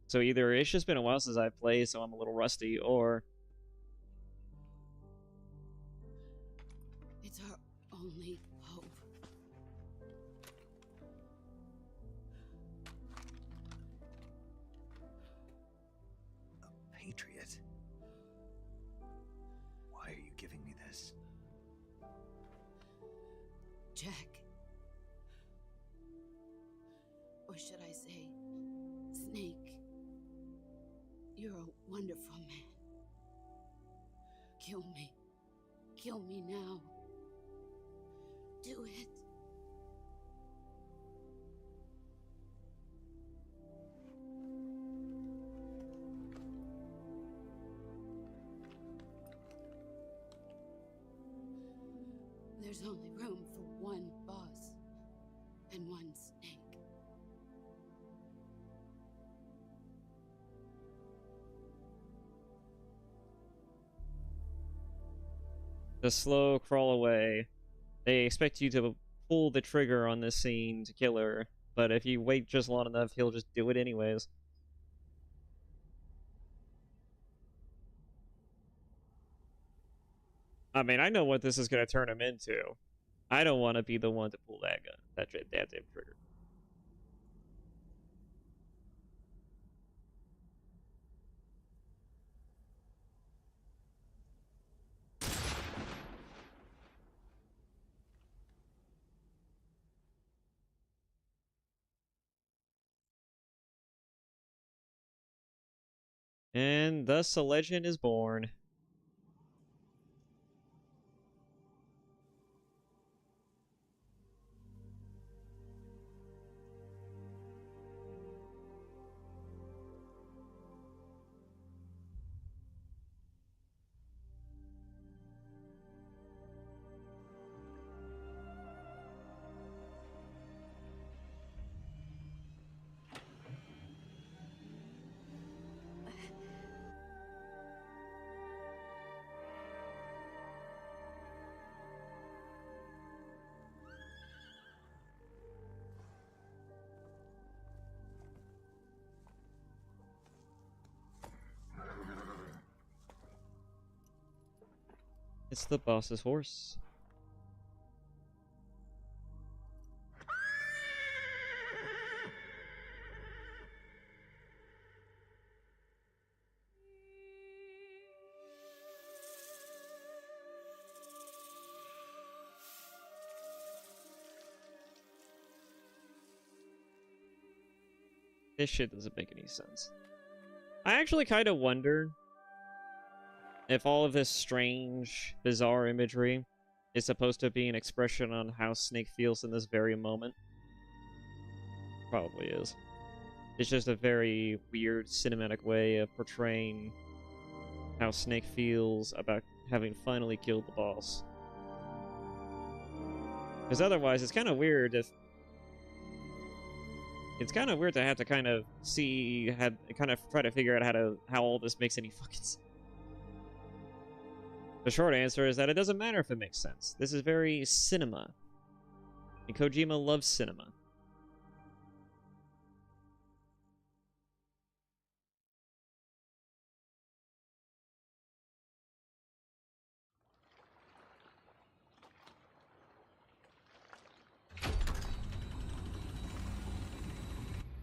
So either it's just been a while since I've played, so I'm a little rusty, or It's our only hope. A patriot? Why are you giving me this? Jack. Or should I say, Snake. You're a wonderful man. Kill me. Kill me now. Do it. There's only room for one boss and one snake. the slow crawl away. They expect you to pull the trigger on this scene to kill her, but if you wait just long enough, he'll just do it anyways. I mean, I know what this is going to turn him into. I don't want to be the one to pull that gun, that damn trigger. And thus a legend is born. It's the boss's horse. This shit doesn't make any sense. I actually kind of wonder if all of this strange, bizarre imagery is supposed to be an expression on how Snake feels in this very moment. Probably is. It's just a very weird cinematic way of portraying how Snake feels about having finally killed the boss. Because otherwise, it's kind of weird if... It's kind of weird to have to kind of see, kind of try to figure out how all this makes any fucking sense. The short answer is that it doesn't matter if it makes sense. This is very cinema. And Kojima loves cinema.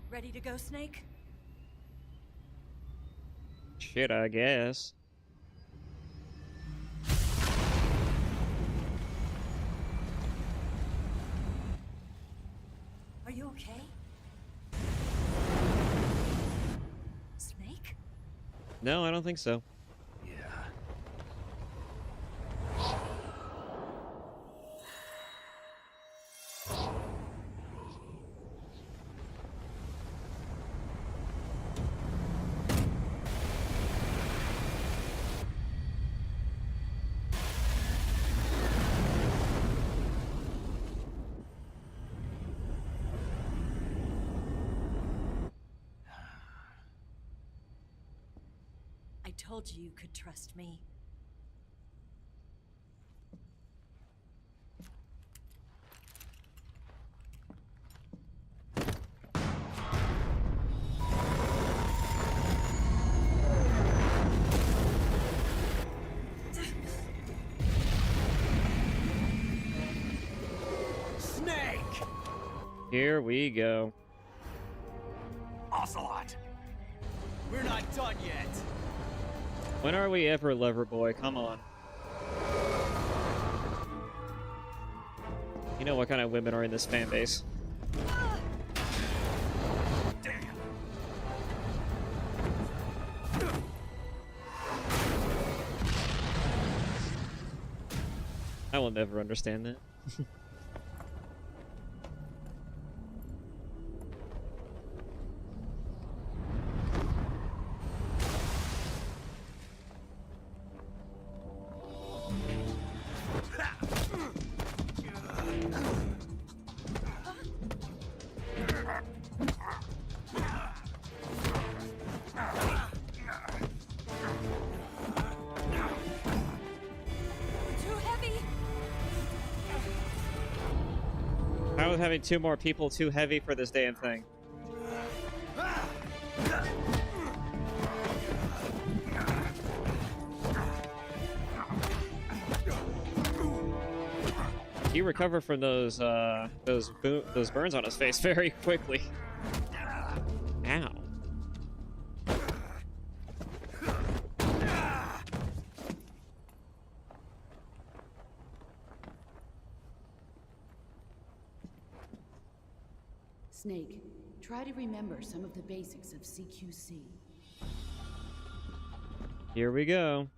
Ready to go, Snake? Shit, I guess. Are you okay? Snake? No, I don't think so. I told you you could trust me. Snake! Here we go. Ocelot! We're not done yet. When are we ever, Lover Boy? Come on. You know what kind of women are in this fan base. I will never understand that. How is having two more people too heavy for this damn thing? He recovered from those burns on his face very quickly. Ow. Snake, try to remember some of the basics of CQC. Here we go.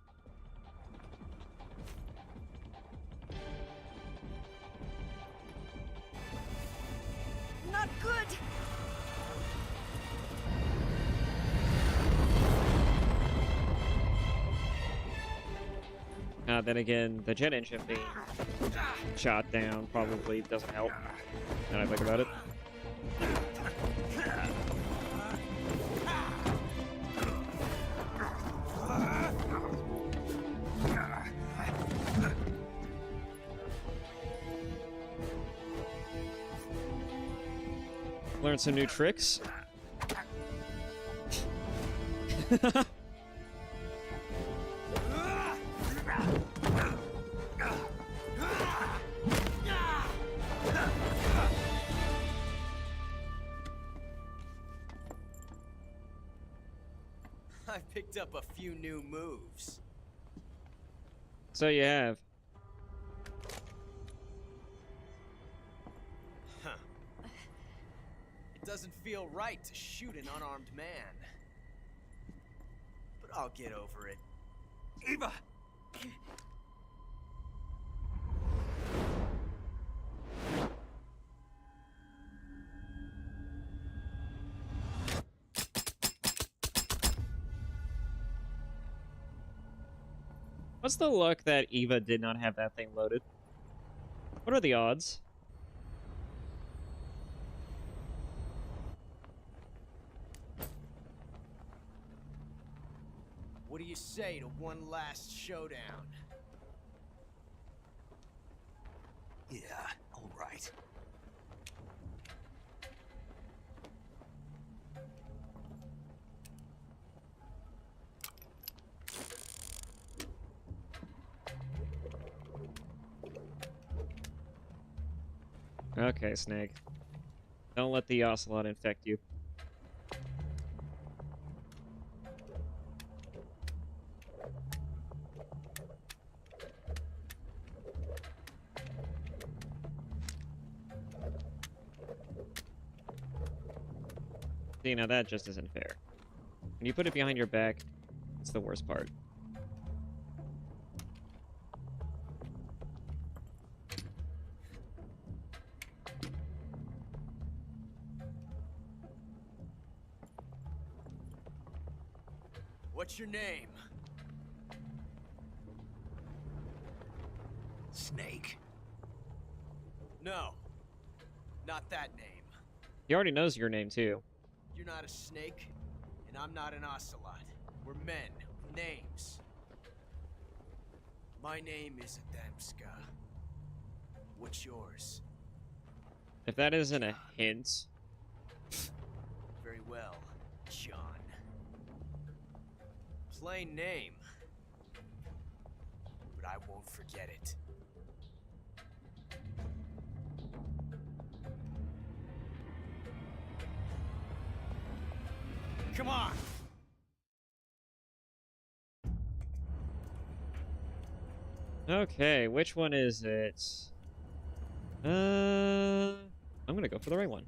Not good! Then again, the jet engine being shot down probably doesn't help. Now I think about it. Learn some new tricks. I picked up a few new moves. So you have. Huh. It doesn't feel right to shoot an unarmed man. But I'll get over it. Eva! What's the luck that Eva did not have that thing loaded? What are the odds? What do you say to one last showdown? Yeah, all right. Okay, Snake. Don't let the ocelot infect you. See, now that just isn't fair. When you put it behind your back, it's the worst part. What's your name? Snake. No, not that name. He already knows your name, too. You're not a snake, and I'm not an ocelot. We're men with names. My name is Adamska. What's yours? If that isn't a hint... Very well, John. Plain name. But I won't forget it. Come on! Okay, which one is it? I'm gonna go for the right one.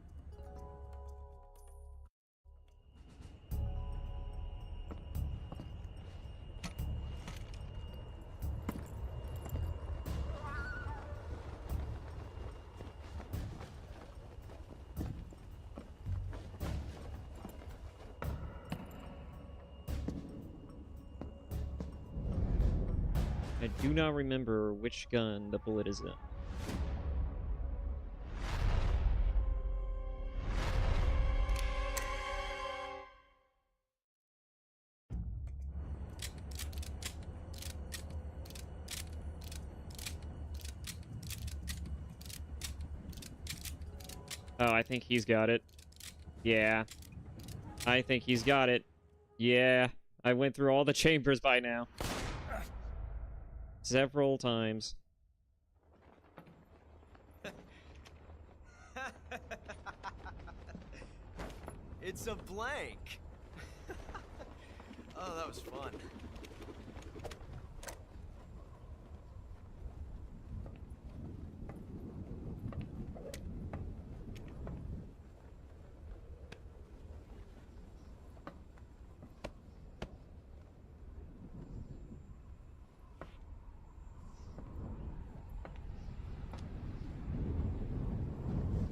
I do not remember which gun the bullet is in. Oh, I think he's got it. Yeah. I think he's got it. Yeah. I went through all the chambers by now. Several times. It's a blank. Oh, that was fun.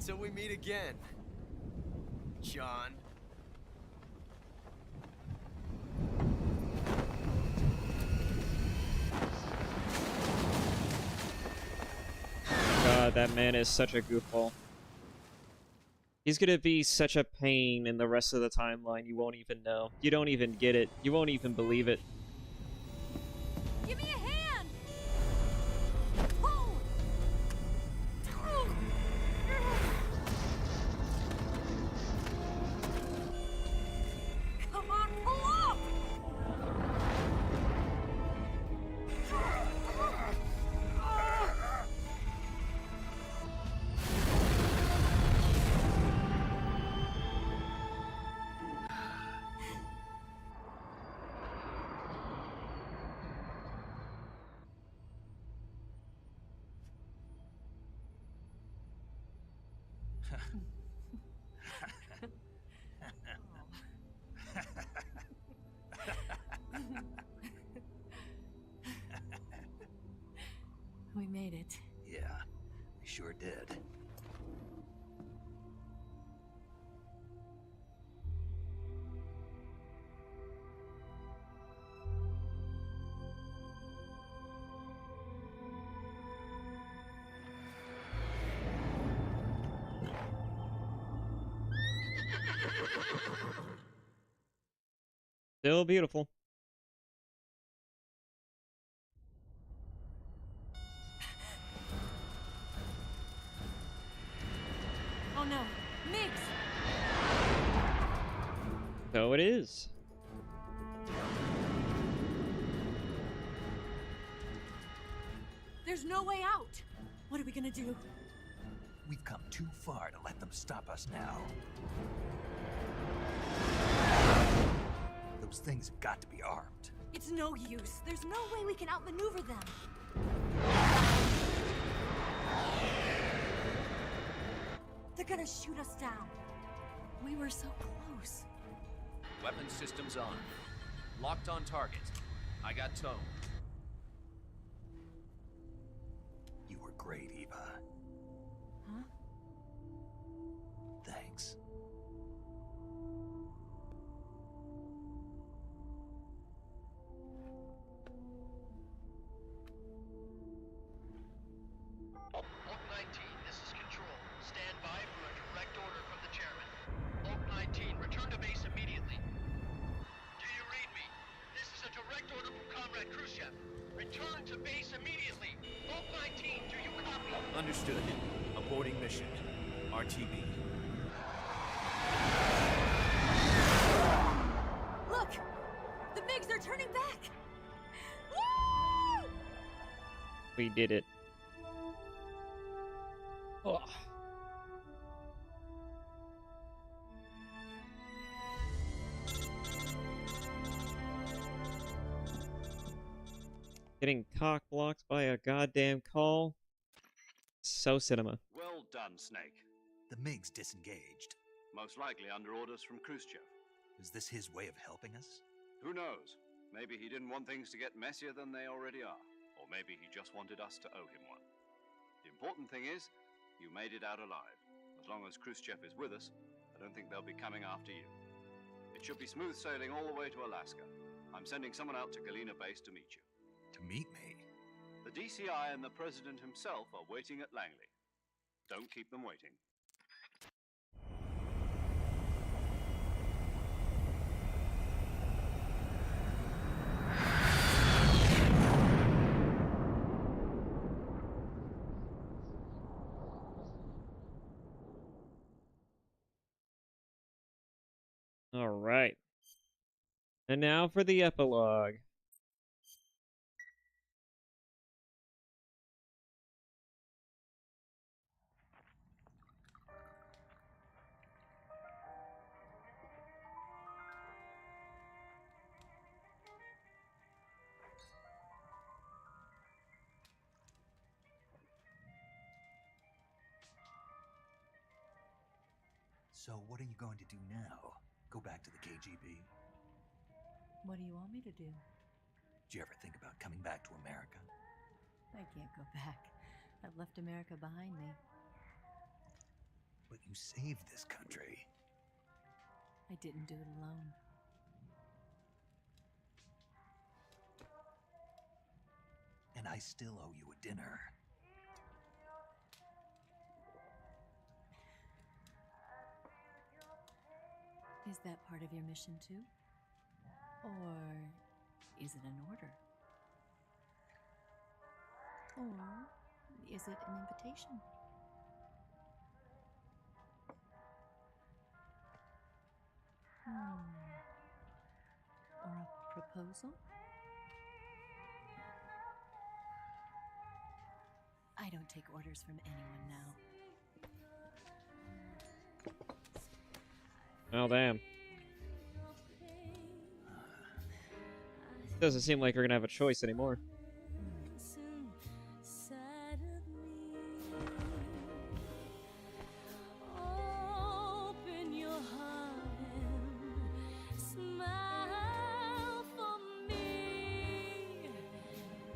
Until we meet again, John. God, that man is such a goofball. He's gonna be such a pain in the rest of the timeline, you won't even know. You don't even get it. You won't even believe it. Give me a hand! Pull! Come on, pull up! We made it. Yeah, we sure did. Still beautiful. Oh no, Mix! So it is. There's no way out! What are we gonna do? We've come too far to let them stop us now. Those things have got to be armed. It's no use. There's no way we can outmaneuver them. They're gonna shoot us down. We were so close. Weapon systems on. Locked on target. I got tone. You were great, Eva. Huh? Thanks. Oak 19, this is Control. Stand by for a direct order from the chairman. Oak 19, return to base immediately. Do you read me? This is a direct order from Comrade Khrushchev. Return to base immediately. Oak 19, do you copy? Understood. Aborting mission. RTB. Look! The MiGs are turning back! Woo! We did it. Oh. Getting cock blocked by a goddamn call. So cinema. Well done, Snake. The MiG's disengaged. Most likely under orders from Khrushchev. Is this his way of helping us? Who knows? Maybe he didn't want things to get messier than they already are. Or maybe he just wanted us to owe him one. The important thing is, you made it out alive. As long as Khrushchev is with us, I don't think they'll be coming after you. It should be smooth sailing all the way to Alaska. I'm sending someone out to Galena Base to meet you. To meet me? The DCI and the President himself are waiting at Langley. Don't keep them waiting. All right. And now for the epilogue. So what are you going to do now? Go back to the KGB? What do you want me to do? Did you ever think about coming back to America? I can't go back. I've left America behind me. But you saved this country. I didn't do it alone. And I still owe you a dinner. Is that part of your mission too? Or is it an order? Or is it an invitation? Or a proposal? I don't take orders from anyone now. Oh, damn. Doesn't seem like you're gonna have a choice anymore. Open your heart and smile for me.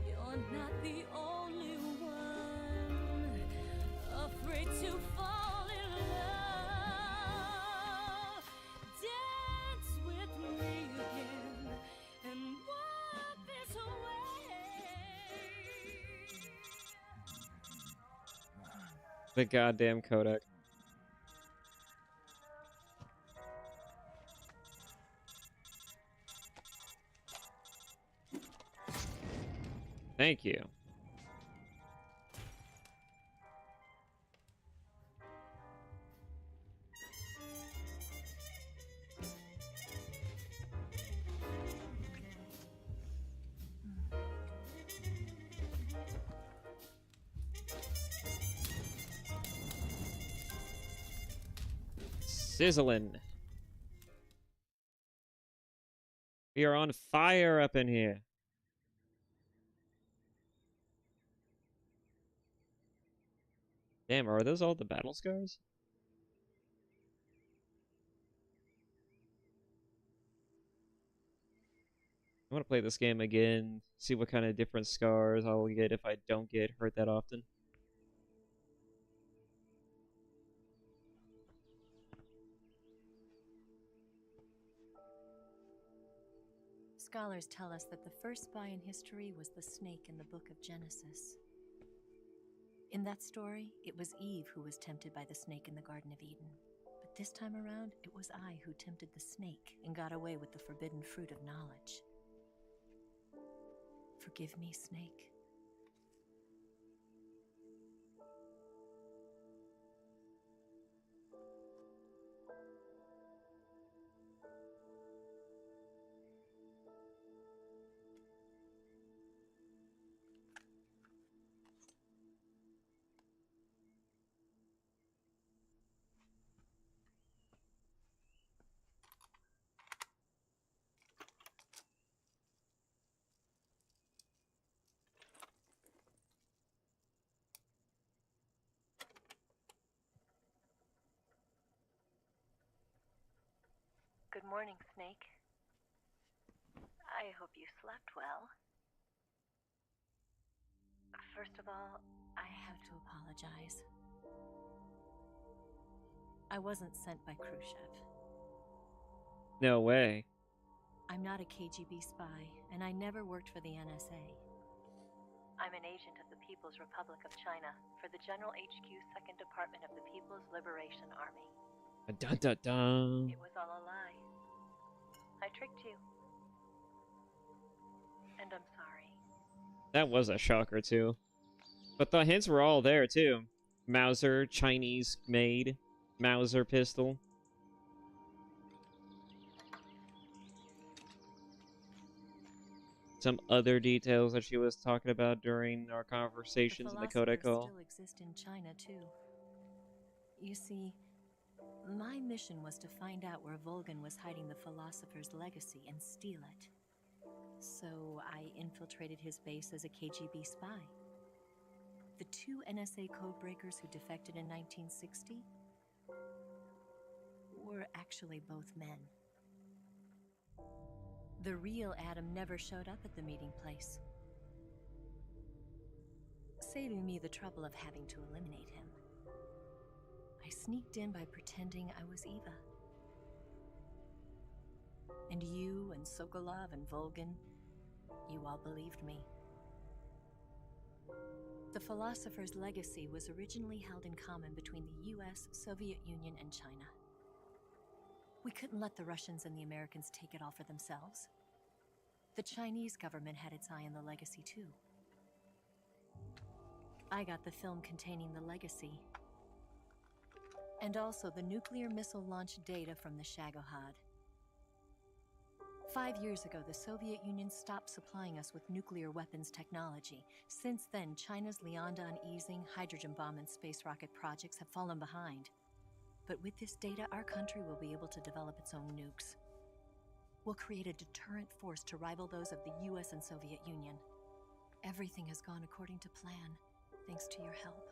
You're not the only one afraid to fall in love. Dance with me again and walk this way. The goddamn codec. Thank you. Sizzling. We are on fire up in here. Damn, are those all the battle scars? I want to play this game again, see what kind of different scars I'll get if I don't get hurt that often. Scholars tell us that the first spy in history was the snake in the book of Genesis. In that story, it was Eve who was tempted by the snake in the Garden of Eden. But this time around, it was I who tempted the snake and got away with the forbidden fruit of knowledge. Forgive me, snake. Good morning, Snake. I hope you slept well. First of all, I have to apologize. I wasn't sent by Khrushchev. No way. I'm not a KGB spy, and I never worked for the NSA. I'm an agent of the People's Republic of China for the General HQ 2nd Department of the People's Liberation Army. Dun dun dun. It was all a lie. I tricked you. And I'm sorry. That was a shocker, too. But the hints were all there, too. Mauser, Chinese made, Mauser pistol. Some other details that she was talking about during our conversations in the codec call. Still exist in China, too. You see, my mission was to find out where Volgan was hiding the philosopher's legacy and steal it. So I infiltrated his base as a KGB spy. The two NSA codebreakers who defected in 1960 were actually both men. The real Adam never showed up at the meeting place, saving me the trouble of having to eliminate him. I sneaked in by pretending I was Eva. And you and Sokolov and Volgin, you all believed me. The philosopher's legacy was originally held in common between the US, Soviet Union, and China. We couldn't let the Russians and the Americans take it all for themselves. The Chinese government had its eye on the legacy too. I got the film containing the legacy, and also the nuclear missile launch data from the Shagohod. 5 years ago, the Soviet Union stopped supplying us with nuclear weapons technology. Since then, China's Liandon easing, hydrogen bomb, and space rocket projects have fallen behind. But with this data, our country will be able to develop its own nukes. We'll create a deterrent force to rival those of the US and Soviet Union. Everything has gone according to plan, thanks to your help.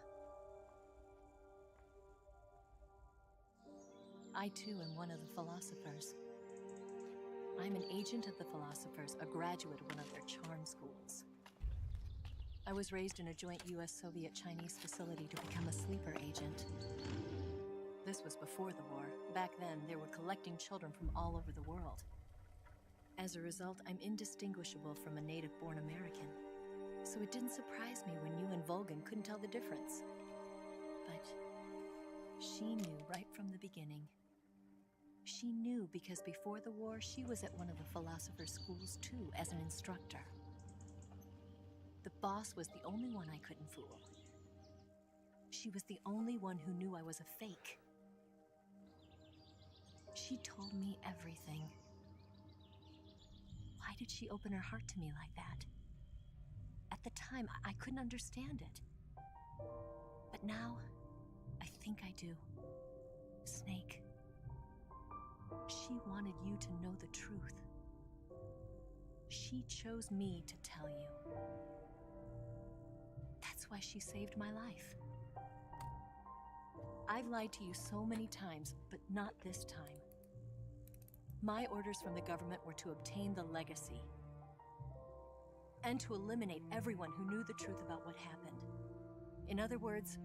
I too am one of the philosophers. I'm an agent of the philosophers, a graduate of one of their charm schools. I was raised in a joint US-Soviet-Chinese facility to become a sleeper agent. This was before the war. Back then, they were collecting children from all over the world. As a result, I'm indistinguishable from a native-born American. So it didn't surprise me when you and Volgin couldn't tell the difference. But she knew right from the beginning. She knew because before the war, she was at one of the philosopher's schools too, as an instructor. The boss was the only one I couldn't fool. She was the only one who knew I was a fake. She told me everything. Why did she open her heart to me like that? At the time, I couldn't understand it. But now, I think I do. Snake. She wanted you to know the truth. She chose me to tell you. That's why she saved my life. I've lied to you so many times, but not this time. My orders from the government were to obtain the legacy and to eliminate everyone who knew the truth about what happened. In other words,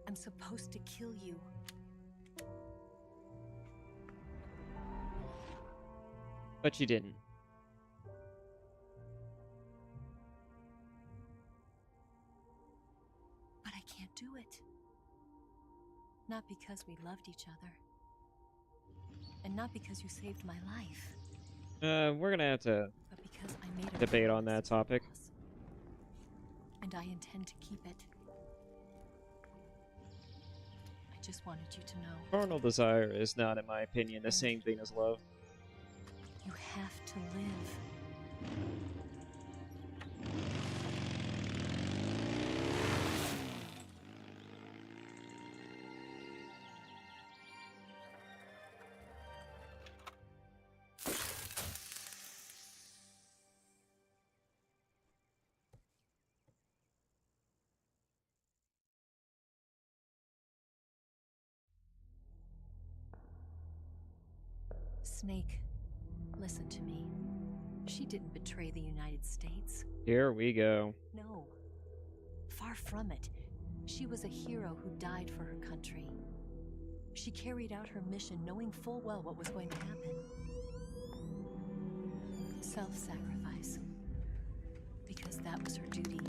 I'm supposed to kill you. But you didn't. But I can't do it. Not because we loved each other. And not because you saved my life. We're gonna have to But because I made a debate on that topic. And I intend to keep it. I just wanted you to know. Carnal desire is not, in my opinion, the same thing as love. You have to live. Snake, listen to me. She didn't betray the United States. Here we go. No. Far from it. She was a hero who died for her country. She carried out her mission knowing full well what was going to happen. Self-sacrifice. Because that was her duty.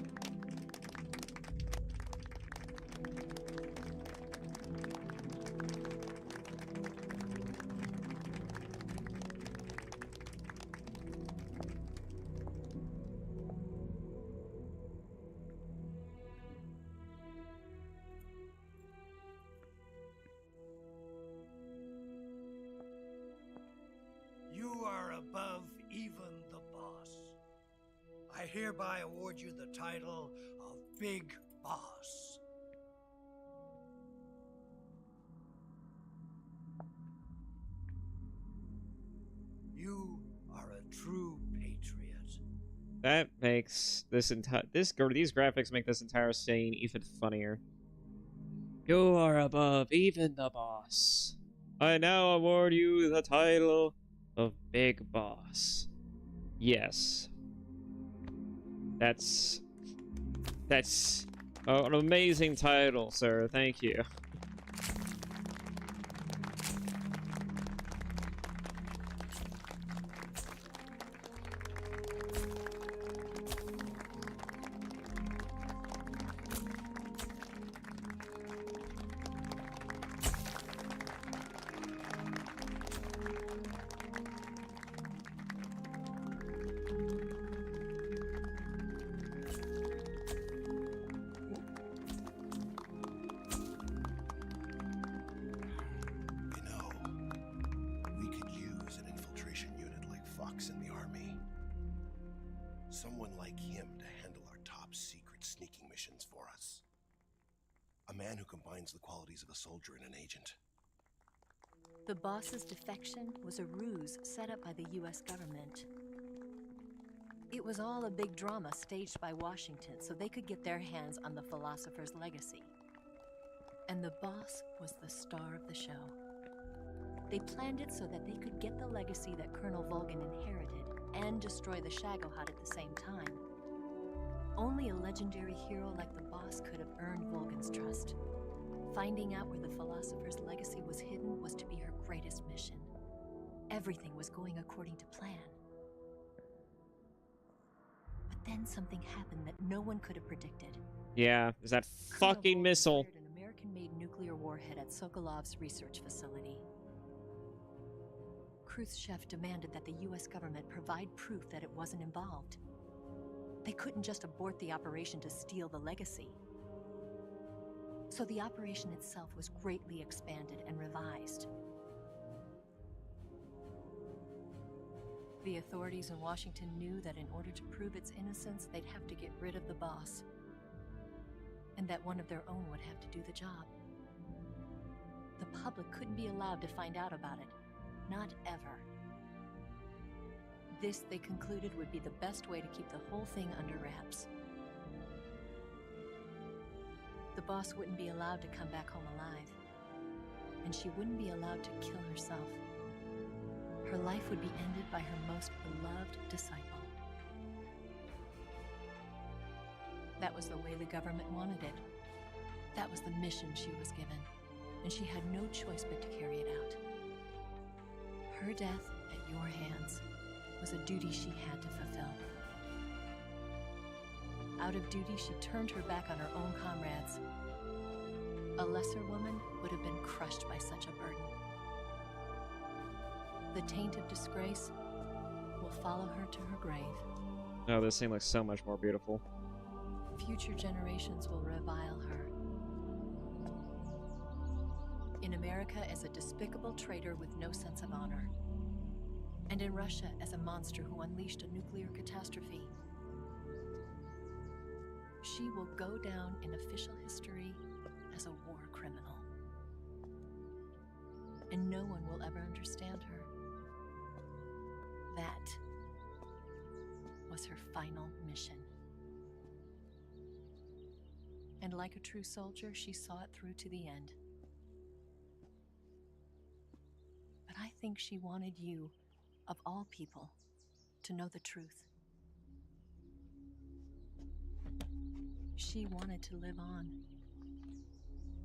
You are above even the boss. I hereby award you the title of Big Boss. You are a true patriot. That makes these graphics make this entire scene even funnier. You are above even the boss. I now award you the title of Big Boss. Yes. That's an amazing title, sir. Thank you. bucks in the army. Someone like him to handle our top secret sneaking missions for us. A man who combines the qualities of a soldier and an agent. The boss's defection was a ruse set up by the US government. It was all a big drama staged by Washington so they could get their hands on the philosopher's legacy. And the boss was the star of the show. They planned it so that they could get the legacy that Colonel Volgan inherited and destroy the Shagohod at the same time. Only a legendary hero like the boss could have earned Volgan's trust. Finding out where the philosopher's legacy was hidden was to be her greatest mission. Everything was going according to plan. But then something happened that no one could have predicted. Yeah, is that fucking missile. Fired an American-made nuclear warhead at Sokolov's research facility. Khrushchev demanded that the US government provide proof that it wasn't involved. They couldn't just abort the operation to steal the legacy. So the operation itself was greatly expanded and revised. The authorities in Washington knew that in order to prove its innocence, they'd have to get rid of the boss. And that one of their own would have to do the job. The public couldn't be allowed to find out about it. Not ever. This, they concluded, would be the best way to keep the whole thing under wraps. The boss wouldn't be allowed to come back home alive. And she wouldn't be allowed to kill herself. Her life would be ended by her most beloved disciple. That was the way the government wanted it. That was the mission she was given, and she had no choice but to carry it out. Her death at your hands was a duty she had to fulfill. Out of duty, she turned her back on her own comrades. A lesser woman would have been crushed by such a burden. The taint of disgrace will follow her to her grave. Oh, this thing looks so much more beautiful. Future generations will revile her. In America as a despicable traitor with no sense of honor. And in Russia as a monster who unleashed a nuclear catastrophe. She will go down in official history as a war criminal. And no one will ever understand her. That was her final mission. And like a true soldier, she saw it through to the end. But I think she wanted you, of all people, to know the truth. She wanted to live on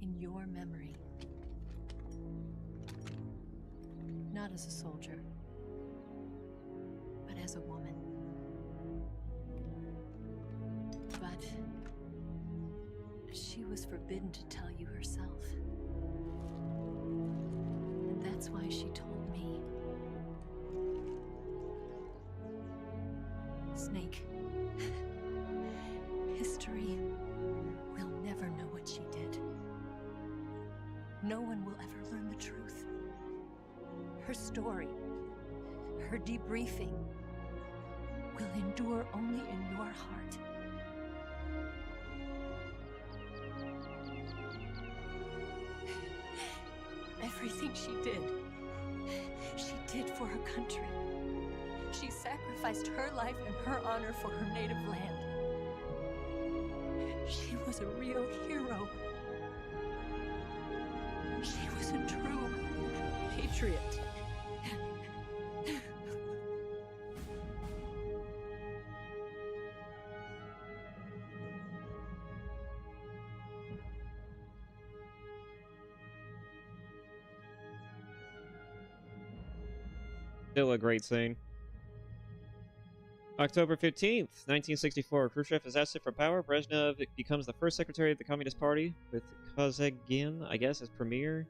in your memory. Not as a soldier, but as a woman. But she was forbidden to tell you herself. And that's why she told me. Snake, history will never know what she did. No one will ever learn the truth. Her story, her debriefing, will endure only in your heart. Everything she did for her country. She sacrificed her life and her honor for her native land. She was a real hero. She was a true patriot. Still a great scene. October 15th, 1964. Khrushchev is ousted from power. Brezhnev becomes the first secretary of the Communist Party, with Kazagin, I guess, as premier.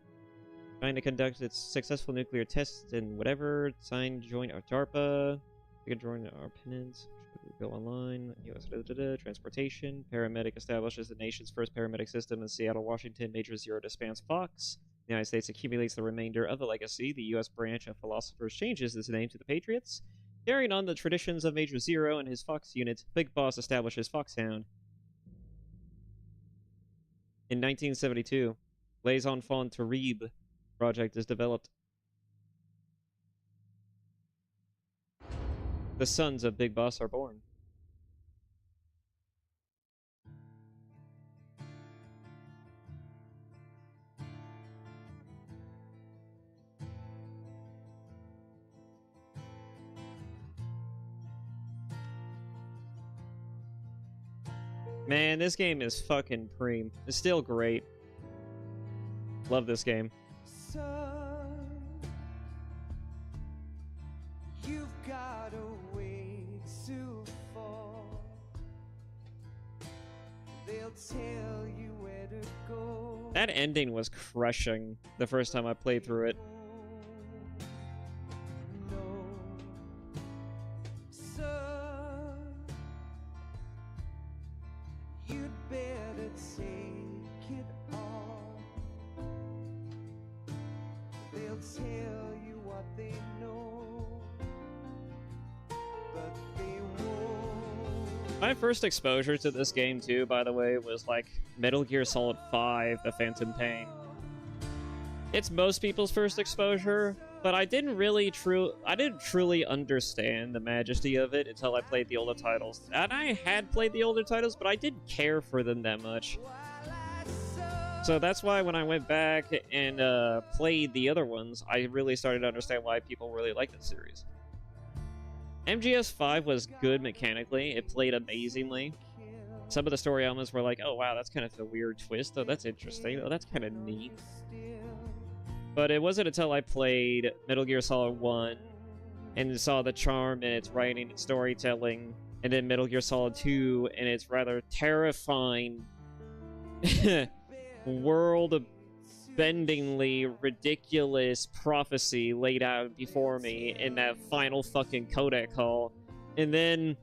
Trying to conduct its successful nuclear tests and whatever. Signed joint DARPA. We can join our penance. Go online. US transportation. Paramedic establishes the nation's first paramedic system in Seattle, Washington. Major Zero disbands Fox. The United States accumulates the remainder of the legacy. The U.S. branch of philosophers changes its name to the Patriots. Carrying on the traditions of Major Zero and his Fox unit, Big Boss establishes Foxhound. In 1972, Les Enfants Terribles project is developed. The sons of Big Boss are born. Man, this game is fucking preem. It's still great. Love this game. Son, you've got a way to fall. They'll tell you where to go. That ending was crushing the first time I played through it. Son, you'd better take it all. They'll tell you what they know, but they won't. My first exposure to this game, too, by the way, was like Metal Gear Solid 5, The Phantom Pain. It's most people's first exposure, but I didn't truly understand the majesty of it until I played the older titles. And I had played the older titles, but I didn't care for them that much. So that's why when I went back and played the other ones, I really started to understand why people really like this series. MGS 5 was good mechanically. It played amazingly. Some of the story elements were like, oh wow, that's kind of a weird twist. Oh, that's interesting. Oh, that's kind of neat. But it wasn't until I played Metal Gear Solid 1 and saw the charm in its writing and storytelling, and then Metal Gear Solid 2 and its rather terrifying, world-bendingly ridiculous prophecy laid out before me in that final fucking codec call. And then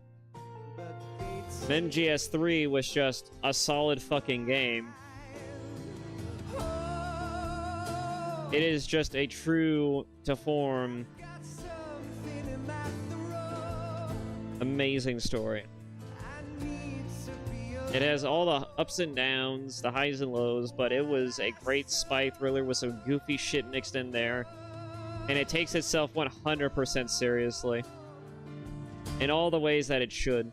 MGS 3 was just a solid fucking game. It is just a true to form amazing story. It has all the ups and downs, the highs and lows, but it was a great spy thriller with some goofy shit mixed in there. And it takes itself 100% seriously. In all the ways that it should.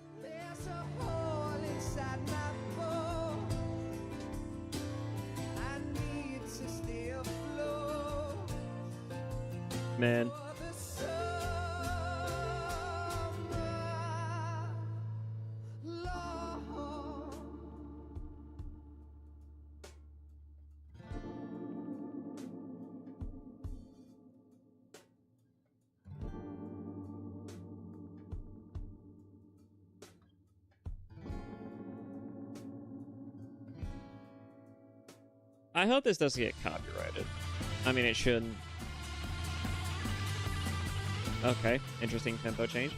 Man. I hope this doesn't get copyrighted. I mean, it shouldn't. Okay, interesting tempo change.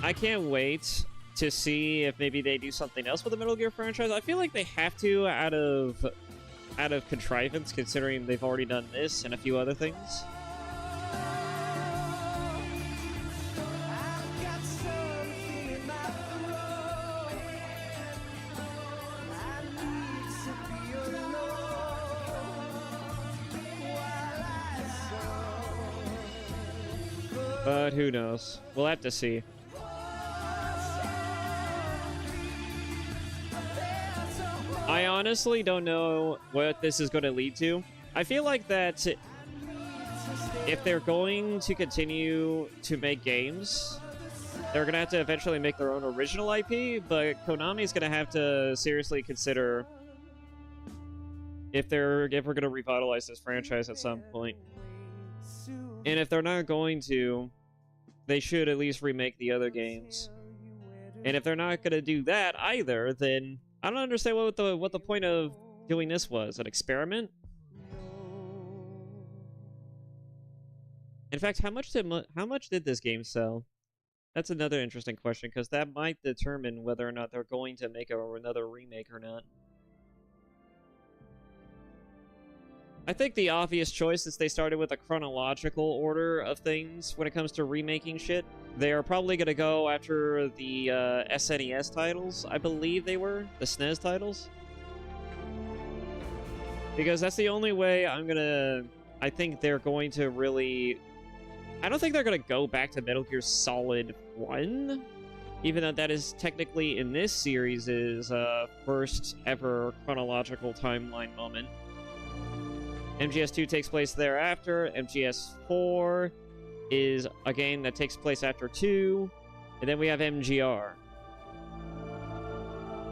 I can't wait to see if maybe they do something else with the Metal Gear franchise. I feel like they have to out of contrivance, considering they've already done this and a few other things. But who knows? We'll have to see. I honestly don't know what this is going to lead to. I feel like that if they're going to continue to make games, they're going to have to eventually make their own original IP, but Konami's going to have to seriously consider if we're going to revitalize this franchise at some point. And if they're not going to, they should at least remake the other games. And if they're not going to do that either, then I don't understand what the point of doing this was. An experiment? In fact, how much did this game sell? That's another interesting question, because that might determine whether or not they're going to make another remake or not. I think the obvious choice is they started with a chronological order of things when it comes to remaking shit. They are probably going to go after the SNES titles, I believe they were. The SNES titles. Because that's the only way I think they're going to really... I don't think they're going to go back to Metal Gear Solid 1. Even though that is technically, in this series, is first ever chronological timeline moment. MGS 2 takes place thereafter. MGS 4 is a game that takes place after 2. And then we have MGR.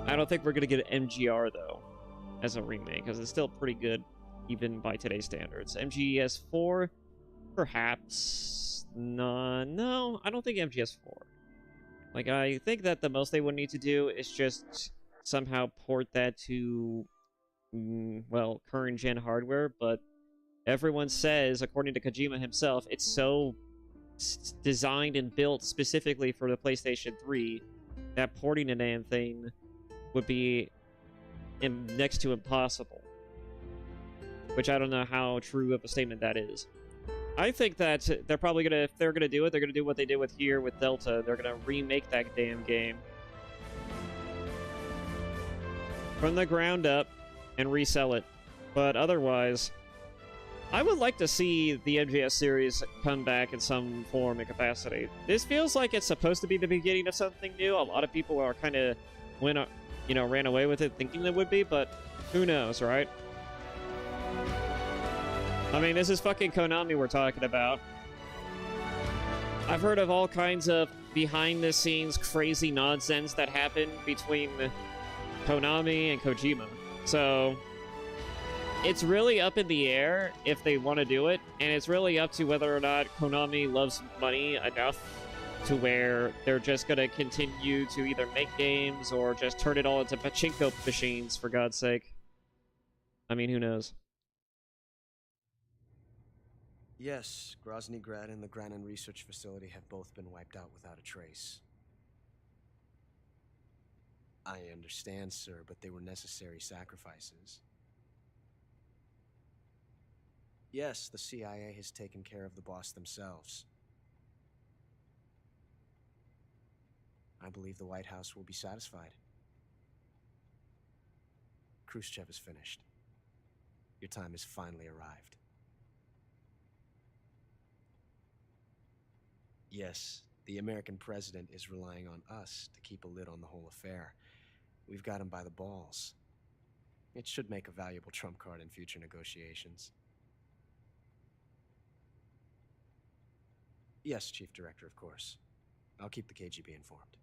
I don't think we're going to get an MGR, though, as a remake, because it's still pretty good, even by today's standards. MGS 4, perhaps. No, I don't think MGS 4. Like, I think that the most they would need to do is just somehow port that to, well, current-gen hardware, but everyone says, according to Kojima himself, it's so designed and built specifically for the PlayStation 3 that porting a damn thing would be next to impossible. Which I don't know how true of a statement that is. I think that they're probably gonna, if they're gonna do it, they're gonna do what they did with here with Delta. They're gonna remake that damn game from the ground up and resell it. But otherwise, I would like to see the MGS series come back in some form and capacity. This feels like it's supposed to be the beginning of something new. A lot of people are kind of ran away with it thinking it would be, but who knows, right? I mean, this is fucking Konami we're talking about. I've heard of all kinds of behind-the-scenes crazy nonsense that happened between Konami and Kojima. So, it's really up in the air if they want to do it, and it's really up to whether or not Konami loves money enough to where they're just going to continue to either make games or just turn it all into pachinko machines, for God's sake. I mean, who knows? Yes, Grozny Grad and the Granin Research Facility have both been wiped out without a trace. I understand, sir, but they were necessary sacrifices. Yes, the CIA has taken care of the boss themselves. I believe the White House will be satisfied. Khrushchev is finished. Your time has finally arrived. Yes, the American president is relying on us to keep a lid on the whole affair. We've got him by the balls. It should make a valuable trump card in future negotiations. Yes, Chief Director, of course. I'll keep the KGB informed.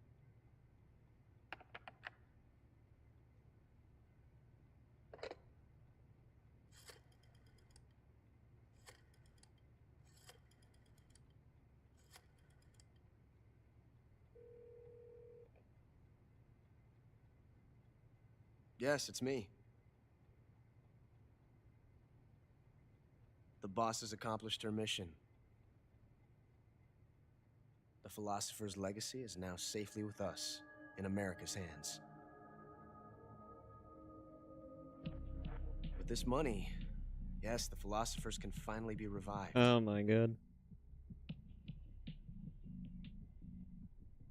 Yes, it's me. The boss has accomplished her mission. The philosopher's legacy is now safely with us, in America's hands. With this money, yes, the philosophers can finally be revived. Oh my god.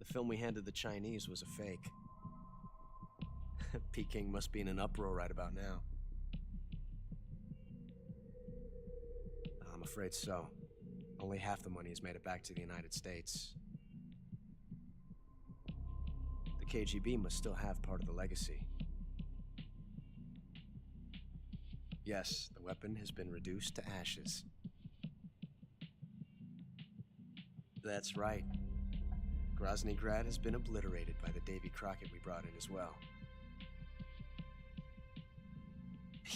The film we handed the Chinese was a fake. Peking must be in an uproar right about now. I'm afraid so. Only half the money has made it back to the United States. The KGB must still have part of the legacy. Yes, the weapon has been reduced to ashes. That's right. Grozny Grad has been obliterated by the Davy Crockett we brought in as well.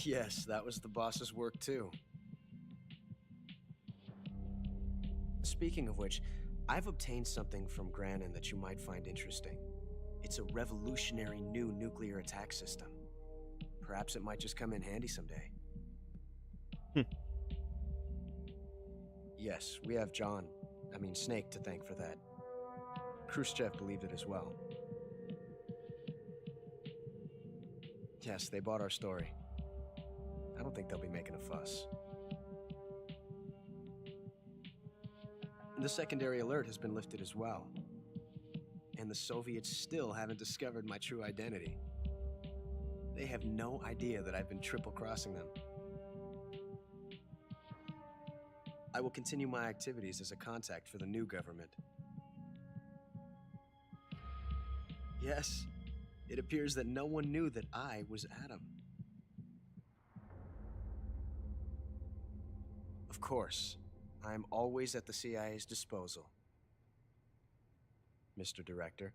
Yes, that was the boss's work too. Speaking of which, I've obtained something from Granin that you might find interesting. It's a revolutionary new nuclear attack system. Perhaps it might just come in handy someday. Yes, we have Snake to thank for that. Khrushchev believed it as well. Yes, they bought our story. I don't think they'll be making a fuss. The secondary alert has been lifted as well. And the Soviets still haven't discovered my true identity. They have no idea that I've been triple-crossing them. I will continue my activities as a contact for the new government. Yes, it appears that no one knew that I was Adam. Of course, I'm always at the CIA's disposal, Mr. Director.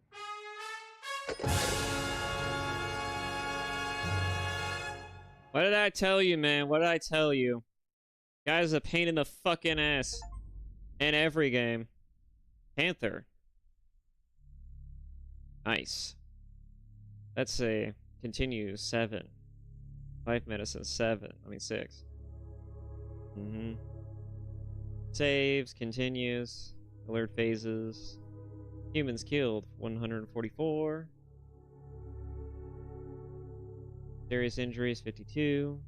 What did I tell you, man? What did I tell you? Guy's a pain in the fucking ass. In every game. Panther. Nice. Let's see. Continue. 7. 5 medicine. 7. I mean 6. Saves. Continues. Alert phases. Humans killed. 144. Serious injuries. 52.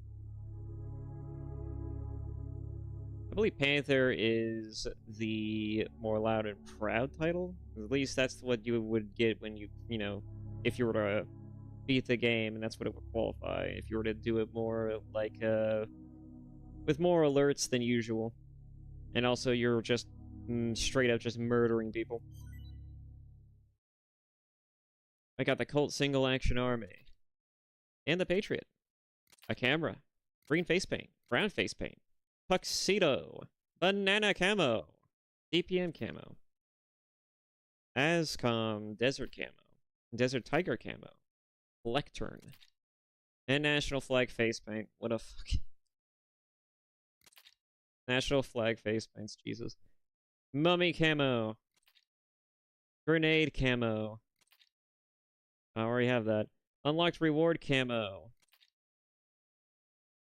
I believe Panther is the more loud and proud title. At least that's what you would get when you know, if you were to beat the game, and that's what it would qualify. If you were to do it more like, with more alerts than usual. And also you're just straight up just murdering people. I got the Colt Single Action Army. And the Patriot. A camera. Green face paint. Brown face paint. Tuxedo, Banana Camo, DPM Camo, ASCOM Desert Camo, Desert Tiger Camo, Lectern, and National Flag Face Paint. What a fuck. National Flag Face Paints, Jesus. Mummy Camo, Grenade Camo. I already have that. Unlocked Reward Camo.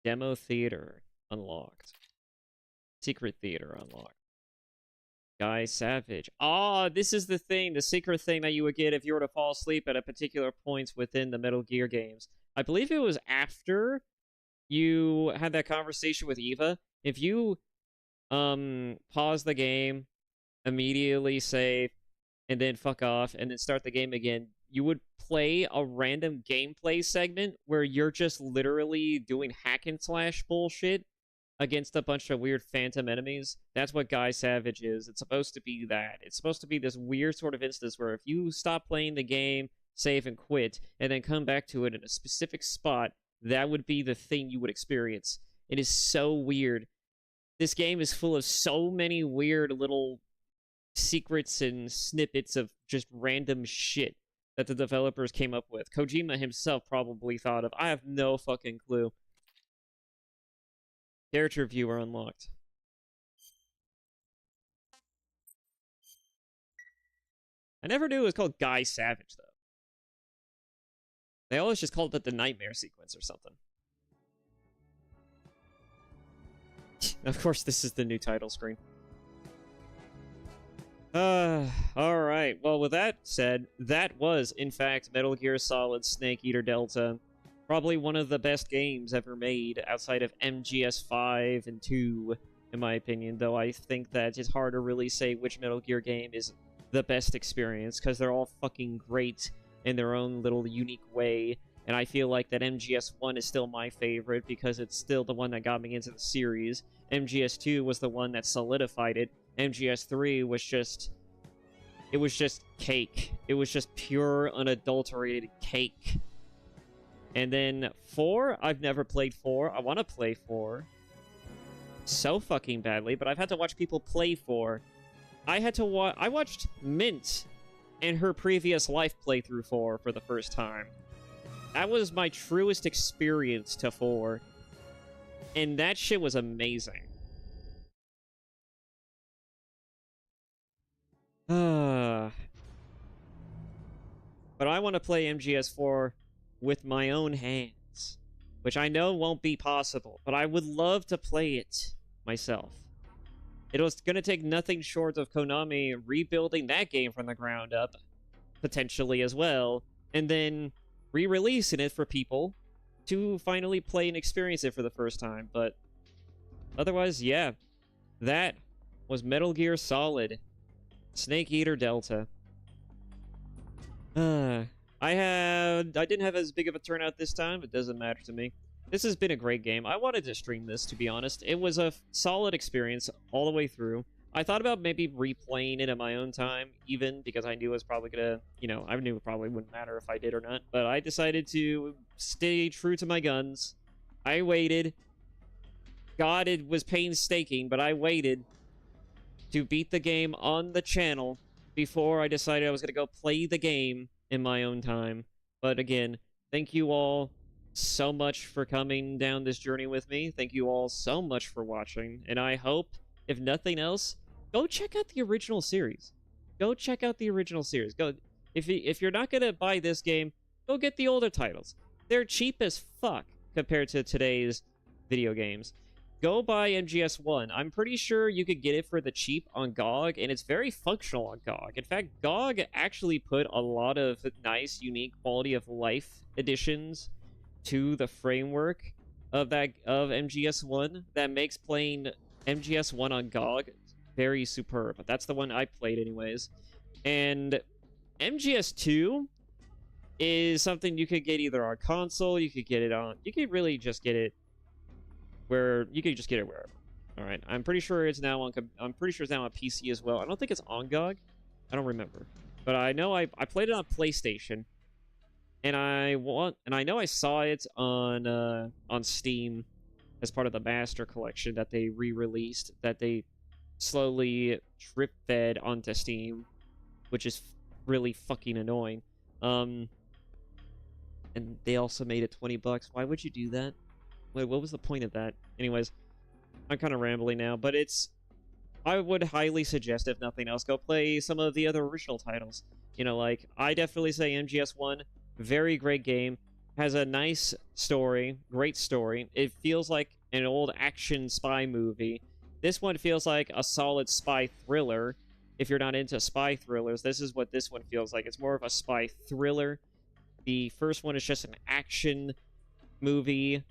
Demo Theater, unlocked. Secret Theater unlocked. Guy Savage. Ah, this is the thing, the secret thing that you would get if you were to fall asleep at a particular points within the Metal Gear games. I believe it was after you had that conversation with Eva. If you pause the game, immediately save, and then fuck off, and then start the game again, you would play a random gameplay segment where you're just literally doing hack and slash bullshit against a bunch of weird phantom enemies. That's what Guy Savage is. It's supposed to be that. It's supposed to be this weird sort of instance where if you stop playing the game, save and quit, and then come back to it in a specific spot, that would be the thing you would experience. It is so weird. This game is full of so many weird little secrets and snippets of just random shit that the developers came up with. Kojima himself probably thought of. I have no fucking clue. Character viewer unlocked. I never knew it was called Guy Savage, though. They always just called it the Nightmare Sequence or something. Of course, this is the new title screen. Alright. Well, with that said, that was, in fact, Metal Gear Solid Snake Eater Delta. Probably one of the best games ever made outside of MGS 5 and 2, in my opinion, though I think that it's hard to really say which Metal Gear game is the best experience, because they're all fucking great in their own little unique way, and I feel like that MGS 1 is still my favorite because it's still the one that got me into the series. MGS 2 was the one that solidified it. MGS 3 was just... it was just cake. It was just pure, unadulterated cake. And then 4, I've never played 4. I want to play 4 so fucking badly, but I've had to watch people play 4. I watched Mint and her previous life playthrough 4 for the first time. That was my truest experience to 4. And that shit was amazing. But I want to play MGS 4 with my own hands, which I know won't be possible, but I would love to play it myself. It was going to take nothing short of Konami rebuilding that game from the ground up, potentially as well, and then re-releasing it for people to finally play and experience it for the first time. But otherwise, yeah, that was Metal Gear Solid Snake Eater Delta. I didn't have as big of a turnout this time. It doesn't matter to me. This has been a great game. I wanted to stream this, to be honest. It was a solid experience all the way through. I thought about maybe replaying it at my own time, even, because I knew it was probably gonna, you know, I knew it probably wouldn't matter if I did or not. But I decided to stay true to my guns. I waited. God, it was painstaking, but I waited to beat the game on the channel before I decided I was gonna go play the game in my own time. But again, thank you all so much for coming down this journey with me. Thank you all so much for watching, and I hope, if nothing else, go check out the original series. Go check out the original series. Go, if you're not gonna buy this game, go get the older titles. They're cheap as fuck compared to today's video games. Go buy MGS1. I'm pretty sure you could get it for the cheap on GOG, and it's very functional on GOG. In fact, GOG actually put a lot of nice, unique quality of life additions to the framework of MGS1 that makes playing MGS1 on GOG very superb. But that's the one I played anyways. And MGS2 is something you could get either on console, you could really just get it wherever. All right, I'm pretty sure it's now on PC as well. I don't think it's on GOG. I don't remember, but I know I played it on PlayStation, and I know I saw it on Steam as part of the Master Collection that they re-released, that they slowly drip-fed onto Steam, which is really fucking annoying. And they also made it $20. Why would you do that? Wait, what was the point of that? Anyways, I'm kind of rambling now, but I would highly suggest, if nothing else, go play some of the other original titles. You know, like, I definitely say MGS1, very great game, has a nice story, great story. It feels like an old action spy movie. This one feels like a solid spy thriller. If you're not into spy thrillers, this is what this one feels like. It's more of a spy thriller. The first one is just an action movie,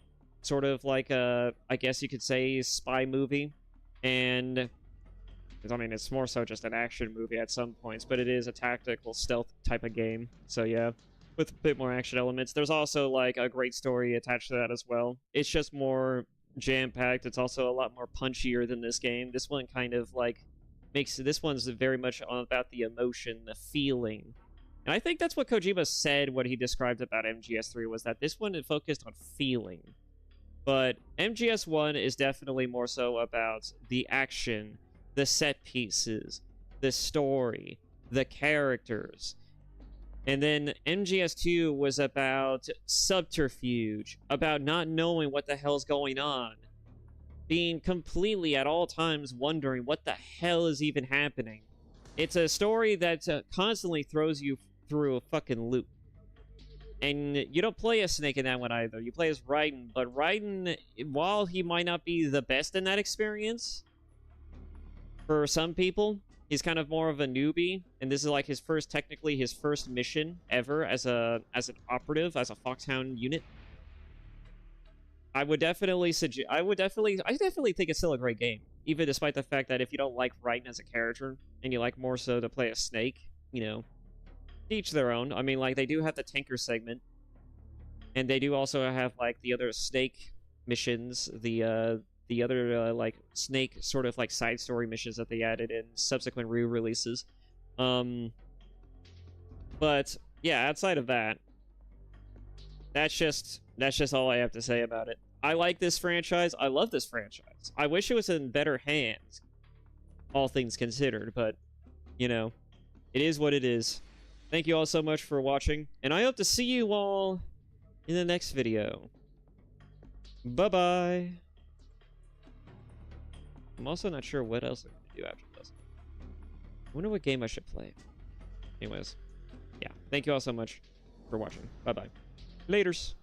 sort of like a, I guess you could say, spy movie. And, I mean, it's more so just an action movie at some points, but it is a tactical stealth type of game. So yeah, with a bit more action elements. There's also, like, a great story attached to that as well. It's just more jam-packed. It's also a lot more punchier than this game. This one kind of, like, this one's very much about the emotion, the feeling. And I think that's what Kojima said when he described about MGS3, was that this one focused on feeling. But MGS1 is definitely more so about the action, the set pieces, the story, the characters. And then MGS2 was about subterfuge, about not knowing what the hell's going on, being completely at all times wondering what the hell is even happening. It's a story that constantly throws you through a fucking loop. And you don't play as Snake in that one either. You play as Raiden, but Raiden, while he might not be the best in that experience, for some people, he's kind of more of a newbie, and this is like technically his first mission ever as an operative, as a Foxhound unit. I definitely think it's still a great game, even despite the fact that if you don't like Raiden as a character, and you like more so to play a Snake, you know, each their own. I mean, like, they do have the tanker segment, and they do also have, like, the other Snake missions, the other, like, Snake sort of, like, side story missions that they added in subsequent re-releases. But, yeah, outside of that, that's just all I have to say about it. I like this franchise. I love this franchise. I wish it was in better hands, all things considered, but, you know, it is what it is. Thank you all so much for watching, and I hope to see you all in the next video. Bye-bye. I'm also not sure what else I'm going to do after this. I wonder what game I should play. Anyways, yeah. Thank you all so much for watching. Bye-bye. Laters.